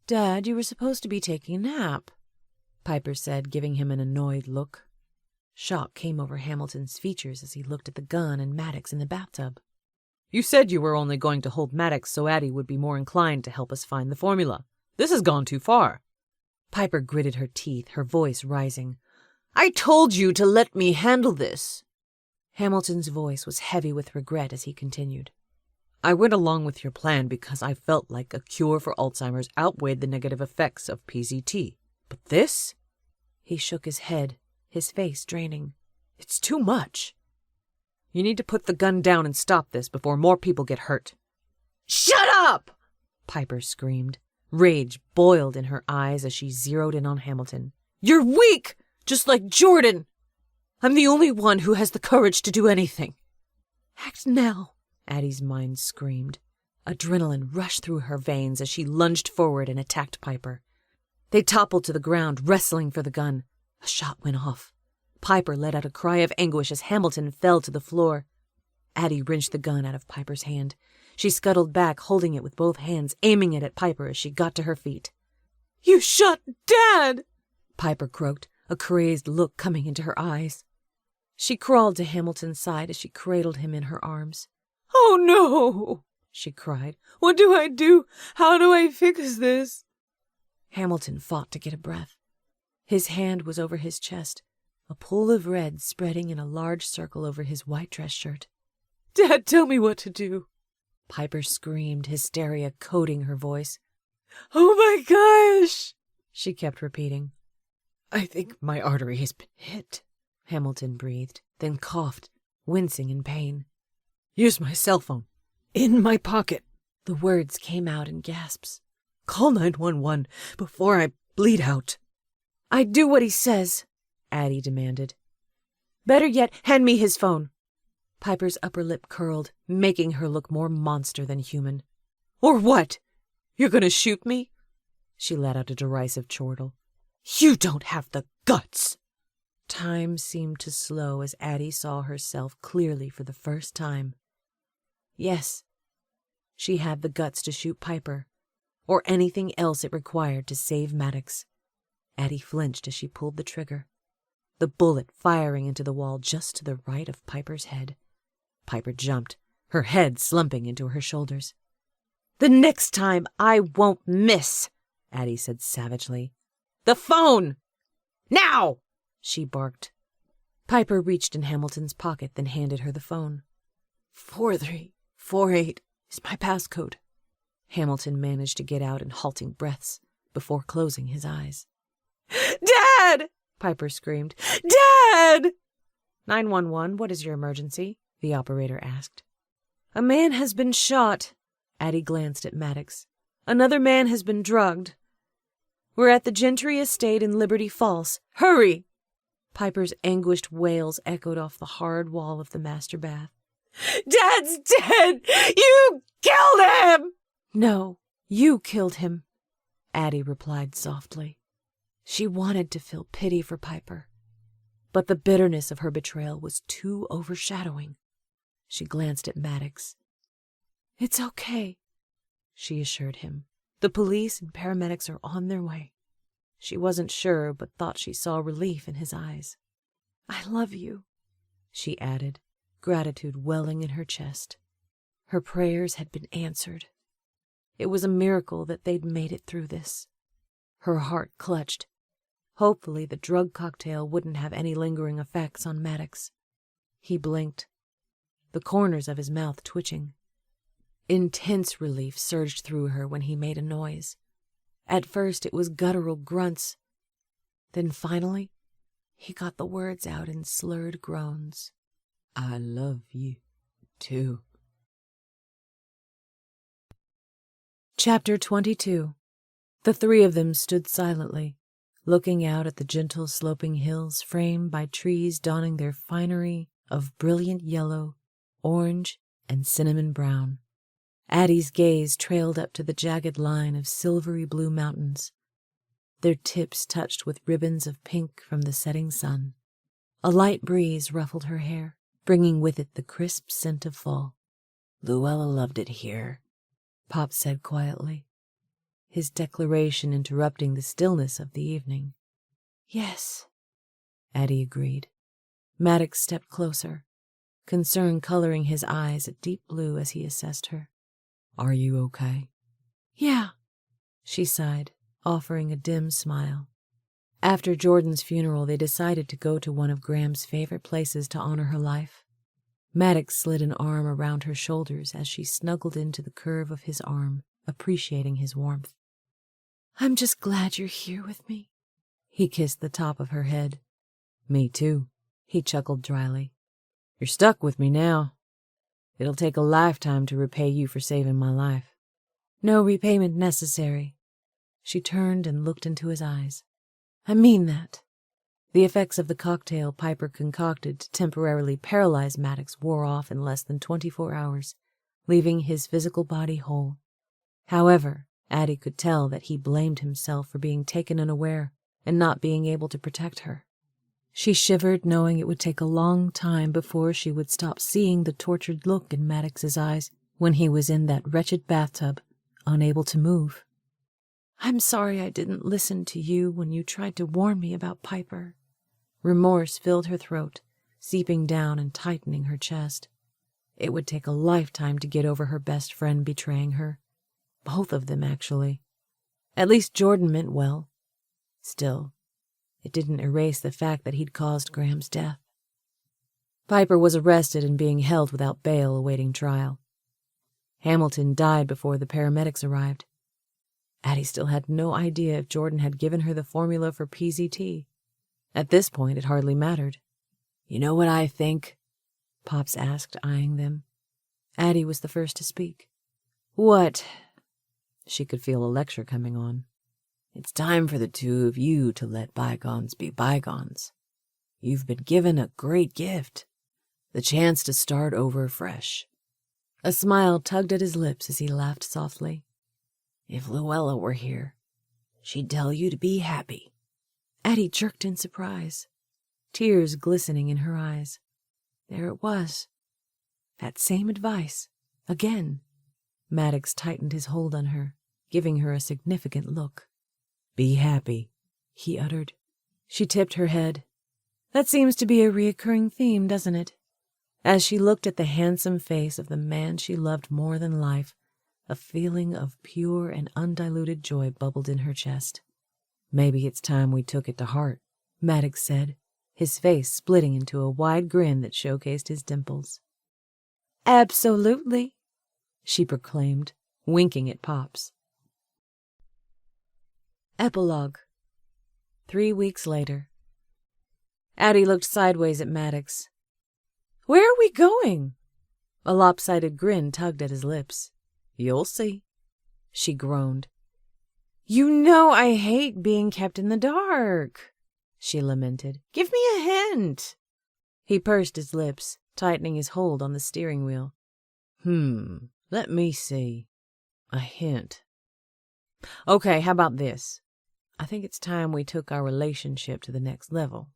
S3: "Dad, you were supposed to be taking a nap," Piper said, giving him an annoyed look. Shock came over Hamilton's features as he looked at the gun and Maddox in the bathtub. "You said you were only going to hold Maddox so Addie would be more inclined to help us find the formula. This has gone too far." Piper gritted her teeth, her voice rising. "I told you to let me handle this." Hamilton's voice was heavy with regret as he continued. "I went along with your plan because I felt like a cure for Alzheimer's outweighed the negative effects of PZT. But this?" He shook his head, his face draining. It's too much. You need to put the gun down and stop this before more people get hurt. Shut up! Piper screamed. Rage boiled in her eyes as she zeroed in on Hamilton. You're weak, just like Jordan. I'm the only one who has the courage to do anything. Act now, Addie's mind screamed. Adrenaline rushed through her veins as she lunged forward and attacked Piper. They toppled to the ground, wrestling for the gun. A shot went off. Piper let out a cry of anguish as Hamilton fell to the floor. Addie wrenched the gun out of Piper's hand. She scuttled back, holding it with both hands, aiming it at Piper as she got to her feet. You shot Dad! Piper croaked, a crazed look coming into her eyes. She crawled to Hamilton's side as she cradled him in her arms. Oh, no! She cried. What do I do? How do I fix this? Hamilton fought to get a breath. His hand was over his chest, a pool of red spreading in a large circle over his white dress shirt. Dad, tell me what to do. Piper screamed, hysteria coating her voice. Oh my gosh, she kept repeating. I think my artery has been hit, Hamilton breathed, then coughed, wincing in pain. Use my cell phone. In my pocket. The words came out in gasps. Call 911 before I bleed out. I do what he says, Addie demanded. Better yet, hand me his phone. Piper's upper lip curled, making her look more monster than human. Or what? You're going to shoot me? She let out a derisive chortle. You don't have the guts. Time seemed to slow as Addie saw herself clearly for the first time. Yes, she had the guts to shoot Piper, or anything else it required to save Maddox. Addie flinched as she pulled the trigger, the bullet firing into the wall just to the right of Piper's head. Piper jumped, her head slumping into her shoulders. The next time I won't miss, Addie said savagely. The phone! Now! She barked. Piper reached in Hamilton's pocket, then handed her the phone. 4348 is my passcode. Hamilton managed to get out in halting breaths before closing his eyes. Dad! Piper screamed. Dad! 911, what is your emergency? The operator asked. A man has been shot. Addie glanced at Maddox. Another man has been drugged. We're at the Gentry estate in Liberty Falls. Hurry! Piper's anguished wails echoed off the hard wall of the master bath. Dad's dead! You killed him! No, you killed him, Addie replied softly. She wanted to feel pity for Piper, but the bitterness of her betrayal was too overshadowing. She glanced at Maddox. It's okay, she assured him. The police and paramedics are on their way. She wasn't sure, but thought she saw relief in his eyes. I love you, she added, gratitude welling in her chest. Her prayers had been answered. It was a miracle that they'd made it through this. Her heart clutched. Hopefully the drug cocktail wouldn't have any lingering effects on Maddox. He blinked, the corners of his mouth twitching. Intense relief surged through her when he made a noise. At first it was guttural grunts. Then finally, he got the words out in slurred groans. I love you, too. Chapter 22. The three of them stood silently, looking out at the gentle sloping hills framed by trees donning their finery of brilliant yellow, orange, and cinnamon brown. Addie's gaze trailed up to the jagged line of silvery blue mountains, their tips touched with ribbons of pink from the setting sun. A light breeze ruffled her hair, bringing with it the crisp scent of fall. Luella loved it here, Pop said quietly, his declaration interrupting the stillness of the evening. Yes, Addie agreed. Maddox stepped closer, concern coloring his eyes a deep blue as he assessed her. Are you okay? Yeah, she sighed, offering a dim smile. After Jordan's funeral, they decided to go to one of Graham's favorite places to honor her life. Maddox slid an arm around her shoulders as she snuggled into the curve of his arm, appreciating his warmth. I'm just glad you're here with me. He kissed the top of her head. Me too, He chuckled dryly. You're stuck with me now. It'll take a lifetime to repay you for saving my life.
S4: No repayment necessary. She turned and looked into his eyes. I mean that.
S3: The effects of the cocktail Piper concocted to temporarily paralyze Maddox wore off in less than 24 hours, leaving his physical body whole. However, Addie could tell that he blamed himself for being taken unaware and not being able to protect her. She shivered, knowing it would take a long time before she would stop seeing the tortured look in Maddox's eyes when he was in that wretched bathtub, unable to move.
S4: I'm sorry I didn't listen to you when you tried to warn me about Piper.
S3: Remorse filled her throat, seeping down and tightening her chest. It would take a lifetime to get over her best friend betraying her. Both of them, actually. At least Jordan meant well. Still, it didn't erase the fact that he'd caused Graham's death. Piper was arrested and being held without bail awaiting trial. Hamilton died before the paramedics arrived. Addie still had no idea if Jordan had given her the formula for PZT. At this point, it hardly mattered. You know what I think? Pops asked, eyeing them. Addie was the first to speak. What? She could feel a lecture coming on. It's time for the two of you to let bygones be bygones. You've been given a great gift, the chance to start over fresh. A smile tugged at his lips as he laughed softly. If Luella were here, she'd tell you to be happy. Addie jerked in surprise, tears glistening in her eyes. There it was. That same advice. Again. Maddox tightened his hold on her, giving her a significant look. Be happy, he uttered. She tipped her head. That seems to be a reoccurring theme, doesn't it? As she looked at the handsome face of the man she loved more than life, a feeling of pure and undiluted joy bubbled in her chest. Maybe it's time we took it to heart, Maddox said, his face splitting into a wide grin that showcased his dimples.
S4: Absolutely,
S3: she proclaimed, winking at Pops. Epilogue. 3 weeks later. Addie looked sideways at Maddox. Where are we going? A lopsided grin tugged at his lips. You'll see, she groaned.
S4: You know I hate being kept in the dark, she lamented. Give me a hint.
S3: He pursed his lips, tightening his hold on the steering wheel. Let me see. A hint. Okay, how about this? I think it's time we took our relationship to the next level.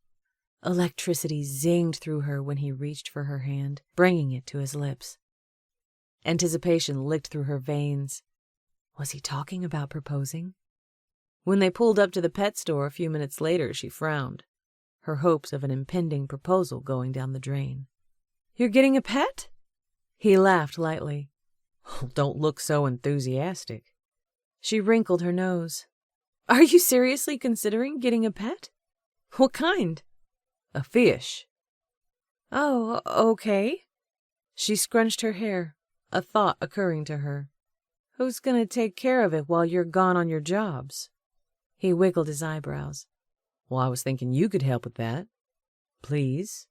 S3: Electricity zinged through her when he reached for her hand, bringing it to his lips. Anticipation licked through her veins. Was he talking about proposing? When they pulled up to the pet store a few minutes later, she frowned, her hopes of an impending proposal going down the drain. You're getting a pet? He laughed lightly. Don't look so enthusiastic. She wrinkled her nose. Are you seriously considering getting a pet? What kind? A fish. Oh, okay. She scrunched her hair, a thought occurring to her. Who's going to take care of it while you're gone on your jobs? He wiggled his eyebrows. Well, I was thinking you could help with that. Please?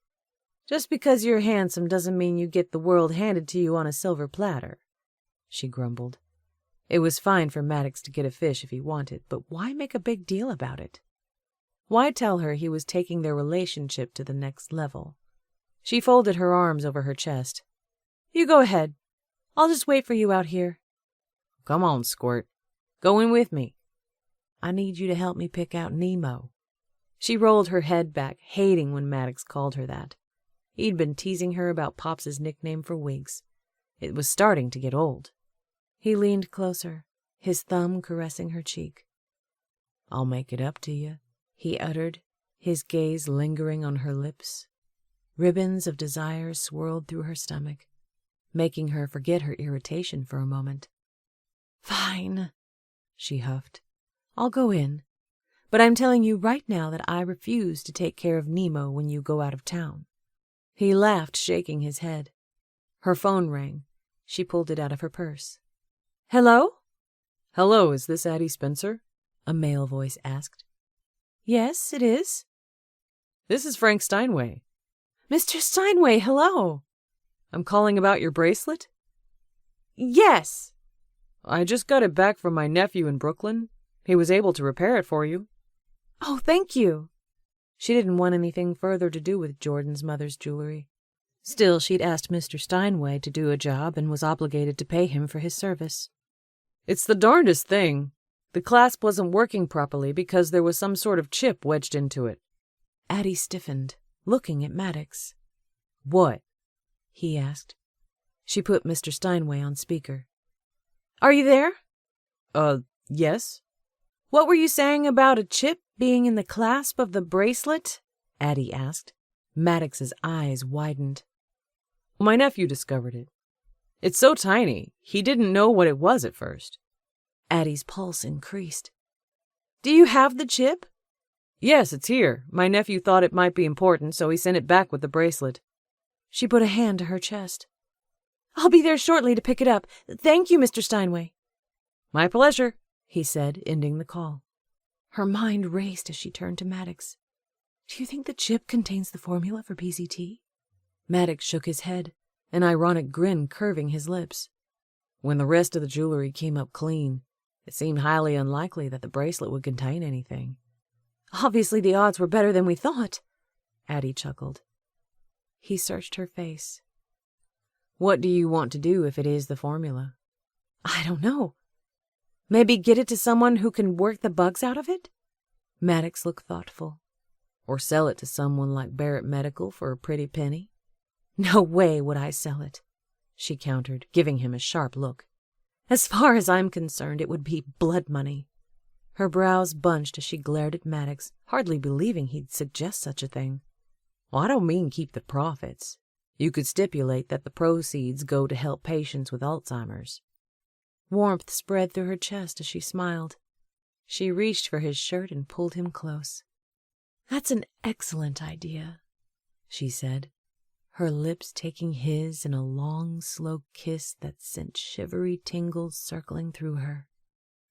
S3: Just because you're handsome doesn't mean you get the world handed to you on a silver platter, she grumbled. It was fine for Maddox to get a fish if he wanted, but why make a big deal about it? Why tell her he was taking their relationship to the next level? She folded her arms over her chest. You go ahead. I'll just wait for you out here. Come on, Squirt. Go in with me. I need you to help me pick out Nemo. She rolled her head back, hating when Maddox called her that. He'd been teasing her about Pops's nickname for weeks. It was starting to get old. He leaned closer, his thumb caressing her cheek. I'll make it up to you, he uttered, his gaze lingering on her lips. Ribbons of desire swirled through her stomach, making her forget her irritation for a moment. Fine, she huffed. I'll go in, but I'm telling you right now that I refuse to take care of Nemo when you go out of town. He laughed, shaking his head. Her phone rang. She pulled it out of her purse. Hello? Hello, is this Addie Spencer? A male voice asked. Yes, it is. This is Frank Steinway. Mr. Steinway, hello. I'm calling about your bracelet?
S4: Yes.
S3: I just got it back from my nephew in Brooklyn. He was able to repair it for you.
S4: Oh, thank you.
S3: She didn't want anything further to do with Jordan's mother's jewelry. Still, she'd asked Mr. Steinway to do a job and was obligated to pay him for his service. It's the darndest thing. The clasp wasn't working properly because there was some sort of chip wedged into it. Addie stiffened, looking at Maddox. What? He asked. She put Mr. Steinway on speaker.
S4: Are you there?
S3: Yes?
S4: What were you saying about a chip being in the clasp of the bracelet?
S3: Addie asked. Maddox's eyes widened. My nephew discovered it. It's so tiny, he didn't know what it was at first. Addie's pulse increased.
S4: Do you have the chip?
S3: Yes, it's here. My nephew thought it might be important, so he sent it back with the bracelet. She put a hand to her chest.
S4: I'll be there shortly to pick it up. Thank you, Mr. Steinway.
S3: My pleasure, he said, ending the call. Her mind raced as she turned to Maddox. Do you think the chip contains the formula for PCT? Maddox shook his head, an ironic grin curving his lips. When the rest of the jewelry came up clean, it seemed highly unlikely that the bracelet would contain anything.
S4: Obviously the odds were better than we thought,
S3: Addie chuckled. He searched her face. What do you want to do if it is the formula?
S4: I don't know. Maybe get it to someone who can work the bugs out of it?
S3: Maddox looked thoughtful. Or sell it to someone like Barrett Medical for a pretty penny?
S4: No way would I sell it,
S3: she countered, giving him a sharp look.
S4: As far as I'm concerned, it would be blood money.
S3: Her brows bunched as she glared at Maddox, hardly believing he'd suggest such a thing. Well, I don't mean keep the profits. You could stipulate that the proceeds go to help patients with Alzheimer's. Warmth spread through her chest as she smiled. She reached for his shirt and pulled him close.
S4: That's an excellent idea,
S3: she said, her lips taking his in a long, slow kiss that sent shivery tingles circling through her.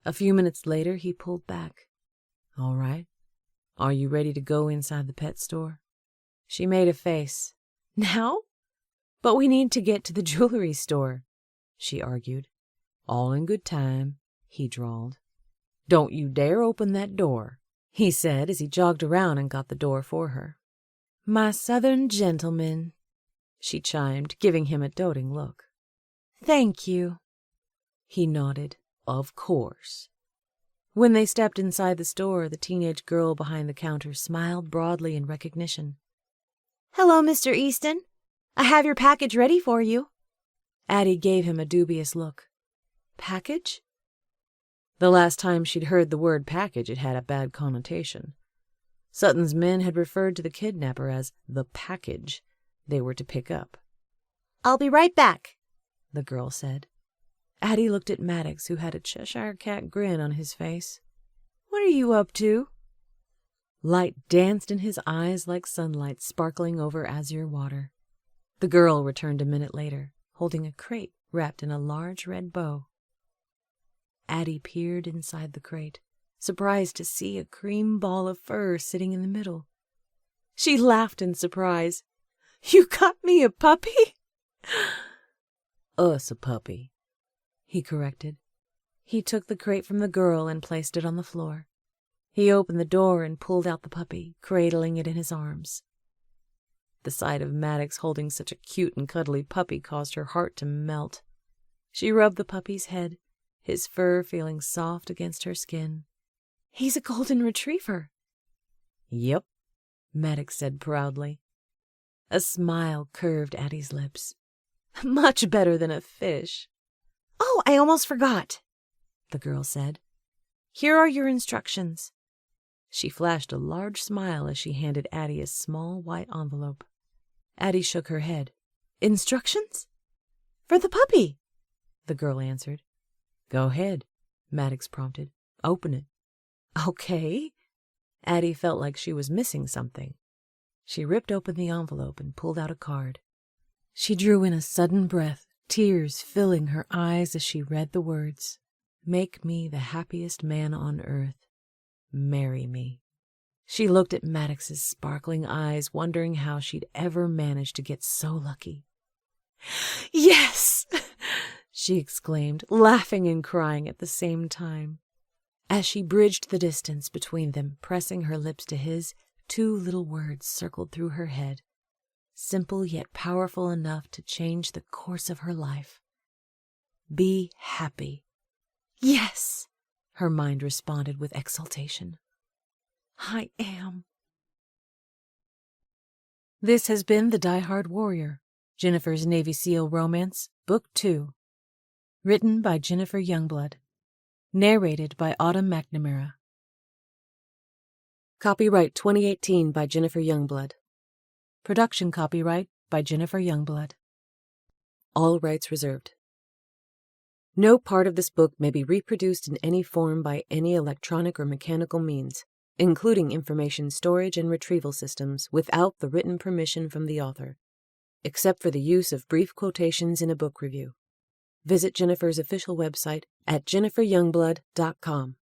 S3: A few minutes later, he pulled back. All right. Are you ready to go inside the pet store? She made a face.
S4: Now?
S3: But we need to get to the jewelry store, she argued. All in good time, he drawled. Don't you dare open that door, he said as he jogged around and got the door for her.
S4: My southern gentleman,
S3: she chimed, giving him a doting look.
S4: Thank you.
S3: He nodded. Of course. When they stepped inside the store, the teenage girl behind the counter smiled broadly in recognition.
S4: Hello, Mr. Easton. I have your package ready for you.
S3: Addie gave him a dubious look. Package? The last time she'd heard the word package, it had a bad connotation. Sutton's men had referred to the kidnapper as the package they were to pick up.
S4: I'll be right back,
S3: the girl said. Addie looked at Maddox, who had a Cheshire cat grin on his face.
S4: What are you up to?
S3: Light danced in his eyes like sunlight sparkling over azure water. The girl returned a minute later, holding a crate wrapped in a large red bow. Addie peered inside the crate, surprised to see a cream ball of fur sitting in the middle.
S4: She laughed in surprise. You got me a puppy?
S3: Us a puppy, he corrected. He took the crate from the girl and placed it on the floor. He opened the door and pulled out the puppy, cradling it in his arms. The sight of Maddox holding such a cute and cuddly puppy caused her heart to melt. She rubbed the puppy's head, his fur feeling soft against her skin.
S4: He's a golden retriever.
S3: Yep, Maddox said proudly. A smile curved Addie's lips.
S4: Much better than a fish. Oh, I almost forgot,
S3: the girl said.
S4: Here are your instructions.
S3: She flashed a large smile as she handed Addie a small white envelope. Addie shook her head. Instructions?
S4: For the puppy,
S3: the girl answered. Go ahead, Maddox prompted. Open it. Okay. Addie felt like she was missing something. She ripped open the envelope and pulled out a card. She drew in a sudden breath, tears filling her eyes as she read the words. Make me the happiest man on earth. Marry me. She looked at Maddox's sparkling eyes, wondering how she'd ever managed to get so lucky.
S4: Yes!
S3: she exclaimed, laughing and crying at the same time. As she bridged the distance between them, pressing her lips to his, 2 little words circled through her head, simple yet powerful enough to change the course of her life. Be happy.
S4: Yes,
S3: her mind responded with exultation.
S4: I am.
S1: This has been The Diehard Warrior, Jennifer's Navy SEAL Romance, Book 2. Written by Jennifer Youngblood. Narrated by Autumn McNamara.
S3: Copyright 2018 by Jennifer Youngblood.
S1: Production copyright by Jennifer Youngblood.
S3: All rights reserved. No part of this book may be reproduced in any form by any electronic or mechanical means, including information storage and retrieval systems, without the written permission from the author, except for the use of brief quotations in a book review. Visit Jennifer's official website at jenniferyoungblood.com.